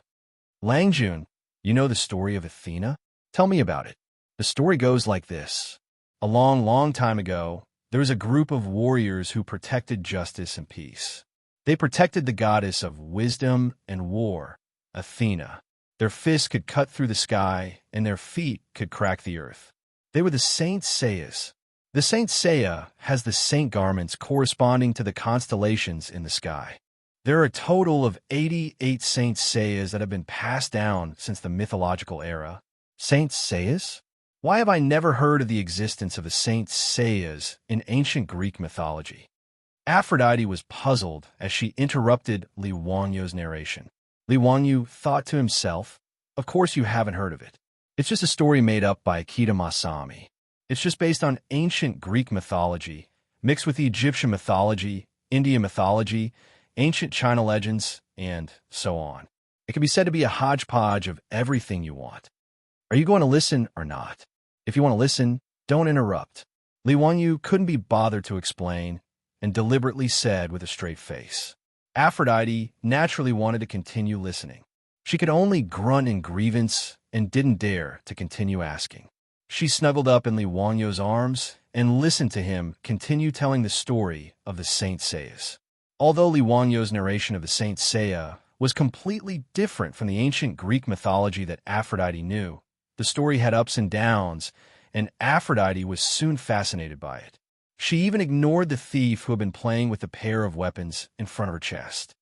Langjun, you know the story of Athena? Tell me about it. The story goes like this. A long, long time ago, there was a group of warriors who protected justice and peace. They protected the goddess of wisdom and war, Athena. Their fists could cut through the sky, and their feet could crack the earth. They were the Saint Seias. The Saint Seiya has the saint garments corresponding to the constellations in the sky. There are a total of 88 Saint Seiyas that have been passed down since the mythological era. Saint Seiyas? Why have I never heard of the existence of a Saint Seiyas in ancient Greek mythology? Aphrodite was puzzled as she interrupted Li Wanyu's narration. Li Wanyu thought to himself, of course you haven't heard of it. It's just a story made up by Akita Masami. It's just based on ancient Greek mythology, mixed with Egyptian mythology, Indian mythology, ancient China legends, and so on. It can be said to be a hodgepodge of everything you want. Are you going to listen or not? If you want to listen, don't interrupt. Li Wanyu couldn't be bothered to explain and deliberately said with a straight face. Aphrodite naturally wanted to continue listening. She could only grunt in grievance and didn't dare to continue asking. She snuggled up in Li Wanyu's arms and listened to him continue telling the story of the Saint Seias. Although Li Wanyu's narration of the Saint Seiya was completely different from the ancient Greek mythology that Aphrodite knew, the story had ups and downs, and Aphrodite was soon fascinated by it. She even ignored the thief who had been playing with a pair of weapons in front of her chest.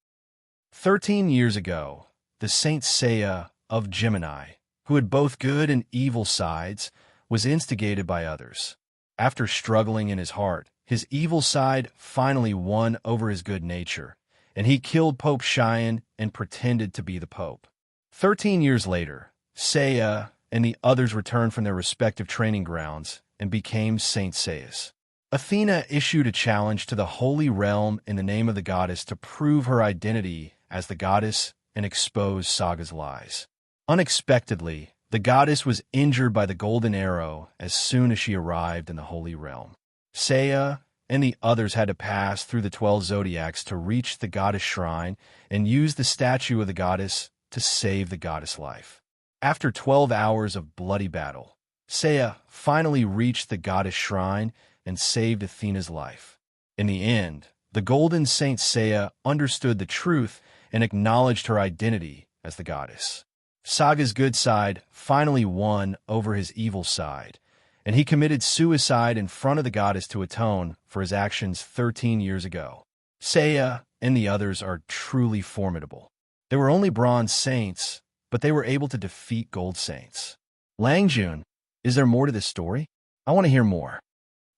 13 years ago, the Saint Seiya of Gemini, who had both good and evil sides, was instigated by others. After struggling in his heart, his evil side finally won over his good nature, and he killed Pope Cheyenne and pretended to be the Pope. 13 years later, Seiya and the others returned from their respective training grounds and became Saint Seiyas. Athena issued a challenge to the Holy Realm in the name of the goddess to prove her identity as the goddess and expose Saga's lies. Unexpectedly, the goddess was injured by the golden arrow as soon as she arrived in the Holy Realm. Seiya and the others had to pass through the 12 zodiacs to reach the goddess shrine and use the statue of the goddess to save the goddess' life. After 12 hours of bloody battle, Seiya finally reached the goddess shrine and saved Athena's life. In the end, the golden Saint Seiya understood the truth and acknowledged her identity as the goddess. Saga's good side finally won over his evil side, and he committed suicide in front of the goddess to atone for his actions 13 years ago. Seiya and the others are truly formidable. They were only bronze saints, but they were able to defeat gold saints. Langjun, is there more to this story? I want to hear more.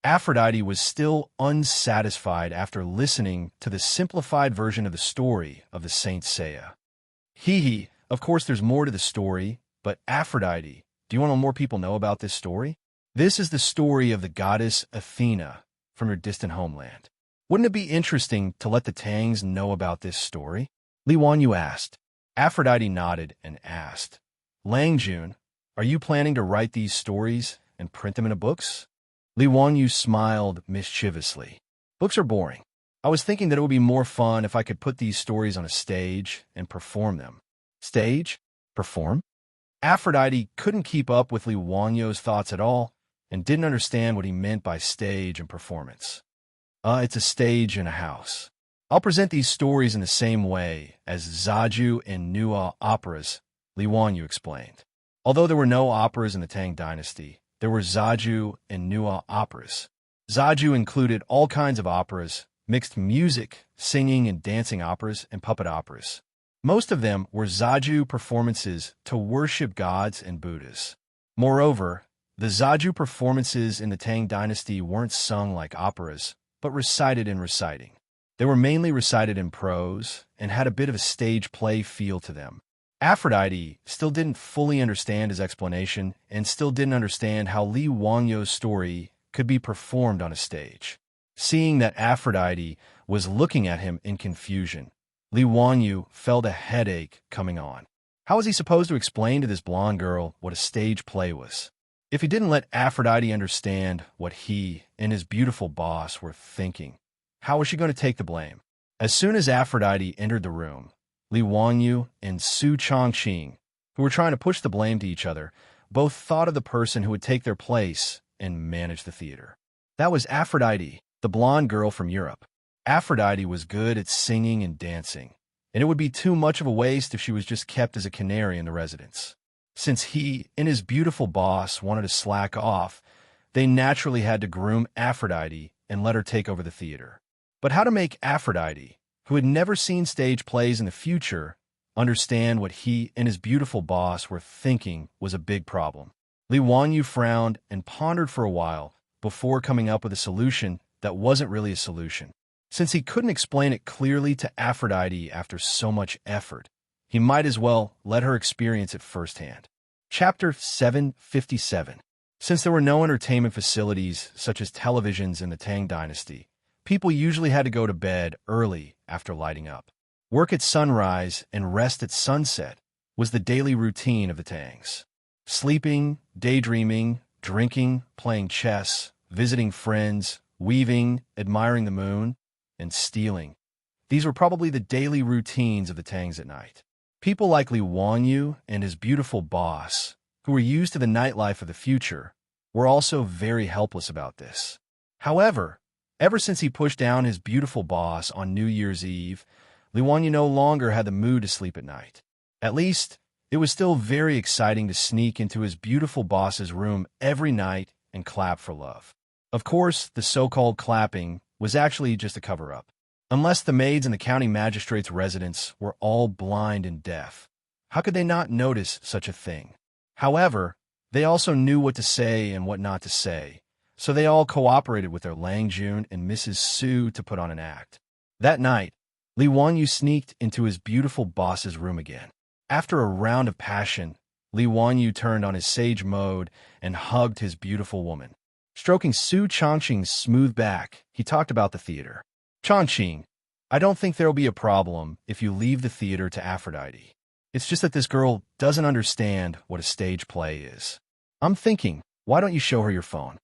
Aphrodite was still unsatisfied after listening to the simplified version of the story of the Saint Seiya. Hee, of course there's more to the story, but Aphrodite, do you want to know more people know about this story? This is the story of the goddess Athena from her distant homeland. Wouldn't it be interesting to let the Tangs know about this story? Li Wanyu asked. Aphrodite nodded and asked, Langjun, are you planning to write these stories and print them in books? Li Wanyu smiled mischievously. Books are boring. I was thinking that it would be more fun if I could put these stories on a stage and perform them. Stage? Perform? Aphrodite couldn't keep up with Li Wanyu's thoughts at all and didn't understand what he meant by stage and performance. It's a stage in a house. I'll present these stories in the same way as Zaju and Nua operas, Li Wanyu explained. Although there were no operas in the Tang dynasty, there were Zaju and Nua operas. Zaju included all kinds of operas, mixed music, singing and dancing operas, and puppet operas. Most of them were Zaju performances to worship gods and Buddhas. Moreover, the Zaju performances in the Tang dynasty weren't sung like operas, but recited in reciting. They were mainly recited in prose and had a bit of a stage play feel to them. Aphrodite still didn't fully understand his explanation and still didn't understand how Li Wanyu's story could be performed on a stage. Seeing that Aphrodite was looking at him in confusion, Li Wanyu felt a headache coming on. How was he supposed to explain to this blonde girl what a stage play was? If he didn't let Aphrodite understand what he and his beautiful boss were thinking, how was she going to take the blame? As soon as Aphrodite entered the room, Li Wanyu and Su Chongqing, who were trying to push the blame to each other, both thought of the person who would take their place and manage the theater. That was Aphrodite, the blonde girl from Europe. Aphrodite was good at singing and dancing, and it would be too much of a waste if she was just kept as a canary in the residence. Since he and his beautiful boss wanted to slack off, they naturally had to groom Aphrodite and let her take over the theater. But how to make Aphrodite, who had never seen stage plays in the future, understand what he and his beautiful boss were thinking was a big problem. Li Wanyu frowned and pondered for a while before coming up with a solution that wasn't really a solution. Since he couldn't explain it clearly to Aphrodite after so much effort, he might as well let her experience it firsthand. Chapter 757. Since there were no entertainment facilities such as televisions in the Tang dynasty, people usually had to go to bed early after lighting up. Work at sunrise and rest at sunset was the daily routine of the Tangs. Sleeping, daydreaming, drinking, playing chess, visiting friends, weaving, admiring the moon, and stealing. These were probably the daily routines of the Tangs at night. People like Li Wanyu and his beautiful boss, who were used to the nightlife of the future, were also very helpless about this. However, ever since he pushed down his beautiful boss on New Year's Eve, Li Wanyu no longer had the mood to sleep at night. At least, it was still very exciting to sneak into his beautiful boss's room every night and clap for love. Of course, the so-called clapping was actually just a cover-up. Unless the maids in the county magistrate's residence were all blind and deaf, how could they not notice such a thing? However, they also knew what to say and what not to say, so they all cooperated with their Langjun and Mrs. Su to put on an act. That night, Li Wanyu sneaked into his beautiful boss's room again. After a round of passion, Li Wanyu turned on his sage mode and hugged his beautiful woman. Stroking Su Chongqing's smooth back, he talked about the theater. Chongqing, I don't think there'll be a problem if you leave the theater to Aphrodite. It's just that this girl doesn't understand what a stage play is. I'm thinking, why don't you show her your phone?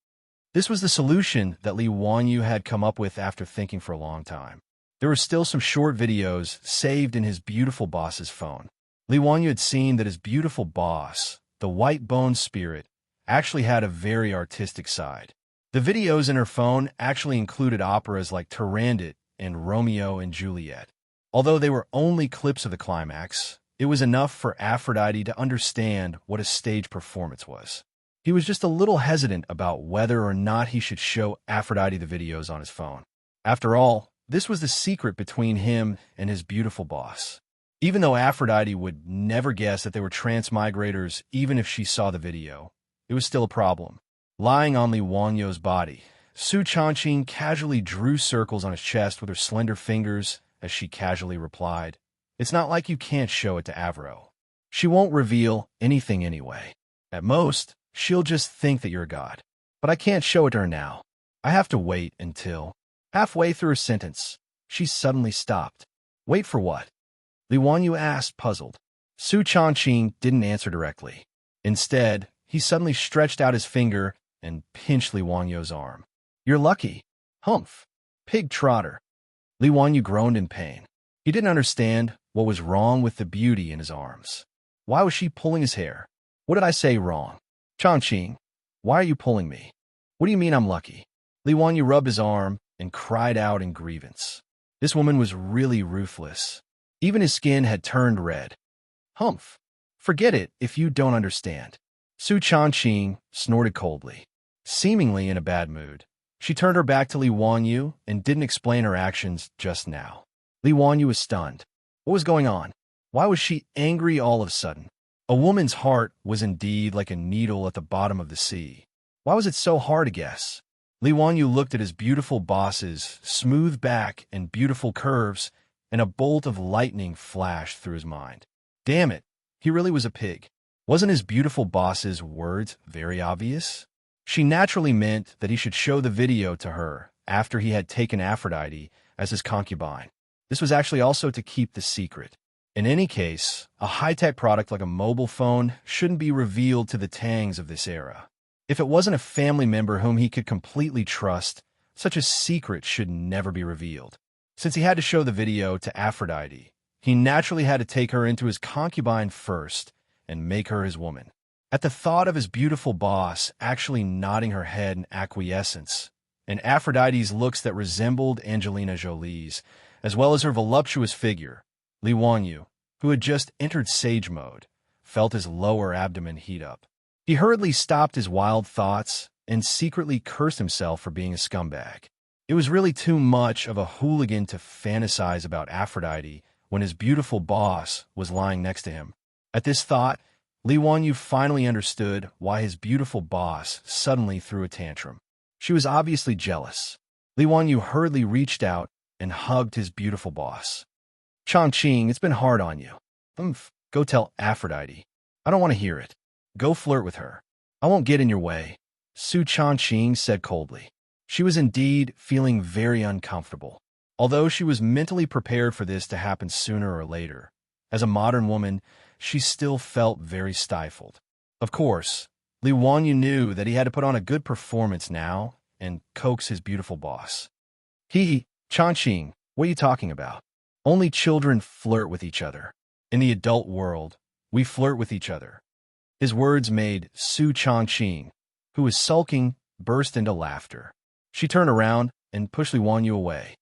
This was the solution that Li Wanyu had come up with after thinking for a long time. There were still some short videos saved in his beautiful boss's phone. Li Wanyu had seen that his beautiful boss, the white-boned spirit, actually had a very artistic side. The videos in her phone actually included operas like Turandot and Romeo and Juliet. Although they were only clips of the climax, it was enough for Aphrodite to understand what a stage performance was. He was just a little hesitant about whether or not he should show Aphrodite the videos on his phone. After all, this was the secret between him and his beautiful boss. Even though Aphrodite would never guess that they were transmigrators even if she saw the video, it was still a problem. Lying on Li Wanyu's body, Su Chongqing casually drew circles on his chest with her slender fingers as she casually replied, "It's not like you can't show it to Avro. She won't reveal anything anyway. At most, she'll just think that you're a god. But I can't show it to her now. I have to wait until..." Halfway through her sentence, she suddenly stopped. "Wait for what?" Li Wanyu asked, puzzled. Su Chongqing didn't answer directly. Instead, he suddenly stretched out his finger and pinched Li Wanyu's arm. "You're lucky. Humph. Pig trotter." Li Wanyu groaned in pain. He didn't understand what was wrong with the beauty in his arms. Why was she pulling his hair? What did I say wrong? "Chongqing, why are you pulling me? What do you mean I'm lucky?" Li Wanyu rubbed his arm and cried out in grievance. This woman was really ruthless. Even his skin had turned red. "Humph. Forget it if you don't understand." Su Chongqing snorted coldly. Seemingly in a bad mood, she turned her back to Li Wanyu and didn't explain her actions just now. Li Wanyu was stunned. What was going on? Why was she angry all of a sudden? A woman's heart was indeed like a needle at the bottom of the sea. Why was it so hard to guess? Li Wanyu looked at his beautiful boss's smooth back and beautiful curves, and a bolt of lightning flashed through his mind. Damn it, he really was a pig. Wasn't his beautiful boss's words very obvious? She naturally meant that he should show the video to her after he had taken Aphrodite as his concubine. This was actually also to keep the secret. In any case, a high-tech product like a mobile phone shouldn't be revealed to the Tangs of this era. If it wasn't a family member whom he could completely trust, such a secret should never be revealed. Since he had to show the video to Aphrodite, he naturally had to take her into his concubine first and make her his woman. At the thought of his beautiful boss actually nodding her head in acquiescence, and Aphrodite's looks that resembled Angelina Jolie's, as well as her voluptuous figure, Li Wanyu, who had just entered sage mode, felt his lower abdomen heat up. He hurriedly stopped his wild thoughts and secretly cursed himself for being a scumbag. It was really too much of a hooligan to fantasize about Aphrodite when his beautiful boss was lying next to him. At this thought, Li Wanyu finally understood why his beautiful boss suddenly threw a tantrum. She was obviously jealous. Li Wanyu hurriedly reached out and hugged his beautiful boss. Chongqing, it's been hard on you. Go tell Aphrodite. I don't want to hear it. Go flirt with her. I won't get in your way, Su Chongqing said coldly. She was indeed feeling very uncomfortable, although she was mentally prepared for this to happen sooner or later. As a modern woman, she still felt very stifled. Of course, Li Wanyu knew that he had to put on a good performance now and coax his beautiful boss. Chongqing, what are you talking about? Only children flirt with each other. In the adult world, we flirt with each other. His words made Su Chongqing, who was sulking, burst into laughter. She turned around and pushed Li Wanyu away.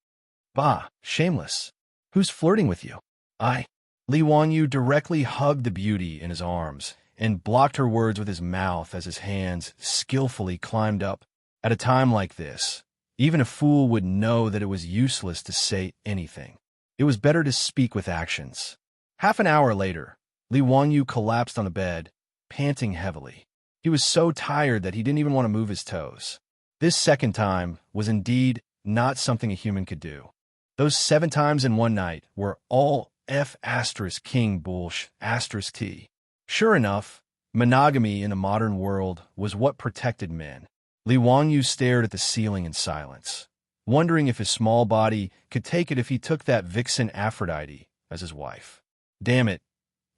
Bah, shameless. Who's flirting with you? Li Wanyu directly hugged the beauty in his arms and blocked her words with his mouth as his hands skillfully climbed up. At a time like this, even a fool would know that it was useless to say anything. It was better to speak with actions. Half an hour later, Li Wanyu collapsed on the bed, panting heavily. He was so tired that he didn't even want to move his toes. This second time was indeed not something a human could do. Those 7 times in one night were all F***king bullsh***T. Sure enough, monogamy in the modern world was what protected men. Li Wanyu stared at the ceiling in silence, wondering if his small body could take it if he took that vixen Aphrodite as his wife. Damn it,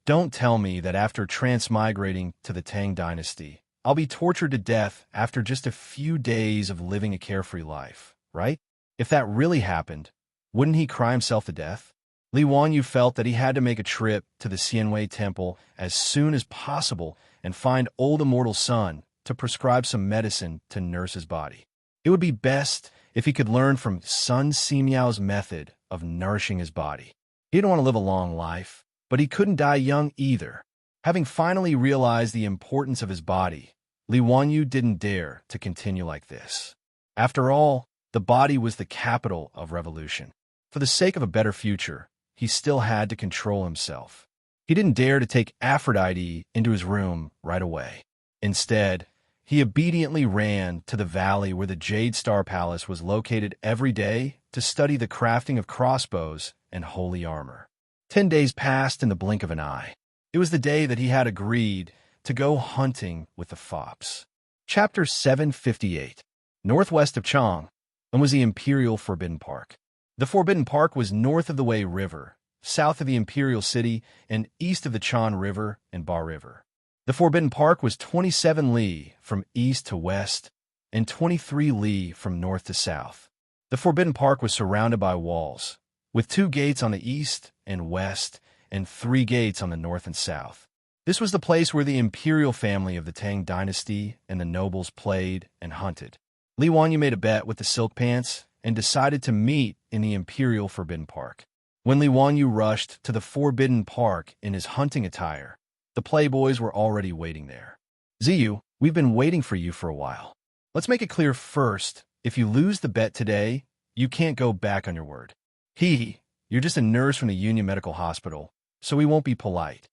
don't tell me that after transmigrating to the Tang dynasty, I'll be tortured to death after just a few days of living a carefree life, right? If that really happened, wouldn't he cry himself to death? Li Wanyu felt that he had to make a trip to the Xianwei temple as soon as possible and find old immortal Sun to prescribe some medicine to nurse his body. It would be best if he could learn from Sun Simiao's method of nourishing his body. He didn't want to live a long life, but he couldn't die young either. Having finally realized the importance of his body, Li Wanyu didn't dare to continue like this. After all, the body was the capital of revolution. For the sake of a better future, he still had to control himself. He didn't dare to take Aphrodite into his room right away. Instead, he obediently ran to the valley where the Jade Star Palace was located every day to study the crafting of crossbows and holy armor. 10 days passed in the blink of an eye. It was the day that he had agreed to go hunting with the fops. Chapter 758. Northwest of Chang was the Imperial Forbidden Park. The Forbidden Park was north of the Wei River, south of the Imperial City, and east of the Chan River and Ba River. The Forbidden Park was 27 li from east to west and 23 li from north to south. The Forbidden Park was surrounded by walls, with 2 gates on the east and west and 3 gates on the north and south. This was the place where the imperial family of the Tang dynasty and the nobles played and hunted. Li Wanyu made a bet with the Silk Pants and decided to meet in the Imperial Forbidden Park. When Li Wanyu rushed to the Forbidden Park in his hunting attire, the playboys were already waiting there. Ziyu, we've been waiting for you for a while. Let's make it clear first, if you lose the bet today, you can't go back on your word. You're just a nurse from the Union Medical Hospital, so we won't be polite.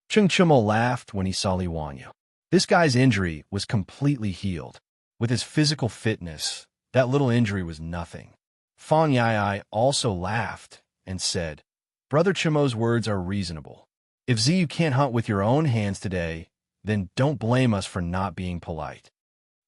Cheng Chumo laughed when he saw Li Wanyu. This guy's injury was completely healed. With his physical fitness, that little injury was nothing. Fan Yai also laughed and said, Brother Chumo's words are reasonable. If Ziyu can't hunt with your own hands today, then don't blame us for not being polite.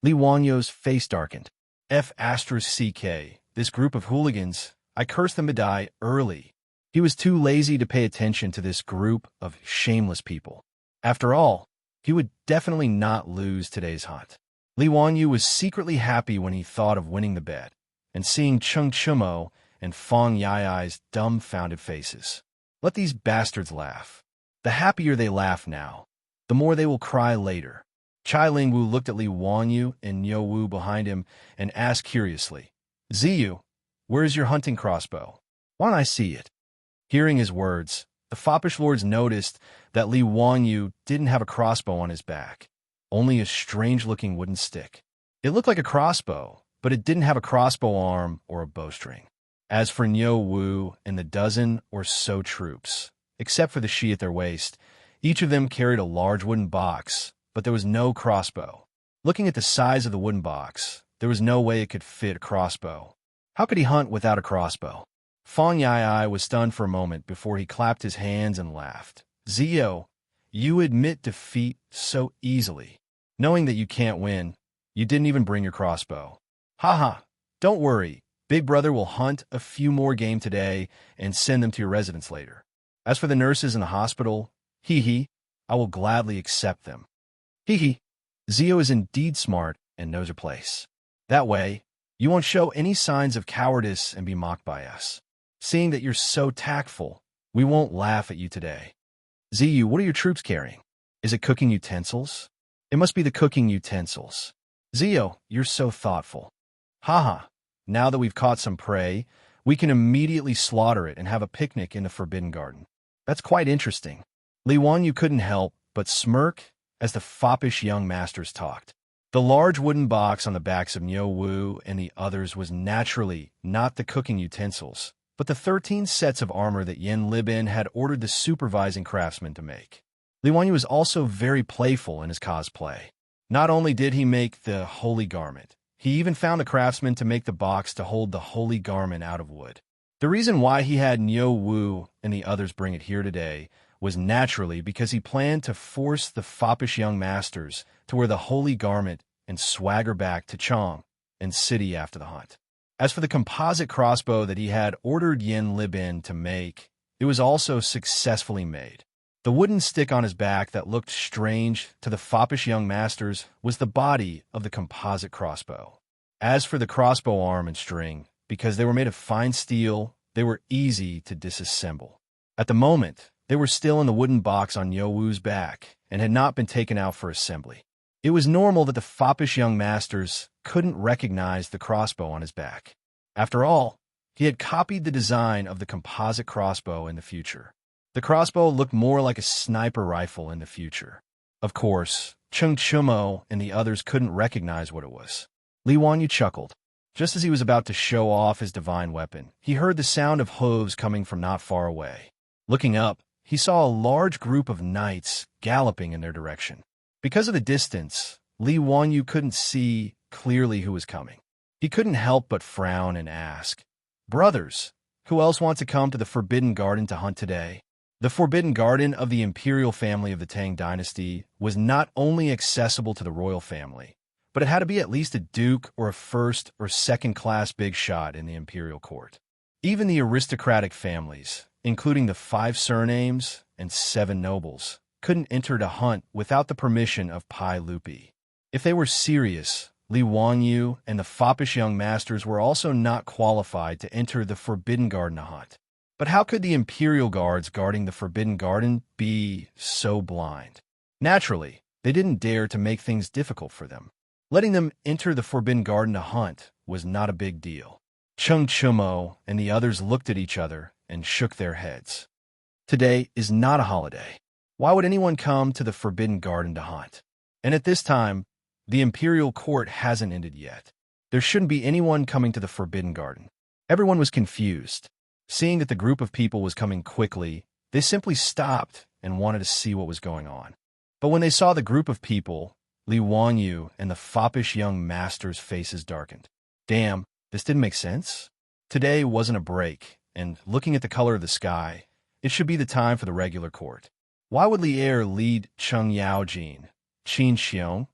Li Wanyu's face darkened. F***CK, this group of hooligans, I cursed them to die early. He was too lazy to pay attention to this group of shameless people. After all, he would definitely not lose today's hunt. Li Wanyu was secretly happy when he thought of winning the bet, and seeing Cheng Chumo and Fong Yai's dumbfounded faces. Let these bastards laugh. The happier they laugh now, the more they will cry later. Chai Lingwu looked at Li Wanyu and Niu Wu behind him and asked curiously, Ziyu, where is your hunting crossbow? Why don't I see it? Hearing his words, the foppish lords noticed that Li Wanyu didn't have a crossbow on his back, only a strange-looking wooden stick. It looked like a crossbow, but it didn't have a crossbow arm or a bowstring. As for Niu Wu and the dozen or so troops, except for the she at their waist, each of them carried a large wooden box, but there was no crossbow. Looking at the size of the wooden box, there was no way it could fit a crossbow. How could he hunt without a crossbow? Fong Yai was stunned for a moment before he clapped his hands and laughed. Zio, you admit defeat so easily. Knowing that you can't win, you didn't even bring your crossbow. Haha, don't worry. Big Brother will hunt a few more game today and send them to your residence later. As for the nurses in the hospital, hee, I will gladly accept them. Hee. Zio is indeed smart and knows her place. That way, you won't show any signs of cowardice and be mocked by us. Seeing that you're so tactful, we won't laugh at you today. Ziyu, what are your troops carrying? Is it cooking utensils? It must be the cooking utensils. Zio, you're so thoughtful. Haha, now that we've caught some prey, we can immediately slaughter it and have a picnic in the Forbidden Garden. That's quite interesting. Li Wanyu couldn't help but smirk as the foppish young masters talked. The large wooden box on the backs of Niu Wu and the others was naturally not the cooking utensils, but the 13 sets of armor that Yen Libin had ordered the supervising craftsman to make. Li Wanyu was also very playful in his cosplay. Not only did he make the holy garment, he even found the craftsman to make the box to hold the holy garment out of wood. The reason why he had Niu Wu and the others bring it here today was naturally because he planned to force the foppish young masters to wear the holy garment and swagger back to Chong and City after the hunt. As for the composite crossbow that he had ordered Yen Libin to make, it was also successfully made. The wooden stick on his back that looked strange to the foppish young masters was the body of the composite crossbow. As for the crossbow arm and string, because they were made of fine steel, they were easy to disassemble. At the moment, they were still in the wooden box on Niu Wu's back and had not been taken out for assembly. It was normal that the foppish young masters couldn't recognize the crossbow on his back. After all, he had copied the design of the composite crossbow in the future. The crossbow looked more like a sniper rifle in the future. Of course, Cheng Chumo and the others couldn't recognize what it was. Li Wanyu chuckled. Just as he was about to show off his divine weapon, he heard the sound of hooves coming from not far away. Looking up, he saw a large group of knights galloping in their direction. Because of the distance, Li Wanyu couldn't see clearly who was coming. He couldn't help but frown and ask, Brothers, who else wants to come to the Forbidden Garden to hunt today? The Forbidden Garden of the imperial family of the Tang dynasty was not only accessible to the royal family, but it had to be at least a duke or a first or second-class big shot in the imperial court. Even the aristocratic families, including the 5 surnames and 7 nobles, couldn't enter to hunt without the permission of Pai Lupi. If they were serious, Li Wanyu and the foppish young masters were also not qualified to enter the Forbidden Garden to hunt. But how could the imperial guards guarding the Forbidden Garden be so blind? Naturally, they didn't dare to make things difficult for them. Letting them enter the Forbidden Garden to hunt was not a big deal. Cheng Chumo and the others looked at each other and shook their heads. Today is not a holiday. Why would anyone come to the Forbidden Garden to hunt? And at this time, the imperial court hasn't ended yet. There shouldn't be anyone coming to the Forbidden Garden. Everyone was confused. Seeing that the group of people was coming quickly, they simply stopped and wanted to see what was going on. But when they saw the group of people, Li Wanyu and the foppish young master's faces darkened. Damn, this didn't make sense. Today wasn't a break, and looking at the color of the sky, it should be the time for the regular court. Why would Li Er lead Cheng Yaojin, Qin Xiong,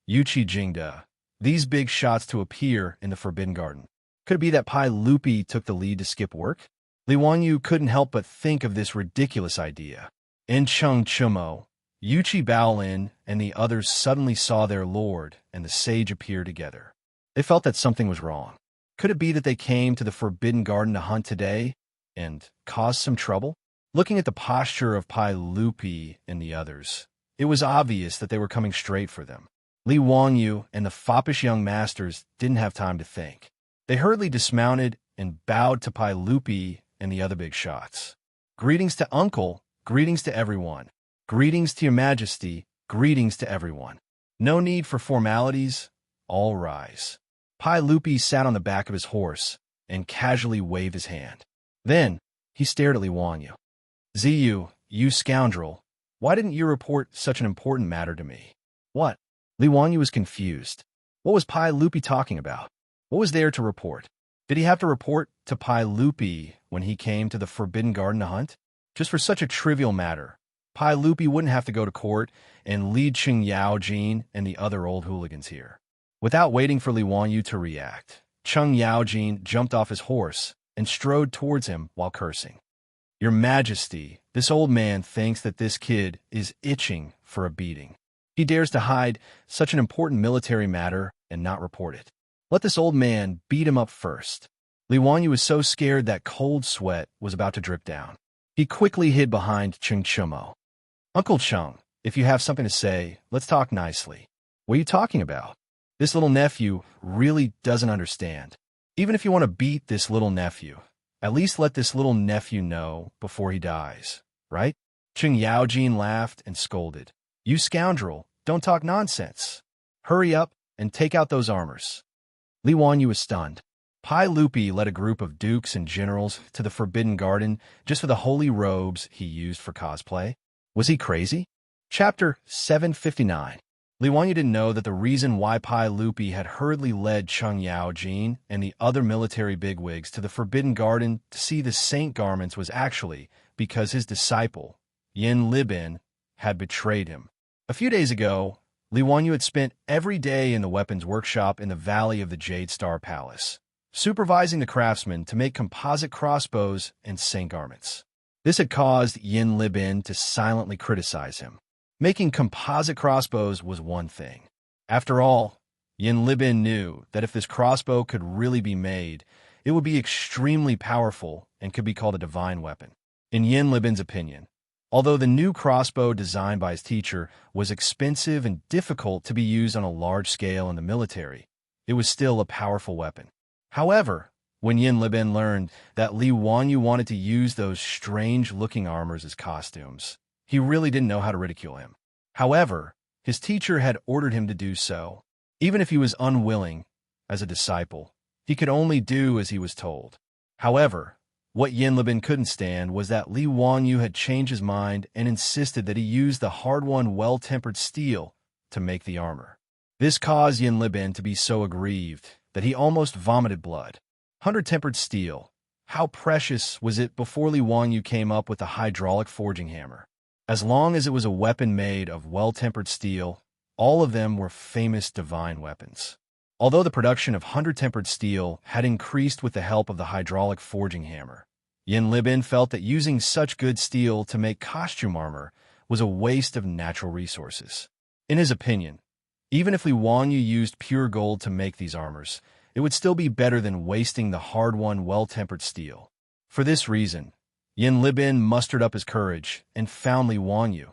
Yuqi Jingde, these big shots to appear in the Forbidden Garden? Could it be that Pai Lupi took the lead to skip work? Li Wanyu couldn't help but think of this ridiculous idea. And Cheng Chumo, Yuchi Baolin and the others suddenly saw their lord and the sage appear together. They felt that something was wrong. Could it be that they came to the Forbidden Garden to hunt today and cause some trouble? Looking at the posture of Pai Lupi and the others, it was obvious that they were coming straight for them. Li Wangyu and the foppish young masters didn't have time to think. They hurriedly dismounted and bowed to Pai Lupi and the other big shots. Greetings to Uncle, greetings to everyone. Greetings to your majesty, greetings to everyone. No need for formalities, all rise. Pai Lupi sat on the back of his horse and casually waved his hand. Then, he stared at Li Wangyu. Ziyu, you scoundrel, why didn't you report such an important matter to me? What? Li Wangyu was confused. What was Pai Lupi talking about? What was there to report? Did he have to report to Pai Lupi when he came to the Forbidden Garden to hunt? Just for such a trivial matter, Pai Lupi wouldn't have to go to court and lead Cheng Yaojin and the other old hooligans here. Without waiting for Li Wangyu to react, Cheng Yaojin jumped off his horse and strode towards him while cursing. Your Majesty, this old man thinks that this kid is itching for a beating. He dares to hide such an important military matter and not report it. Let this old man beat him up first. Li Wangyu was so scared that cold sweat was about to drip down. He quickly hid behind Cheng Chumo. Uncle Cheng, if you have something to say, let's talk nicely. What are you talking about? This little nephew really doesn't understand. Even if you want to beat this little nephew, at least let this little nephew know before he dies, right? Cheng Yaojin laughed and scolded. You scoundrel, don't talk nonsense. Hurry up and take out those armors. Li Wangyu was stunned. Pai Lupi led a group of dukes and generals to the Forbidden Garden just for the holy robes he used for cosplay. Was he crazy? Chapter 759. Li Wangyu didn't know that the reason why Pai Lupi had hurriedly led Cheng Yaojin and the other military bigwigs to the Forbidden Garden to see the saint garments was actually because his disciple, Yin Libin, had betrayed him. A few days ago, Li Wangyu had spent every day in the weapons workshop in the Valley of the Jade Star Palace, supervising the craftsmen to make composite crossbows and saint garments. This had caused Yin Libin to silently criticize him. Making composite crossbows was one thing. After all, Yin Libin knew that if this crossbow could really be made, it would be extremely powerful and could be called a divine weapon. In Yin Libin's opinion, although the new crossbow designed by his teacher was expensive and difficult to be used on a large scale in the military, it was still a powerful weapon. However, when Yin Libin learned that Li Wangyu wanted to use those strange-looking armors as costumes, he really didn't know how to ridicule him. However, his teacher had ordered him to do so. Even if he was unwilling, as a disciple, he could only do as he was told. However, what Yin Libin couldn't stand was that Li Wangyu had changed his mind and insisted that he use the hard-won, well-tempered steel to make the armor. This caused Yin Libin to be so aggrieved that he almost vomited blood. 100-tempered steel. How precious was it before Li Wangyu came up with the hydraulic forging hammer? As long as it was a weapon made of well-tempered steel, all of them were famous divine weapons. Although the production of 100-tempered steel had increased with the help of the hydraulic forging hammer, Yin Libin felt that using such good steel to make costume armor was a waste of natural resources. In his opinion, even if Li Wangyu used pure gold to make these armors, it would still be better than wasting the hard-won, well-tempered steel. For this reason, Yin Libin mustered up his courage and found Li Wangyu,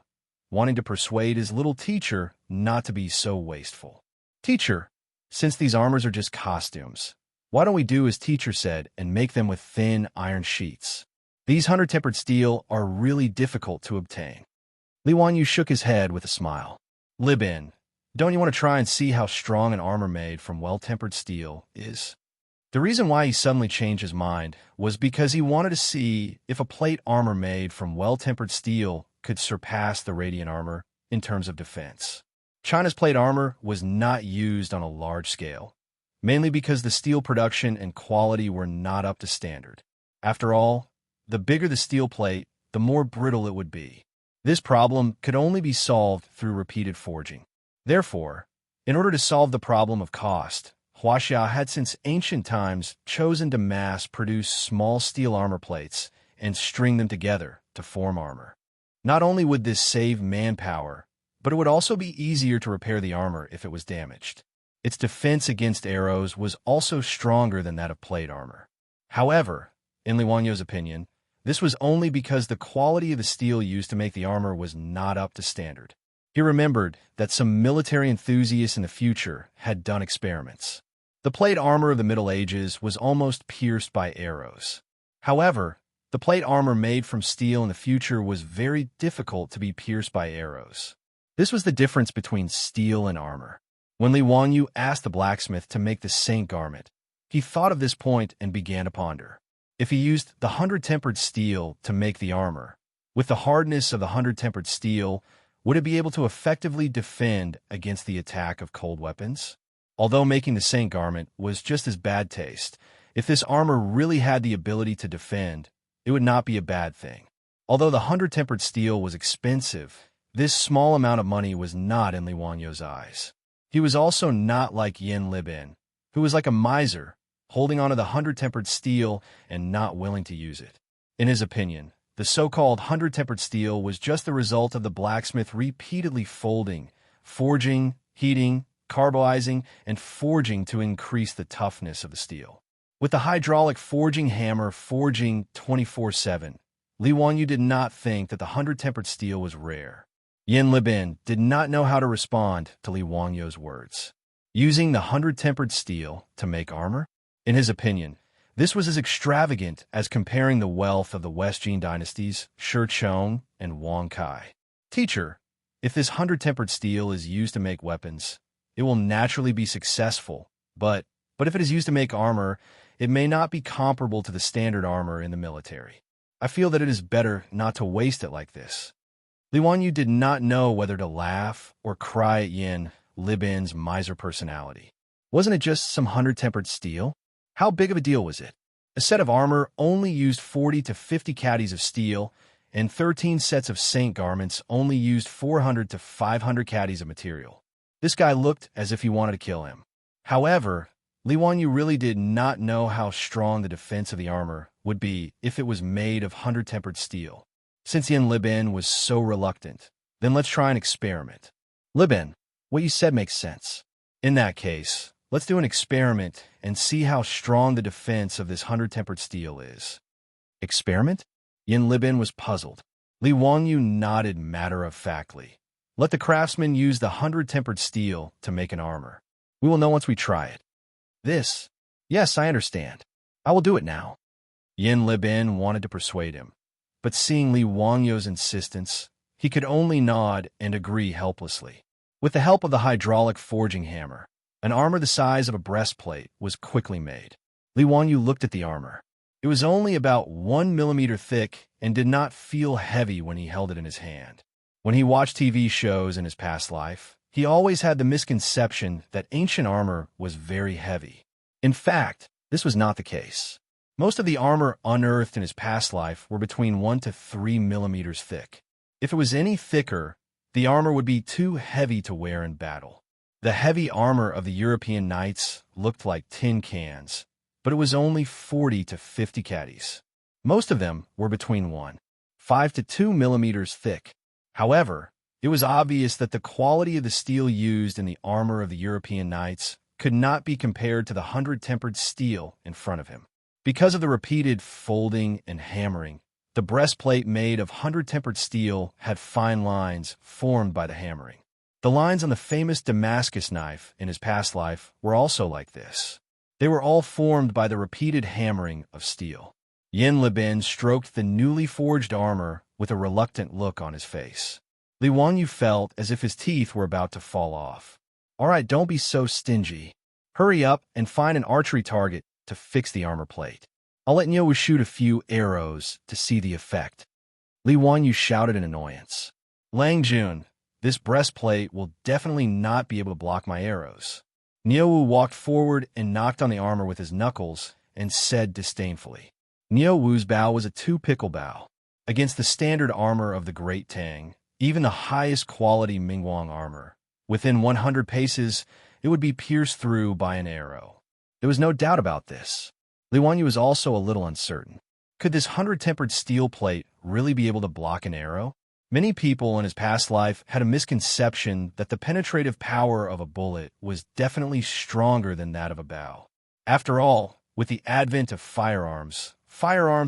wanting to persuade his little teacher not to be so wasteful. Teacher, since these armors are just costumes, why don't we do as teacher said and make them with thin iron sheets? These 100-tempered steel are really difficult to obtain. Li Wangyu shook his head with a smile. Libin, don't you want to try and see how strong an armor made from well-tempered steel is? The reason why he suddenly changed his mind was because he wanted to see if a plate armor made from well-tempered steel could surpass the radiant armor in terms of defense. China's plate armor was not used on a large scale, mainly because the steel production and quality were not up to standard. After all, the bigger the steel plate, the more brittle it would be. This problem could only be solved through repeated forging. Therefore, in order to solve the problem of cost, Huaxia had since ancient times chosen to mass-produce small steel armor plates and string them together to form armor. Not only would this save manpower, but it would also be easier to repair the armor if it was damaged. Its defense against arrows was also stronger than that of plate armor. However, in Li Wanyo's opinion, this was only because the quality of the steel used to make the armor was not up to standard. He remembered that some military enthusiasts in the future had done experiments. The plate armor of the Middle Ages was almost pierced by arrows. However, the plate armor made from steel in the future was very difficult to be pierced by arrows. This was the difference between steel and armor. When Li Wanyu asked the blacksmith to make the saint garment, he thought of this point and began to ponder. If he used the 100-tempered steel to make the armor, with the hardness of the 100-tempered steel, would it be able to effectively defend against the attack of cold weapons? Although making the saint garment was just as bad taste, if this armor really had the ability to defend, it would not be a bad thing. Although the 100-tempered steel was expensive, this small amount of money was not in Li Wanyo's eyes. He was also not like Yin Libin, who was like a miser, holding onto the 100-tempered steel and not willing to use it. In his opinion, the so-called 100-tempered steel was just the result of the blacksmith repeatedly folding, forging, heating, carboizing, and forging to increase the toughness of the steel. With the hydraulic forging hammer forging 24/7, Li Wanyu did not think that the 100-tempered steel was rare. Yin Libin did not know how to respond to Li Wanyu's words. Using the 100-tempered steel to make armor? In his opinion, this was as extravagant as comparing the wealth of the West Jin dynasties, Shi Chong and Wang Kai. Teacher, if this 100-tempered steel is used to make weapons, it will naturally be successful, but if it is used to make armor, it may not be comparable to the standard armor in the military. I feel that it is better not to waste it like this. Li Wanyu did not know whether to laugh or cry at Yin Libin's miser personality. Wasn't it just some 100-tempered steel? How big of a deal was it? A set of armor only used 40 to 50 caddies of steel, and 13 sets of saint garments only used 400 to 500 caddies of material. This guy looked as if he wanted to kill him. However, Li Wanyu really did not know how strong the defense of the armor would be if it was made of 100-tempered steel. Since Yin Libin was so reluctant, then let's try an experiment. Libin, what you said makes sense. In that case, let's do an experiment and see how strong the defense of this 100-tempered steel is. Experiment? Yin Libin was puzzled. Li Wanyu nodded matter-of-factly. Let the craftsman use the 100-tempered steel to make an armor. We will know once we try it. This? Yes, I understand. I will do it now. Yin Libin wanted to persuade him, but seeing Li Wangyu's insistence, he could only nod and agree helplessly. With the help of the hydraulic forging hammer, an armor the size of a breastplate was quickly made. Li Wanyu looked at the armor. It was only about 1 millimeter thick and did not feel heavy when he held it in his hand. When he watched TV shows in his past life, he always had the misconception that ancient armor was very heavy. In fact, this was not the case. Most of the armor unearthed in his past life were between 1 to 3 millimeters thick. If it was any thicker, the armor would be too heavy to wear in battle. The heavy armor of the European knights looked like tin cans, but it was only 40 to 50 caddies. Most of them were between 1.5 to 2 millimeters thick. However, it was obvious that the quality of the steel used in the armor of the European knights could not be compared to the 100-tempered steel in front of him. Because of the repeated folding and hammering, the breastplate made of 100-tempered steel had fine lines formed by the hammering. The lines on the famous Damascus knife in his past life were also like this. They were all formed by the repeated hammering of steel. Yin Libin stroked the newly forged armor with a reluctant look on his face. Li Wanyu felt as if his teeth were about to fall off. All right, don't be so stingy. Hurry up and find an archery target to fix the armor plate. I'll let Nyo shoot a few arrows to see the effect. Li Wanyu shouted in annoyance. Lang Jun, this breastplate will definitely not be able to block my arrows. Nyo walked forward and knocked on the armor with his knuckles and said disdainfully. Nyo Wu's bow was a 2-pickle bow. Against the standard armor of the Great Tang, even the highest quality Mingguang armor, within 100 paces, it would be pierced through by an arrow. There was no doubt about this. Li Wanyu was also a little uncertain. Could this 100-tempered steel plate really be able to block an arrow? Many people in his past life had a misconception that the penetrative power of a bullet was definitely stronger than that of a bow. After all, with the advent of firearms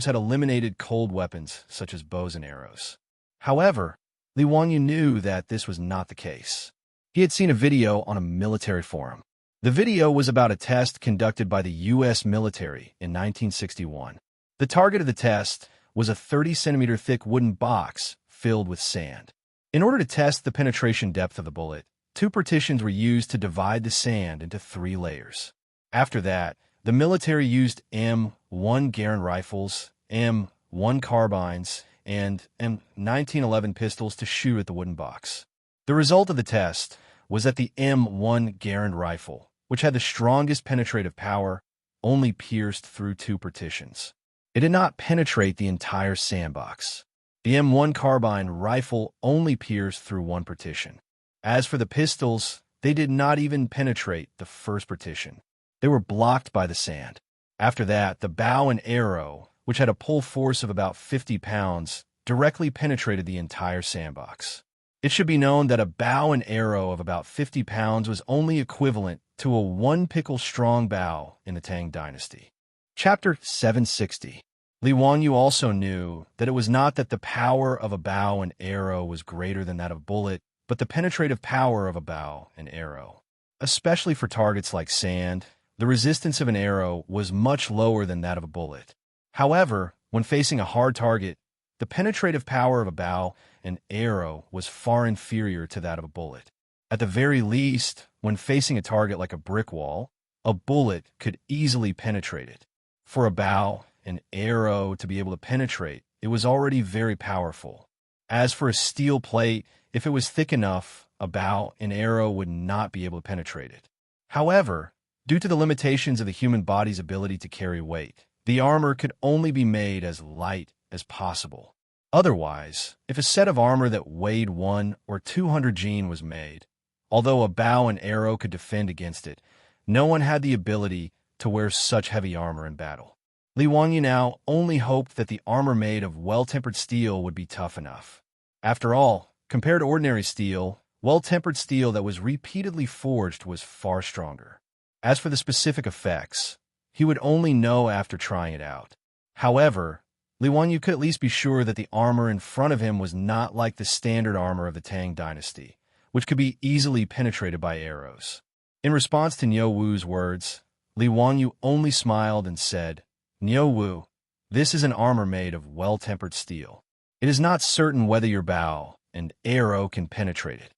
had eliminated cold weapons such as bows and arrows. However, Li Wanyu knew that this was not the case. He had seen a video on a military forum. The video was about a test conducted by the U.S. military in 1961. The target of the test was a 30-centimeter thick wooden box filled with sand. In order to test the penetration depth of the bullet, 2 partitions were used to divide the sand into 3 layers. After that, the military used M1 Garand rifles, M1 carbines, and M1911 pistols to shoot at the wooden box. The result of the test was that the M1 Garand rifle, which had the strongest penetrative power, only pierced through 2 partitions. It did not penetrate the entire sandbox. The M1 carbine rifle only pierced through 1 partition. As for the pistols, they did not even penetrate the first partition. They were blocked by the sand. After that, the bow and arrow, which had a pull force of about 50 pounds, directly penetrated the entire sandbox. It should be known that a bow and arrow of about 50 pounds was only equivalent to a 1-pickle-strong bow in the Tang dynasty. Chapter 760. Li Wanyu also knew that it was not that the power of a bow and arrow was greater than that of a bullet, but the penetrative power of a bow and arrow. Especially for targets like sand, the resistance of an arrow was much lower than that of a bullet. However, when facing a hard target, the penetrative power of a bow and arrow was far inferior to that of a bullet. At the very least, when facing a target like a brick wall, a bullet could easily penetrate it. For a bow and arrow to be able to penetrate, it was already very powerful. As for a steel plate, if it was thick enough, a bow and arrow would not be able to penetrate it. However, due to the limitations of the human body's ability to carry weight, the armor could only be made as light as possible. Otherwise, if a set of armor that weighed 1 or 200 jin was made, although a bow and arrow could defend against it, no one had the ability to wear such heavy armor in battle. Li Wanyu now only hoped that the armor made of well-tempered steel would be tough enough. After all, compared to ordinary steel, well-tempered steel that was repeatedly forged was far stronger. As for the specific effects, he would only know after trying it out. However, Li Wanyu could at least be sure that the armor in front of him was not like the standard armor of the Tang dynasty, which could be easily penetrated by arrows. In response to Niu Wu's words, Li Wanyu only smiled and said, "Niu Wu, this is an armor made of well-tempered steel. It is not certain whether your bow and arrow can penetrate it."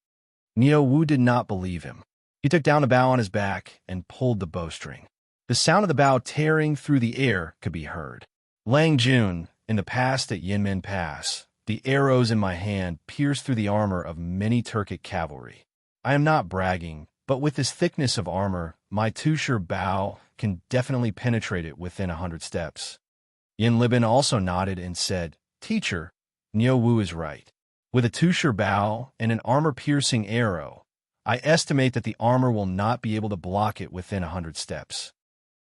Niu Wu did not believe him. He took down the bow on his back and pulled the bowstring. The sound of the bow tearing through the air could be heard. Lang Jun, in the past at Yinmen Pass, the arrows in my hand pierced through the armor of many Turkic cavalry. I am not bragging, but with this thickness of armor, my Tusher bow can definitely penetrate it within 100 steps. Yin Libin also nodded and said, "Teacher, Niu Wu is right. With a Tusher bow and an armor-piercing arrow, I estimate that the armor will not be able to block it within 100 steps.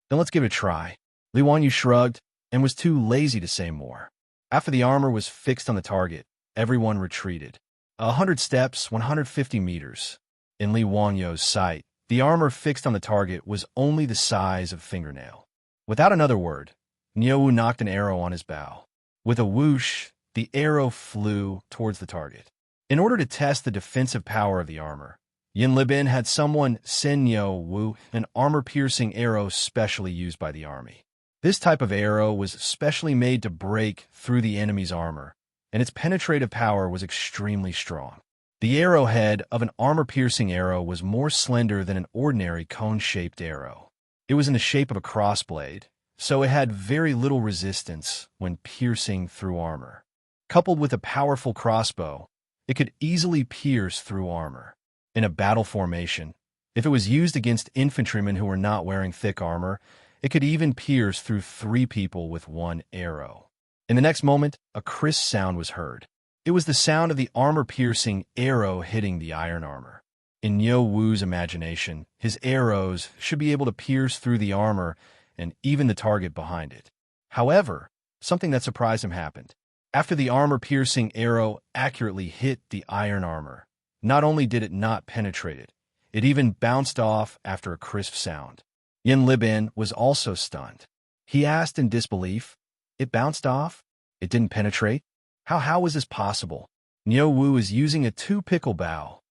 Then let's give it a try." Li Wanyu shrugged and was too lazy to say more. After the armor was fixed on the target, everyone retreated. 100 steps, 150 meters. In Li Wanyu's sight, the armor fixed on the target was only the size of a fingernail. Without another word, Niu Wu knocked an arrow on his bow. With a whoosh, the arrow flew towards the target. In order to test the defensive power of the armor, Yin Libin had someone send Niu Wu an armor-piercing arrow specially used by the army. This type of arrow was specially made to break through the enemy's armor, and its penetrative power was extremely strong. The arrowhead of an armor-piercing arrow was more slender than an ordinary cone-shaped arrow. It was in the shape of a crossblade, so it had very little resistance when piercing through armor. Coupled with a powerful crossbow, it could easily pierce through armor. In a battle formation, if it was used against infantrymen who were not wearing thick armor, it could even pierce through 3 people with 1 arrow. In the next moment, a crisp sound was heard. It was the sound of the armor-piercing arrow hitting the iron armor. In Niu Wu's imagination, his arrows should be able to pierce through the armor and even the target behind it. However, something that surprised him happened. After the armor-piercing arrow accurately hit the iron armor, not only did it not penetrate it, it even bounced off after a crisp sound. Yin Libin was also stunned. He asked in disbelief, "It bounced off? It didn't penetrate? How was this possible?" Niu Wu is using a two-pickle bow.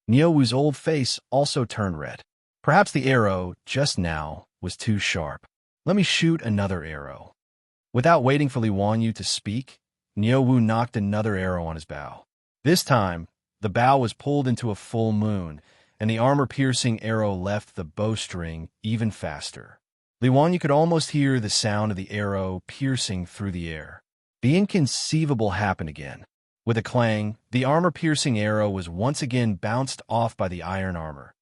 Niu Wu's old face also turned red. Perhaps the arrow, just now, was too sharp. Let me shoot another arrow. Without waiting for Li Wanyu to speak, Niu Wu knocked another arrow on his bow. This time, the bow was pulled into a full moon, and the armor-piercing arrow left the bowstring even faster. Li Wanyu could almost hear the sound of the arrow piercing through the air. The inconceivable happened again. With a clang, the armor-piercing arrow was once again bounced off by the iron armor.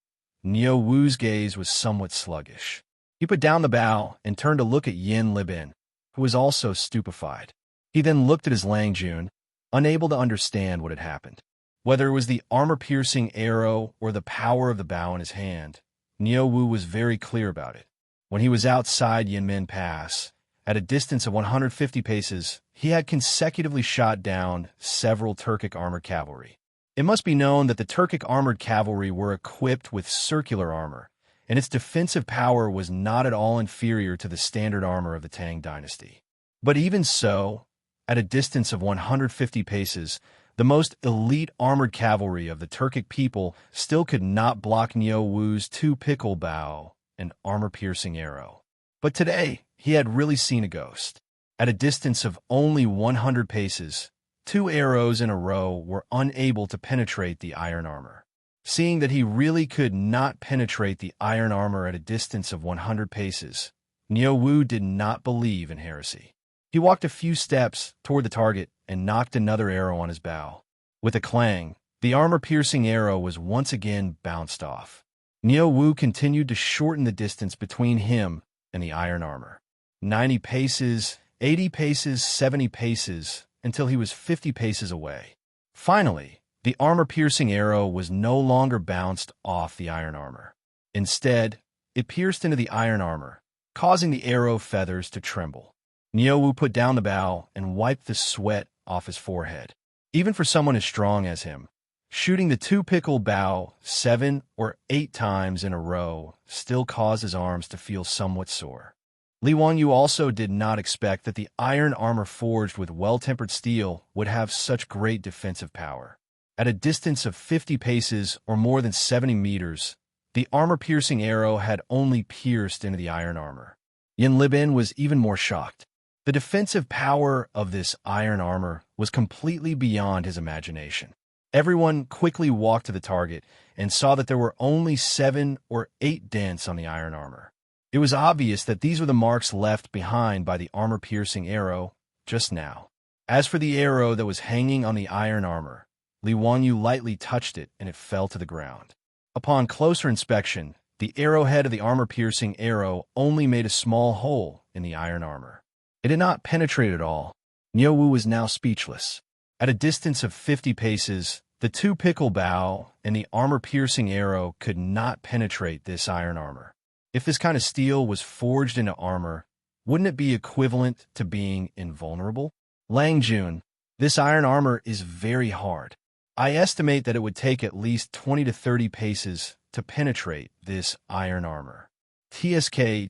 Niu Wu's gaze was somewhat sluggish. He put down the bow and turned to look at Yin Libin, who was also stupefied. He then looked at his Lang Jun, unable to understand what had happened. Whether it was the armor-piercing arrow or the power of the bow in his hand, Niu Wu was very clear about it. When he was outside Yinmen Pass, at a distance of 150 paces, he had consecutively shot down several Turkic armored cavalry. It must be known that the Turkic armored cavalry were equipped with circular armor, and its defensive power was not at all inferior to the standard armor of the Tang dynasty. But even so, at a distance of 150 paces, the most elite armored cavalry of the Turkic people still could not block Niu Wu's two-pickle bow and armor-piercing arrow. But today, he had really seen a ghost. At a distance of only 100 paces, two arrows in a row were unable to penetrate the iron armor. Seeing that he really could not penetrate the iron armor at a distance of 100 paces, Niu Wu did not believe in heresy. He walked a few steps toward the target and knocked another arrow on his bow. With a clang, the armor-piercing arrow was once again bounced off. Niu Wu continued to shorten the distance between him and the iron armor. 90 paces, 80 paces, 70 paces, until he was 50 paces away. Finally, the armor-piercing arrow was no longer bounced off the iron armor. Instead, it pierced into the iron armor, causing the arrow feathers to tremble. Niu Wu put down the bow and wiped the sweat off his forehead. Even for someone as strong as him, shooting the two-pickle bow 7 or 8 times in a row still caused his arms to feel somewhat sore. Li Wanyu also did not expect that the iron armor forged with well-tempered steel would have such great defensive power. At a distance of 50 paces or more than 70 meters, the armor-piercing arrow had only pierced into the iron armor. Yin Libin was even more shocked. The defensive power of this iron armor was completely beyond his imagination. Everyone quickly walked to the target and saw that there were only 7 or 8 dents on the iron armor. It was obvious that these were the marks left behind by the armor-piercing arrow just now. As for the arrow that was hanging on the iron armor, Li Wanyu lightly touched it and it fell to the ground. Upon closer inspection, the arrowhead of the armor-piercing arrow only made a small hole in the iron armor. It did not penetrate at all. Niu Wu was now speechless. At a distance of 50 paces, the two-pickle bow and the armor-piercing arrow could not penetrate this iron armor. If this kind of steel was forged into armor, wouldn't it be equivalent to being invulnerable? Lang Jun, this iron armor is very hard. I estimate that it would take at least 20 to 30 paces to penetrate this iron armor. TSK.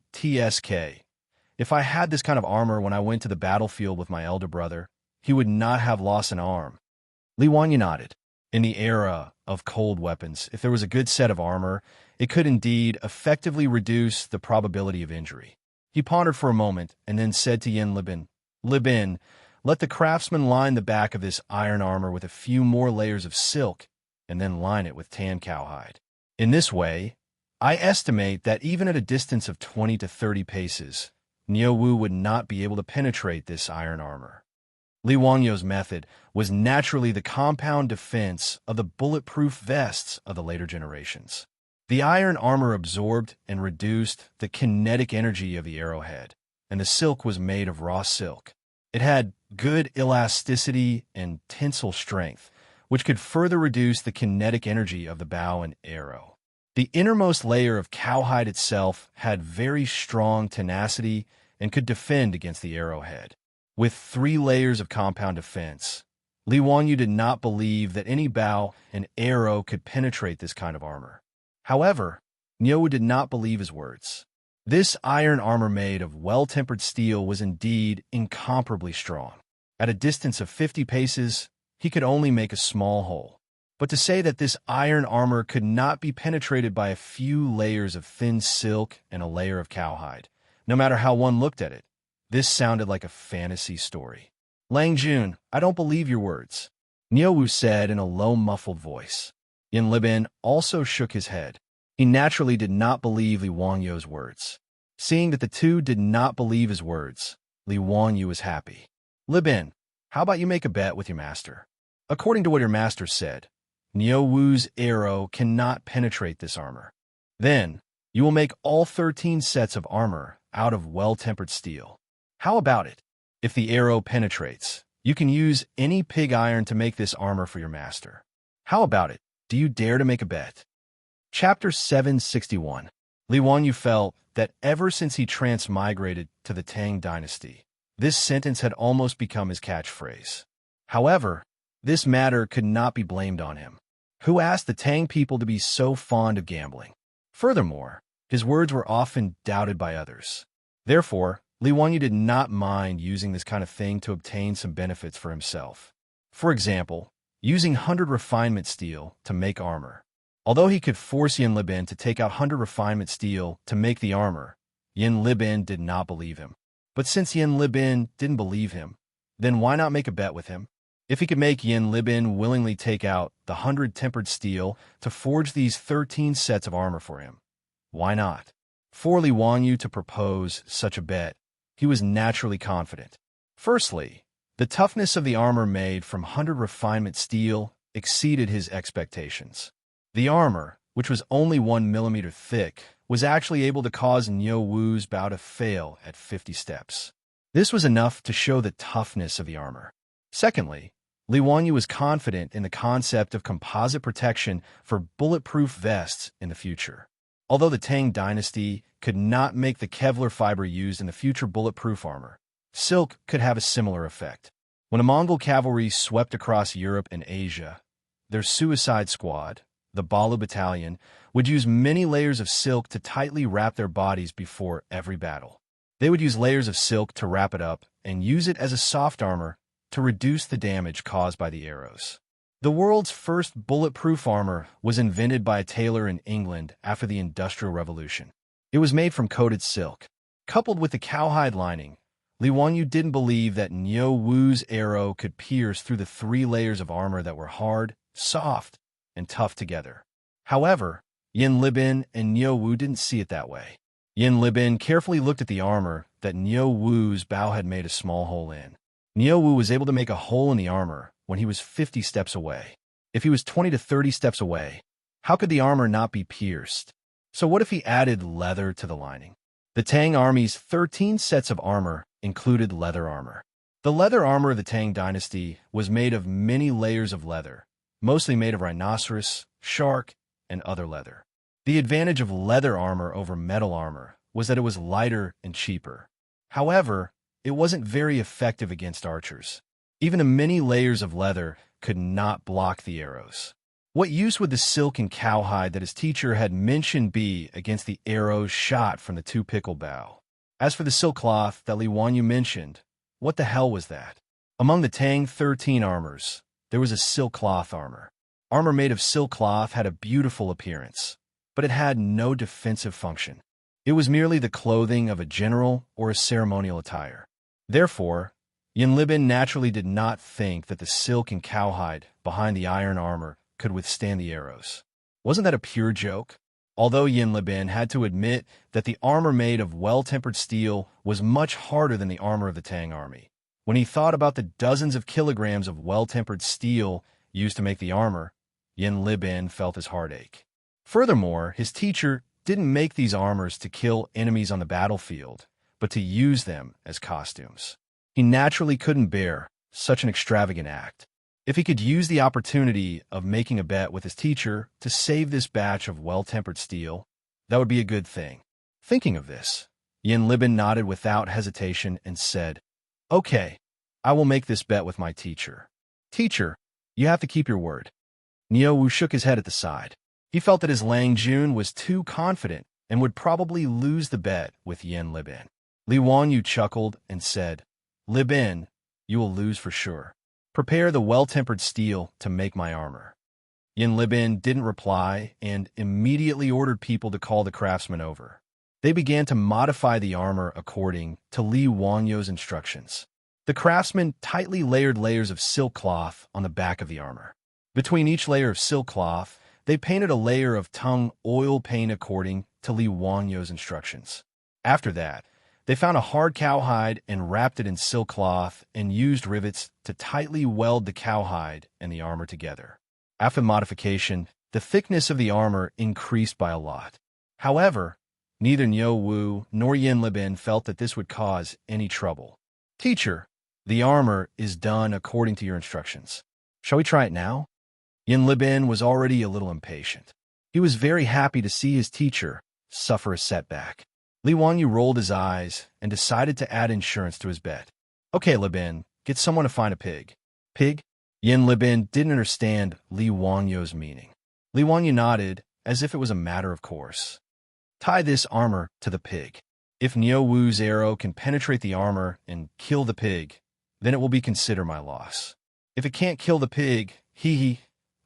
If I had this kind of armor when I went to the battlefield with my elder brother, he would not have lost an arm. Li Wanyu nodded. In the era of cold weapons, if there was a good set of armor, it could indeed effectively reduce the probability of injury. He pondered for a moment and then said to Yin Libin, "Libin, let the craftsman line the back of this iron armor with a few more layers of silk and then line it with tan cowhide. In this way, I estimate that even at a distance of 20 to 30 paces, Niu Wu would not be able to penetrate this iron armor." Li Wangyu's method was naturally the compound defense of the bulletproof vests of the later generations. The iron armor absorbed and reduced the kinetic energy of the arrowhead, and the silk was made of raw silk. It had good elasticity and tensile strength, which could further reduce the kinetic energy of the bow and arrow. The innermost layer of cowhide itself had very strong tenacity and could defend against the arrowhead. With 3 layers of compound defense, Li Wanyu did not believe that any bow and arrow could penetrate this kind of armor. However, Niuwu did not believe his words. This iron armor made of well-tempered steel was indeed incomparably strong. At a distance of 50 paces, he could only make a small hole. But to say that this iron armor could not be penetrated by a few layers of thin silk and a layer of cowhide, no matter how one looked at it, this sounded like a fantasy story. Lang Jun, I don't believe your words, Niuwu said in a low, muffled voice. Yin Libin also shook his head. He naturally did not believe Li Wanyu's words. Seeing that the two did not believe his words, Li Wanyu was happy. Libin, how about you make a bet with your master? According to what your master said, Niuwu's arrow cannot penetrate this armor. Then, you will make all 13 sets of armor out of well-tempered steel. How about it? If the arrow penetrates, you can use any pig iron to make this armor for your master. How about it? Do you dare to make a bet? Chapter 761. Li Wanyu felt that ever since he transmigrated to the Tang dynasty, this sentence had almost become his catchphrase. However, this matter could not be blamed on him. Who asked the Tang people to be so fond of gambling? Furthermore, his words were often doubted by others. Therefore, Li Wanyu did not mind using this kind of thing to obtain some benefits for himself. For example, using 100 refinement steel to make armor. Although he could force Yin Libin to take out 100 refinement steel to make the armor, Yin Libin did not believe him. But since Yin Libin didn't believe him, then why not make a bet with him? If he could make Yin Libin willingly take out the 100 tempered steel to forge these 13 sets of armor for him, why not? For Li Wanyu to propose such a bet, he was naturally confident. Firstly, the toughness of the armor made from 100 refinement steel exceeded his expectations. The armor, which was only 1 millimeter thick, was actually able to cause Niuwu's bow to fail at 50 steps. This was enough to show the toughness of the armor. Secondly, Li Wanyu was confident in the concept of composite protection for bulletproof vests in the future. Although the Tang dynasty could not make the Kevlar fiber used in the future bulletproof armor, silk could have a similar effect. When a Mongol cavalry swept across Europe and Asia, their suicide squad, the Balu Battalion, would use many layers of silk to tightly wrap their bodies before every battle. They would use layers of silk to wrap it up and use it as a soft armor to reduce the damage caused by the arrows. The world's first bulletproof armor was invented by a tailor in England after the Industrial Revolution. It was made from coated silk. Coupled with the cowhide lining, Li Wanyu didn't believe that Niuwu's arrow could pierce through the 3 layers of armor that were hard, soft, and tough together. However, Yin Libin and Niuwu didn't see it that way. Yin Libin carefully looked at the armor that Niuwu's bow had made a small hole in. Niuwu was able to make a hole in the armor when he was 50 steps away. If he was 20 to 30 steps away, how could the armor not be pierced? So what if he added leather to the lining? The Tang army's 13 sets of armor included leather armor. The leather armor of the Tang dynasty was made of many layers of leather, mostly made of rhinoceros, shark, and other leather. The advantage of leather armor over metal armor was that it was lighter and cheaper. However, it wasn't very effective against archers. Even the many layers of leather could not block the arrows. What use would the silk and cowhide that his teacher had mentioned be against the arrows shot from the 2 pickle bow? As for the silk cloth that Li Wanyu mentioned, what the hell was that? Among the Tang 13 armors, there was a silk cloth armor. Armor made of silk cloth had a beautiful appearance, but it had no defensive function. It was merely the clothing of a general or a ceremonial attire. Therefore, Yin Libin naturally did not think that the silk and cowhide behind the iron armor could withstand the arrows. Wasn't that a pure joke? Although Yin Libin had to admit that the armor made of well-tempered steel was much harder than the armor of the Tang army, when he thought about the dozens of kilograms of well-tempered steel used to make the armor, Yin Libin felt his heart ache. Furthermore, his teacher didn't make these armors to kill enemies on the battlefield, but to use them as costumes. He naturally couldn't bear such an extravagant act. If he could use the opportunity of making a bet with his teacher to save this batch of well-tempered steel, that would be a good thing. Thinking of this, Yin Libin nodded without hesitation and said, "Okay, I will make this bet with my teacher. Teacher, you have to keep your word. Niu Wu shook his head at the side. He felt that his Lang Jun was too confident and would probably lose the bet with Yin Libin. Li Wanyu chuckled and said, Libin, you will lose for sure. Prepare the well-tempered steel to make my armor. Yin Libin didn't reply and immediately ordered people to call the craftsmen over. They began to modify the armor according to Li Wanyu's instructions. The craftsmen tightly layered layers of silk cloth on the back of the armor. Between each layer of silk cloth, they painted a layer of Tang oil paint according to Li Wanyu's instructions. After that, they found a hard cowhide and wrapped it in silk cloth and used rivets to tightly weld the cowhide and the armor together. After modification, the thickness of the armor increased by a lot. However, neither Niu Wu nor Yin Libin felt that this would cause any trouble. Teacher, the armor is done according to your instructions. Shall we try it now? Yin Libin was already a little impatient. He was very happy to see his teacher suffer a setback. Li Wanyu rolled his eyes and decided to add insurance to his bet. Okay, Libin, get someone to find a pig. Pig? Yin Libin didn't understand Li Wanyu's meaning. Li Wanyu nodded as if it was a matter of course. Tie this armor to the pig. If Niu Wu's arrow can penetrate the armor and kill the pig, then it will be considered my loss. If it can't kill the pig,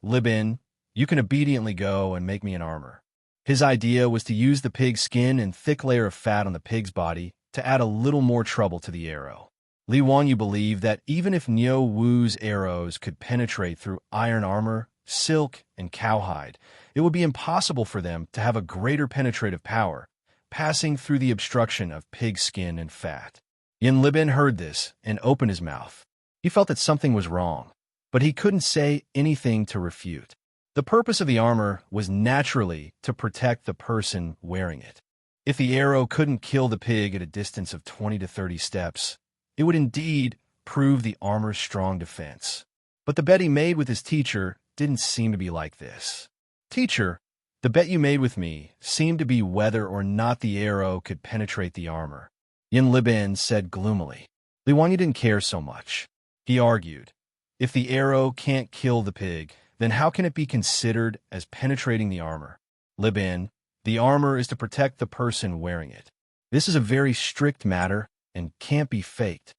Libin, you can obediently go and make me an armor. His idea was to use the pig's skin and thick layer of fat on the pig's body to add a little more trouble to the arrow. Li Wanyu believed that even if Niu Wu's arrows could penetrate through iron armor, silk, and cowhide, it would be impossible for them to have a greater penetrative power, passing through the obstruction of pig skin and fat. Yin Libin heard this and opened his mouth. He felt that something was wrong, but he couldn't say anything to refute. The purpose of the armor was naturally to protect the person wearing it. If the arrow couldn't kill the pig at a distance of 20 to 30 steps, it would indeed prove the armor's strong defense. But the bet he made with his teacher didn't seem to be like this. Teacher, the bet you made with me seemed to be whether or not the arrow could penetrate the armor. Yin Libin said gloomily. Li Wanyu didn't care so much. He argued, if the arrow can't kill the pig, then how can it be considered as penetrating the armor? Libin, the armor is to protect the person wearing it. This is a very strict matter and can't be faked.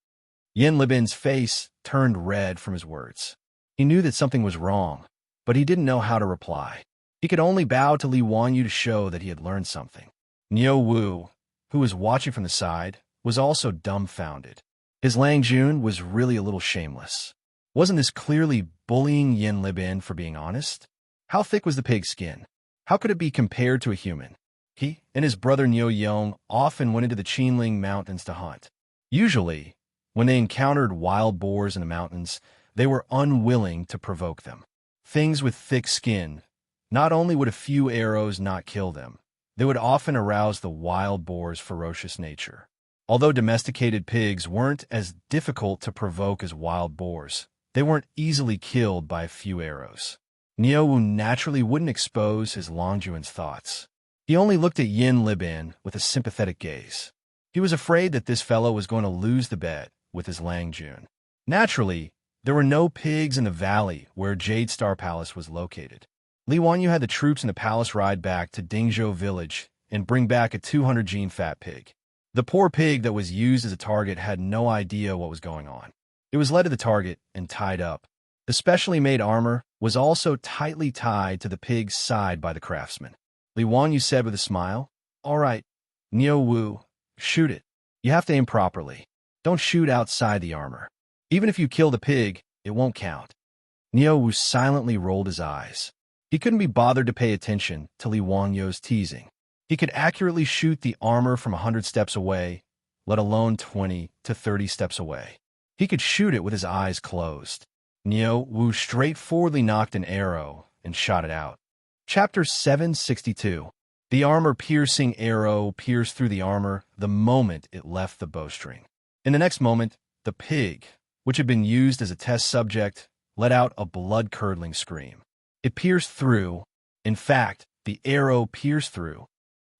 Yin Libin's face turned red from his words. He knew that something was wrong, but he didn't know how to reply. He could only bow to Li Wanyu to show that he had learned something. Niu Wu, who was watching from the side, was also dumbfounded. His Lang Jun was really a little shameless. Wasn't this clearly bullying Yin Libin for being honest? How thick was the pig's skin? How could it be compared to a human? He and his brother Niu Yong often went into the Qinling Mountains to hunt. Usually, when they encountered wild boars in the mountains, they were unwilling to provoke them. Things with thick skin, not only would a few arrows not kill them, they would often arouse the wild boar's ferocious nature. Although domesticated pigs weren't as difficult to provoke as wild boars, they weren't easily killed by a few arrows. Niu Wu naturally wouldn't expose his Longjuan's thoughts. He only looked at Yin Libin with a sympathetic gaze. He was afraid that this fellow was going to lose the bet with his Lang Jun. Naturally, there were no pigs in the valley where Jade Star Palace was located. Li Wanyu had the troops in the palace ride back to Dingzhou village and bring back a 200-gene fat pig. The poor pig that was used as a target had no idea what was going on. It was led to the target and tied up. The specially made armor was also tightly tied to the pig's side by the craftsman. Li Wanyu said with a smile, "All right, Niu Wu, shoot it. You have to aim properly. Don't shoot outside the armor. Even if you kill the pig, it won't count." Niu Wu silently rolled his eyes. He couldn't be bothered to pay attention to Li Wanyu's teasing. He could accurately shoot the armor from 100 steps away, let alone 20 to 30 steps away. He could shoot it with his eyes closed. Niu Wu straightforwardly knocked an arrow and shot it out. Chapter 762. The armor-piercing arrow pierced through the armor the moment it left the bowstring. In the next moment, the pig, which had been used as a test subject, let out a blood-curdling scream. It pierced through. In fact, the arrow pierced through.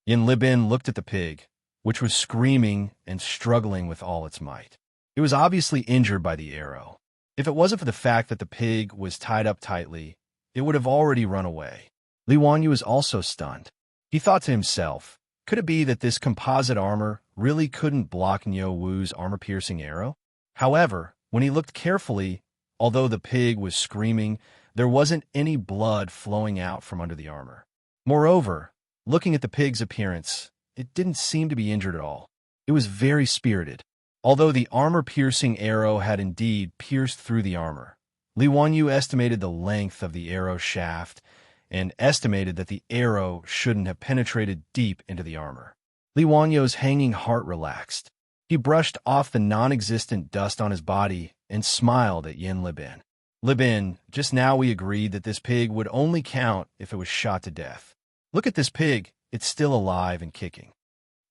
Yin Libin looked at the pig, which was screaming and struggling with all its might. It was obviously injured by the arrow. If it wasn't for the fact that the pig was tied up tightly, it would have already run away. Li Wanyu was also stunned. He thought to himself, could it be that this composite armor really couldn't block Niu Wu's armor-piercing arrow? However, when he looked carefully, although the pig was screaming, there wasn't any blood flowing out from under the armor. Moreover, looking at the pig's appearance, it didn't seem to be injured at all. It was very spirited. Although the armor-piercing arrow had indeed pierced through the armor, Li Wanyu estimated the length of the arrow shaft and estimated that the arrow shouldn't have penetrated deep into the armor. Li Wanyu's hanging heart relaxed. He brushed off the non-existent dust on his body and smiled at Yin Libin. Libin, just now we agreed that this pig would only count if it was shot to death. Look at this pig, it's still alive and kicking.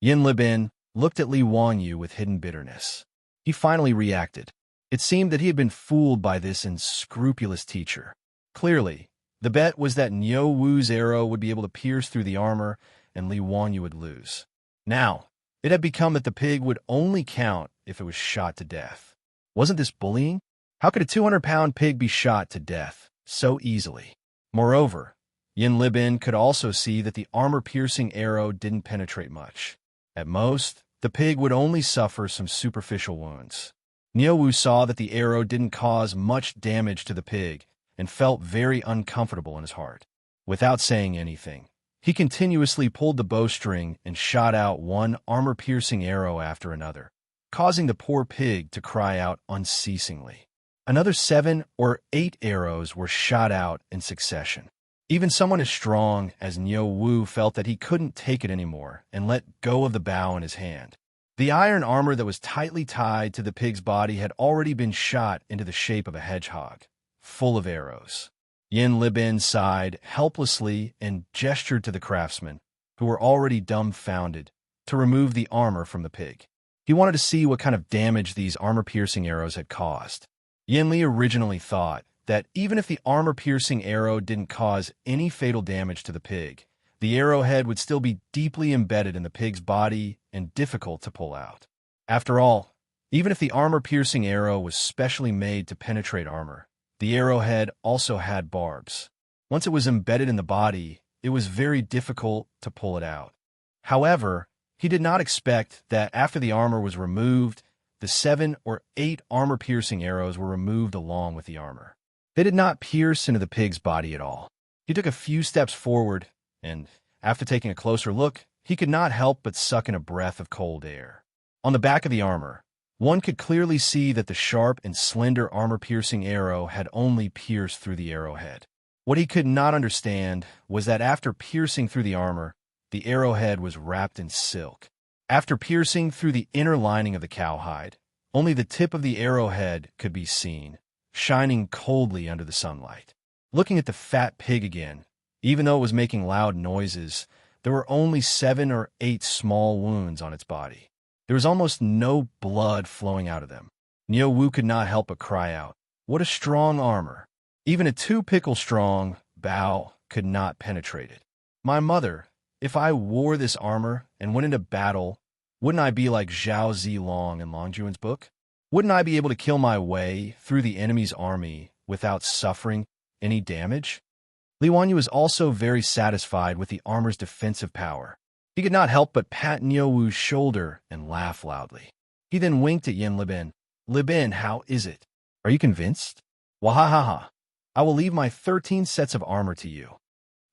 Yin Libin looked at Li Wanyu with hidden bitterness. He finally reacted. It seemed that he had been fooled by this unscrupulous teacher. Clearly, the bet was that Niu Wu's arrow would be able to pierce through the armor and Li Wanyu would lose. Now, it had become that the pig would only count if it was shot to death. Wasn't this bullying? How could a 200-pound pig be shot to death so easily? Moreover, Yin Libin could also see that the armor-piercing arrow didn't penetrate much. At most, the pig would only suffer some superficial wounds. Niu Wu saw that the arrow didn't cause much damage to the pig and felt very uncomfortable in his heart. Without saying anything, he continuously pulled the bowstring and shot out one armor-piercing arrow after another, causing the poor pig to cry out unceasingly. Another 7 or 8 arrows were shot out in succession. Even someone as strong as Niu Wu felt that he couldn't take it anymore and let go of the bow in his hand. The iron armor that was tightly tied to the pig's body had already been shot into the shape of a hedgehog, full of arrows. Yin Libin sighed helplessly and gestured to the craftsmen, who were already dumbfounded, to remove the armor from the pig. He wanted to see what kind of damage these armor-piercing arrows had caused. Yin Li originally thought that even if the armor-piercing arrow didn't cause any fatal damage to the pig, the arrowhead would still be deeply embedded in the pig's body and difficult to pull out. After all, even if the armor-piercing arrow was specially made to penetrate armor, the arrowhead also had barbs. Once it was embedded in the body, it was very difficult to pull it out. However, he did not expect that after the armor was removed, the 7 or 8 armor-piercing arrows were removed along with the armor. They did not pierce into the pig's body at all. He took a few steps forward, and after taking a closer look, he could not help but suck in a breath of cold air. On the back of the armor, one could clearly see that the sharp and slender armor-piercing arrow had only pierced through the arrowhead. What he could not understand was that after piercing through the armor, the arrowhead was wrapped in silk. After piercing through the inner lining of the cowhide, only the tip of the arrowhead could be seen, shining coldly under the sunlight. Looking at the fat pig again, even though it was making loud noises, there were only 7 or 8 small wounds on its body. There was almost no blood flowing out of them. Niu Wu could not help but cry out, "What a strong armor! Even a 2-pickle-strong bow could not penetrate it. My mother, if I wore this armor and went into battle, wouldn't I be like Zhao Zilong in Long Juan's book? Wouldn't I be able to kill my way through the enemy's army without suffering any damage?" Li Wanyu was also very satisfied with the armor's defensive power. He could not help but pat Niu Wu's shoulder and laugh loudly. He then winked at Yin Libin. "Libin, how is it? Are you convinced? Wahahaha! I will leave my 13 sets of armor to you."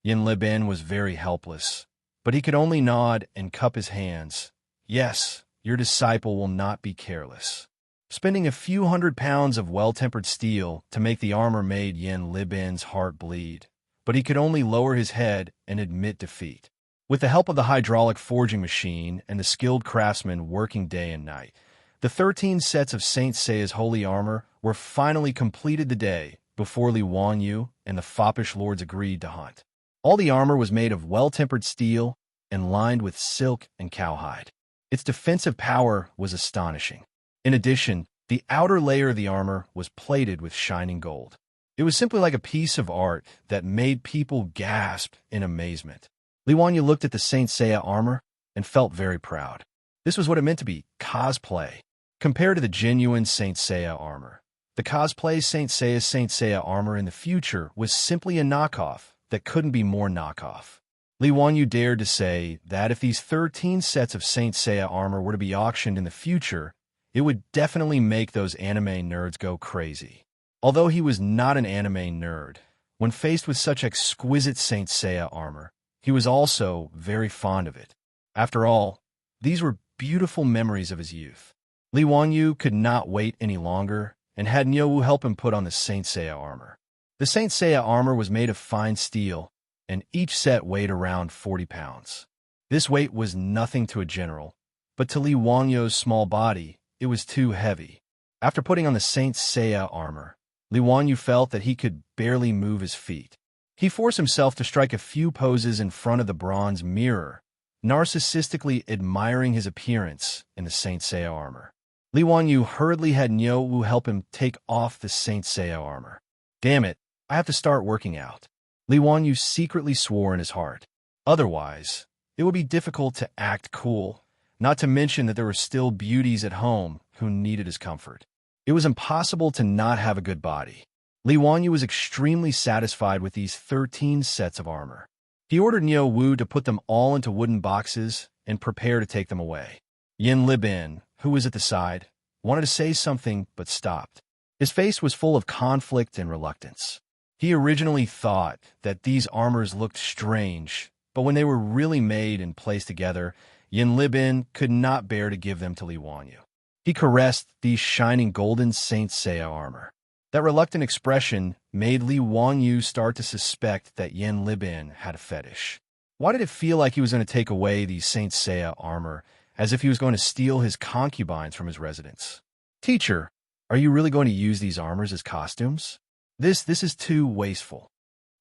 Yin Libin was very helpless, but he could only nod and cup his hands. "Yes, your disciple will not be careless." Spending a few 100 pounds of well-tempered steel to make the armor made Yin Libin's heart bleed, but he could only lower his head and admit defeat. With the help of the hydraulic forging machine and the skilled craftsmen working day and night, the 13 sets of Saint Seiya's holy armor were finally completed the day before Li Wanyu and the foppish lords agreed to hunt. All the armor was made of well-tempered steel and lined with silk and cowhide. Its defensive power was astonishing. In addition, the outer layer of the armor was plated with shining gold. It was simply like a piece of art that made people gasp in amazement. Li Wanyu looked at the Saint Seiya armor and felt very proud. This was what it meant to be cosplay. compared to the genuine Saint Seiya armor. The cosplay Saint Seiya armor in the future was simply a knockoff that couldn't be more knockoff. Li Wanyu dared to say that if these 13 sets of Saint Seiya armor were to be auctioned in the future, it would definitely make those anime nerds go crazy. Although he was not an anime nerd, when faced with such exquisite Saint Seiya armor, he was also very fond of it. After all, these were beautiful memories of his youth. Li Wanyu could not wait any longer and had Nyowu help him put on the Saint Seiya armor. The Saint Seiya armor was made of fine steel, and each set weighed around 40 pounds. This weight was nothing to a general, but to Li Wanyu's small body, it was too heavy. After putting on the Saint Seiya armor, Li Wanyu felt that he could barely move his feet. He forced himself to strike a few poses in front of the bronze mirror, narcissistically admiring his appearance in the Saint Seiya armor. Li Wanyu hurriedly had Nyowu help him take off the Saint Seiya armor. Damn it, I have to start working out. Li Wanyu secretly swore in his heart. Otherwise, it would be difficult to act cool, not to mention that there were still beauties at home who needed his comfort. It was impossible to not have a good body. Li Wanyu was extremely satisfied with these 13 sets of armor. He ordered Nyowu to put them all into wooden boxes and prepare to take them away. Yin Libin, who was at the side, wanted to say something but stopped. His face was full of conflict and reluctance. He originally thought that these armors looked strange, but when they were really made and placed together, Yin Libin could not bear to give them to Li Wanyu. He caressed these shining golden Saint Seiya armor. That reluctant expression made Li Wanyu start to suspect that Yin Libin had a fetish. Why did it feel like he was going to take away these Saint Seiya armor, as if he was going to steal his concubines from his residence? Teacher, are you really going to use these armors as costumes? This is too wasteful.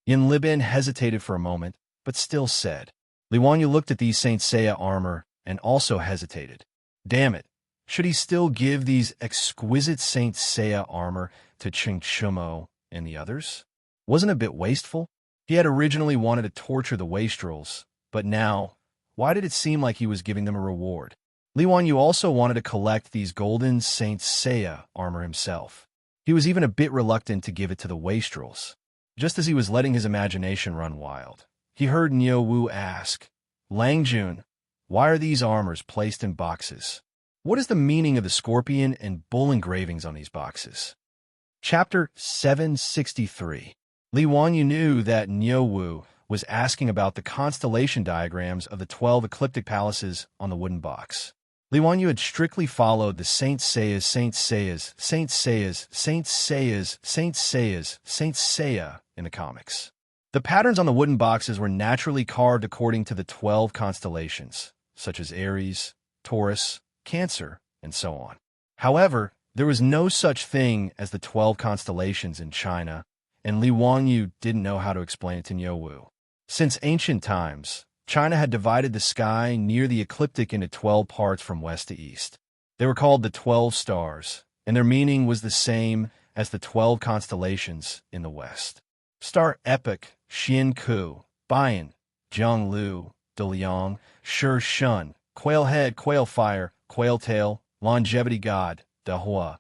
Yin Libin hesitated for a moment, but still said. Li Wanyu looked at these Saint Seiya armor and also hesitated. Damn it, should he still give these exquisite Saint Seiya armor to Ching Chumo and the others? Wasn't it a bit wasteful? He had originally wanted to torture the wastrels, but now, why did it seem like he was giving them a reward? Li Wanyu also wanted to collect these golden Saint Seiya armor himself. He was even a bit reluctant to give it to the wastrels. Just as he was letting his imagination run wild, he heard Nyowu ask, Langjun, why are these armors placed in boxes? What is the meaning of the scorpion and bull engravings on these boxes? Chapter 763. Li Wanyu knew that Nyowu was asking about the constellation diagrams of the 12 ecliptic palaces on the wooden box. Li Wanyu had strictly followed the Saint Seiya in the comics. The patterns on the wooden boxes were naturally carved according to the 12 constellations, such as Aries, Taurus, Cancer, and so on. However, there was no such thing as the 12 constellations in China, and Li Wanyu didn't know how to explain it to Nyowu. Since ancient times, China had divided the sky near the ecliptic into 12 parts from west to east. They were called the 12 stars, and their meaning was the same as the 12 constellations in the west. Star Epoch, Xian Ku, Bian, Zhonglu, Deliang, Shi Shun, Quail Head, Quail Fire, Quail Tail, Longevity God, Dahua,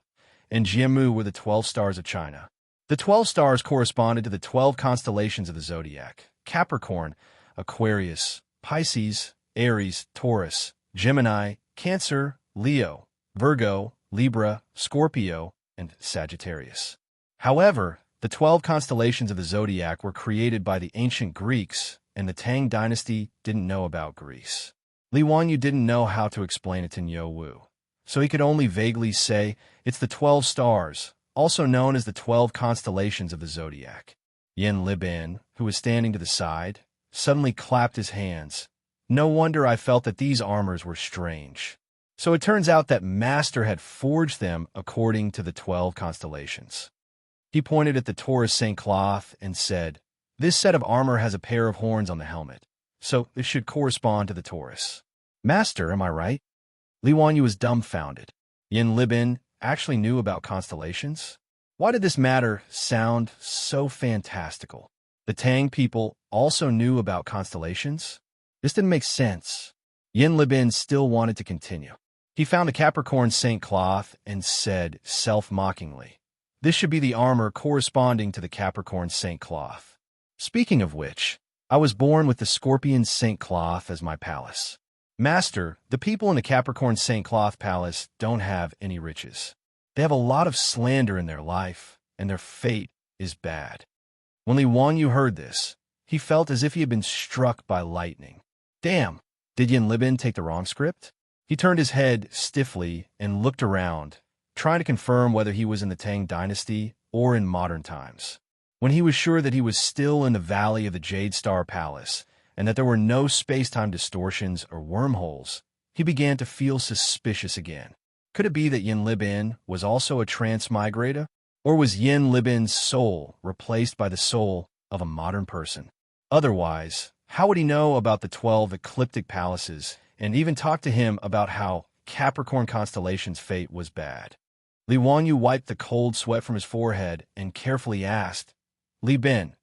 and Jianmu were the 12 stars of China. The 12 stars corresponded to the 12 constellations of the zodiac: Capricorn, Aquarius, Pisces, Aries, Taurus, Gemini, Cancer, Leo, Virgo, Libra, Scorpio, and Sagittarius. However, the 12 constellations of the zodiac were created by the ancient Greeks, and the Tang dynasty didn't know about Greece. Li Wanyu didn't know how to explain it to Nyowu, so he could only vaguely say, it's the 12 stars, also known as the 12 constellations of the zodiac. Yin Libin, who was standing to the side, suddenly clapped his hands. No wonder I felt that these armors were strange. So it turns out that Master had forged them according to the 12 constellations. He pointed at the Taurus Saint cloth and said, this set of armor has a pair of horns on the helmet, so this should correspond to the Taurus. Master, am I right? Li Wanyu was dumbfounded. Yin Libin actually knew about constellations? Why did this matter sound so fantastical? The Tang people also knew about constellations? This didn't make sense. Yin Libin still wanted to continue. He found a Capricorn saint cloth and said, self-mockingly, "This should be the armor corresponding to the Capricorn saint cloth. Speaking of which, I was born with the Scorpion saint cloth as my palace. Master, the people in the Capricorn saint cloth palace don't have any riches. They have a lot of slander in their life, and their fate is bad." When Li Wanyu heard this, he felt as if he had been struck by lightning. Damn, did Yin Libin take the wrong script? He turned his head stiffly and looked around, trying to confirm whether he was in the Tang dynasty or in modern times. When he was sure that he was still in the Valley of the Jade Star Palace and that there were no space-time distortions or wormholes, he began to feel suspicious again. Could it be that Yin Libin was also a transmigrator? Or was Yin Libin's soul replaced by the soul of a modern person? Otherwise, how would he know about the 12 ecliptic palaces and even talk to him about how Capricorn constellation's fate was bad? Li Wanyu wiped the cold sweat from his forehead and carefully asked, "Li Bin,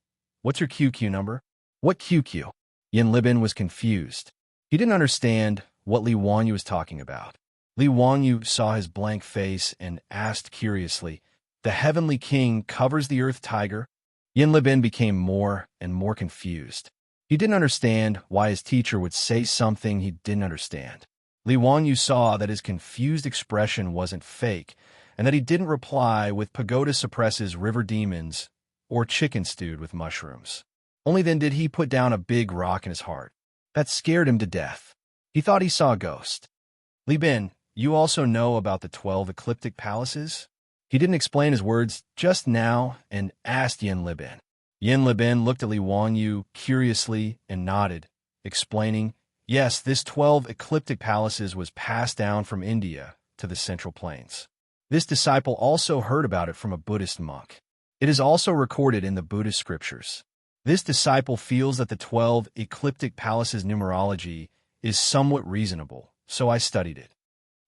what's your QQ number?" "What QQ?" Yin Libin was confused. He didn't understand what Li Wanyu was talking about. Li Wanyu saw his blank face and asked curiously, "The Heavenly King covers the Earth Tiger?" Yin Libin became more and more confused. He didn't understand why his teacher would say something he didn't understand. Li Wanyu saw that his confused expression wasn't fake, and that he didn't reply with pagoda suppresses river demons or chicken stewed with mushrooms. Only then did he put down a big rock in his heart. That scared him to death. He thought he saw a ghost. "Li Bin, you also know about the 12 ecliptic palaces?" He didn't explain his words just now and asked Yin Libin. Yin Libin looked at Li Wanyu curiously and nodded, explaining, "Yes, this 12 ecliptic palaces was passed down from India to the Central Plains. This disciple also heard about it from a Buddhist monk. It is also recorded in the Buddhist scriptures. This disciple feels that the 12 ecliptic palaces numerology is somewhat reasonable, so I studied it."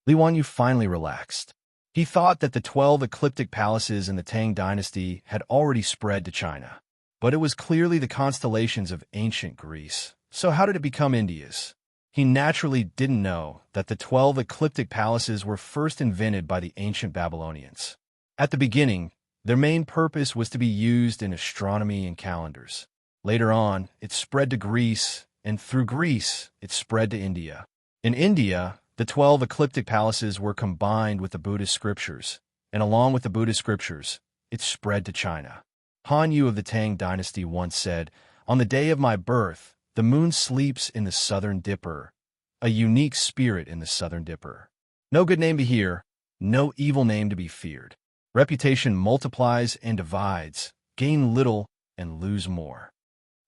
Li Wanyu finally relaxed. He thought that the 12 ecliptic palaces in the Tang dynasty had already spread to China. But it was clearly the constellations of ancient Greece, so how did it become India's? He naturally didn't know that the 12 ecliptic palaces were first invented by the ancient Babylonians. At the beginning, their main purpose was to be used in astronomy and calendars. Later on, it spread to Greece, and through Greece, it spread to India. In India, the 12 ecliptic palaces were combined with the Buddhist scriptures, and along with the Buddhist scriptures, it spread to China. Han Yu of the Tang dynasty once said, "On the day of my birth, the moon sleeps in the Southern Dipper, a unique spirit in the Southern Dipper. No good name to hear, no evil name to be feared. Reputation multiplies and divides, gain little and lose more.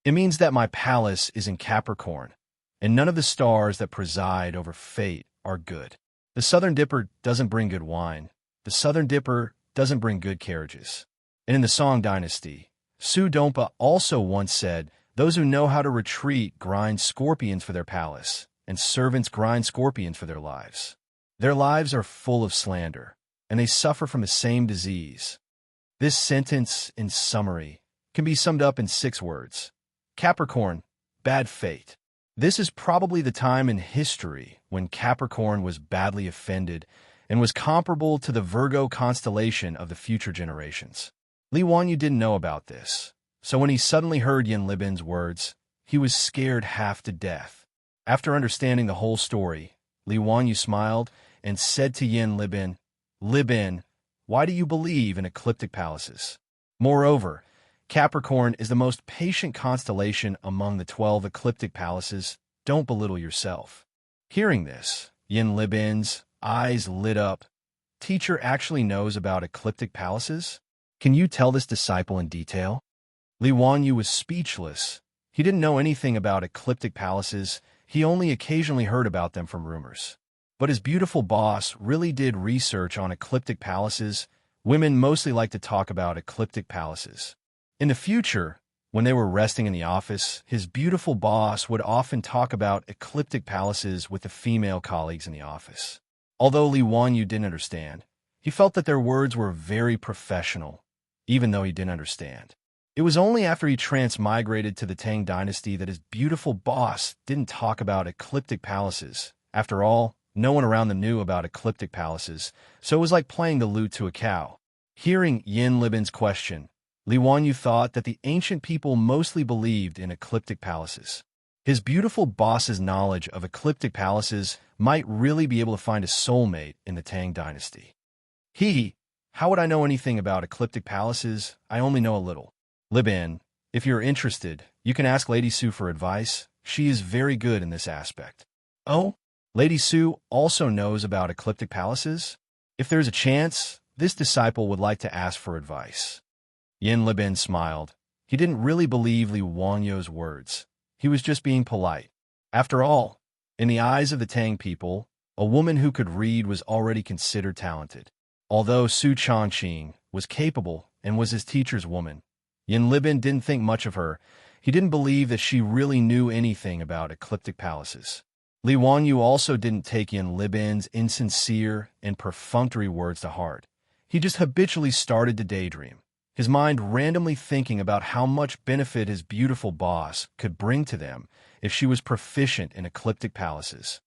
It means that my palace is in Capricorn, and none of the stars that preside over fate are good. The Southern Dipper doesn't bring good wine. The Southern Dipper doesn't bring good carriages." And in the Song dynasty, Su Dompa also once said, "Those who know how to retreat grind scorpions for their palace, and servants grind scorpions for their lives. Their lives are full of slander, and they suffer from the same disease." This sentence, in summary, can be summed up in 6 words. Capricorn, bad fate. This is probably the time in history when Capricorn was badly offended and was comparable to the Virgo constellation of the future generations. Li Wanyu didn't know about this, so when he suddenly heard Yin Libin's words, he was scared half to death. After understanding the whole story, Li Wanyu smiled and said to Yin Libin, "Libin, why do you believe in ecliptic palaces? Moreover, Capricorn is the most patient constellation among the 12 ecliptic palaces. Don't belittle yourself." Hearing this, Yin Libin's eyes lit up. Teacher actually knows about ecliptic palaces? Can you tell this disciple in detail? Li Wanyu was speechless. He didn't know anything about ecliptic palaces. He only occasionally heard about them from rumors. But his beautiful boss really did research on ecliptic palaces. Women mostly like to talk about ecliptic palaces. In the future, when they were resting in the office, his beautiful boss would often talk about ecliptic palaces with the female colleagues in the office. Although Li Wanyu didn't understand, he felt that their words were very professional, even though he didn't understand. It was only after he transmigrated to the Tang dynasty that his beautiful boss didn't talk about ecliptic palaces. After all, No one around them knew about ecliptic palaces, so it was like playing the lute to a cow. Hearing Yin Libin's question, Li Wanyu thought that the ancient people mostly believed in ecliptic palaces. His beautiful boss's knowledge of ecliptic palaces might really be able to find a soulmate in the Tang dynasty. How would I know anything about ecliptic palaces? I only know a little. Libin, if you're interested, you can ask Lady Su for advice. She is very good in this aspect. Oh, Lady Su also knows about ecliptic palaces? If there's a chance, this disciple would like to ask for advice. Yin Libin smiled. He didn't really believe Li Wanyu's words. He was just being polite. After all, in the eyes of the Tang people, a woman who could read was already considered talented. Although Su Changqing was capable and was his teacher's woman, Yin Libin didn't think much of her. He didn't believe that she really knew anything about ecliptic palaces. Li Wanyu also didn't take Yin Libin's insincere and perfunctory words to heart. He just habitually started to daydream, his mind randomly thinking about how much benefit his beautiful boss could bring to them if she was proficient in ecliptic palaces.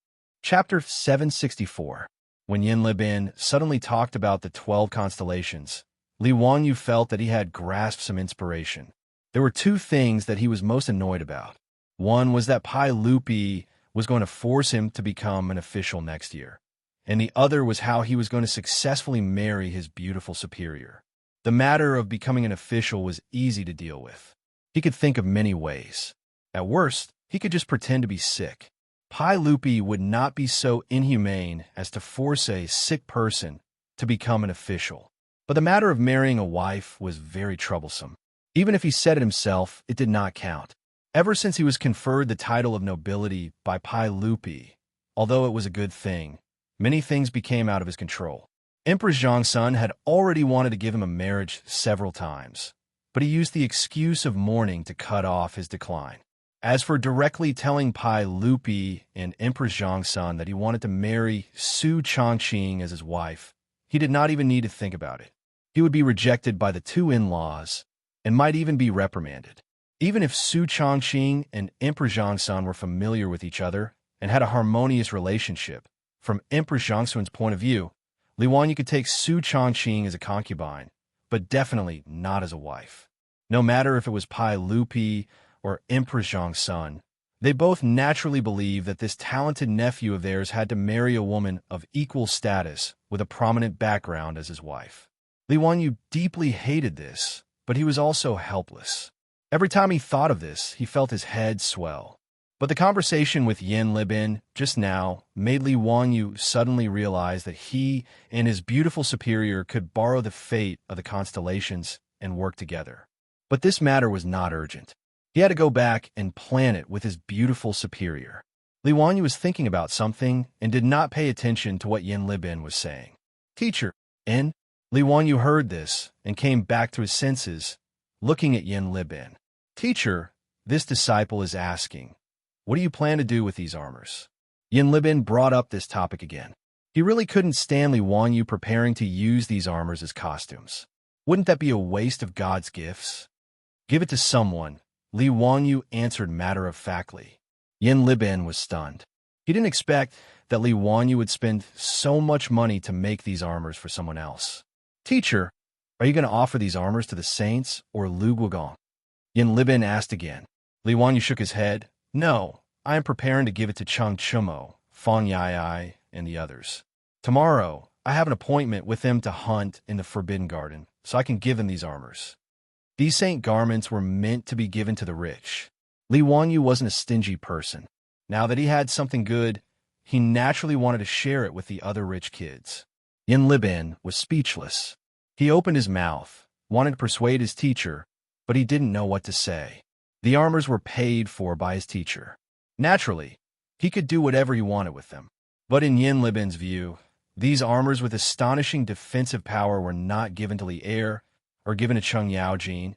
Chapter 764. When Yin Libin suddenly talked about the 12 constellations, Li Wanyu felt that he had grasped some inspiration. There were two things that he was most annoyed about. One was that Pai Lupi was going to force him to become an official next year, and the other was how he was going to successfully marry his beautiful superior. The matter of becoming an official was easy to deal with. He could think of many ways. At worst, he could just pretend to be sick. Pai Lupi would not be so inhumane as to force a sick person to become an official. But the matter of marrying a wife was very troublesome. Even if he said it himself, it did not count. Ever since he was conferred the title of nobility by Pai Lupi, although it was a good thing, many things became out of his control. Empress Zhongsun had already wanted to give him a marriage several times, but he used the excuse of mourning to cut off his decline. As for directly telling Pai Lupi and Empress Zhongsun that he wanted to marry Su Changqing as his wife, he did not even need to think about it. He would be rejected by the two in-laws and might even be reprimanded. Even if Su Changqing and Empress Zhongsun were familiar with each other and had a harmonious relationship, from Empress Zhongsun's point of view, Li Wanyu could take Su Changqing as a concubine, but definitely not as a wife. No matter if it was Pai Lupi or Empress Zhongsun, they both naturally believed that this talented nephew of theirs had to marry a woman of equal status with a prominent background as his wife. Li Wanyu deeply hated this, but he was also helpless. Every time he thought of this, he felt his head swell. But the conversation with Yin Libin just now made Li Wanyu suddenly realize that he and his beautiful superior could borrow the fate of the constellations and work together. But this matter was not urgent. He had to go back and plan it with his beautiful superior. Li Wanyu was thinking about something and did not pay attention to what Yin Libin was saying. Teacher, Li Wanyu heard this and came back to his senses, looking at Yin Libin. Teacher, this disciple is asking, what do you plan to do with these armors? Yin Libin brought up this topic again. He really couldn't stand Li Wanyu preparing to use these armors as costumes. Wouldn't that be a waste of God's gifts? Give it to someone, Li Wanyu answered matter-of-factly. Yin Libin was stunned. He didn't expect that Li Wanyu would spend so much money to make these armors for someone else. Teacher, are you going to offer these armors to the saints or Lu Guogong? Yin Libin asked again. Li Wanyu shook his head. No, I am preparing to give it to Cheng Chumo, Fang Yai, and the others. Tomorrow, I have an appointment with them to hunt in the Forbidden Garden, so I can give them these armors. These saint garments were meant to be given to the rich. Li Wanyu wasn't a stingy person. Now that he had something good, he naturally wanted to share it with the other rich kids. Yin Libin was speechless. He opened his mouth, wanted to persuade his teacher, but he didn't know what to say. The armors were paid for by his teacher. Naturally, he could do whatever he wanted with them. But in Yin Libin's view, these armors with astonishing defensive power were not given to Li Er or given to Cheng Yaojin,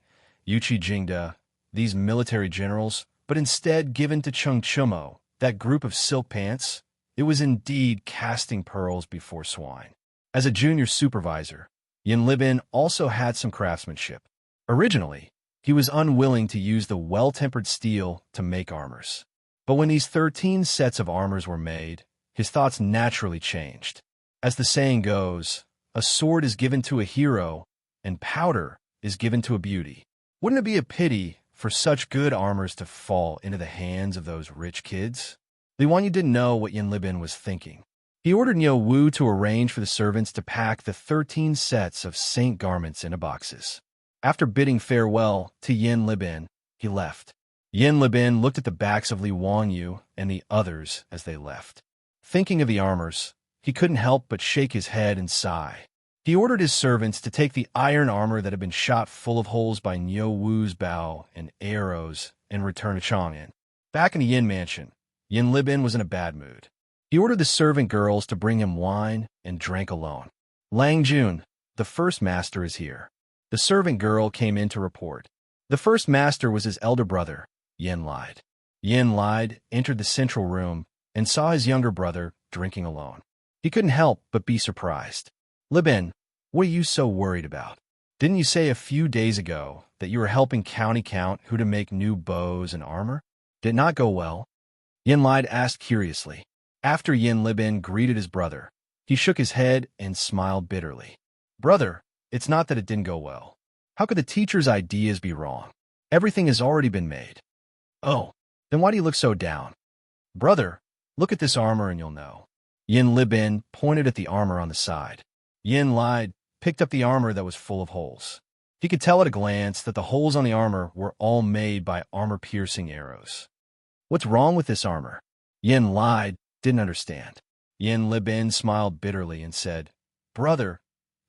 Yuqi Jingda, these military generals, but instead given to Cheng Chumo, that group of silk pants. It was indeed casting pearls before swine. As a junior supervisor, Yin Libin also had some craftsmanship. Originally, he was unwilling to use the well-tempered steel to make armors. But when these 13 sets of armors were made, his thoughts naturally changed. As the saying goes, a sword is given to a hero, and powder is given to a beauty. Wouldn't it be a pity for such good armors to fall into the hands of those rich kids? Li Wanyu didn't know what Yin Libin was thinking. He ordered Niu Wu to arrange for the servants to pack the 13 sets of saint garments into boxes. After bidding farewell to Yin Libin, he left. Yin Libin looked at the backs of Li Wanyu and the others as they left. Thinking of the armors, he couldn't help but shake his head and sigh. He ordered his servants to take the iron armor that had been shot full of holes by Niu Wu's bow and arrows and return to Chang'an. Back in the Yin mansion, Yin Libin was in a bad mood. He ordered the servant girls to bring him wine and drank alone. Lang Jun, the first master, is here. The servant girl came in to report. The first master was his elder brother, Yin Lide. Yin Lide entered the central room and saw his younger brother drinking alone. He couldn't help but be surprised. Libin, what are you so worried about? Didn't you say a few days ago that you were helping County count who to make new bows and armor? Did it not go well? Yin Lide asked curiously. After Yin Libin greeted his brother, he shook his head and smiled bitterly. Brother, it's not that it didn't go well. How could the teacher's ideas be wrong? Everything has already been made. Oh, then why do you look so down? Brother, look at this armor and you'll know. Yin Libin pointed at the armor on the side. Yin Lide picked up the armor that was full of holes. He could tell at a glance that the holes on the armor were all made by armor-piercing arrows. What's wrong with this armor? Yin Lide didn't understand. Yin Libin smiled bitterly and said, Brother,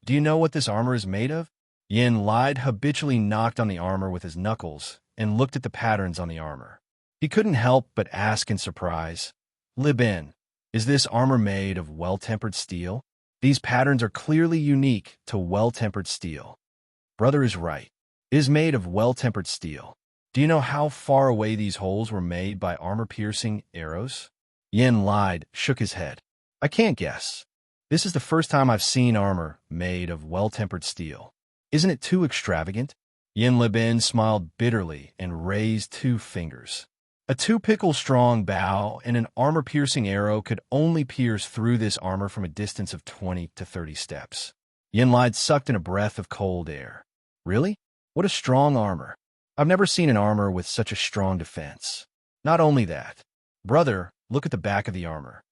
do you know what this armor is made of? Yin Lide habitually knocked on the armor with his knuckles and looked at the patterns on the armor. He couldn't help but ask in surprise, Libin, is this armor made of well-tempered steel? These patterns are clearly unique to well-tempered steel. Brother is right. It is made of well-tempered steel. Do you know how far away these holes were made by armor-piercing arrows? Yin Lide shook his head. I can't guess. This is the first time I've seen armor made of well-tempered steel. Isn't it too extravagant? Yin Libin smiled bitterly and raised 2 fingers. A 2-pickle-strong bow and an armor-piercing arrow could only pierce through this armor from a distance of 20 to 30 steps. Yin Lide sucked in a breath of cold air. Really? What a strong armor. I've never seen an armor with such a strong defense. Not only that. Brother, look at the back of the armor.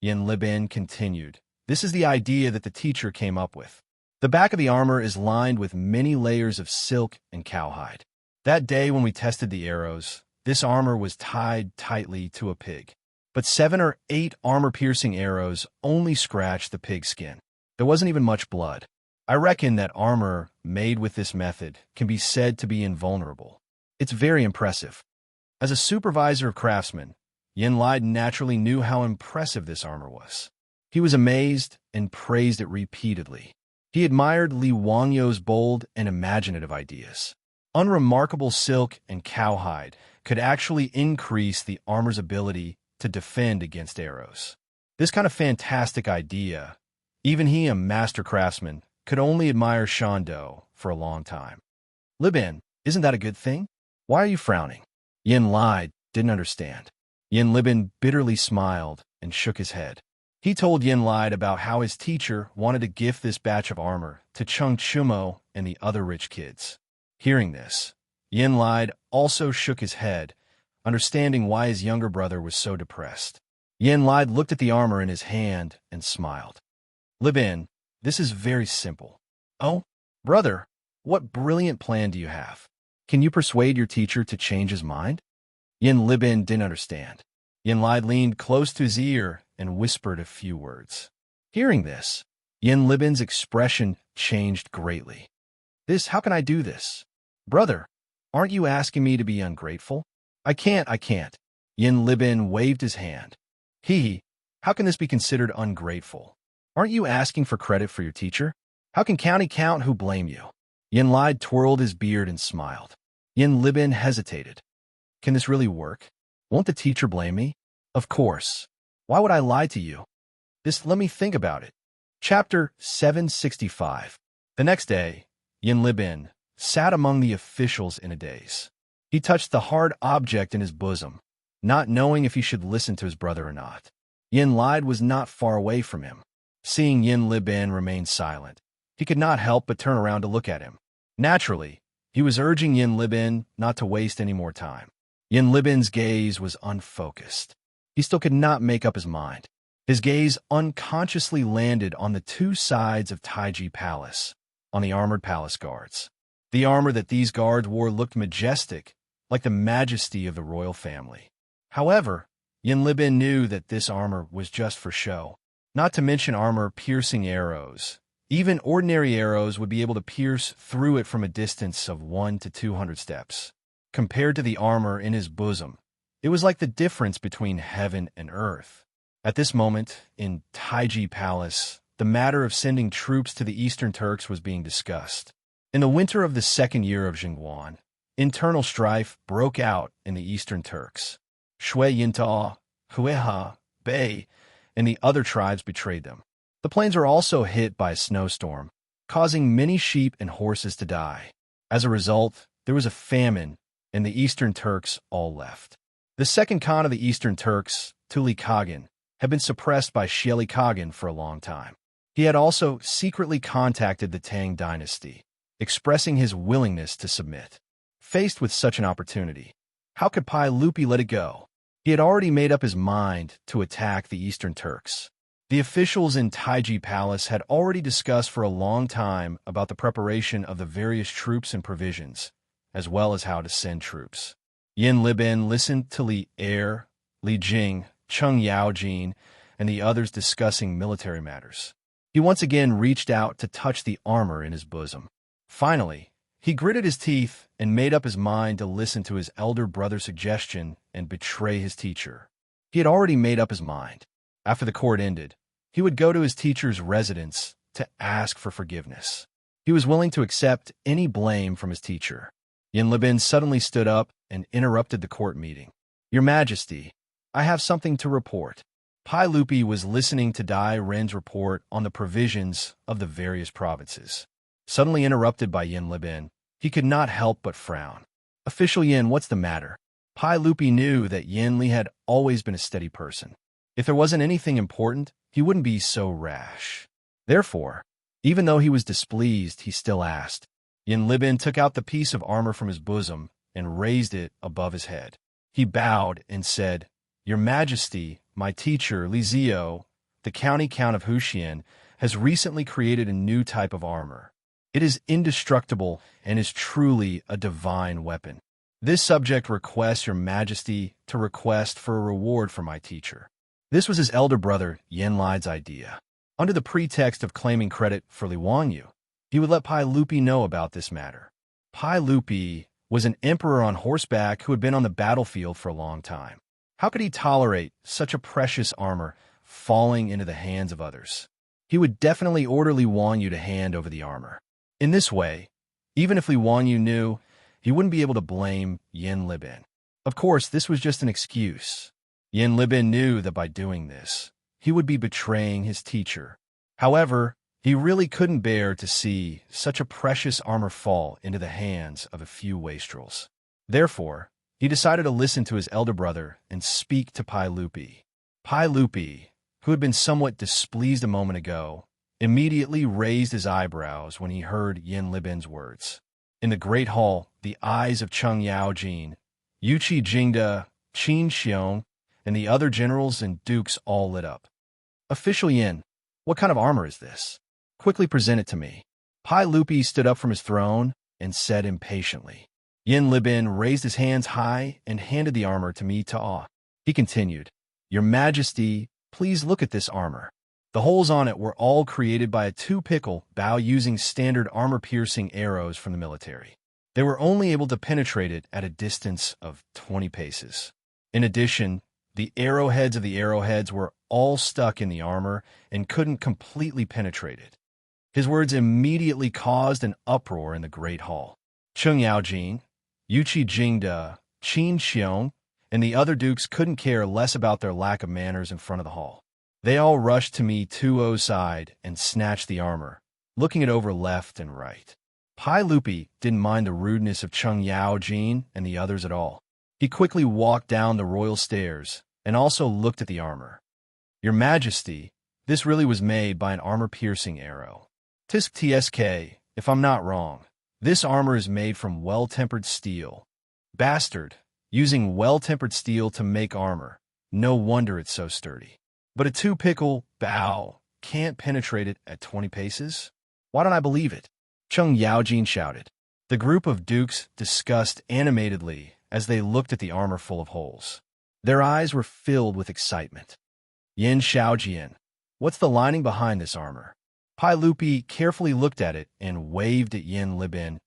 Yin Libin continued. This is the idea that the teacher came up with. The back of the armor is lined with many layers of silk and cowhide. That day when we tested the arrows, this armor was tied tightly to a pig. But 7 or 8 armor-piercing arrows only scratched the pig's skin. There wasn't even much blood. I reckon that armor made with this method can be said to be invulnerable. It's very impressive. As a supervisor of craftsmen, Yin Lide naturally knew how impressive this armor was. He was amazed and praised it repeatedly. He admired Li Wanyu's bold and imaginative ideas. Unremarkable silk and cowhide could actually increase the armor's ability to defend against arrows. This kind of fantastic idea, even he, a master craftsman, could only admire Shando for a long time. Libin, isn't that a good thing? Why are you frowning? Yin Lide didn't understand. Yin Libin bitterly smiled and shook his head. He told Yin Lide about how his teacher wanted to gift this batch of armor to Chung Chumo and the other rich kids. Hearing this, Yin Lide also shook his head, understanding why his younger brother was so depressed. Yin Lide looked at the armor in his hand and smiled. Libin, this is very simple. Oh, brother, what brilliant plan do you have? Can you persuade your teacher to change his mind? Yin Libin didn't understand. Yin Lide leaned close to his ear and whispered a few words. Hearing this, Yin Libin's expression changed greatly. How can I do this? Brother, aren't you asking me to be ungrateful? I can't. Yin Libin waved his hand. How can this be considered ungrateful? Aren't you asking for credit for your teacher? How can County count who blame you? Yin Lide twirled his beard and smiled. Yin Libin hesitated. Can this really work? Won't the teacher blame me? Of course. Why would I lie to you? Let me think about it. Chapter 765. The next day, Yin Libin sat among the officials in a daze. He touched the hard object in his bosom, not knowing if he should listen to his brother or not. Yin Lid was not far away from him. Seeing Yin Libin remain silent, he could not help but turn around to look at him. Naturally, he was urging Yin Libin not to waste any more time. Yin Libin's gaze was unfocused. He still could not make up his mind. His gaze unconsciously landed on the two sides of Taiji Palace, on the armored palace guards. The armor that these guards wore looked majestic, like the majesty of the royal family. However, Yin Libin knew that this armor was just for show, not to mention armor-piercing arrows. Even ordinary arrows would be able to pierce through it from a distance of 100 to 200 steps. Compared to the armor in his bosom, it was like the difference between heaven and earth. At this moment, in Taiji Palace, the matter of sending troops to the Eastern Turks was being discussed. In the winter of the second year of Jingguan, internal strife broke out in the Eastern Turks. Shui Yinta, Hueha, Bei, and the other tribes betrayed them. The plains were also hit by a snowstorm, causing many sheep and horses to die. As a result, there was a famine, and the Eastern Turks all left. The second Khan of the Eastern Turks, Tuli Kaghan, had been suppressed by Xieli Kaghan for a long time. He had also secretly contacted the Tang dynasty, expressing his willingness to submit. Faced with such an opportunity, how could Pai Lupi let it go? He had already made up his mind to attack the Eastern Turks. The officials in Taiji Palace had already discussed for a long time about the preparation of the various troops and provisions, as well as how to send troops. Yin Libin listened to Li Er, Li Jing, Cheng Yaojin, and the others discussing military matters. He once again reached out to touch the armor in his bosom. Finally, he gritted his teeth and made up his mind to listen to his elder brother's suggestion and betray his teacher. He had already made up his mind. After the court ended, he would go to his teacher's residence to ask for forgiveness. He was willing to accept any blame from his teacher. Yin Libin suddenly stood up and interrupted the court meeting. "Your Majesty, I have something to report." Pai Lupi was listening to Dai Ren's report on the provisions of the various provinces. Suddenly interrupted by Yin Libin, he could not help but frown. "Official Yin, what's the matter?" Pai Lupi knew that Yin Li had always been a steady person. If there wasn't anything important, he wouldn't be so rash. Therefore, even though he was displeased, he still asked. Yin Libin took out the piece of armor from his bosom and raised it above his head. He bowed and said, "Your Majesty, my teacher, Li Zio, the county count of Huxian, has recently created a new type of armor. It is indestructible and is truly a divine weapon. This subject requests Your Majesty to request for a reward for my teacher." This was his elder brother, Yin Lid's idea. Under the pretext of claiming credit for Li Wanyu, he would let Pai Lupi know about this matter. Pai Lupi was an emperor on horseback who had been on the battlefield for a long time. How could he tolerate such a precious armor falling into the hands of others? He would definitely order Li Wanyu to hand over the armor. In this way, even if Li Wanyu knew, he wouldn't be able to blame Yin Libin. Of course, this was just an excuse. Yin Libin knew that by doing this, he would be betraying his teacher. However, he really couldn't bear to see such a precious armor fall into the hands of a few wastrels. Therefore, he decided to listen to his elder brother and speak to Pai Lupi. Pai Lupi, who had been somewhat displeased a moment ago, immediately raised his eyebrows when he heard Yin Libin's words. In the great hall, the eyes of Cheng Yaojin, Yuqi Jingda, Qin Xiong, and the other generals and dukes all lit up. "Official Yin, what kind of armor is this? Quickly present it to me." Pai Lupi stood up from his throne and said impatiently. Yin Libin raised his hands high and handed the armor to Mi Ta'a. He continued, "Your Majesty, please look at this armor." The holes on it were all created by a two-pickle bow using standard armor-piercing arrows from the military. They were only able to penetrate it at a distance of 20 paces. In addition, the arrowheads of the arrowheads were all stuck in the armor and couldn't completely penetrate it. His words immediately caused an uproar in the great hall. Cheng Yaojin, Yuqi Jingda, Qin Xiong, and the other dukes couldn't care less about their lack of manners in front of the hall. They all rushed to Mi Tuo's side and snatched the armor, looking it over left and right. Pai Lupi didn't mind the rudeness of Cheng Yaojin and the others at all. He quickly walked down the royal stairs and also looked at the armor. Your Majesty, this really was made by an armor-piercing arrow. Tisk tsk, if I'm not wrong, this armor is made from well-tempered steel. Bastard, using well-tempered steel to make armor. No wonder it's so sturdy. But a two-pickle bow can't penetrate it at 20 paces? Why don't I believe it? Cheng Yaojin shouted. The group of dukes discussed animatedly as they looked at the armor full of holes. Their eyes were filled with excitement. Yin Xiaojian, what's the lining behind this armor? Pai Lupi carefully looked at it and waved at Yin Libin,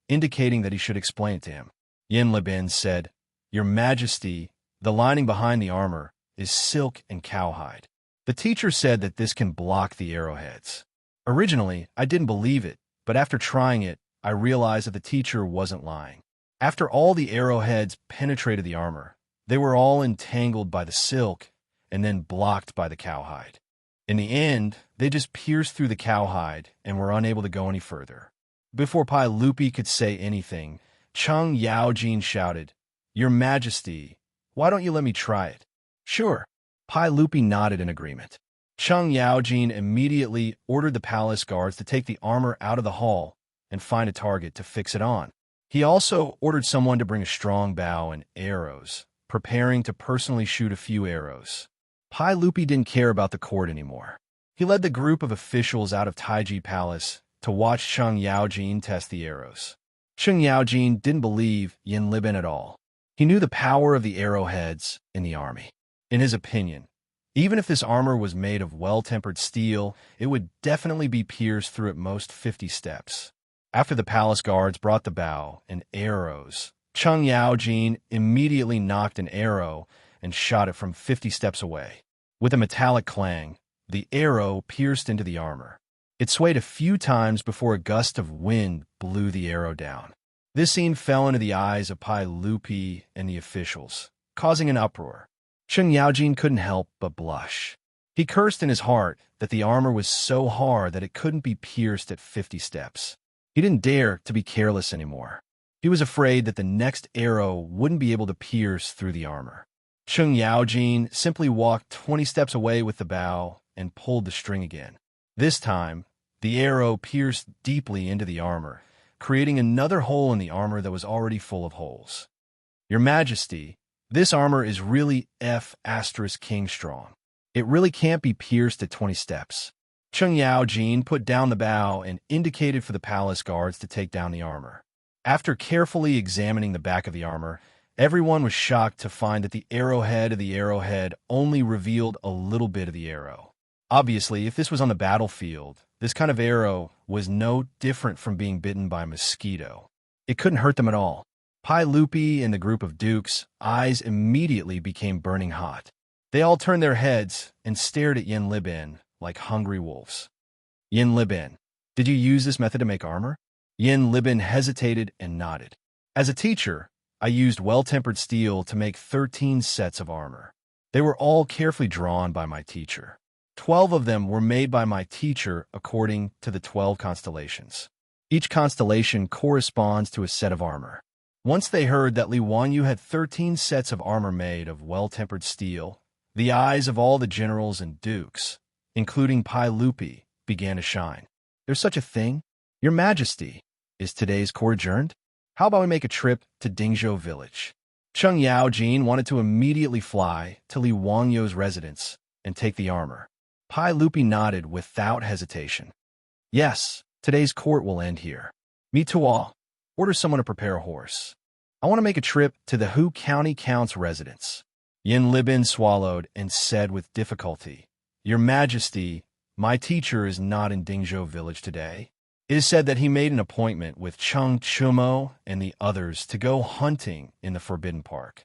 indicating that he should explain it to him. Yin Libin said, Your Majesty, the lining behind the armor is silk and cowhide. The teacher said that this can block the arrowheads. Originally, I didn't believe it, but after trying it, I realized that the teacher wasn't lying. After all the arrowheads penetrated the armor, they were all entangled by the silk and then blocked by the cowhide. In the end, they just pierced through the cowhide and were unable to go any further. Before Pai Lupi could say anything, Cheng Yaojin shouted, Your Majesty, why don't you let me try it? Sure. Pai Lupi nodded in agreement. Cheng Yaojin immediately ordered the palace guards to take the armor out of the hall and find a target to fix it on. He also ordered someone to bring a strong bow and arrows, preparing to personally shoot a few arrows. Pai Lupi didn't care about the court anymore. He led the group of officials out of Taiji Palace to watch Cheng Yaojin test the arrows. Cheng Yaojin didn't believe Yin Libin at all. He knew the power of the arrowheads in the army. In his opinion, even if this armor was made of well-tempered steel, it would definitely be pierced through at most 50 steps. After the palace guards brought the bow and arrows, Cheng Yaojin immediately knocked an arrow and shot it from 50 steps away. With a metallic clang, the arrow pierced into the armor. It swayed a few times before a gust of wind blew the arrow down. This scene fell into the eyes of Pai Lupi and the officials, causing an uproar. Cheng Yaojin couldn't help but blush. He cursed in his heart that the armor was so hard that it couldn't be pierced at 50 steps. He didn't dare to be careless anymore. He was afraid that the next arrow wouldn't be able to pierce through the armor. Cheng Yaojin simply walked 20 steps away with the bow and pulled the string again. This time, the arrow pierced deeply into the armor, creating another hole in the armor that was already full of holes. Your Majesty, this armor is really F*King strong. It really can't be pierced at 20 steps. Cheng Yaojin put down the bow and indicated for the palace guards to take down the armor. After carefully examining the back of the armor, everyone was shocked to find that the arrowhead of the arrowhead only revealed a little bit of the arrow. Obviously, if this was on the battlefield, this kind of arrow was no different from being bitten by a mosquito. It couldn't hurt them at all. Pai Lupi and the group of dukes' eyes immediately became burning hot. They all turned their heads and stared at Yin Libin like hungry wolves. Yin Libin, did you use this method to make armor? Yin Libin hesitated and nodded. As a teacher, I used well-tempered steel to make 13 sets of armor. They were all carefully drawn by my teacher. 12 of them were made by my teacher according to the 12 constellations. Each constellation corresponds to a set of armor. Once they heard that Li Wanyu had 13 sets of armor made of well-tempered steel, the eyes of all the generals and dukes, including Pai Lupi, began to shine. There's such a thing? Your Majesty, is today's court adjourned? How about we make a trip to Dingzhou village? Cheng Yaojin wanted to immediately fly to Li Wangyu's residence and take the armor. Pai Lupi nodded without hesitation. Yes, today's court will end here. Me too all. Order someone to prepare a horse. I want to make a trip to the Hu County Count's residence. Yin Libin swallowed and said with difficulty, Your Majesty, my teacher is not in Dingzhou village today. It is said that he made an appointment with Cheng Chumo and the others to go hunting in the Forbidden Park.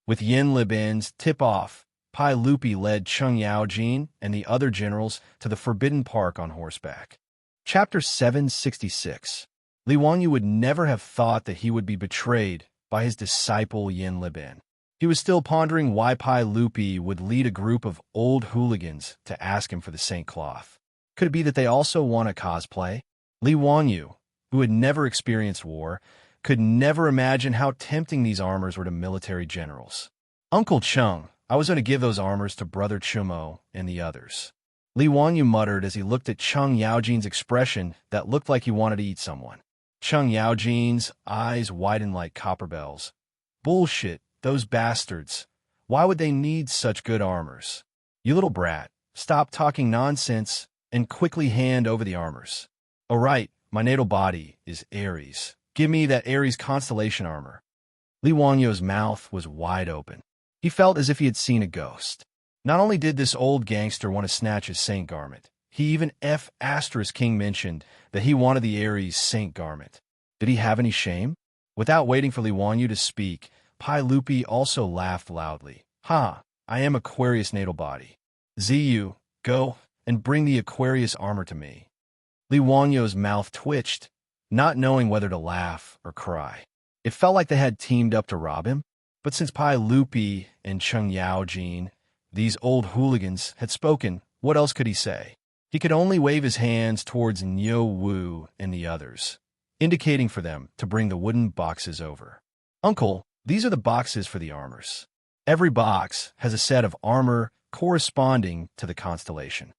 With Yin Libin's tip-off, Pai Lupi led Cheng Yaojin and the other generals to the Forbidden Park on horseback. Chapter 766. Li Wanyu would never have thought that he would be betrayed by his disciple Yin Libin. He was still pondering why Pai Lupi would lead a group of old hooligans to ask him for the Saint Cloth. Could it be that they also want a cosplay? Li Wanyu, who had never experienced war, could never imagine how tempting these armors were to military generals. Uncle Cheng, I was going to give those armors to Brother Chumo and the others. Li Wanyu muttered as he looked at Cheng Yaojin's expression that looked like he wanted to eat someone. Cheng Yaojin's eyes widened like copper bells. Bullshit, those bastards. Why would they need such good armors? You little brat, stop talking nonsense and quickly hand over the armors. Oh right, my natal body is Aries. Give me that Aries constellation armor. Li Wanyu's mouth was wide open. He felt as if he had seen a ghost. Not only did this old gangster want to snatch his saint garment, he even King mentioned that he wanted the Aries saint garment. Did he have any shame? Without waiting for Li Wanyu to speak, Pai Lupi also laughed loudly. Ha, I am Aquarius natal body. Ziyu, go and bring the Aquarius armor to me. Li Wanyu's mouth twitched, not knowing whether to laugh or cry. It felt like they had teamed up to rob him, but since Pai Lupi and Cheng Yaojin, these old hooligans, had spoken, what else could he say? He could only wave his hands towards Nyo Wu and the others, indicating for them to bring the wooden boxes over. Uncle, these are the boxes for the armors. Every box has a set of armor corresponding to the constellation.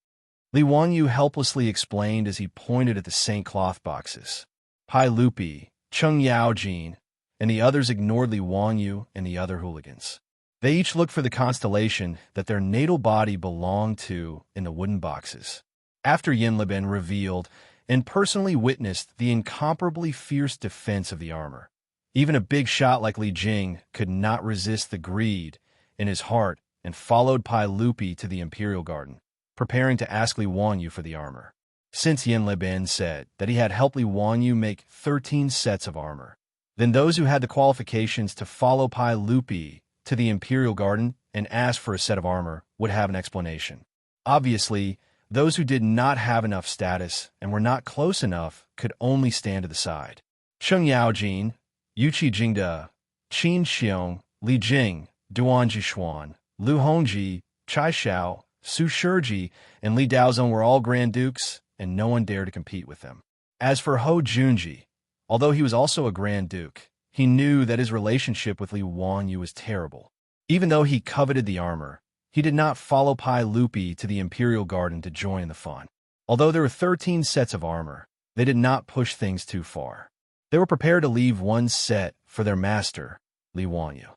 Li Wanyu helplessly explained as he pointed at the Saint Cloth boxes. Pai Lupi, Cheng Yaojin, and the others ignored Li Wanyu and the other hooligans. They each looked for the constellation that their natal body belonged to in the wooden boxes. After Yin Liben revealed and personally witnessed the incomparably fierce defense of the armor, even a big shot like Li Jing could not resist the greed in his heart and followed Pai Lupi to the Imperial Garden, preparing to ask Li Wanyu for the armor. Since Yin Liben said that he had helped Li Wanyu make 13 sets of armor, then those who had the qualifications to follow Pai Lupi to the Imperial Garden and ask for a set of armor would have an explanation. Obviously, those who did not have enough status and were not close enough could only stand to the side. Cheng Yaojin, Yuqi Jingde, Qin Xiong, Li Jing, Duan Jishuan, Lu Hongji, Chai Xiao, Su Shiji, and Li Daozong were all Grand Dukes, and no one dared to compete with them. As for Ho Junji, although he was also a Grand Duke, he knew that his relationship with Li Wanyu was terrible. Even though he coveted the armor, he did not follow Pai Lupi to the Imperial Garden to join the fun. Although there were 13 sets of armor, they did not push things too far. They were prepared to leave one set for their master, Li Wanyu.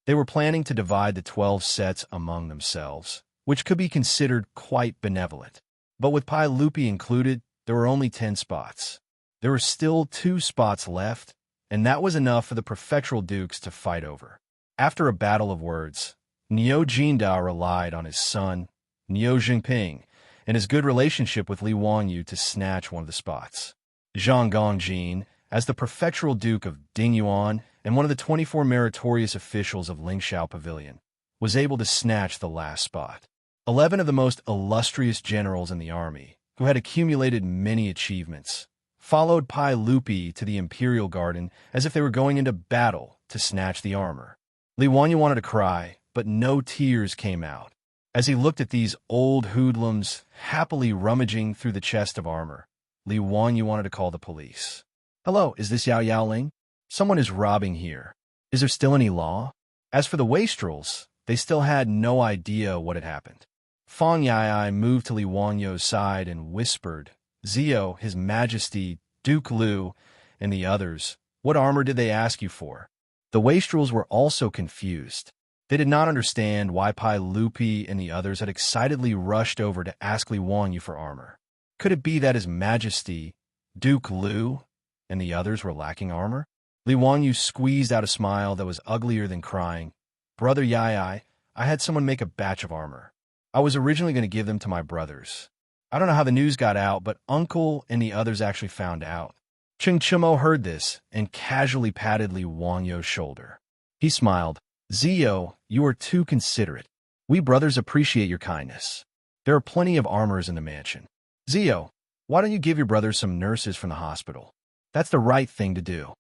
They were planning to divide the 12 sets among themselves, which could be considered quite benevolent. But with Pai Lupi included, there were only 10 spots. There were still 2 spots left, and that was enough for the prefectural dukes to fight over. After a battle of words, Niu Jinda relied on his son, Niu Jingping, and his good relationship with Li Wanyu to snatch one of the spots. Zhang Gongjin, as the prefectural duke of Dingyuan and one of the 24 meritorious officials of Lingxiao Pavilion, was able to snatch the last spot. 11 of the most illustrious generals in the army, who had accumulated many achievements, followed Pai Lupi to the Imperial Garden as if they were going into battle to snatch the armor. Li Wanyu wanted to cry, but no tears came out. As he looked at these old hoodlums happily rummaging through the chest of armor, Li Wanyu wanted to call the police. Hello, is this Yao Yaoling? Someone is robbing here. Is there still any law? As for the wastrels, they still had no idea what had happened. Fang Yai moved to Li Wanyu's side and whispered, Zio, His Majesty, Duke Lu, and the others, what armor did they ask you for? The wastrels were also confused. They did not understand why Pai Lupi and the others had excitedly rushed over to ask Li Wanyu for armor. Could it be that His Majesty, Duke Lu, and the others were lacking armor? Li Wanyu squeezed out a smile that was uglier than crying. Brother Yai, I had someone make a batch of armor. I was originally going to give them to my brothers. I don't know how the news got out, but Uncle and the others actually found out. Cheng Chumo heard this and casually patted Li Wanyu's shoulder. He smiled. Zio, you are too considerate. We brothers appreciate your kindness. There are plenty of armors in the mansion. Zio, why don't you give your brothers some nurses from the hospital? That's the right thing to do.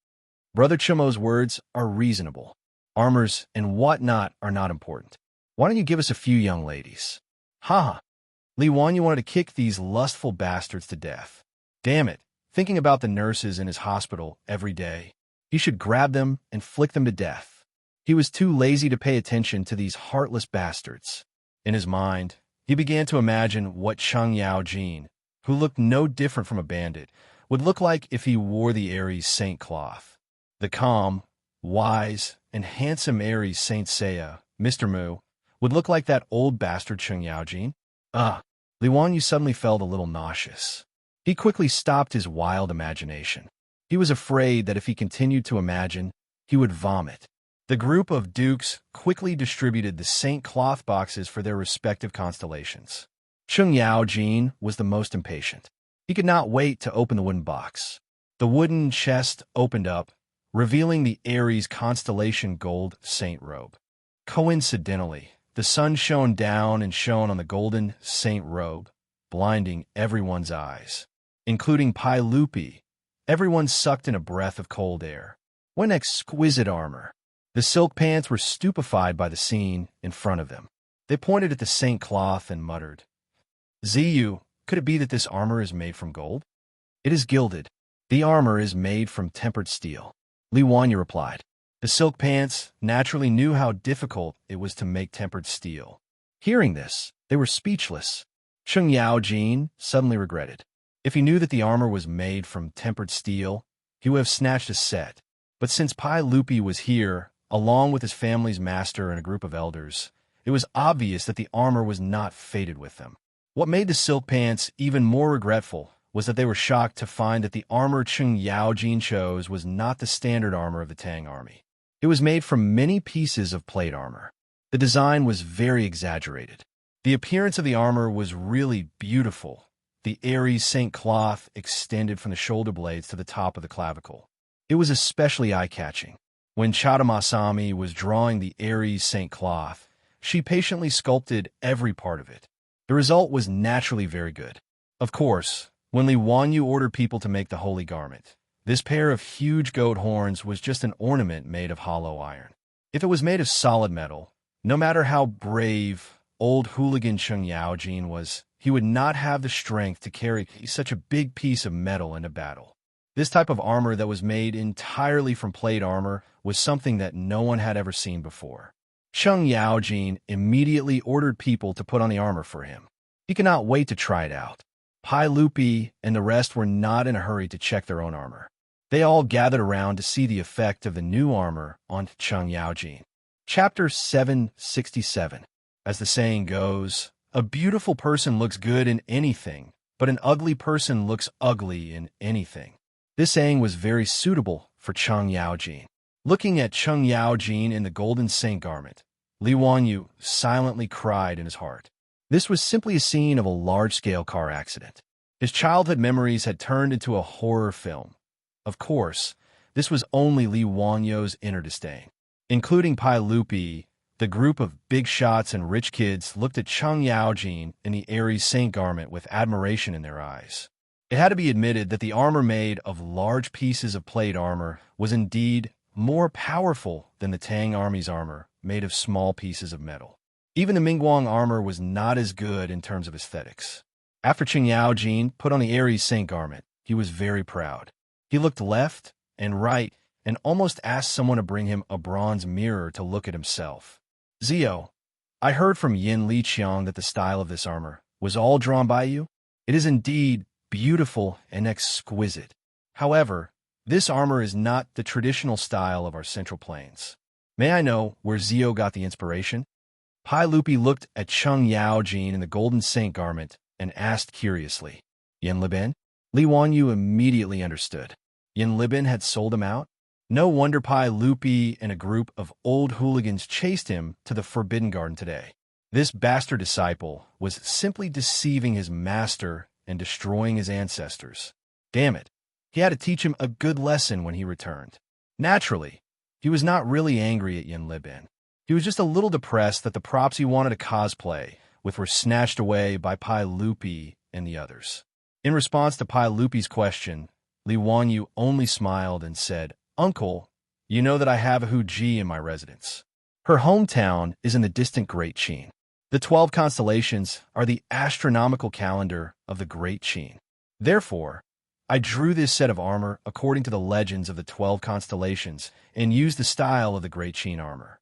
Brother Chumo's words are reasonable. Armors and whatnot are not important. Why don't you give us a few young ladies? Ha! Li Wanyu wanted to kick these lustful bastards to death. Damn it, thinking about the nurses in his hospital every day. He should grab them and flick them to death. He was too lazy to pay attention to these heartless bastards. In his mind, he began to imagine what Cheng Yao-jin, who looked no different from a bandit, would look like if he wore the Aries Saint cloth. The calm, wise, and handsome Aries Saint Seiya, Mr. Mu, would look like that old bastard Cheng Yao-jin. Li Wanyu suddenly felt a little nauseous. He quickly stopped his wild imagination. He was afraid that if he continued to imagine, he would vomit. The group of dukes quickly distributed the Saint cloth boxes for their respective constellations. Cheng Yao-jin was the most impatient. He could not wait to open the wooden box. The wooden chest opened up, revealing the Aries constellation gold saint robe. Coincidentally, the sun shone down and shone on the golden saint robe, blinding everyone's eyes. Including Pai Lupi, everyone sucked in a breath of cold air. What exquisite armor! The silk pants were stupefied by the scene in front of them. They pointed at the saint cloth and muttered, "Ziyu, could it be that this armor is made from gold?" "It is gilded. The armor is made from tempered steel," Li Wanyu replied. The silk pants naturally knew how difficult it was to make tempered steel. Hearing this, they were speechless. Cheng Yao-jin suddenly regretted. If he knew that the armor was made from tempered steel, he would have snatched a set. But since Pai Lupi was here, along with his family's master and a group of elders, it was obvious that the armor was not fated with them. What made the silk pants even more regretful was that they were shocked to find that the armor Cheng Yao-jin chose was not the standard armor of the Tang army. It was made from many pieces of plate armor. The design was very exaggerated. The appearance of the armor was really beautiful. The Aries Saint cloth extended from the shoulder blades to the top of the clavicle. It was especially eye-catching. When Chada Masami was drawing the Aries Saint cloth, she patiently sculpted every part of it. The result was naturally very good. Of course, when Li Wanyu ordered people to make the holy garment, this pair of huge goat horns was just an ornament made of hollow iron. If it was made of solid metal, no matter how brave old hooligan Cheng Yao-jin was, he would not have the strength to carry such a big piece of metal into battle. This type of armor that was made entirely from plate armor was something that no one had ever seen before. Cheng Yao-jin immediately ordered people to put on the armor for him. He could not wait to try it out. Pai Lupi and the rest were not in a hurry to check their own armor. They all gathered around to see the effect of the new armor on Cheng Yao-jin. Chapter 767. As the saying goes, a beautiful person looks good in anything, but an ugly person looks ugly in anything. This saying was very suitable for Cheng Yao-jin. Looking at Cheng Yao-jin in the golden saint garment, Li Wanyu silently cried in his heart. This was simply a scene of a large-scale car accident. His childhood memories had turned into a horror film. Of course, this was only Li Wanyu's inner disdain. Including Pai Lupi, the group of big shots and rich kids looked at Cheng Yao-jin in the Aries Saint garment with admiration in their eyes. It had to be admitted that the armor made of large pieces of plate armor was indeed more powerful than the Tang army's armor made of small pieces of metal. Even the Mingguang armor was not as good in terms of aesthetics. After Cheng Yao-jin put on the Aries Saint garment, he was very proud. He looked left and right and almost asked someone to bring him a bronze mirror to look at himself. "Zio, I heard from Yin Liqiang that the style of this armor was all drawn by you. It is indeed beautiful and exquisite. However, this armor is not the traditional style of our Central Plains. May I know where Zio got the inspiration?" Pai Lupi looked at Cheng Yao-jin in the golden saint garment and asked curiously, "Yin Libin?" Li Wanyu immediately understood. Yin Libin had sold him out? No wonder Pai Lupi and a group of old hooligans chased him to the Forbidden Garden today. This bastard disciple was simply deceiving his master and destroying his ancestors. Damn it, he had to teach him a good lesson when he returned. Naturally, he was not really angry at Yin Libin. He was just a little depressed that the props he wanted to cosplay with were snatched away by Pai Lupi and the others. In response to Pai Lupi's question, Li Wanyu only smiled and said, "Uncle, you know that I have a Huji in my residence. Her hometown is in the distant Great Qin. The 12 constellations are the astronomical calendar of the Great Qin. Therefore, I drew this set of armor according to the legends of the 12 constellations and used the style of the Great Qin armor.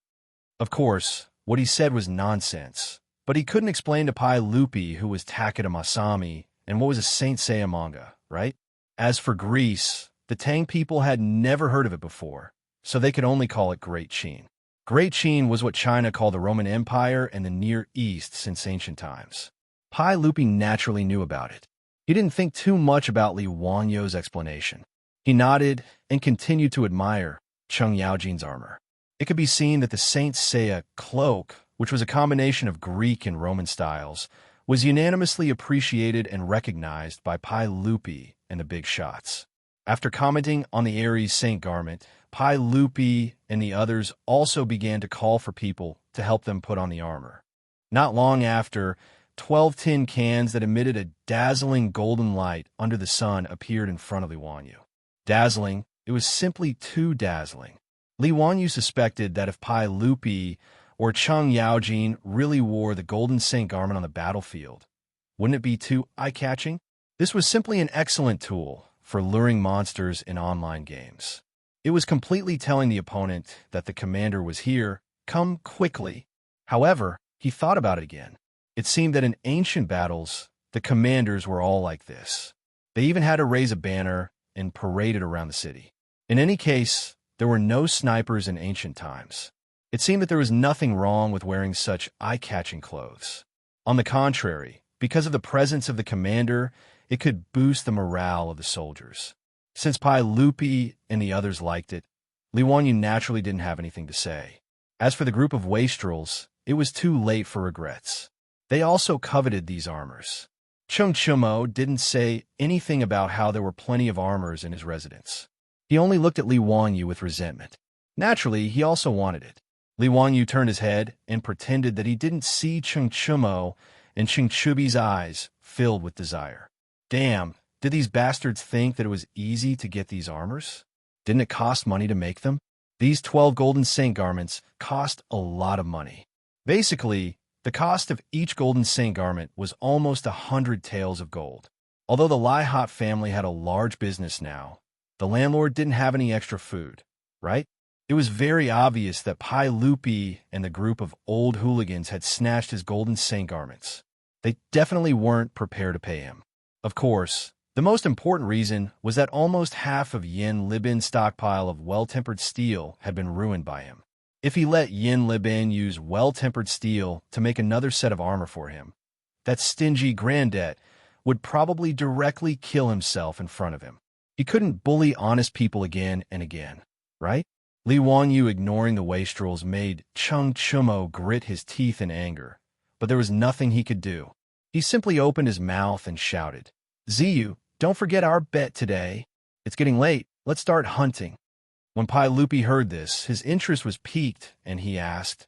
Of course, what he said was nonsense, but he couldn't explain to Pai Lupi who was Takeda Masami and what was a Saint Seiya manga, right? As for Greece, the Tang people had never heard of it before, so they could only call it Great Qin. Great Qin was what China called the Roman Empire and the Near East since ancient times. Pai Lupi naturally knew about it. He didn't think too much about Li Wanyou's explanation. He nodded and continued to admire Cheng Yaojin's armor. It could be seen that the Saint Seiya cloak, which was a combination of Greek and Roman styles, was unanimously appreciated and recognized by Pai Lupi and the big shots. After commenting on the Ares Saint garment, Pai Lupi and the others also began to call for people to help them put on the armor. Not long after, 12 tin cans that emitted a dazzling golden light under the sun appeared in front of Li Wanyu. Dazzling, it was simply too dazzling. Li Wanyu suspected that if Pai Lupi or Cheng Yaojin really wore the golden saint garment on the battlefield, wouldn't it be too eye-catching? This was simply an excellent tool for luring monsters in online games. It was completely telling the opponent that the commander was here, come quickly. However, he thought about it again. It seemed that in ancient battles, the commanders were all like this. They even had to raise a banner and parade it around the city. In any case, there were no snipers in ancient times. It seemed that there was nothing wrong with wearing such eye-catching clothes. On the contrary, because of the presence of the commander, it could boost the morale of the soldiers. Since Pai Lupi and the others liked it, Li Wanyu naturally didn't have anything to say. As for the group of wastrels, it was too late for regrets. They also coveted these armors. Chung Chumo didn't say anything about how there were plenty of armors in his residence. He only looked at Li Wanyu with resentment. Naturally, he also wanted it. Li Wanyu turned his head and pretended that he didn't see Chung Chumo, and Chung Chubi's eyes filled with desire. Damn, did these bastards think that it was easy to get these armors? Didn't it cost money to make them? These 12 golden saint garments cost a lot of money. Basically, the cost of each golden saint garment was almost 100 taels of gold. Although the Laihat family had a large business now, the landlord didn't have any extra food, right? It was very obvious that Pai Lupi and the group of old hooligans had snatched his golden saint garments. They definitely weren't prepared to pay him. Of course, the most important reason was that almost half of Yin Libin's stockpile of well-tempered steel had been ruined by him. If he let Yin Libin use well-tempered steel to make another set of armor for him, that stingy granddad would probably directly kill himself in front of him. He couldn't bully honest people again and again, right? Li Wanyu ignoring the wastrels made Chung Chumo grit his teeth in anger, but there was nothing he could do. He simply opened his mouth and shouted, "Ziyu, don't forget our bet today. It's getting late. Let's start hunting." When Pai Lupi heard this, his interest was piqued, and he asked,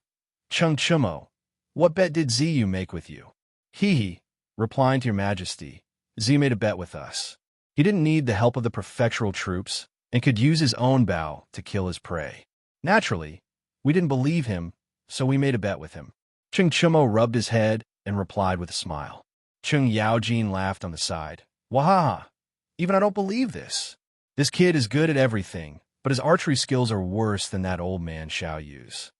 "Chung Chumo, what bet did Ziyu make with you?" "He," replying to your majesty, "Ziyu made a bet with us. He didn't need the help of the prefectural troops and could use his own bow to kill his prey. Naturally, we didn't believe him, so we made a bet with him." Chung Chumo rubbed his head and replied with a smile. Cheng Yaojin laughed on the side. "Wahaha, even I don't believe this. This kid is good at everything, but his archery skills are worse than that old man Xiao Yu's."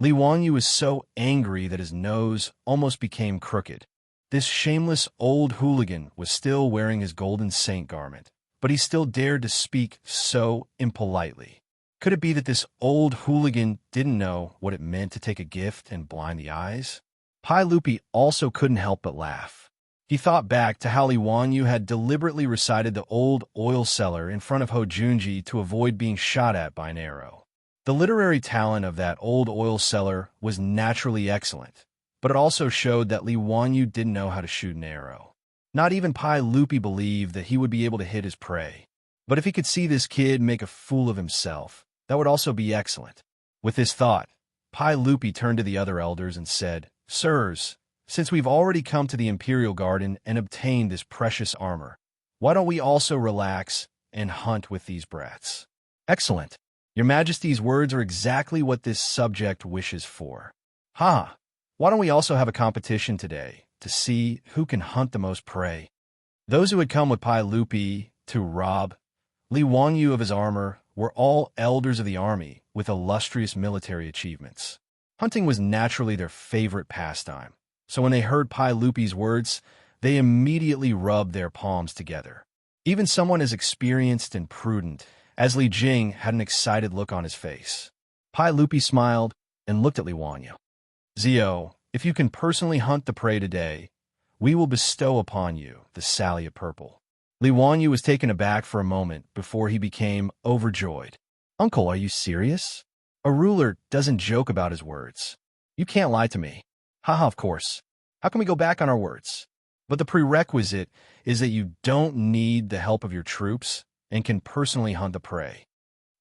Li Wanyu was so angry that his nose almost became crooked. This shameless old hooligan was still wearing his golden saint garment, but he still dared to speak so impolitely. Could it be that this old hooligan didn't know what it meant to take a gift and blind the eyes? Pai Lupi also couldn't help but laugh. He thought back to how Li Wanyu had deliberately recited the old oil cellar in front of Ho Junji to avoid being shot at by an arrow. The literary talent of that old oil cellar was naturally excellent, but it also showed that Li Wanyu didn't know how to shoot an arrow. Not even Pai Lupi believed that he would be able to hit his prey. But if he could see this kid make a fool of himself, that would also be excellent. With this thought, Pai Lupi turned to the other elders and said, "Sirs, since we've already come to the Imperial Garden and obtained this precious armor, why don't we also relax and hunt with these brats?" "Excellent. Your Majesty's words are exactly what this subject wishes for." "Ha! Why don't we also have a competition today to see who can hunt the most prey?" Those who had come with Pai Lupi to rob Li Wanyu of his armor were all elders of the army with illustrious military achievements. Hunting was naturally their favorite pastime, so when they heard Pai Lupi's words, they immediately rubbed their palms together. Even someone as experienced and prudent as Li Jing had an excited look on his face. Pai Lupi smiled and looked at Li Wanyu. "Zio, if you can personally hunt the prey today, we will bestow upon you the Salliot Purple." Li Wanyu was taken aback for a moment before he became overjoyed. "Uncle, are you serious? A ruler doesn't joke about his words. You can't lie to me." "Haha, of course. How can we go back on our words? But the prerequisite is that you don't need the help of your troops and can personally hunt the prey."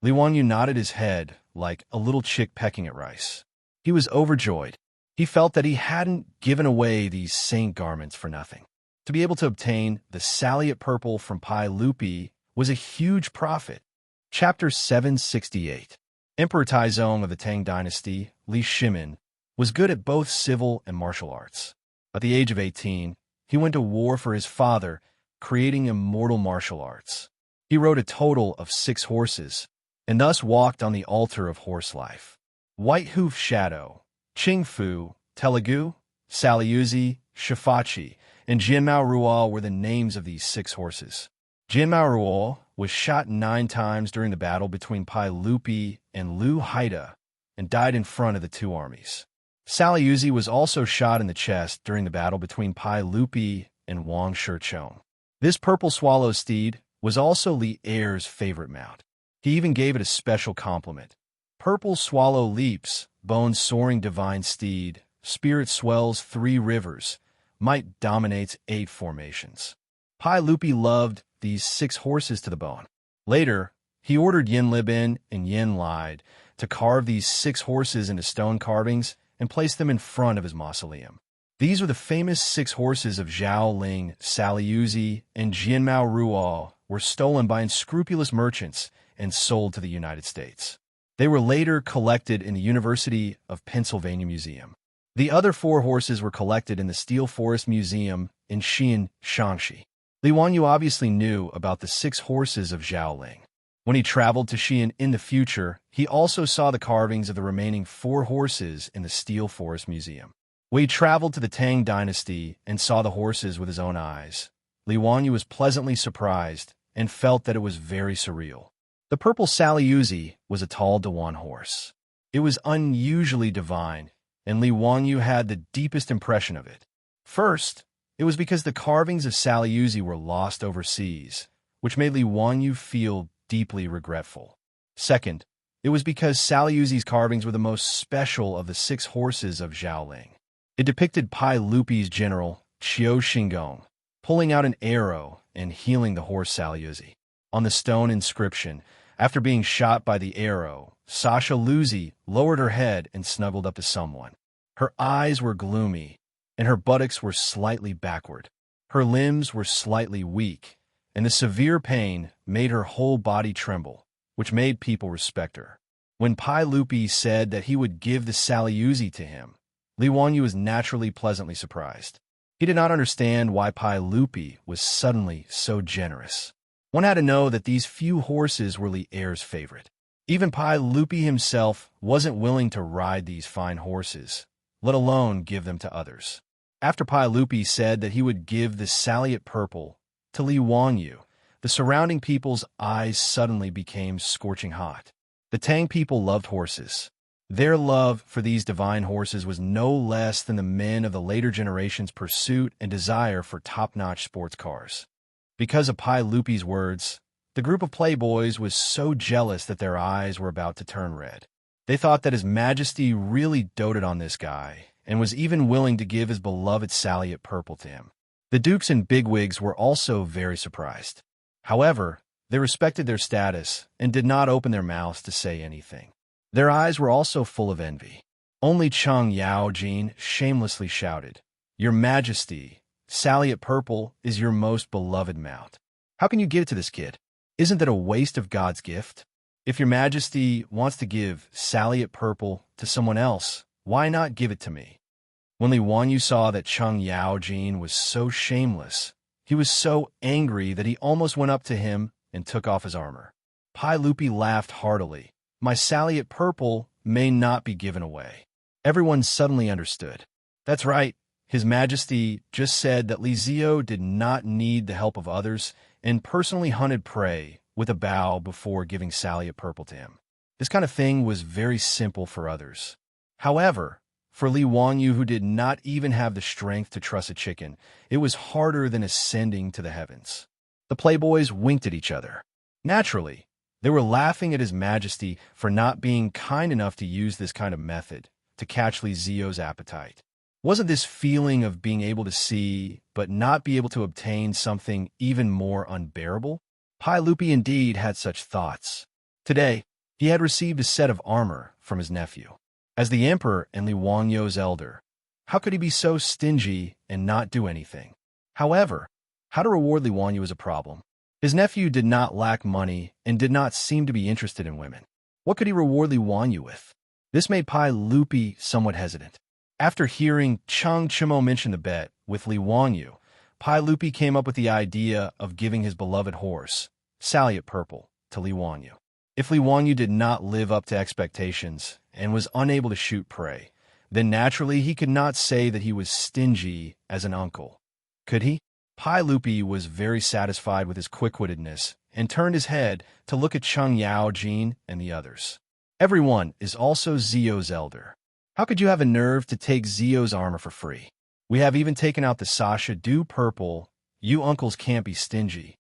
Li Wanyu nodded his head like a little chick pecking at rice. He was overjoyed. He felt that he hadn't given away these saint garments for nothing. To be able to obtain the Salliot Purple from Pai Lupi was a huge profit. Chapter 768. Emperor Taizong of the Tang dynasty, Li Shimin, was good at both civil and martial arts. At the age of 18, he went to war for his father, creating immortal martial arts. He rode a total of 6 horses, and thus walked on the altar of horse life. White Hoof Shadow, Qingfu, Telugu, Saliuzi, Shifachi, and Jianmao Ruo were the names of these 6 horses. Jianmao Ruo was shot 9 times during the battle between Pai Lupi and Lu Haida and died in front of the 2 armies. Saliuzi was also shot in the chest during the battle between Pai Lupi and Wang Shichong. This purple swallow steed was also Li Er's favorite mount. He even gave it a special compliment. "Purple swallow leaps, bones soaring divine steed, spirit swells 3 rivers, might dominates 8 formations." Pai Lupi loved these 6 horses to the bone. Later, he ordered Yin Libin and Yin Lide to carve these 6 horses into stone carvings and place them in front of his mausoleum. These were the famous 6 horses of Zhao Ling, Saliuzi, and Jianmao Ruo were stolen by unscrupulous merchants and sold to the United States. They were later collected in the University of Pennsylvania Museum. The other 4 horses were collected in the Steel Forest Museum in Xi'an, Shaanxi. Li Wanyu obviously knew about the 6 horses of Zhao Ling. When he traveled to Xi'an in the future, he also saw the carvings of the remaining 4 horses in the Steel Forest Museum. When he traveled to the Tang dynasty and saw the horses with his own eyes, Li Wanyu was pleasantly surprised and felt that it was very surreal. The purple Saliuzi was a tall Dewan horse. It was unusually divine, and Li Wanyu had the deepest impression of it. First, it was because the carvings of Saliuzi were lost overseas, which made Li Wanyu feel deeply regretful. Second, it was because Saliuzi's carvings were the most special of the 6 horses of Zhao Ling. It depicted Pai Lupi's general, Qiu Xingong, pulling out an arrow and healing the horse Saliuzi. On the stone inscription, after being shot by the arrow, Sasha Luzi lowered her head and snuggled up to someone. Her eyes were gloomy, and her buttocks were slightly backward. Her limbs were slightly weak, and the severe pain made her whole body tremble, which made people respect her. When Pai Lupi said that he would give the Saliuzi to him, Li Wanyu was naturally pleasantly surprised. He did not understand why Pai Lupi was suddenly so generous. One had to know that these few horses were Li Er's favorite. Even Pai Lupi himself wasn't willing to ride these fine horses, let alone give them to others. After Pai Lupi said that he would give the Salliot Purple to Li Wanyu, the surrounding people's eyes suddenly became scorching hot. The Tang people loved horses. Their love for these divine horses was no less than the men of the later generation's pursuit and desire for top-notch sports cars. Because of Pai Lupi's words, the group of playboys was so jealous that their eyes were about to turn red. They thought that His Majesty really doted on this guy and was even willing to give his beloved Salliot Purple to him. The dukes and bigwigs were also very surprised. However, they respected their status and did not open their mouths to say anything. Their eyes were also full of envy. Only Cheng Yaojin shamelessly shouted, "Your Majesty, Salliot Purple is your most beloved mount. How can you give it to this kid? Isn't that a waste of God's gift? If your Majesty wants to give Salliot Purple to someone else, why not give it to me?" When Li Wanyu saw that Cheng Yaojin was so shameless, He was so angry that he almost went up to him and took off his armor. Pai Lupi laughed heartily. My sally at purple may not be given away. Everyone suddenly understood. That's right. His Majesty just said that Li Zio did not need the help of others and personally hunted prey with a bow before giving sally at purple to him. This kind of thing was very simple for others. However, for Li Wangyu, who did not even have the strength to trust a chicken, it was harder than ascending to the heavens. The playboys winked at each other. Naturally, they were laughing at His Majesty for not being kind enough to use this kind of method to catch Li Zio's appetite. Wasn't this feeling of being able to see but not be able to obtain something even more unbearable? Pai Lupi indeed had such thoughts. Today, he had received a set of armor from his nephew. As the emperor and Li Wangyu's elder, how could he be so stingy and not do anything? However, how to reward Li Wangyu was a problem. His nephew did not lack money and did not seem to be interested in women. What could he reward Li Wangyu with? This made Pai Lupi somewhat hesitant. After hearing Cheng Chimo mention the bet with Li Wangyu, Pai Lupi came up with the idea of giving his beloved horse, Sally at Purple, to Li Wangyu. If Li Wangyu did not live up to expectations and was unable to shoot prey, then naturally he could not say that he was stingy as an uncle. Could he? Pai Lupi was very satisfied with his quick-wittedness and turned his head to look at Cheng Yao Jin and the others. Everyone is also Zio's elder. How could you have a nerve to take Zio's armor for free? We have even taken out the Sasha Do Purple. You uncles can't be stingy.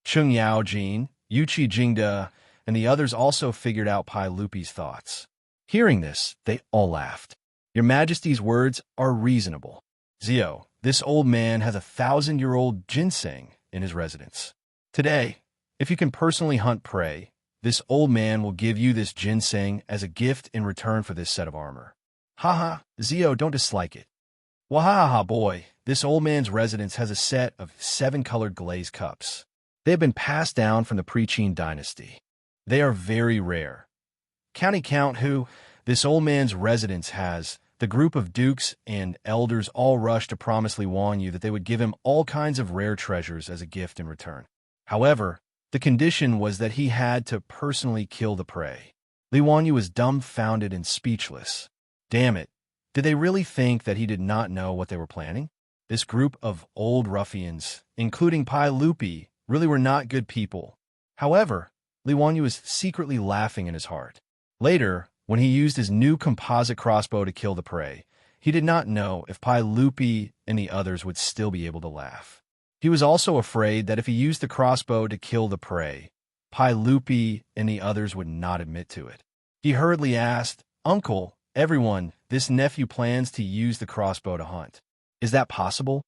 Cheng Yao Jin, Yuchi Jingda, and the others also figured out Pai Lupi's thoughts. Hearing this, they all laughed. Your Majesty's words are reasonable. Zio, this old man has 1,000-year-old ginseng in his residence. Today, if you can personally hunt prey, this old man will give you this ginseng as a gift in return for this set of armor. Haha, Zio, don't dislike it. Wahaha, boy, this old man's residence has a set of 7-colored glazed cups. They have been passed down from the Pre-Qin dynasty. They are very rare. Count who this old man's residence has. The group of dukes and elders all rushed to promise Li Wangyu that they would give him all kinds of rare treasures as a gift in return. However, the condition was that he had to personally kill the prey. Li Wangyu was dumbfounded and speechless. Damn it, did they really think that he did not know what they were planning? This group of old ruffians, including Pai Lupi, really were not good people. However, Li Wangyu was secretly laughing in his heart. Later, when he used his new composite crossbow to kill the prey, he did not know if Pai Lupi and the others would still be able to laugh. He was also afraid that if he used the crossbow to kill the prey, Pai Lupi and the others would not admit to it. He hurriedly asked, Uncle, everyone, this nephew plans to use the crossbow to hunt. Is that possible?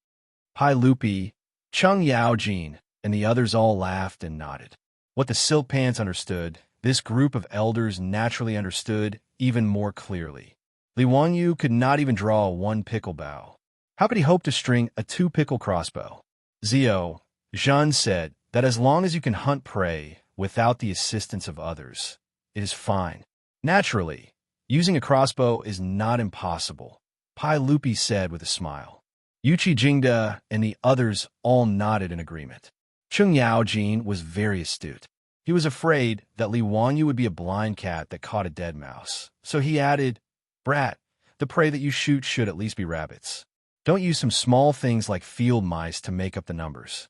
Pai Lupi, Cheng Yao Jin, and the others all laughed and nodded. What the Silk Pants understood, this group of elders naturally understood even more clearly. Li Wangyu could not even draw a 1-pickle bow. How could he hope to string a 2-pickle crossbow? Zio, Zhan said that as long as you can hunt prey without the assistance of others, it is fine. Naturally, using a crossbow is not impossible, Pai Lupi said with a smile. Yuchi Jingda and the others all nodded in agreement. Cheng Yao Jin was very astute. He was afraid that Li Wangyu would be a blind cat that caught a dead mouse. So he added, Brat, the prey that you shoot should at least be rabbits. Don't use some small things like field mice to make up the numbers.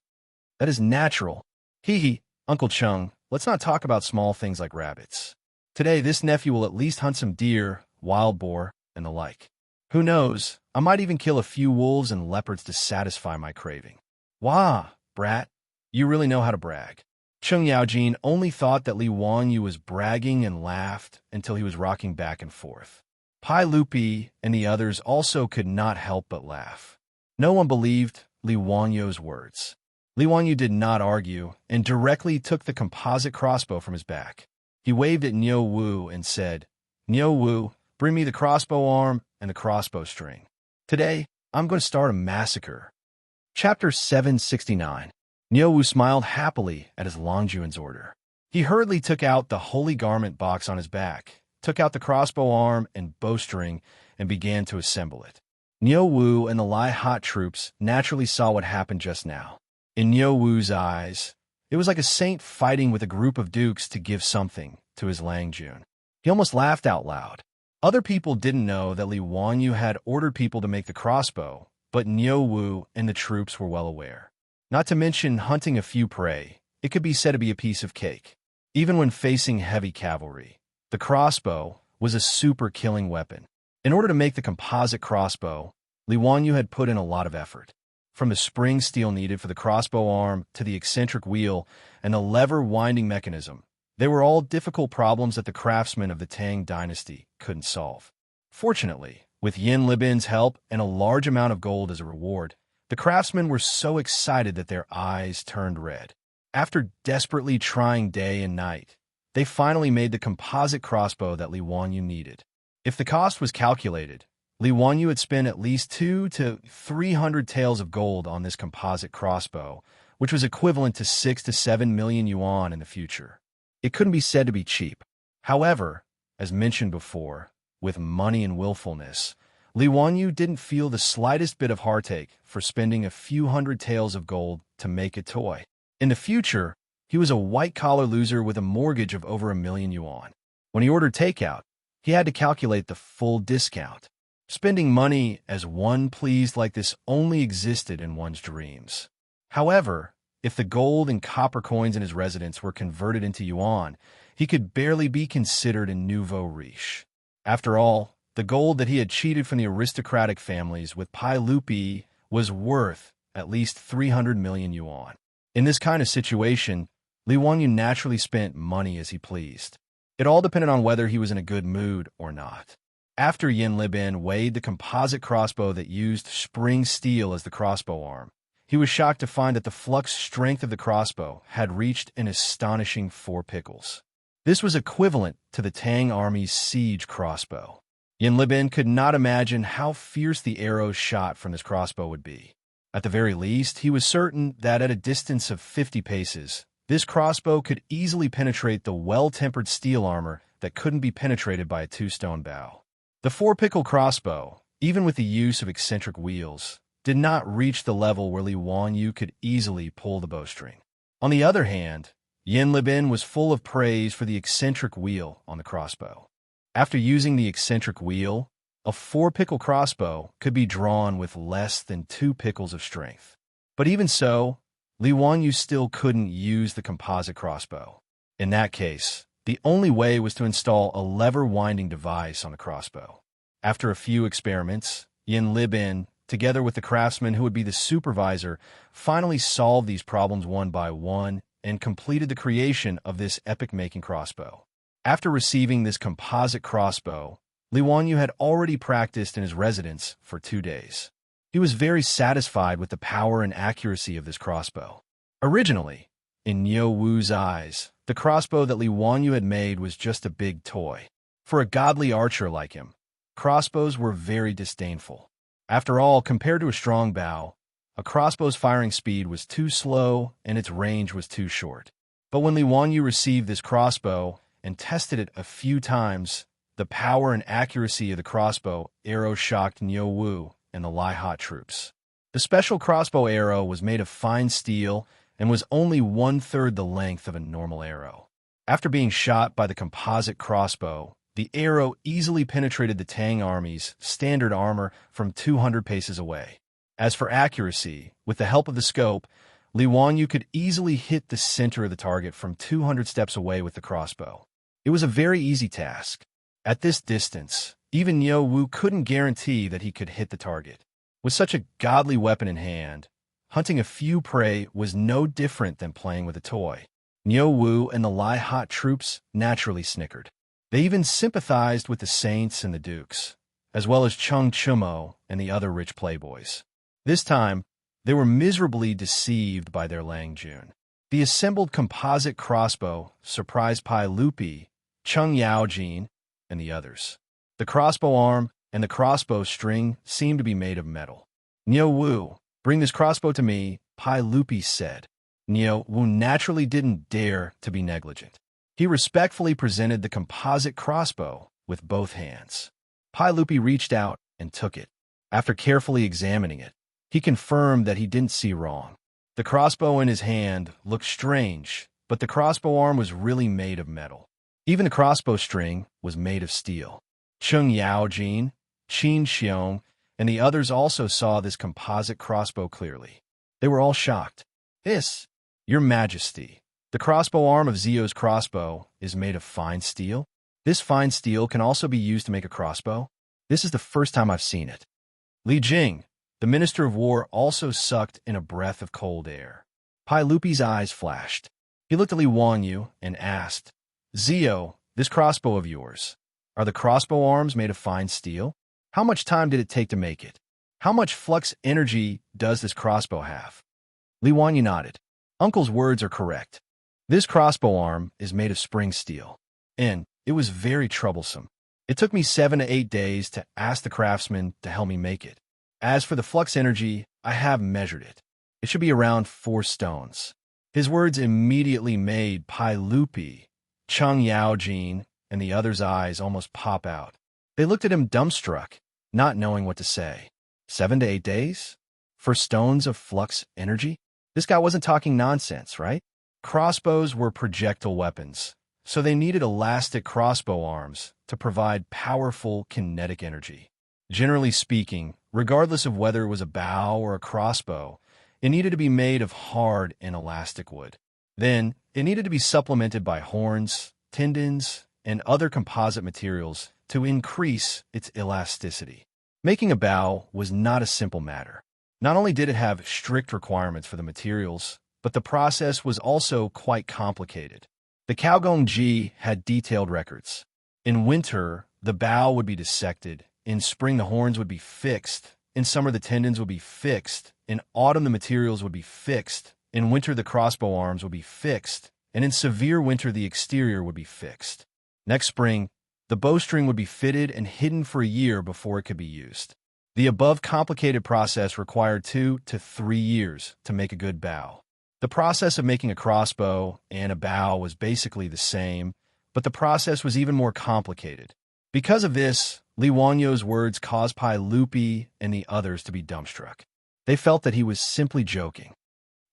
That is natural. Hee, Uncle Cheng, let's not talk about small things like rabbits. Today, this nephew will at least hunt some deer, wild boar, and the like. Who knows, I might even kill a few wolves and leopards to satisfy my craving. Wah, Brat, you really know how to brag. Cheng Yaojin only thought that Li Wangyu was bragging and laughed until he was rocking back and forth. Pai Lupi and the others also could not help but laugh. No one believed Li Wangyu's words. Li Wangyu did not argue and directly took the composite crossbow from his back. He waved at Niu Wu and said, Niu Wu, bring me the crossbow arm and the crossbow string. Today, I'm going to start a massacre. Chapter 769. Niu Wu smiled happily at his Longjuan's order. He hurriedly took out the holy garment box on his back, took out the crossbow arm and bowstring, and began to assemble it. Niu Wu and the Lai Hot troops naturally saw what happened just now. In Niu Wu's eyes, it was like a saint fighting with a group of dukes to give something to his Lang Jun. He almost laughed out loud. Other people didn't know that Li Wanyu had ordered people to make the crossbow, but Niu Wu and the troops were well aware. Not to mention hunting a few prey, it could be said to be a piece of cake. Even when facing heavy cavalry, the crossbow was a super killing weapon. In order to make the composite crossbow, Li Wanyu had put in a lot of effort. From the spring steel needed for the crossbow arm to the eccentric wheel and the lever winding mechanism, they were all difficult problems that the craftsmen of the Tang dynasty couldn't solve. Fortunately, with Yin Libin's help and a large amount of gold as a reward, the craftsmen were so excited that their eyes turned red. After desperately trying day and night, they finally made the composite crossbow that Li Wanyu needed. If the cost was calculated, Li Wanyu had spent at least 200 to 300 taels of gold on this composite crossbow, which was equivalent to 6 to 7 million yuan in the future. It couldn't be said to be cheap. However, as mentioned before, with money and willfulness, Li Wanyu didn't feel the slightest bit of heartache for spending a few hundred taels of gold to make a toy. In the future, he was a white-collar loser with a mortgage of over 1 million yuan. When he ordered takeout, he had to calculate the full discount. Spending money as one pleased like this only existed in one's dreams. However, if the gold and copper coins in his residence were converted into yuan, he could barely be considered a nouveau riche. After all, the gold that he had cheated from the aristocratic families with Pai Lupi was worth at least 300 million yuan. In this kind of situation, Li Wanyu naturally spent money as he pleased. It all depended on whether he was in a good mood or not. After Yin Libin weighed the composite crossbow that used spring steel as the crossbow arm, he was shocked to find that the flux strength of the crossbow had reached an astonishing 4 pickles. This was equivalent to the Tang army's siege crossbow. Yin Libin could not imagine how fierce the arrows shot from this crossbow would be. At the very least, he was certain that at a distance of 50 paces, this crossbow could easily penetrate the well-tempered steel armor that couldn't be penetrated by a 2-stone bow. The 4-pickle crossbow, even with the use of eccentric wheels, did not reach the level where Li Wanyu could easily pull the bowstring. On the other hand, Yin Libin was full of praise for the eccentric wheel on the crossbow. After using the eccentric wheel, a 4-pickle crossbow could be drawn with less than 2 pickles of strength. But even so, Li Wanyu still couldn't use the composite crossbow. In that case, the only way was to install a lever-winding device on the crossbow. After a few experiments, Yin Libin, together with the craftsman who would be the supervisor, finally solved these problems one by one and completed the creation of this epic-making crossbow. After receiving this composite crossbow, Li Wanyu had already practiced in his residence for 2 days. He was very satisfied with the power and accuracy of this crossbow. Originally, in Niu Wu's eyes, the crossbow that Li Wanyu had made was just a big toy. For a godly archer like him, crossbows were very disdainful. After all, compared to a strong bow, a crossbow's firing speed was too slow and its range was too short. But when Li Wanyu received this crossbow and tested it a few times, the power and accuracy of the crossbow arrow shocked Niu Wu and the Lai troops. The special crossbow arrow was made of fine steel and was only 1/3 the length of a normal arrow. After being shot by the composite crossbow, the arrow easily penetrated the Tang army's standard armor from 200 paces away. As for accuracy, with the help of the scope, Li Wanyu could easily hit the center of the target from 200 steps away with the crossbow. It was a very easy task. At this distance, even Niu Wu couldn't guarantee that he could hit the target. With such a godly weapon in hand, hunting a few prey was no different than playing with a toy. Niu Wu and the Lai troops naturally snickered. They even sympathized with the saints and the dukes, as well as Chung Chumo and the other rich playboys. This time, they were miserably deceived by their Lang Jun. The assembled composite crossbow surprised Pai Lupi, Chung Yaojin, and the others. The crossbow arm and the crossbow string seemed to be made of metal. Niu Wu, bring this crossbow to me, Pai Lupi said. Niu Wu naturally didn't dare to be negligent. He respectfully presented the composite crossbow with both hands. Pai Lupi reached out and took it. After carefully examining it, he confirmed that he didn't see wrong. The The crossbow in his hand looked strange, but the crossbow arm was really made of metal. Even the crossbow string was made of steel. Cheng Yaojin, Qin Xiong, and the others also saw this composite crossbow clearly. They were all shocked. Your Majesty, the crossbow arm of Zio's crossbow is made of fine steel? This fine steel can also be used to make a crossbow? This is the first time I've seen it. Li Jing, the Minister of War, also sucked in a breath of cold air. Pai Lupi's eyes flashed. He looked at Li Wanyu and asked, Zio, this crossbow of yours, are the crossbow arms made of fine steel? How much time did it take to make it? How much flux energy does this crossbow have? Li Wanyu nodded. Uncle's words are correct. This crossbow arm is made of spring steel, and it was very troublesome. It took me 7 to 8 days to ask the craftsman to help me make it. As for the flux energy, I have measured it. It should be around 4 stones. His words immediately made Pai Lupi, Cheng Yaojin, and the others' eyes almost pop out. They looked at him dumbstruck, not knowing what to say. 7 to 8 days? For stones of flux energy? This guy wasn't talking nonsense, right? Crossbows were projectile weapons, so they needed elastic crossbow arms to provide powerful kinetic energy. Generally speaking, regardless of whether it was a bow or a crossbow, it needed to be made of hard and elastic wood. Then, it needed to be supplemented by horns, tendons, and other composite materials to increase its elasticity. Making a bow was not a simple matter. Not only did it have strict requirements for the materials, but the process was also quite complicated. The Caogong had detailed records. In winter, the bow would be dissected. In spring, the horns would be fixed. In summer, the tendons would be fixed. In autumn, the materials would be fixed. In winter, the crossbow arms would be fixed. And in severe winter, the exterior would be fixed. Next spring, the bowstring would be fitted and hidden for a year before it could be used. The above complicated process required 2 to 3 years to make a good bow. The process of making a crossbow and a bow was basically the same, but the process was even more complicated. Because of this, Li Wanyu's words caused Pai Lupi and the others to be dumbstruck. They felt that he was simply joking.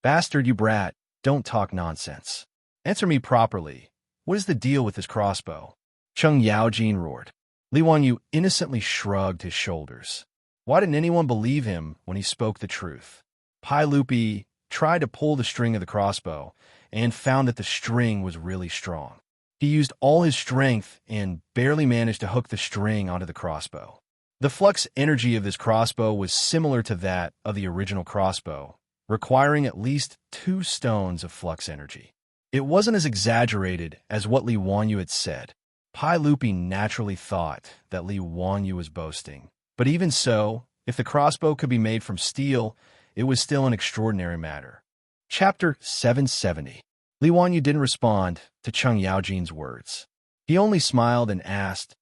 Bastard, you brat, don't talk nonsense. Answer me properly. What is the deal with this crossbow? Cheng Yaojin roared. Li Wanyu innocently shrugged his shoulders. Why didn't anyone believe him when he spoke the truth? Pai Lupi tried to pull the string of the crossbow and found that the string was really strong. He used all his strength and barely managed to hook the string onto the crossbow. The flux energy of this crossbow was similar to that of the original crossbow, requiring at least 2 stones of flux energy. It wasn't as exaggerated as what Li Wanyu had said. Pai Lupi naturally thought that Li Wanyu was boasting. But even so, if the crossbow could be made from steel, it was still an extraordinary matter. Chapter 770. Li Wanyu didn't respond to Cheng Yaojin's words. He only smiled and asked,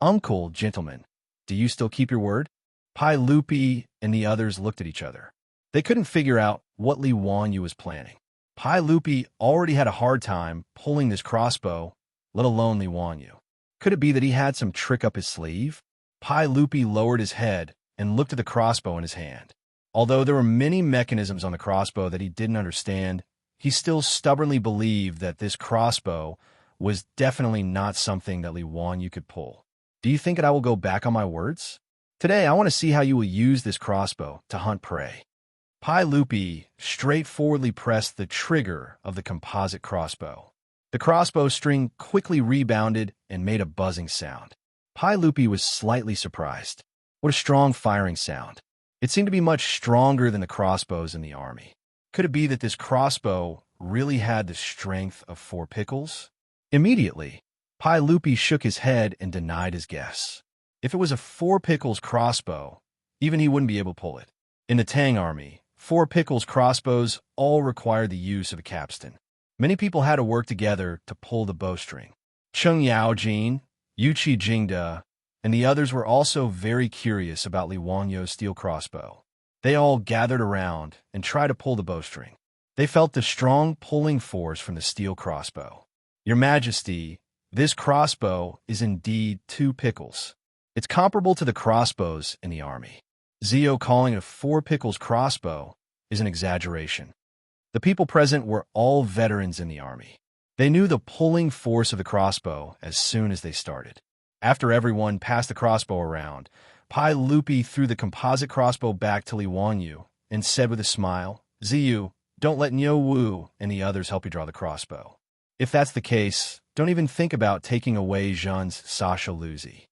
Uncle, gentlemen, do you still keep your word? Pai Lupi and the others looked at each other. They couldn't figure out what Li Wanyu was planning. Pai Lupi already had a hard time pulling this crossbow, let alone Li Wanyu. Could it be that he had some trick up his sleeve? Pai Lupi lowered his head and looked at the crossbow in his hand. Although there were many mechanisms on the crossbow that he didn't understand, he still stubbornly believed that this crossbow was definitely not something that Li Wanyu could pull. Do you think that I will go back on my words? Today, I want to see how you will use this crossbow to hunt prey. Pai Lupi straightforwardly pressed the trigger of the composite crossbow. The crossbow string quickly rebounded and made a buzzing sound. Pai Lupi was slightly surprised. What a strong firing sound. It seemed to be much stronger than the crossbows in the army. Could it be that this crossbow really had the strength of 4 pickles? Immediately, Pai Lupi shook his head and denied his guess. If it was a 4 pickles crossbow, even he wouldn't be able to pull it. In the Tang army, 4 pickles crossbows all required the use of a capstan. Many people had to work together to pull the bowstring. Cheng Yaojin, Yuqi Jingde, and the others were also very curious about Li Wanyu's steel crossbow. They all gathered around and tried to pull the bowstring. They felt the strong pulling force from the steel crossbow. Your Majesty, this crossbow is indeed 2 pickles. It's comparable to the crossbows in the army. Zio calling it a 4 pickles crossbow is an exaggeration. The people present were all veterans in the army. They knew the pulling force of the crossbow as soon as they started. After everyone passed the crossbow around, Pai Lupi threw the composite crossbow back to Li Wanyu and said with a smile, "Ziyu, don't let Niu Wu and the others help you draw the crossbow. If that's the case, don't even think about taking away Zhan's Sasha Luzi."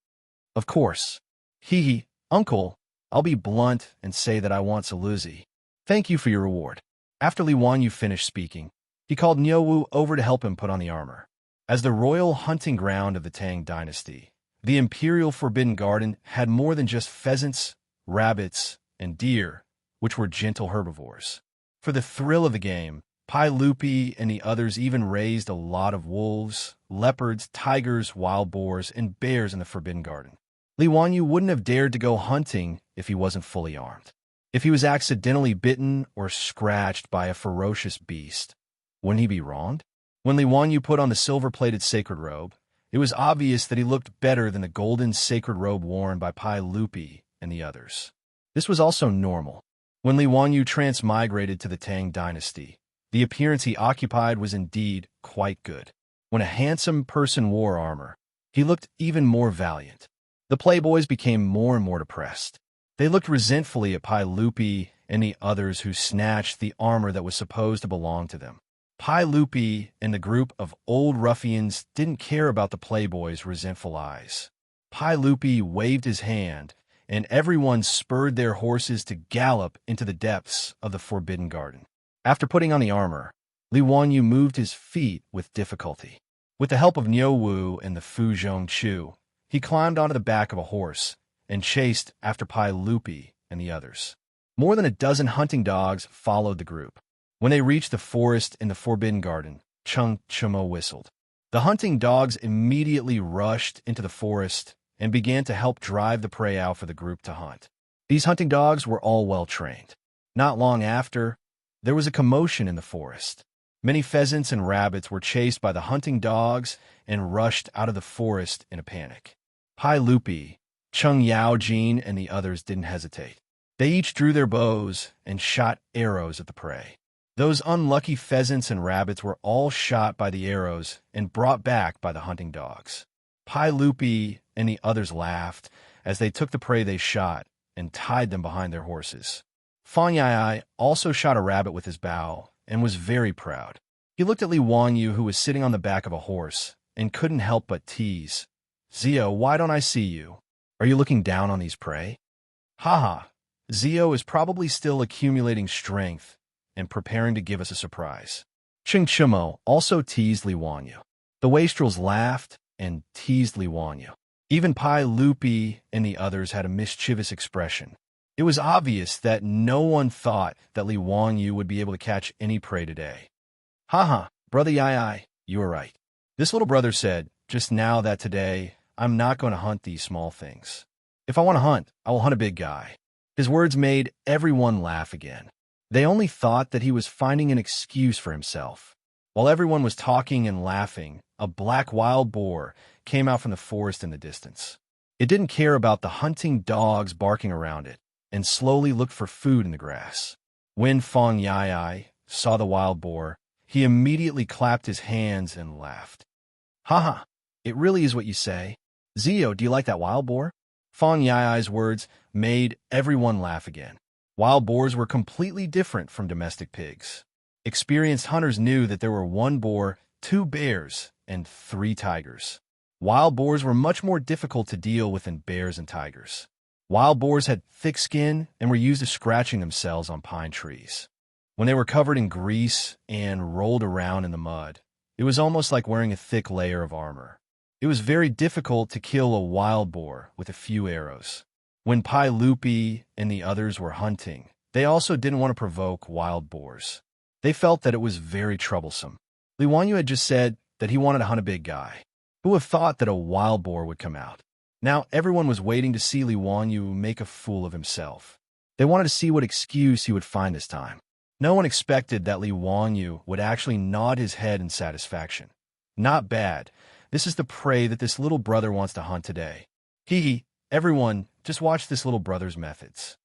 "Of course. Hee, uncle, I'll be blunt and say that I want Saluzi. Thank you for your reward." After Li Wanyu finished speaking, he called Niu Wu over to help him put on the armor. As the royal hunting ground of the Tang dynasty, the Imperial Forbidden Garden had more than just pheasants, rabbits, and deer, which were gentle herbivores. For the thrill of the game, Pai Lupi and the others even raised a lot of wolves, leopards, tigers, wild boars, and bears in the Forbidden Garden. Li Wanyu wouldn't have dared to go hunting if he wasn't fully armed. If he was accidentally bitten or scratched by a ferocious beast, wouldn't he be wronged? When Li Wanyu put on the silver-plated sacred robe, it was obvious that he looked better than the golden sacred robe worn by Pai Lupi and the others. This was also normal. When Li Wanyu transmigrated to the Tang dynasty, the appearance he occupied was indeed quite good. When a handsome person wore armor, he looked even more valiant. The playboys became more and more depressed. They looked resentfully at Pai Lupi and the others who snatched the armor that was supposed to belong to them. Pai Lupi and the group of old ruffians didn't care about the playboys' resentful eyes. Pai Lupi waved his hand, and everyone spurred their horses to gallop into the depths of the Forbidden Garden. After putting on the armor, Li Wanyu moved his feet with difficulty. With the help of Niu Wu and the Fu Zhongchu, he climbed onto the back of a horse and chased after Pai Lupi and the others. More than a dozen hunting dogs followed the group. When they reached the forest in the Forbidden Garden, Chung Chumo whistled. The hunting dogs immediately rushed into the forest and began to help drive the prey out for the group to hunt. These hunting dogs were all well trained. Not long after, there was a commotion in the forest. Many pheasants and rabbits were chased by the hunting dogs and rushed out of the forest in a panic. Pai Lupi, Chung Yaojin, and the others didn't hesitate. They each drew their bows and shot arrows at the prey. Those unlucky pheasants and rabbits were all shot by the arrows and brought back by the hunting dogs. Pai Lupi and the others laughed as they took the prey they shot and tied them behind their horses. Fan Yai also shot a rabbit with his bow and was very proud. He looked at Li Wanyu, who was sitting on the back of a horse, and couldn't help but tease. "Zio, why don't I see you? Are you looking down on these prey?" "Haha, Zio is probably still accumulating strength and preparing to give us a surprise." Ching Chimo also teased Li Wanyu. The wastrels laughed and teased Li Wanyu. Even Pai Lupi and the others had a mischievous expression. It was obvious that no one thought that Li Wanyu would be able to catch any prey today. "Haha, brother Yai, you were right. This little brother said just now that today I'm not going to hunt these small things. If I want to hunt, I will hunt a big guy." His words made everyone laugh again. They only thought that he was finding an excuse for himself. While everyone was talking and laughing, a black wild boar came out from the forest in the distance. It didn't care about the hunting dogs barking around it and slowly looked for food in the grass. When Fong Yai saw the wild boar, he immediately clapped his hands and laughed. "Haha, it really is what you say. Zio, do you like that wild boar?" Fong Yai's words made everyone laugh again. Wild boars were completely different from domestic pigs. Experienced hunters knew that there were 1 boar, 2 bears, and 3 tigers. Wild boars were much more difficult to deal with than bears and tigers. Wild boars had thick skin and were used to scratching themselves on pine trees. When they were covered in grease and rolled around in the mud, it was almost like wearing a thick layer of armor. It was very difficult to kill a wild boar with a few arrows. When Pai Lupi and the others were hunting, they also didn't want to provoke wild boars. They felt that it was very troublesome. Li Wanyu had just said that he wanted to hunt a big guy. Who would have thought that a wild boar would come out? Now everyone was waiting to see Li Wanyu make a fool of himself. They wanted to see what excuse he would find this time. No one expected that Li Wanyu would actually nod his head in satisfaction. "Not bad. This is the prey that this little brother wants to hunt today. Hee, everyone, just watch this little brother's methods."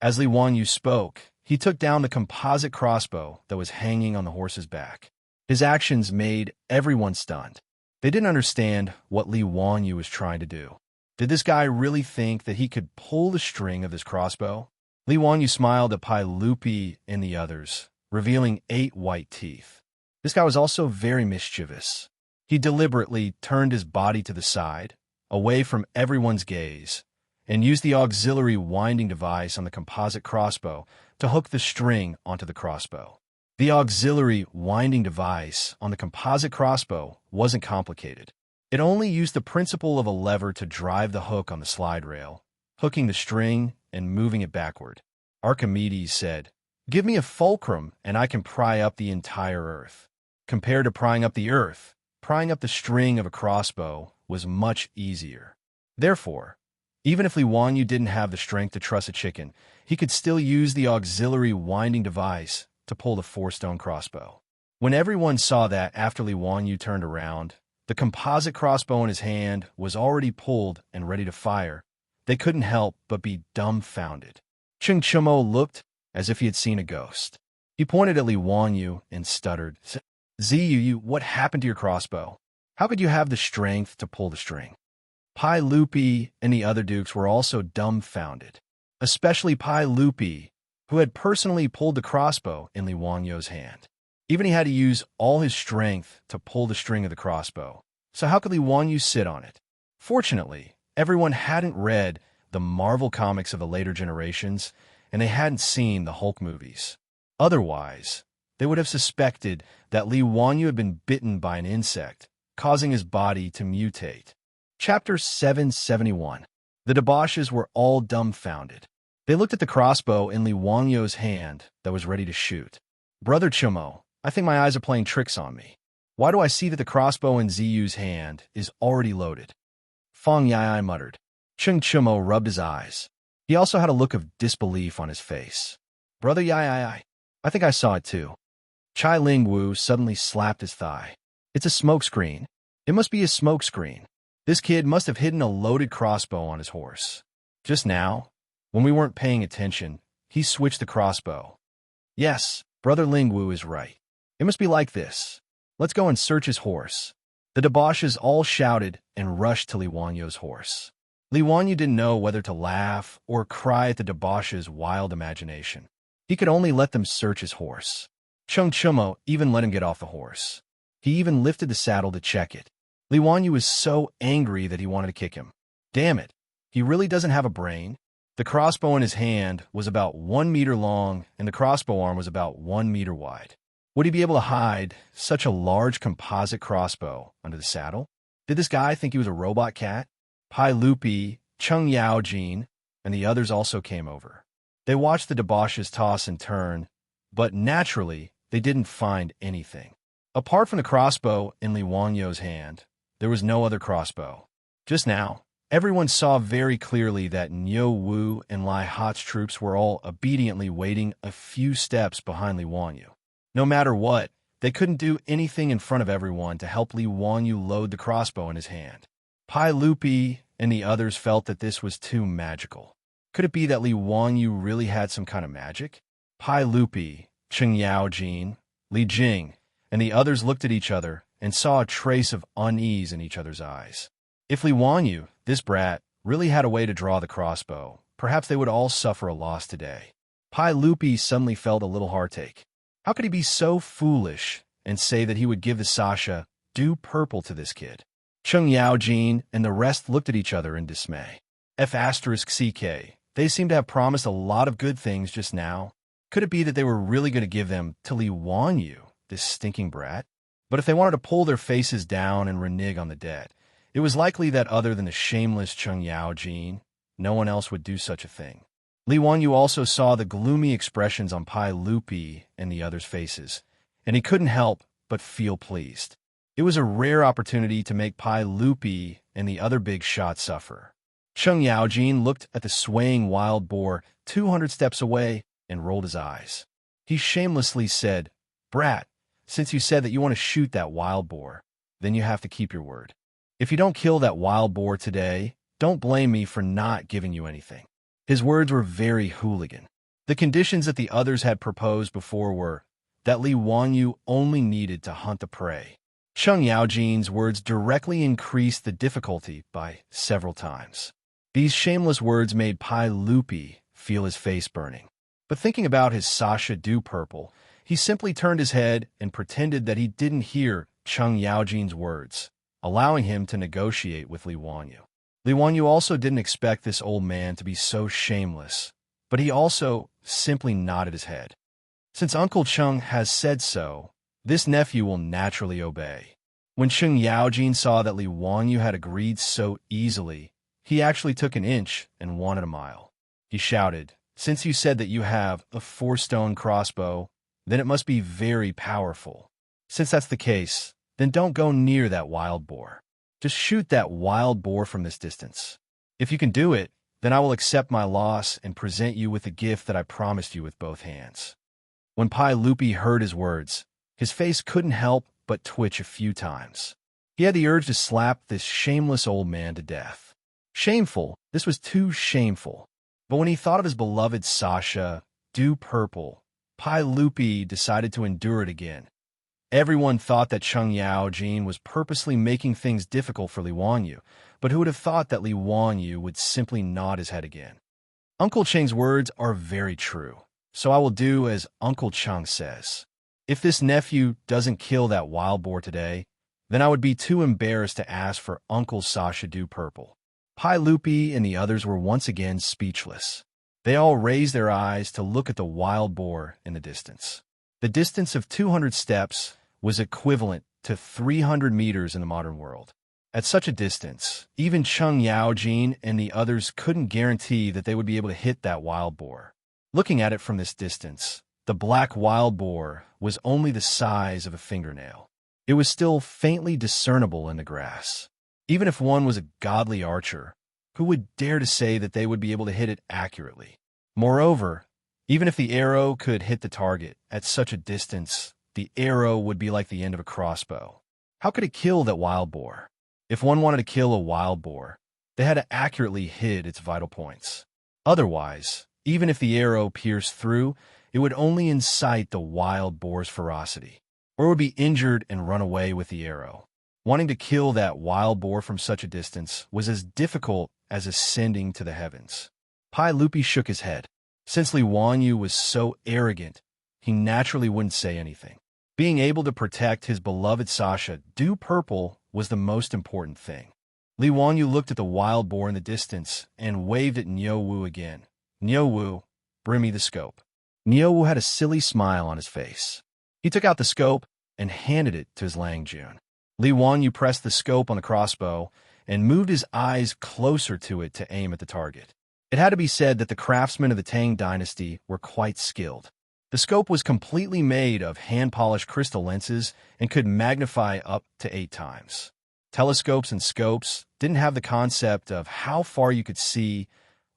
As Li Wanyu spoke, he took down the composite crossbow that was hanging on the horse's back. His actions made everyone stunned. They didn't understand what Li Wanyu was trying to do. Did this guy really think that he could pull the string of this crossbow? Li Wanyu smiled at Pai Lupi and the others, revealing 8 white teeth. This guy was also very mischievous. He deliberately turned his body to the side, away from everyone's gaze, and used the auxiliary winding device on the composite crossbow to hook the string onto the crossbow. The auxiliary winding device on the composite crossbow wasn't complicated. It only used the principle of a lever to drive the hook on the slide rail, hooking the string and moving it backward. Archimedes said, "Give me a fulcrum and I can pry up the entire earth." Compared to prying up the earth, prying up the string of a crossbow was much easier. Therefore, even if Li Wanyu didn't have the strength to truss a chicken, he could still use the auxiliary winding device to pull the 4-stone crossbow. When everyone saw that after Li Wanyu turned around, the composite crossbow in his hand was already pulled and ready to fire, they couldn't help but be dumbfounded. Cheng Chumo looked as if he had seen a ghost. He pointed at Li Wanyu and stuttered, "Ziyu, what happened to your crossbow? How could you have the strength to pull the string?" Pai Lupi and the other dukes were also dumbfounded, especially Pai Lupi, who had personally pulled the crossbow in Li Wanyu's hand. Even he had to use all his strength to pull the string of the crossbow, so how could Li Wanyu sit on it? Fortunately, everyone hadn't read the Marvel comics of the later generations, and they hadn't seen the Hulk movies. Otherwise, they would have suspected that Li Wanyu had been bitten by an insect, causing his body to mutate. Chapter 771. The debauches were all dumbfounded. They looked at the crossbow in Li Wanyu's hand that was ready to shoot. "Brother Chumo, I think my eyes are playing tricks on me. Why do I see that the crossbow in Ziyu's hand is already loaded?" Feng Yai muttered. Cheng Chumo rubbed his eyes. He also had a look of disbelief on his face. "Brother Yai, I think I saw it too." Chai Ling Wu suddenly slapped his thigh. "It's a smokescreen. It must be a smokescreen. This kid must have hidden a loaded crossbow on his horse. Just now, when we weren't paying attention, he switched the crossbow. Yes, Brother Ling Wu is right. It must be like this. Let's go and search his horse." The debauches all shouted and rushed to Li Wanyu's horse. Li Wanyu didn't know whether to laugh or cry at the debauches' wild imagination. He could only let them search his horse. Cheng Chumo even let him get off the horse. He even lifted the saddle to check it. Li Wanyu was so angry that he wanted to kick him. Damn it, he really doesn't have a brain. The crossbow in his hand was about 1 meter long and the crossbow arm was about 1 meter wide. Would he be able to hide such a large composite crossbow under the saddle? Did this guy think he was a robot cat? Pai Lupi, Cheng Yaojin, and the others also came over. They watched the debauches toss and turn, but naturally, they didn't find anything. Apart from the crossbow in Li Wanyu's hand, there was no other crossbow. Just now, everyone saw very clearly that Niu Wu and Lai Hat's troops were all obediently waiting a few steps behind Li Wanyu. No matter what, they couldn't do anything in front of everyone to help Li Wanyu load the crossbow in his hand. Pai Lupi and the others felt that this was too magical. Could it be that Li Wanyu really had some kind of magic? Pai Lupi, Cheng Yaojin, Li Jing, and the others looked at each other and saw a trace of unease in each other's eyes. If Li Wanyu, this brat, really had a way to draw the crossbow, perhaps they would all suffer a loss today. Pai Lupi suddenly felt a little heartache. How could he be so foolish and say that he would give the Sasha dew purple to this kid? Cheng Yaojin and the rest looked at each other in dismay. F***CK, they seemed to have promised a lot of good things just now. Could it be that they were really going to give them to Li Wanyu, this stinking brat? But if they wanted to pull their faces down and renege on the dead, it was likely that other than the shameless Cheng Yaojin, no one else would do such a thing. Li Wanyu also saw the gloomy expressions on Pai Lupi and the others' faces, and he couldn't help but feel pleased. It was a rare opportunity to make Pai Lupi and the other big shot suffer. Cheng Yaojin looked at the swaying wild boar 200 steps away and rolled his eyes. He shamelessly said, "Brat, since you said that you want to shoot that wild boar, then you have to keep your word. If you don't kill that wild boar today, don't blame me for not giving you anything." His words were very hooligan. The conditions that the others had proposed before were that Li Wanyu only needed to hunt the prey. Cheng Yaojin's words directly increased the difficulty by several times. These shameless words made Pai Lupi feel his face burning. But thinking about his Sasha Dew Purple, he simply turned his head and pretended that he didn't hear Cheng Yaojin's words, allowing him to negotiate with Li Wanyu. Li Wanyu also didn't expect this old man to be so shameless, but he also simply nodded his head. Since Uncle Cheng has said so, this nephew will naturally obey. When Cheng Yaojin saw that Li Wanyu had agreed so easily, he actually took an inch and wanted a mile. He shouted, "Since you said that you have a 4-stone crossbow, then it must be very powerful. Since that's the case, then don't go near that wild boar. Just shoot that wild boar from this distance. If you can do it, then I will accept my loss and present you with the gift that I promised you with both hands." When Pai Lupi heard his words, his face couldn't help but twitch a few times. He had the urge to slap this shameless old man to death. Shameful, this was too shameful. But when he thought of his beloved Sasha, Dew Purple, Pai Lupi decided to endure it again. Everyone thought that Cheng Yaojin was purposely making things difficult for Li Wanyu, but who would have thought that Li Wanyu would simply nod his head again? Uncle Cheng's words are very true, so I will do as Uncle Cheng says. If this nephew doesn't kill that wild boar today, then I would be too embarrassed to ask for Uncle Sasha Dew Purple. Pai Lupi and the others were once again speechless. They all raised their eyes to look at the wild boar in the distance. The distance of 200 steps was equivalent to 300 meters in the modern world. At such a distance, even Cheng Yaojin and the others couldn't guarantee that they would be able to hit that wild boar. Looking at it from this distance, the black wild boar was only the size of a fingernail. It was still faintly discernible in the grass. Even if one was a godly archer, who would dare to say that they would be able to hit it accurately? Moreover, even if the arrow could hit the target at such a distance, the arrow would be like the end of a crossbow. How could it kill that wild boar? If one wanted to kill a wild boar, they had to accurately hit its vital points. Otherwise, even if the arrow pierced through, it would only incite the wild boar's ferocity, or would be injured and run away with the arrow. Wanting to kill that wild boar from such a distance was as difficult as ascending to the heavens. Pai Lupi shook his head. Since Li Wanyu was so arrogant, he naturally wouldn't say anything. Being able to protect his beloved Sasha Dew Purple was the most important thing. Li Wanyu looked at the wild boar in the distance and waved at Niu Wu again. "Niu Wu, bring me the scope." Niu Wu had a silly smile on his face. He took out the scope and handed it to his Lang Jun. Li Wanyu pressed the scope on the crossbow and moved his eyes closer to it to aim at the target. It had to be said that the craftsmen of the Tang dynasty were quite skilled. The scope was completely made of hand-polished crystal lenses and could magnify up to 8 times. Telescopes and scopes didn't have the concept of how far you could see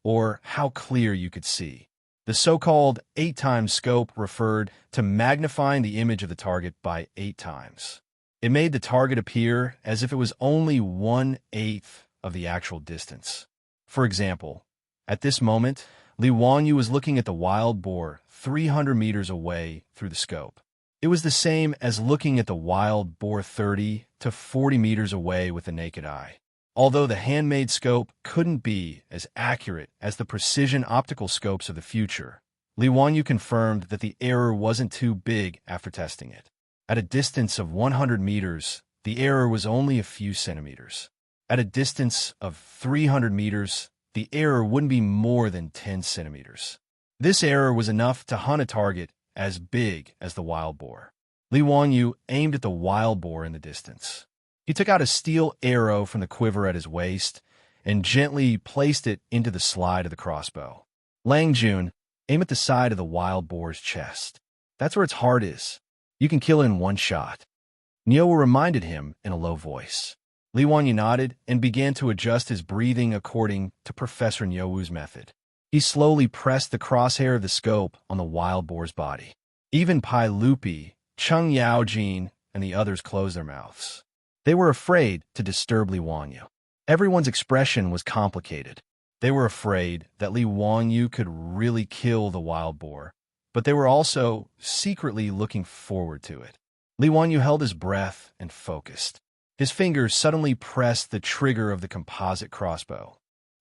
or how clear you could see. The so-called 8 times scope referred to magnifying the image of the target by 8 times. It made the target appear as if it was only 1/8 of the actual distance. For example, at this moment, Li Wanyu was looking at the wild boar 300 meters away through the scope. It was the same as looking at the wild boar 30 to 40 meters away with the naked eye. Although the handmade scope couldn't be as accurate as the precision optical scopes of the future, Li Wanyu confirmed that the error wasn't too big after testing it. At a distance of 100 meters, the error was only a few centimeters. At a distance of 300 meters, the error wouldn't be more than 10 centimeters. This error was enough to hunt a target as big as the wild boar. Li Wanyu aimed at the wild boar in the distance. He took out a steel arrow from the quiver at his waist and gently placed it into the slide of the crossbow. Lang Jun, aim at the side of the wild boar's chest. That's where its heart is. You can kill it in 1 shot. Niu reminded him in a low voice. Li Wanyu nodded and began to adjust his breathing according to Professor Niu Wu's method. He slowly pressed the crosshair of the scope on the wild boar's body. Even Pai Lupi, Cheng Yaojin, and the others closed their mouths. They were afraid to disturb Li Wanyu. Everyone's expression was complicated. They were afraid that Li Wanyu could really kill the wild boar, but they were also secretly looking forward to it. Li Wanyu held his breath and focused. His fingers suddenly pressed the trigger of the composite crossbow.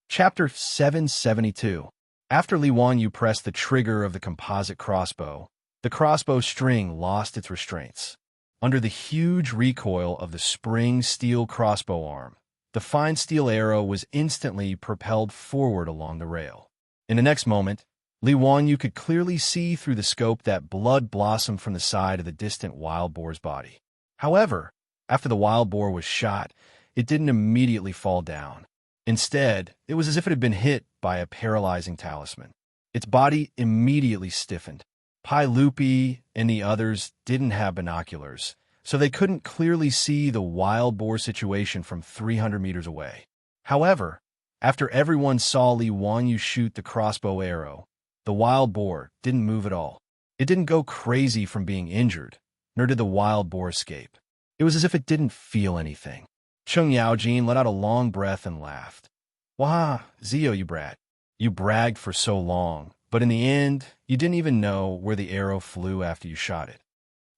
Chapter 772. After Li Wanyu pressed the trigger of the composite crossbow, the crossbow string lost its restraints. Under the huge recoil of the spring steel crossbow arm, the fine steel arrow was instantly propelled forward along the rail. In the next moment, Li Wanyu could clearly see through the scope that blood blossomed from the side of the distant wild boar's body. However, after the wild boar was shot, it didn't immediately fall down. Instead, it was as if it had been hit by a paralyzing talisman. Its body immediately stiffened. Pai Lupi and the others didn't have binoculars, so they couldn't clearly see the wild boar situation from 300 meters away. However, after everyone saw Li Wanyu shoot the crossbow arrow, the wild boar didn't move at all. It didn't go crazy from being injured, nor did the wild boar escape. It was as if it didn't feel anything. Cheng Yaojin let out a long breath and laughed. Wah, Zio, you brat. You bragged for so long, but in the end, you didn't even know where the arrow flew after you shot it.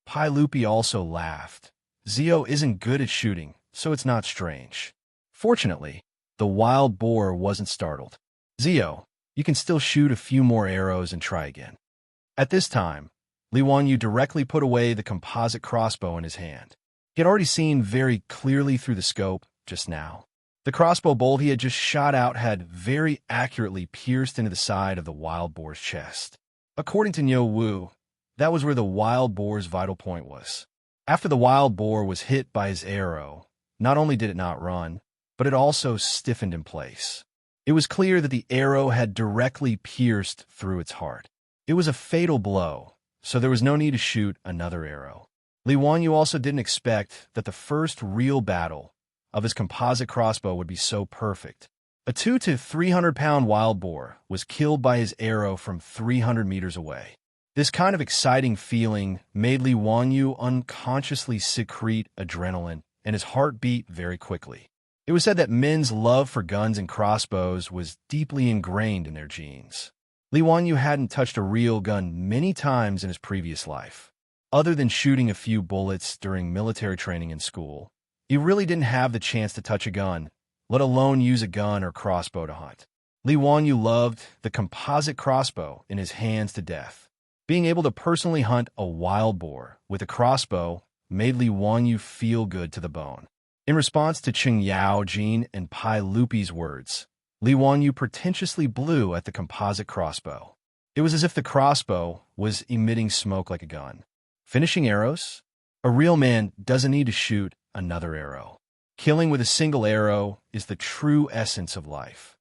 Pai Lupi also laughed. Zio isn't good at shooting, so it's not strange. Fortunately, the wild boar wasn't startled. Zio, you can still shoot a few more arrows and try again. At this time, Li Wanyu directly put away the composite crossbow in his hand. He had already seen very clearly through the scope just now. The crossbow bolt he had just shot out had very accurately pierced into the side of the wild boar's chest. According to Niu Wu, that was where the wild boar's vital point was. After the wild boar was hit by his arrow, not only did it not run, but it also stiffened in place. It was clear that the arrow had directly pierced through its heart. It was a fatal blow, so there was no need to shoot another arrow. Li Wanyu also didn't expect that the first real battle of his composite crossbow would be so perfect. A 200 to 300-pound wild boar was killed by his arrow from 300 meters away. This kind of exciting feeling made Li Wanyu unconsciously secrete adrenaline, and his heart beat very quickly. It was said that men's love for guns and crossbows was deeply ingrained in their genes. Li Wanyu hadn't touched a real gun many times in his previous life. Other than shooting a few bullets during military training in school, he really didn't have the chance to touch a gun, let alone use a gun or crossbow to hunt. Li Wanyu loved the composite crossbow in his hands to death. Being able to personally hunt a wild boar with a crossbow made Li Wanyu feel good to the bone. In response to Cheng Yaojin and Pai Lupi's words, Li Wanyu pretentiously blew at the composite crossbow. It was as if the crossbow was emitting smoke like a gun. Finishing arrows? A real man doesn't need to shoot another arrow. Killing with a single arrow is the true essence of life.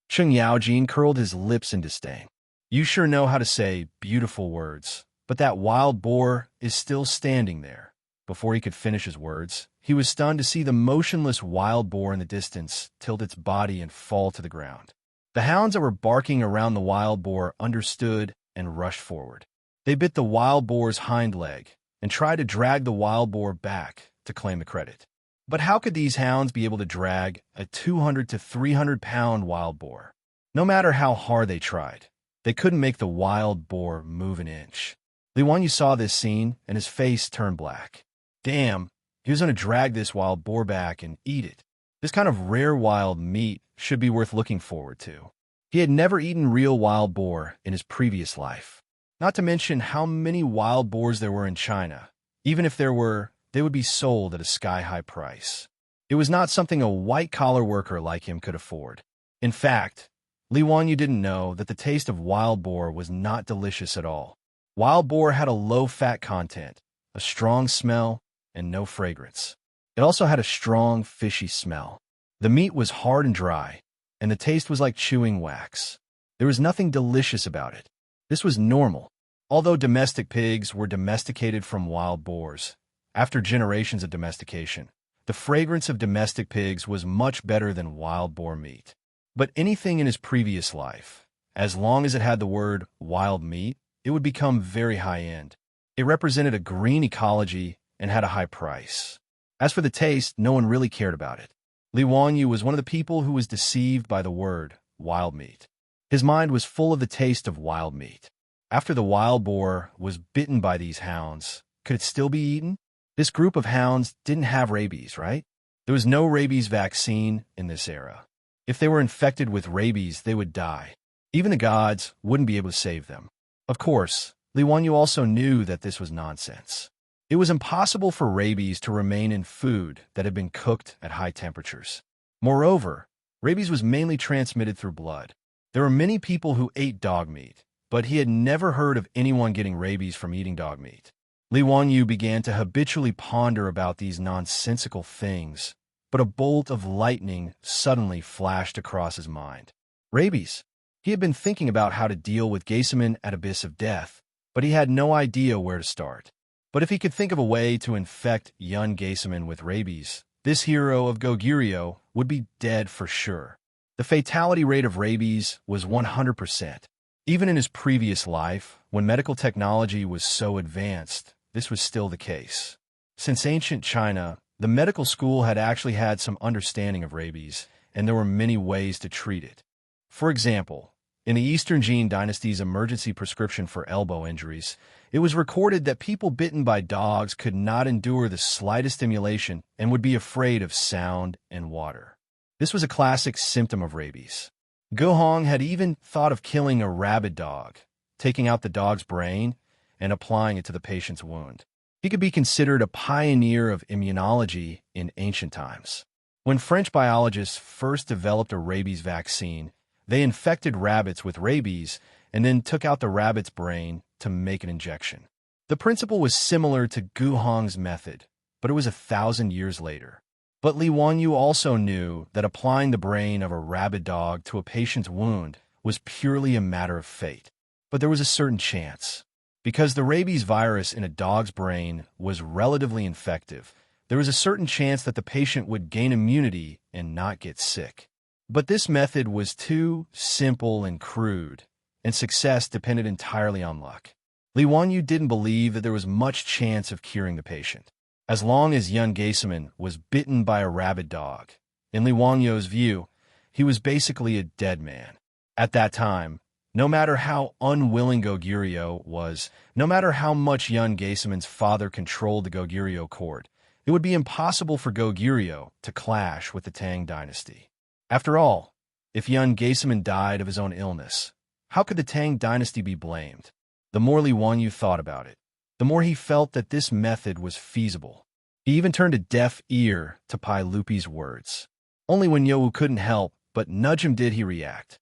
Cheng Yaojin curled his lips in disdain. You sure know how to say beautiful words, but that wild boar is still standing there. Before he could finish his words, he was stunned to see the motionless wild boar in the distance tilt its body and fall to the ground. The hounds that were barking around the wild boar understood and rushed forward. They bit the wild boar's hind leg and tried to drag the wild boar back to claim the credit. But how could these hounds be able to drag a 200 to 300-pound wild boar? No matter how hard they tried, they couldn't make the wild boar move an inch. Li Wanyu saw this scene and his face turned black. Damn, he was going to drag this wild boar back and eat it. This kind of rare wild meat should be worth looking forward to. He had never eaten real wild boar in his previous life. Not to mention how many wild boars there were in China. Even if there were, they would be sold at a sky-high price. It was not something a white-collar worker like him could afford. In fact, Li Wanyu didn't know that the taste of wild boar was not delicious at all. Wild boar had a low fat content, a strong smell, and no fragrance. It also had a strong, fishy smell. The meat was hard and dry, and the taste was like chewing wax. There was nothing delicious about it. This was normal. Although domestic pigs were domesticated from wild boars, after generations of domestication, the fragrance of domestic pigs was much better than wild boar meat. But anything in his previous life, as long as it had the word wild meat, it would become very high-end. It represented a green ecology and had a high price. As for the taste, no one really cared about it. Li Wanyu was one of the people who was deceived by the word wild meat. His mind was full of the taste of wild meat. After the wild boar was bitten by these hounds, could it still be eaten? This group of hounds didn't have rabies, right? There was no rabies vaccine in this era. If they were infected with rabies, they would die. Even the gods wouldn't be able to save them. Of course, Li Wanyu also knew that this was nonsense. It was impossible for rabies to remain in food that had been cooked at high temperatures. Moreover, rabies was mainly transmitted through blood. There were many people who ate dog meat, but he had never heard of anyone getting rabies from eating dog meat. Li Wanyu began to habitually ponder about these nonsensical things, but a bolt of lightning suddenly flashed across his mind. Rabies. He had been thinking about how to deal with Geisaman at Abyss of Death, but he had no idea where to start. But if he could think of a way to infect Yun Geisaman with rabies, this hero of Goguryeo would be dead for sure. The fatality rate of rabies was 100%. Even in his previous life, when medical technology was so advanced, this was still the case. Since ancient China, the medical school had actually had some understanding of rabies, and there were many ways to treat it. For example, in the Eastern Jin dynasty's emergency prescription for elbow injuries, it was recorded that people bitten by dogs could not endure the slightest stimulation and would be afraid of sound and water. This was a classic symptom of rabies. Gohong had even thought of killing a rabid dog, taking out the dog's brain and applying it to the patient's wound. He could be considered a pioneer of immunology in ancient times. When French biologists first developed a rabies vaccine, they infected rabbits with rabies and then took out the rabbit's brain to make an injection. The principle was similar to Gohong's method, but it was 1,000 years later. But Li Wanyu also knew that applying the brain of a rabid dog to a patient's wound was purely a matter of fate. But there was a certain chance. Because the rabies virus in a dog's brain was relatively infective, there was a certain chance that the patient would gain immunity and not get sick. But this method was too simple and crude, and success depended entirely on luck. Li Wanyu didn't believe that there was much chance of curing the patient. As long as Yun Geisaman was bitten by a rabid dog, in Li Wanyu's view, he was basically a dead man. At that time, no matter how unwilling Goguryeo was, no matter how much Yun Geisaman's father controlled the Goguryeo court, it would be impossible for Goguryeo to clash with the Tang dynasty. After all, if Yun Geisaman died of his own illness, how could the Tang dynasty be blamed? The more Li Wanyu thought about it, the more he felt that this method was feasible. He even turned a deaf ear to Pai Lupi's words. Only when Youwu couldn't help but nudge him did he react.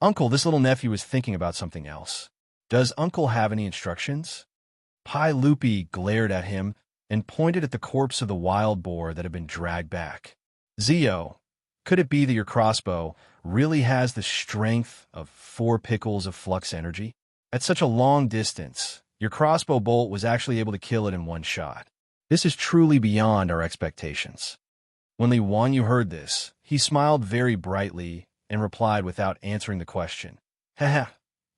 Uncle, this little nephew was thinking about something else. Does Uncle have any instructions? Pai Lupi glared at him and pointed at the corpse of the wild boar that had been dragged back. Zio, could it be that your crossbow really has the strength of 4 pickles of flux energy? At such a long distance, your crossbow bolt was actually able to kill it in one shot. This is truly beyond our expectations. When Li Wanyu heard this, he smiled very brightly and replied without answering the question. Haha,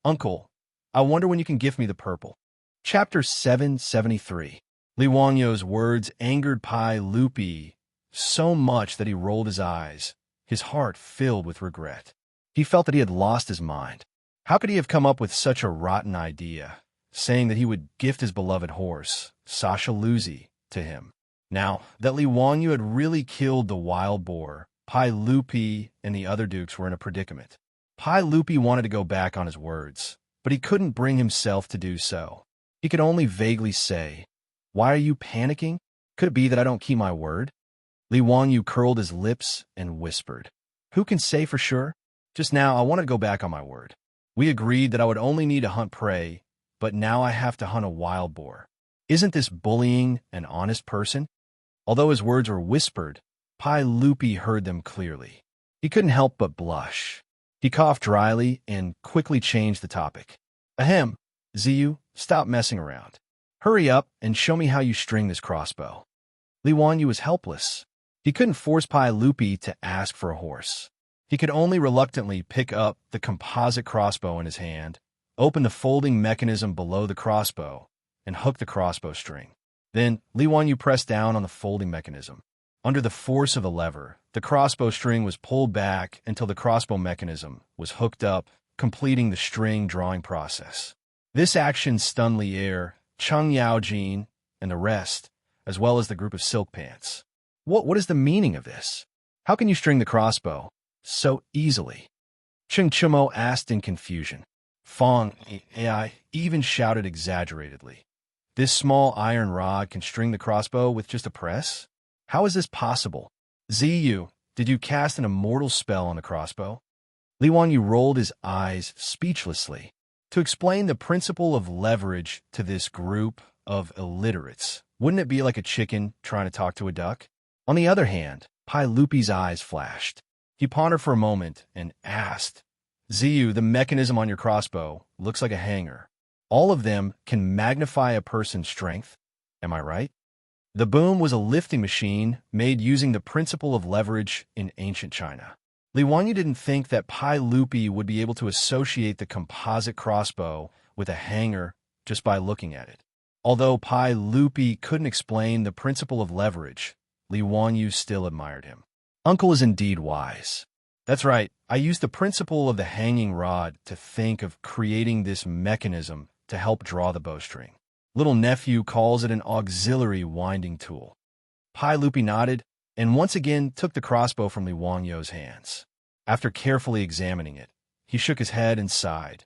Uncle, I wonder when you can give me the purple. Chapter 773. Li Wanyu's words angered Pai Lupi so much that he rolled his eyes, his heart filled with regret. He felt that he had lost his mind. How could he have come up with such a rotten idea, saying that he would gift his beloved horse, Sasha Luzi, to him? Now that Li Wanyu had really killed the wild boar, Pai Lupi and the other dukes were in a predicament. Pai Lupi wanted to go back on his words, but he couldn't bring himself to do so. He could only vaguely say, "Why are you panicking? Could it be that I don't keep my word?" Li Wanyu curled his lips and whispered, "Who can say for sure? Just now I wanted to go back on my word. We agreed that I would only need to hunt prey, but now I have to hunt a wild boar. Isn't this bullying an honest person?" Although his words were whispered, Pai Lupi heard them clearly. He couldn't help but blush. He coughed dryly and quickly changed the topic. "Ahem, Ziyu, stop messing around. Hurry up and show me how you string this crossbow." Li Wanyu was helpless. He couldn't force Pai Lupi to ask for a horse. He could only reluctantly pick up the composite crossbow in his hand, open the folding mechanism below the crossbow, and hook the crossbow string. Then Li Wanyu pressed down on the folding mechanism. Under the force of the lever, the crossbow string was pulled back until the crossbow mechanism was hooked up, completing the string drawing process. This action stunned Li Er, Cheng Yaojin, and the rest, as well as the group of silk pants. What is the meaning of this? How can you string the crossbow so easily? Cheng Chumo asked in confusion. Fong Ai even shouted exaggeratedly. This small iron rod can string the crossbow with just a press? How is this possible? Ziyu, did you cast an immortal spell on the crossbow? Li Wanyu rolled his eyes speechlessly. To explain the principle of leverage to this group of illiterates, wouldn't it be like a chicken trying to talk to a duck? On the other hand, Pai Lupi's eyes flashed. He pondered for a moment and asked, Ziyu, the mechanism on your crossbow looks like a hanger. All of them can magnify a person's strength. Am I right? The boom was a lifting machine made using the principle of leverage in ancient China. Li Wanyu didn't think that Pai Lupi would be able to associate the composite crossbow with a hanger just by looking at it. Although Pai Lupi couldn't explain the principle of leverage, Li Wanyu still admired him. Uncle is indeed wise. That's right, I used the principle of the hanging rod to think of creating this mechanism to help draw the bowstring. Little nephew calls it an auxiliary winding tool. Pai Lupi nodded and once again took the crossbow from Li Wanyu's hands. After carefully examining it, he shook his head and sighed.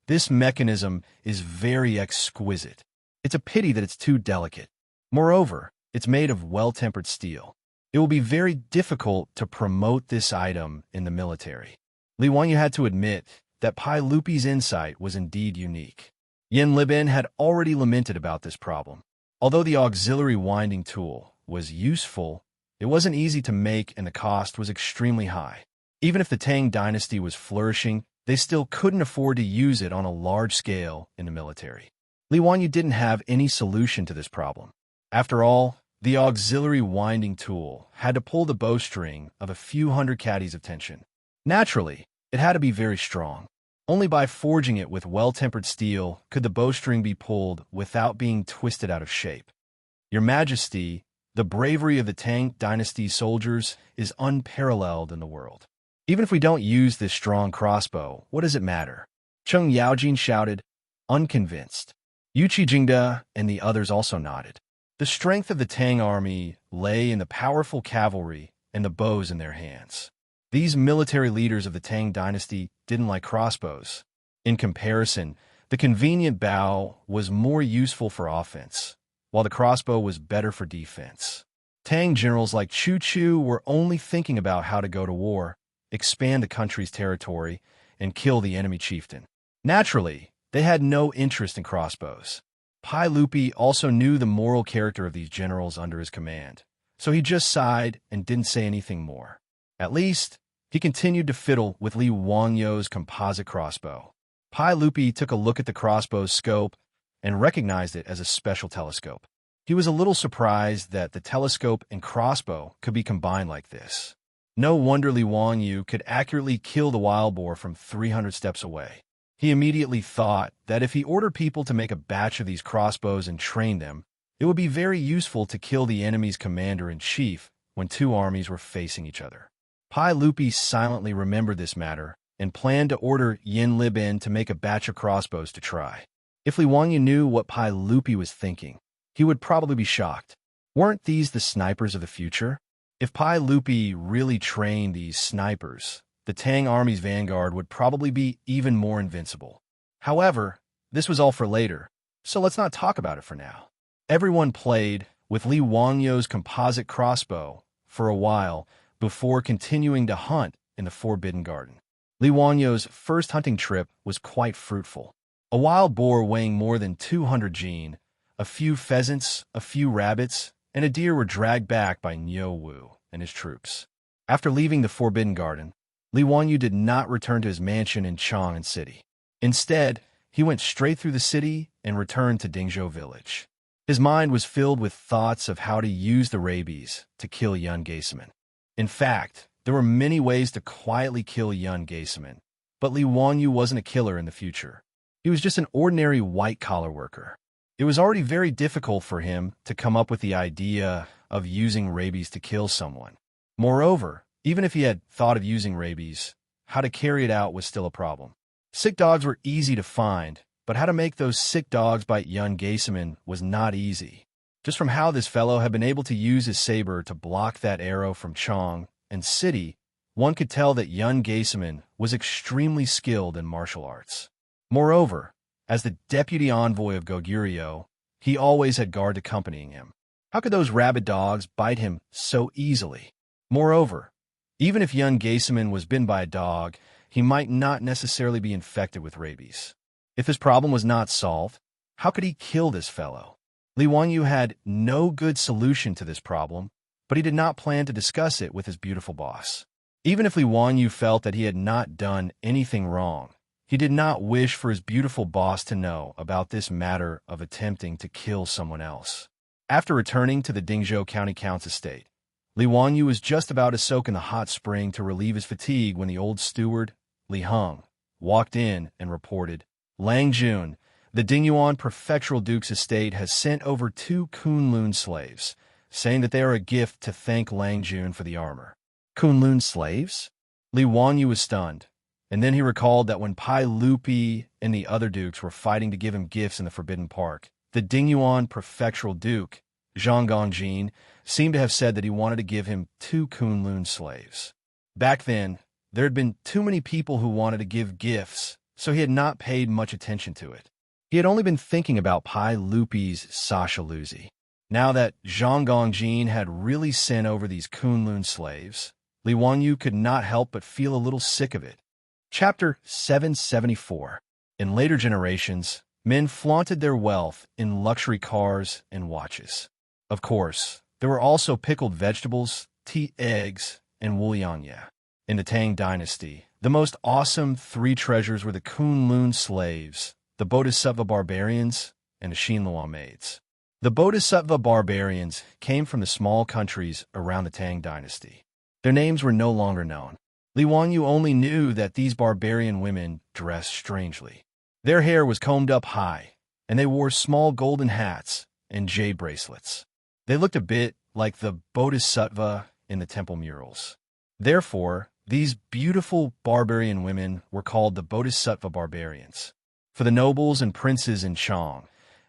This mechanism is very exquisite. It's a pity that it's too delicate. Moreover, it's made of well-tempered steel. It will be very difficult to promote this item in the military. Li Wanyu had to admit that Pai Lupi's insight was indeed unique. Yin Libin had already lamented about this problem. Although the auxiliary winding tool was useful, it wasn't easy to make and the cost was extremely high. Even if the Tang dynasty was flourishing, they still couldn't afford to use it on a large scale in the military. Li Wanyu didn't have any solution to this problem. After all, the auxiliary winding tool had to pull the bowstring of a few hundred caddies of tension. Naturally, it had to be very strong. Only by forging it with well-tempered steel could the bowstring be pulled without being twisted out of shape. Your Majesty, the bravery of the Tang dynasty soldiers is unparalleled in the world. Even if we don't use this strong crossbow, what does it matter? Cheng Yaojin shouted, unconvinced. Yu Qijingda and the others also nodded. The strength of the Tang army lay in the powerful cavalry and the bows in their hands. These military leaders of the Tang dynasty didn't like crossbows. In comparison, the convenient bow was more useful for offense, while the crossbow was better for defense. Tang generals like Chu Chu were only thinking about how to go to war, expand the country's territory, and kill the enemy chieftain. Naturally, they had no interest in crossbows. Pai Lupi also knew the moral character of these generals under his command, so he just sighed and didn't say anything more. At least, he continued to fiddle with Li Wangyu's composite crossbow. Pai Lupi took a look at the crossbow's scope and recognized it as a special telescope. He was a little surprised that the telescope and crossbow could be combined like this. No wonder Li Wangyu could accurately kill the wild boar from 300 steps away. He immediately thought that if he ordered people to make a batch of these crossbows and train them, it would be very useful to kill the enemy's commander-in-chief when two armies were facing each other. Pai Lupi silently remembered this matter and planned to order Yin Libin to make a batch of crossbows to try. If Li Wangyu knew what Pai Lupi was thinking, he would probably be shocked. Weren't these the snipers of the future? If Pai Lupi really trained these snipers, the Tang army's vanguard would probably be even more invincible. However, this was all for later, so let's not talk about it for now. Everyone played with Li Wangyu's composite crossbow for a while before continuing to hunt in the Forbidden Garden. Li Wangyu's first hunting trip was quite fruitful. A wild boar weighing more than 200 jin, a few pheasants, a few rabbits, and a deer were dragged back by Niu Wu and his troops. After leaving the Forbidden Garden, Li Wanyu did not return to his mansion in Chang'an City. Instead, he went straight through the city and returned to Dingzhou village. His mind was filled with thoughts of how to use the rabies to kill Yun Geiseman. In fact, there were many ways to quietly kill Yun Geiseman, but Li Wanyu wasn't a killer in the future. He was just an ordinary white-collar worker. It was already very difficult for him to come up with the idea of using rabies to kill someone. Moreover, even if he had thought of using rabies, how to carry it out was still a problem. Sick dogs were easy to find, but how to make those sick dogs bite young Geiseman was not easy. Just from how this fellow had been able to use his saber to block that arrow from Chang and City, one could tell that young Geiseman was extremely skilled in martial arts. Moreover, as the deputy envoy of Goguryeo, he always had guard accompanying him. How could those rabid dogs bite him so easily? Moreover, even if young Geiseman was bitten by a dog, he might not necessarily be infected with rabies. If his problem was not solved, how could he kill this fellow? Li Wanyu had no good solution to this problem, but he did not plan to discuss it with his beautiful boss. Even if Li Wanyu felt that he had not done anything wrong, he did not wish for his beautiful boss to know about this matter of attempting to kill someone else. After returning to the Dingzhou County Count's estate, Li Wanyu was just about to soak in the hot spring to relieve his fatigue when the old steward, Li Heng, walked in and reported, "Lang Jun, the Dingyuan Prefectural Duke's estate has sent over 2 Kunlun slaves, saying that they are a gift to thank Lang Jun for the armor." Kunlun slaves? Li Wanyu was stunned, and then he recalled that when Pai Lupi and the other dukes were fighting to give him gifts in the Forbidden Park, the Dingyuan Prefectural Duke, Zhang Gongjin, seemed to have said that he wanted to give him 2 Kunlun slaves. Back then, there had been too many people who wanted to give gifts, so he had not paid much attention to it. He had only been thinking about Pai Lupi's Sasha Luzi. Now that Zhang Gongjin had really sent over these Kunlun slaves, Li Wanyu could not help but feel a little sick of it. Chapter 774. In later generations, men flaunted their wealth in luxury cars and watches. Of course, there were also pickled vegetables, tea, eggs, and wulianya. In the Tang dynasty, the most awesome 3 treasures were the Kunlun slaves, the Bodhisattva barbarians, and the Xinlua maids. The Bodhisattva barbarians came from the small countries around the Tang dynasty. Their names were no longer known. Li Wanyu only knew that these barbarian women dressed strangely. Their hair was combed up high, and they wore small golden hats and jade bracelets. They looked a bit like the Bodhisattva in the temple murals. Therefore, these beautiful barbarian women were called the Bodhisattva barbarians. For the nobles and princes in Chang,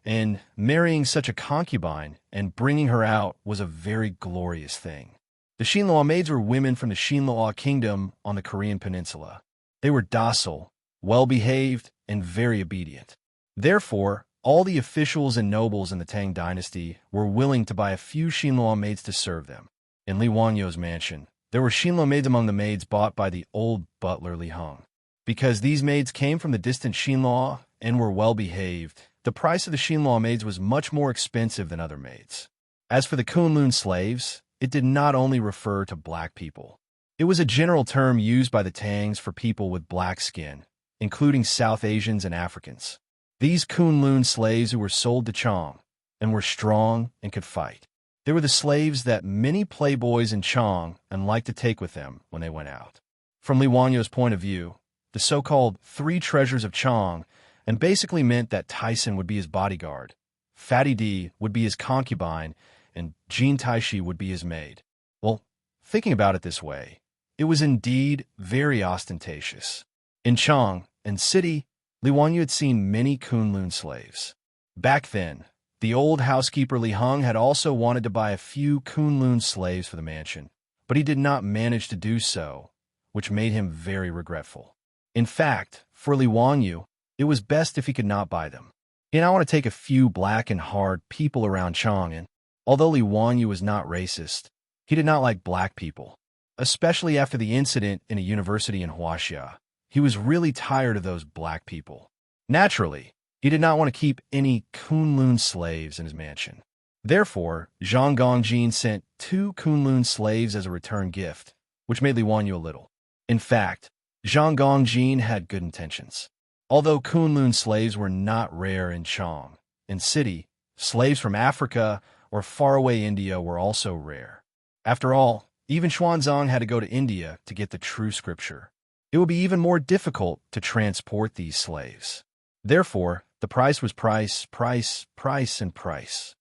and marrying such a concubine and bringing her out was a very glorious thing. The Xinlua maids were women from the Xinlua kingdom on the Korean peninsula. They were docile, well-behaved, and very obedient. Therefore, all the officials and nobles in the Tang dynasty were willing to buy a few Xinlua maids to serve them. In Li Wanyu's mansion, there were Xinlua maids among the maids bought by the old butler Li Heng. Because these maids came from the distant Xinlua and were well-behaved, the price of the Xinlua maids was much more expensive than other maids. As for the Kunlun slaves, it did not only refer to black people. It was a general term used by the Tangs for people with black skin, including South Asians and Africans. These Kunlun slaves who were sold to Chang and were strong and could fight. They were the slaves that many playboys in Chang and liked to take with them when they went out. From Li Wanyu's point of view, the so-called 3 treasures of Chang and basically meant that Tyson would be his bodyguard, Fatty D would be his concubine, and Jean Taishi would be his maid. Well, thinking about it this way, it was indeed very ostentatious. In Chang and City, Li Wanyu had seen many Kunlun slaves. Back then, the old housekeeper Li Heng had also wanted to buy a few Kunlun slaves for the mansion, but he did not manage to do so, which made him very regretful. In fact, for Li Wanyu, it was best if he could not buy them. He did not want to take a few black and hard people around Chang, and although Li Wanyu was not racist, he did not like black people, especially after the incident in a university in Huaxia. He was really tired of those black people. Naturally, he did not want to keep any Kunlun slaves in his mansion. Therefore, Zhang Gongjin sent 2 Kunlun slaves as a return gift, which made Li Wanyu a little. In fact, Zhang Gongjin had good intentions. Although Kunlun slaves were not rare in Chang and City, slaves from Africa or faraway India were also rare. After all, even Xuanzang had to go to India to get the true scripture. It would be even more difficult to transport these slaves. Therefore, the The price was price, price, price, and price.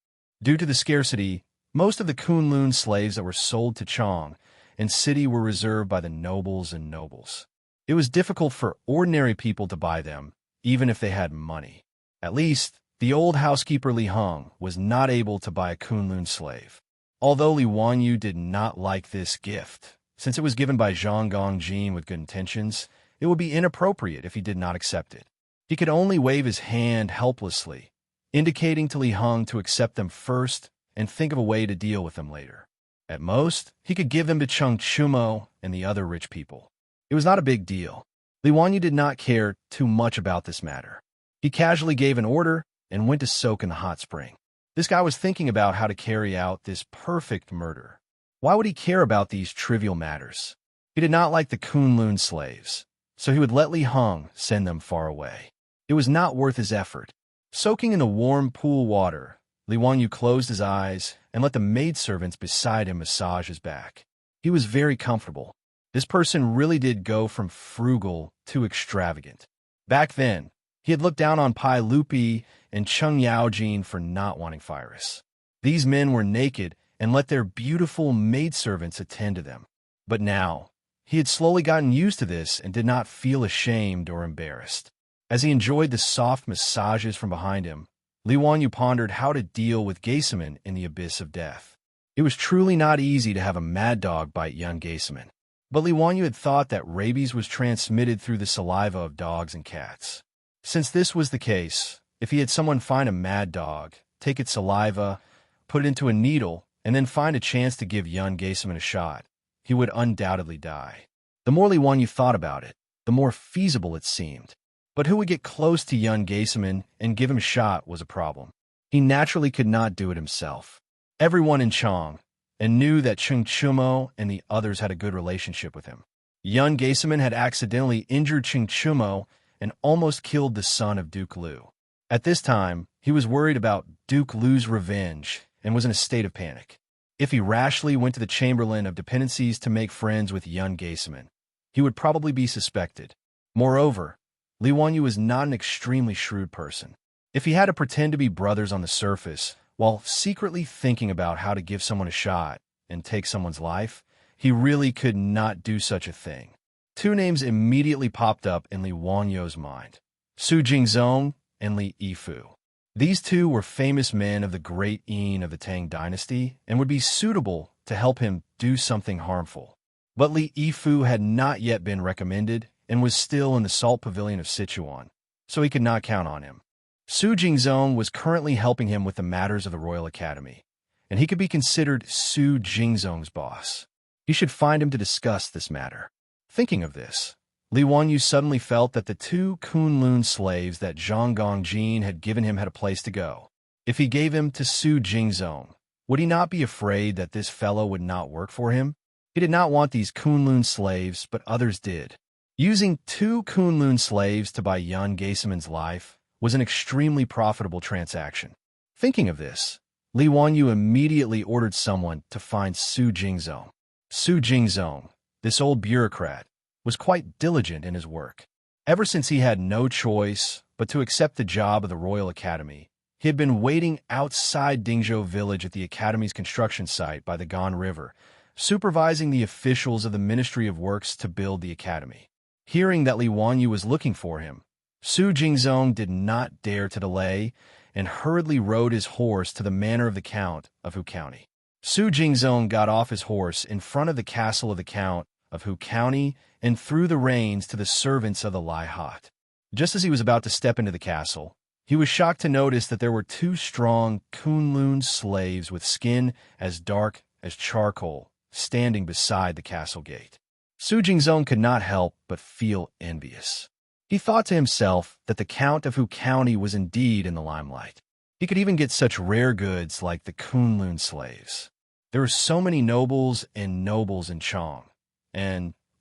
Due to the scarcity, most of the Kunlun slaves that were sold to Chang and city were reserved by the nobles and nobles. It was difficult for ordinary people to buy them, even if they had money. At least, the old housekeeper Li Heng was not able to buy a Kunlun slave. Although Li Wanyu did not like this gift, since it was given by Zhang Gongjin with good intentions, it would be inappropriate if he did not accept it. He could only wave his hand helplessly, indicating to Li Heng to accept them first and think of a way to deal with them later. At most, he could give them to Cheng Chumo and the other rich people. It was not a big deal. Li Wanyu did not care too much about this matter. He casually gave an order and went to soak in the hot spring. This guy was thinking about how to carry out this perfect murder. Why would he care about these trivial matters? He did not like the Kunlun slaves, so he would let Li Heng send them far away. It was not worth his effort. Soaking in the warm pool water, Li Wanyu closed his eyes and let the maidservants beside him massage his back. He was very comfortable. This person really did go from frugal to extravagant. Back then, he had looked down on Pai Lupi and Cheng Yaojin for not wanting Virus. These men were naked and let their beautiful maidservants attend to them. But now, he had slowly gotten used to this and did not feel ashamed or embarrassed. As he enjoyed the soft massages from behind him, Li Wanyu pondered how to deal with Geisaman in the abyss of death. It was truly not easy to have a mad dog bite young Geisaman. But Li Wanyu had thought that rabies was transmitted through the saliva of dogs and cats. Since this was the case, if he had someone find a mad dog, take its saliva, put it into a needle, and then find a chance to give young Geisaman a shot, he would undoubtedly die. The more Li Wanyu thought about it, the more feasible it seemed. But who would get close to young Geisaman and give him a shot was a problem. He naturally could not do it himself. Everyone in Chang and knew that Cheng Chumo and the others had a good relationship with him. Young Geisaman had accidentally injured Cheng Chumo and almost killed the son of Duke Liu. At this time, he was worried about Duke Liu's revenge and was in a state of panic. If he rashly went to the Chamberlain of Dependencies to make friends with young Geisaman, he would probably be suspected. Moreover, Li Wanyu was not an extremely shrewd person. If he had to pretend to be brothers on the surface, while secretly thinking about how to give someone a shot and take someone's life, he really could not do such a thing. Two names immediately popped up in Li Wanyu's mind: Su Jingzong and Li Yifu. These two were famous men of the great Yin of the Tang dynasty and would be suitable to help him do something harmful. But Li Yifu had not yet been recommended and was still in the Salt Pavilion of Sichuan, so he could not count on him. Su Jingzong was currently helping him with the matters of the Royal Academy, and he could be considered Su Jingzong's boss. He should find him to discuss this matter. Thinking of this, Li Wanyu suddenly felt that the two Kunlun slaves that Zhang Gongjin had given him had a place to go. If he gave him to Su Jingzong, would he not be afraid that this fellow would not work for him? He did not want these Kunlun slaves, but others did. Using two Kunlun slaves to buy young Geisaman's life was an extremely profitable transaction. Thinking of this, Li Wanyu immediately ordered someone to find Su Jingzong. Su Jingzong, this old bureaucrat, was quite diligent in his work. Ever since he had no choice but to accept the job of the Royal Academy, he had been waiting outside Dingzhou village at the Academy's construction site by the Gan River, supervising the officials of the Ministry of Works to build the Academy. Hearing that Li Wanyu was looking for him, Su Jingzong did not dare to delay and hurriedly rode his horse to the manor of the Count of Hu County. Su Jingzong got off his horse in front of the castle of the Count of Hu County and threw the reins to the servants of the Lai Hot. Just as he was about to step into the castle, he was shocked to notice that there were two strong Kunlun slaves with skin as dark as charcoal standing beside the castle gate. Su Jingzong could not help but feel envious. He thought to himself that the Count of Hu County was indeed in the limelight. He could even get such rare goods like the Kunlun slaves. There were so many nobles and nobles in Chang,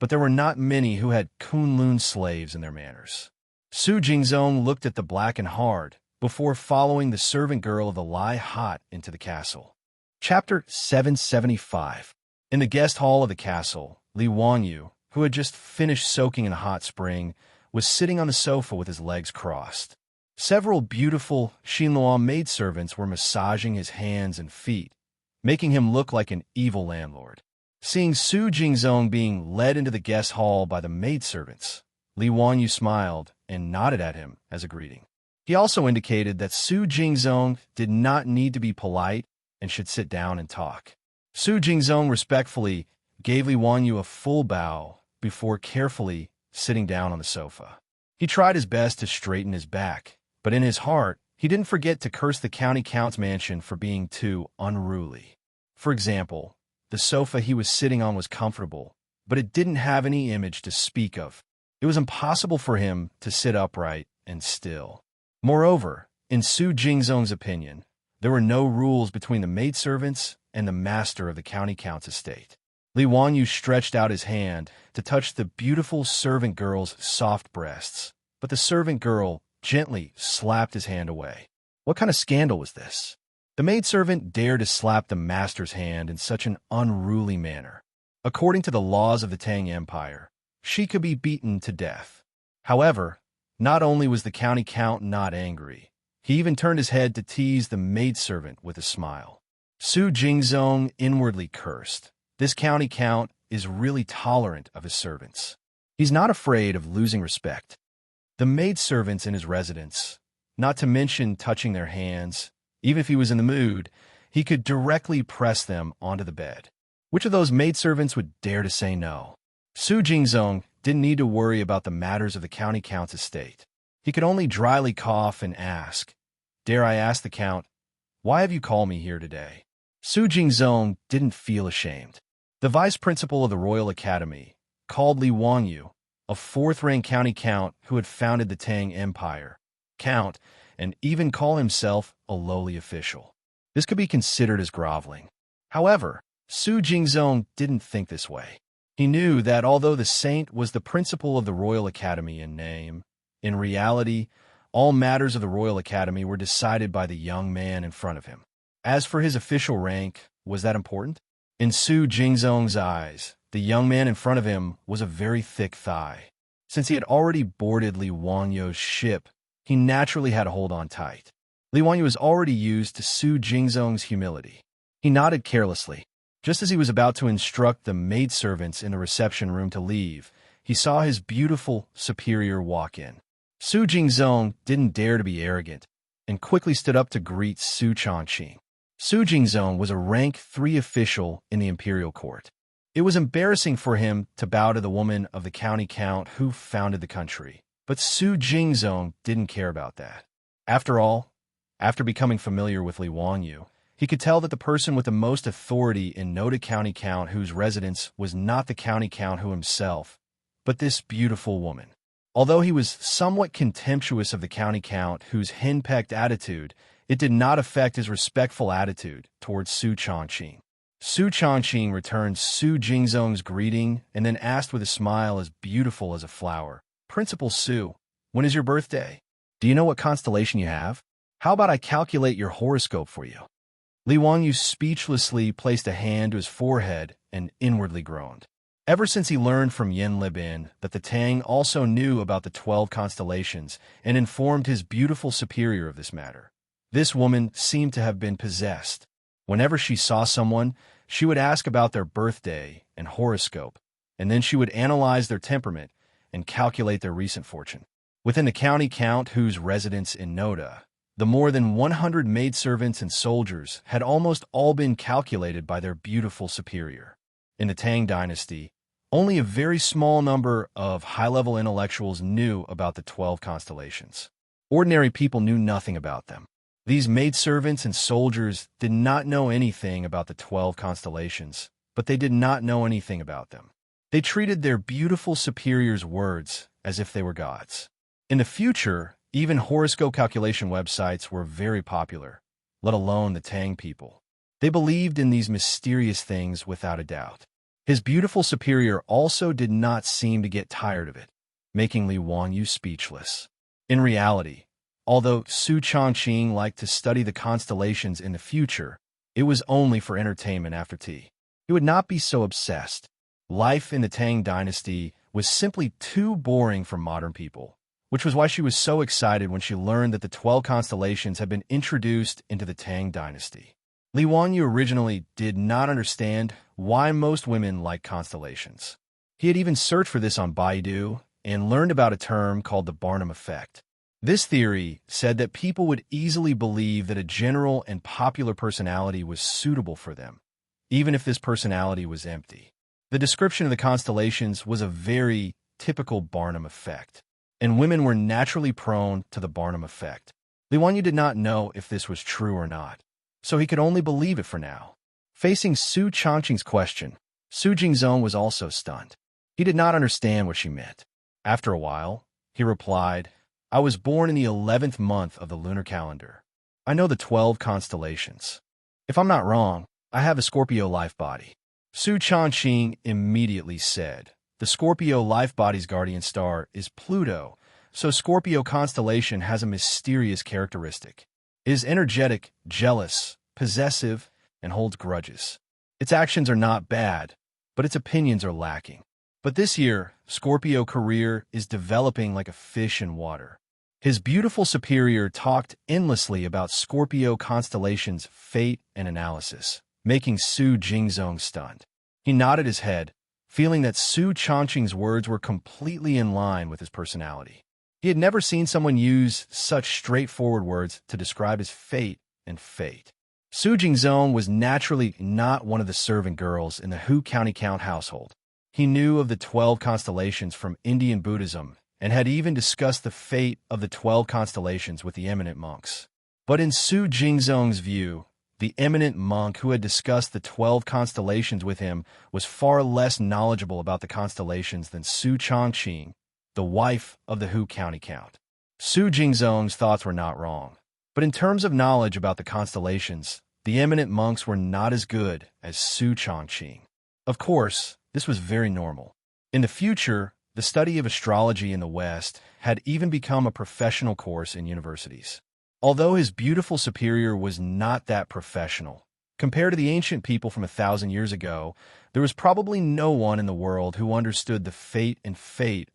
but there were not many who had Kunlun slaves in their manors. Su Jingzong looked at the black and hard before following the servant girl of the Lai Hot into the castle. Chapter 775. In the guest hall of the castle, Li Wanyu, who had just finished soaking in a hot spring, was sitting on the sofa with his legs crossed. Several beautiful Xinluo maidservants were massaging his hands and feet, making him look like an evil landlord. Seeing Su Jingzong being led into the guest hall by the maidservants, Li Wanyu smiled and nodded at him as a greeting. He also indicated that Su Jingzong did not need to be polite and should sit down and talk. Su Jingzong respectfully gave Li Wanyu a full bow before carefully sitting down on the sofa. He tried his best to straighten his back, but in his heart, he didn't forget to curse the county count's mansion for being too unruly. For example, the sofa he was sitting on was comfortable, but it didn't have any image to speak of. It was impossible for him to sit upright and still. Moreover, in Su Jingzong's opinion, there were no rules between the maidservants and the master of the county count's estate. Li Wanyu stretched out his hand to touch the beautiful servant girl's soft breasts, but the servant girl gently slapped his hand away. What kind of scandal was this? The maidservant dared to slap the master's hand in such an unruly manner. According to the laws of the Tang Empire, she could be beaten to death. However, not only was the county count not angry, he even turned his head to tease the maidservant with a smile. Su Jingzong inwardly cursed. This county count is really tolerant of his servants. He's not afraid of losing respect. The maidservants in his residence, not to mention touching their hands, even if he was in the mood, he could directly press them onto the bed. Which of those maidservants would dare to say no? Su Jingzong didn't need to worry about the matters of the county count's estate. He could only dryly cough and ask, "Dare I ask the count, why have you called me here today?" Su Jingzong didn't feel ashamed. The vice principal of the Royal Academy called Li Wanyu, a fourth-rank county count who had founded the Tang Empire, count, and even call himself a lowly official. This could be considered as groveling. However, Su Jingzong didn't think this way. He knew that although the saint was the principal of the Royal Academy in name, in reality, all matters of the Royal Academy were decided by the young man in front of him. As for his official rank, was that important? In Su Jingzong's eyes, the young man in front of him was a very thick thigh. Since he had already boarded Li Wanyu's ship, he naturally had to hold on tight. Li Wanyu was already used to Su Jingzong's humility. He nodded carelessly. Just as he was about to instruct the maidservants in the reception room to leave, he saw his beautiful superior walk in. Su Jingzong didn't dare to be arrogant and quickly stood up to greet Su Changqing. Su Jingzong was a rank 3 official in the imperial court. It was embarrassing for him to bow to the woman of the county count who founded the country, but Su Jingzong didn't care about that. After all, after becoming familiar with Li Wanyu, he could tell that the person with the most authority in Noda County Count whose residence was not the county count who himself, but this beautiful woman. Although he was somewhat contemptuous of the county count whose henpecked attitude, it did not affect his respectful attitude towards Su Changqing. Su Changqing returned Su Jingzong's greeting and then asked with a smile as beautiful as a flower, "Principal Su, when is your birthday? Do you know what constellation you have? How about I calculate your horoscope for you?" Li Wanyu speechlessly placed a hand to his forehead and inwardly groaned. Ever since he learned from Yin Libin that the Tang also knew about the 12 constellations and informed his beautiful superior of this matter, this woman seemed to have been possessed. Whenever she saw someone, she would ask about their birthday and horoscope, and then she would analyze their temperament and calculate their recent fortune. Within the county count whose residence in Noda, the more than 100 maidservants and soldiers had almost all been calculated by their beautiful superior. In the Tang dynasty, only a very small number of high-level intellectuals knew about the 12 constellations. Ordinary people knew nothing about them. These maidservants and soldiers did not know anything about the 12 constellations, but they did not know anything about them. They treated their beautiful superior's words as if they were gods. In the future, even horoscope calculation websites were very popular, let alone the Tang people. They believed in these mysterious things without a doubt. His beautiful superior also did not seem to get tired of it, making Li Wanyu speechless. In reality, although Su Changqing liked to study the constellations in the future, it was only for entertainment after tea. He would not be so obsessed. Life in the Tang dynasty was simply too boring for modern people, which was why she was so excited when she learned that the 12 constellations had been introduced into the Tang dynasty. Li Wanyu originally did not understand why most women like constellations. He had even searched for this on Baidu and learned about a term called the Barnum effect. This theory said that people would easily believe that a general and popular personality was suitable for them, even if this personality was empty. The description of the constellations was a very typical Barnum effect, and women were naturally prone to the Barnum effect. Li Wanyu did not know if this was true or not, so he could only believe it for now. Facing Su Changqing's question, Su Jingzong was also stunned. He did not understand what she meant. After a while, he replied, "I was born in the 11th month of the lunar calendar. I know the 12 constellations. If I'm not wrong, I have a Scorpio life body." Su Changqing immediately said, "The Scorpio life body's guardian star is Pluto, so Scorpio constellation has a mysterious characteristic. It is energetic, jealous, possessive, and holds grudges. Its actions are not bad, but its opinions are lacking. But this year, Scorpio career is developing like a fish in water." His beautiful superior talked endlessly about Scorpio constellation's fate and analysis, making Su Jingzong stunned. He nodded his head, feeling that Su Changqing's words were completely in line with his personality. He had never seen someone use such straightforward words to describe his fate and fate. Su Jingzong was naturally not one of the servant girls in the Hu County Count household. He knew of the 12 constellations from Indian Buddhism and had even discussed the fate of the 12 constellations with the eminent monks. But in Su Jingzong's view, the eminent monk who had discussed the 12 constellations with him was far less knowledgeable about the constellations than Su Changqing, the wife of the Hu County Count. Su Jingzong's thoughts were not wrong, but in terms of knowledge about the constellations, the eminent monks were not as good as Su Changqing. Of course, this was very normal. In the future, the study of astrology in the West had even become a professional course in universities. Although his beautiful superior was not that professional, compared to the ancient people from 1,000 years ago, there was probably no one in the world who understood the fate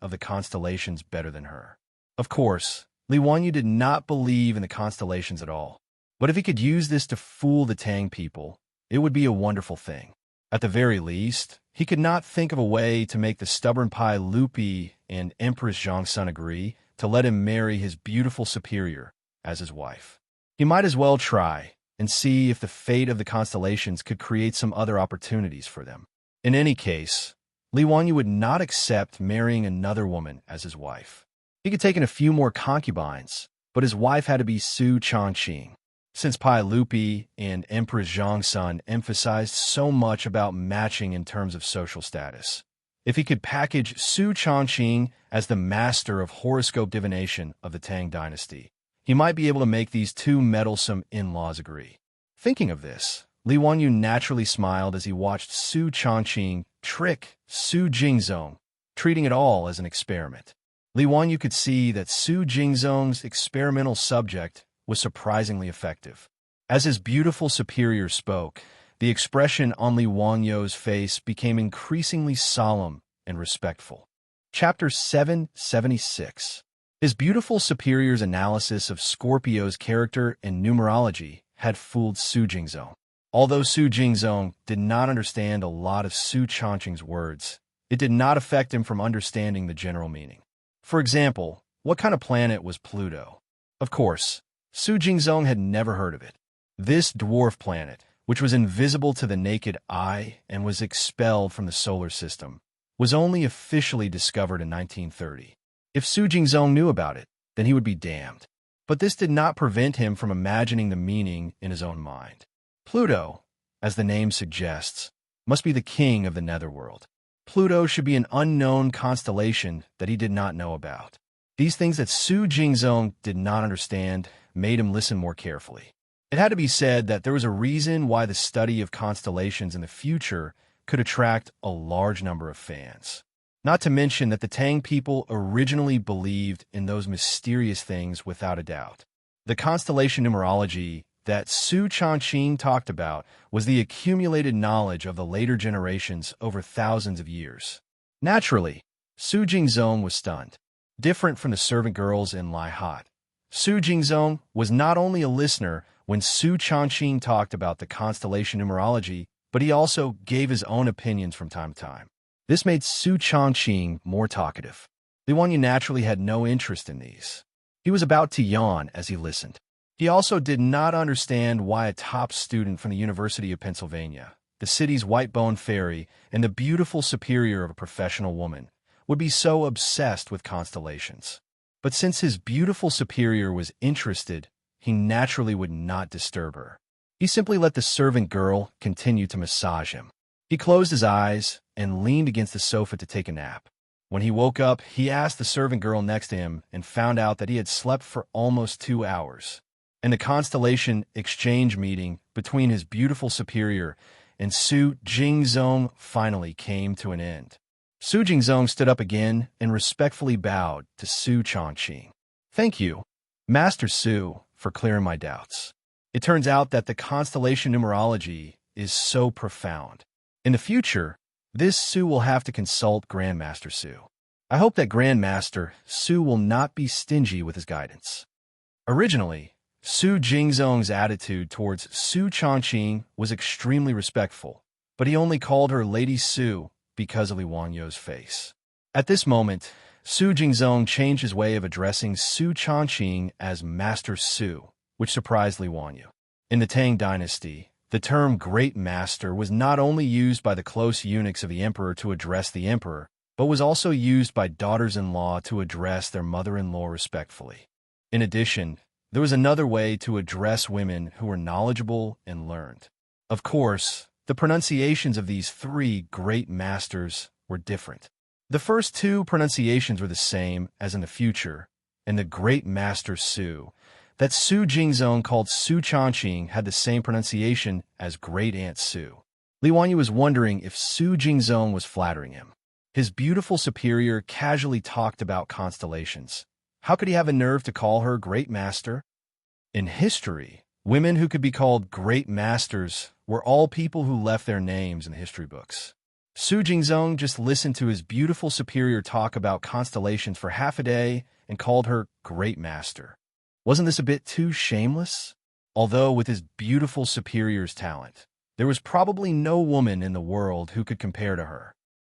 of the constellations better than her. Of course, Li Wanyu did not believe in the constellations at all, but if he could use this to fool the Tang people, it would be a wonderful thing. At the very least, he could not think of a way to make the stubborn Pai Lupi and Empress Zhongsun agree to let him marry his beautiful superior as his wife. He might as well try and see if the fate of the constellations could create some other opportunities for them. In any case, Li Wanyu would not accept marrying another woman as his wife. He could take in a few more concubines, but his wife had to be Su Changqing. Since Pai Lupi and Empress Zhongsun emphasized so much about matching in terms of social status, if he could package Su Changqing as the master of horoscope divination of the Tang dynasty, he might be able to make these two meddlesome in-laws agree. Thinking of this, Li Wanyu naturally smiled as he watched Su Changqing trick Su Jingzong, treating it all as an experiment. Li Wanyu could see that Su Jingzong's experimental subject was surprisingly effective. As his beautiful superior spoke, the expression on Li Wanyu's face became increasingly solemn and respectful. Chapter 776. His beautiful superior's analysis of Scorpio's character and numerology had fooled Su Jingzong. Although Su Jingzong did not understand a lot of Su Changqing's words, it did not affect him from understanding the general meaning. For example, what kind of planet was Pluto? Of course, Su Jingzong had never heard of it. This dwarf planet, which was invisible to the naked eye and was expelled from the solar system, was only officially discovered in 1930. If Su Jingzong knew about it, then he would be damned. But this did not prevent him from imagining the meaning in his own mind. Pluto, as the name suggests, must be the king of the netherworld. Pluto should be an unknown constellation that he did not know about. These things that Su Jingzong did not understand made him listen more carefully. It had to be said that there was a reason why the study of constellations in the future could attract a large number of fans. Not to mention that the Tang people originally believed in those mysterious things without a doubt. The constellation numerology that Su Changqing talked about was the accumulated knowledge of the later generations over thousands of years. Naturally, Su Jingzong was stunned. Different from the servant girls in Lai Hot, Su Jingzong was not only a listener when Su Changqing talked about the constellation numerology, but he also gave his own opinions from time to time. This made Su Changqing more talkative. Li Wanyu naturally had no interest in these. He was about to yawn as he listened. He also did not understand why a top student from the University of Pennsylvania, the city's white-bone fairy, and the beautiful superior of a professional woman, would be so obsessed with constellations. But since his beautiful superior was interested, he naturally would not disturb her. He simply let the servant girl continue to massage him. He closed his eyes and leaned against the sofa to take a nap. When he woke up, he asked the servant girl next to him and found out that he had slept for almost 2 hours. And the constellation exchange meeting between his beautiful superior and Su Jingzong finally came to an end. Su Jingzong stood up again and respectfully bowed to Su Changqing. "Thank you, Master Su, for clearing my doubts. It turns out that the constellation numerology is so profound. In the future, this Su will have to consult Grandmaster Su. I hope that Grandmaster Su will not be stingy with his guidance." Originally, Su Jingzong's attitude towards Su Changqing was extremely respectful, but he only called her Lady Su because of Li Wanyu's face. At this moment, Su Jingzong changed his way of addressing Su Changqing as Master Su, which surprised Li Wanyu. In the Tang dynasty, the term Great Master was not only used by the close eunuchs of the emperor to address the emperor, but was also used by daughters-in-law to address their mother-in-law respectfully. In addition, there was another way to address women who were knowledgeable and learned. Of course, the pronunciations of these 3 great masters were different. The first 2 pronunciations were the same as in the future, and the Great Master Su, that Su Jingzong called Su Changqing, had the same pronunciation as Great Aunt Su. Li Wanyu was wondering if Su Jingzong was flattering him. His beautiful superior casually talked about constellations. How could he have a nerve to call her Great Master? In history, women who could be called Great Masters were all people who left their names in the history books. Su Jingzong just listened to his beautiful superior talk about constellations for half a day and called her Great Master. Wasn't this a bit too shameless? Although with his beautiful superior's talent, there was probably no woman in the world who could compare to her.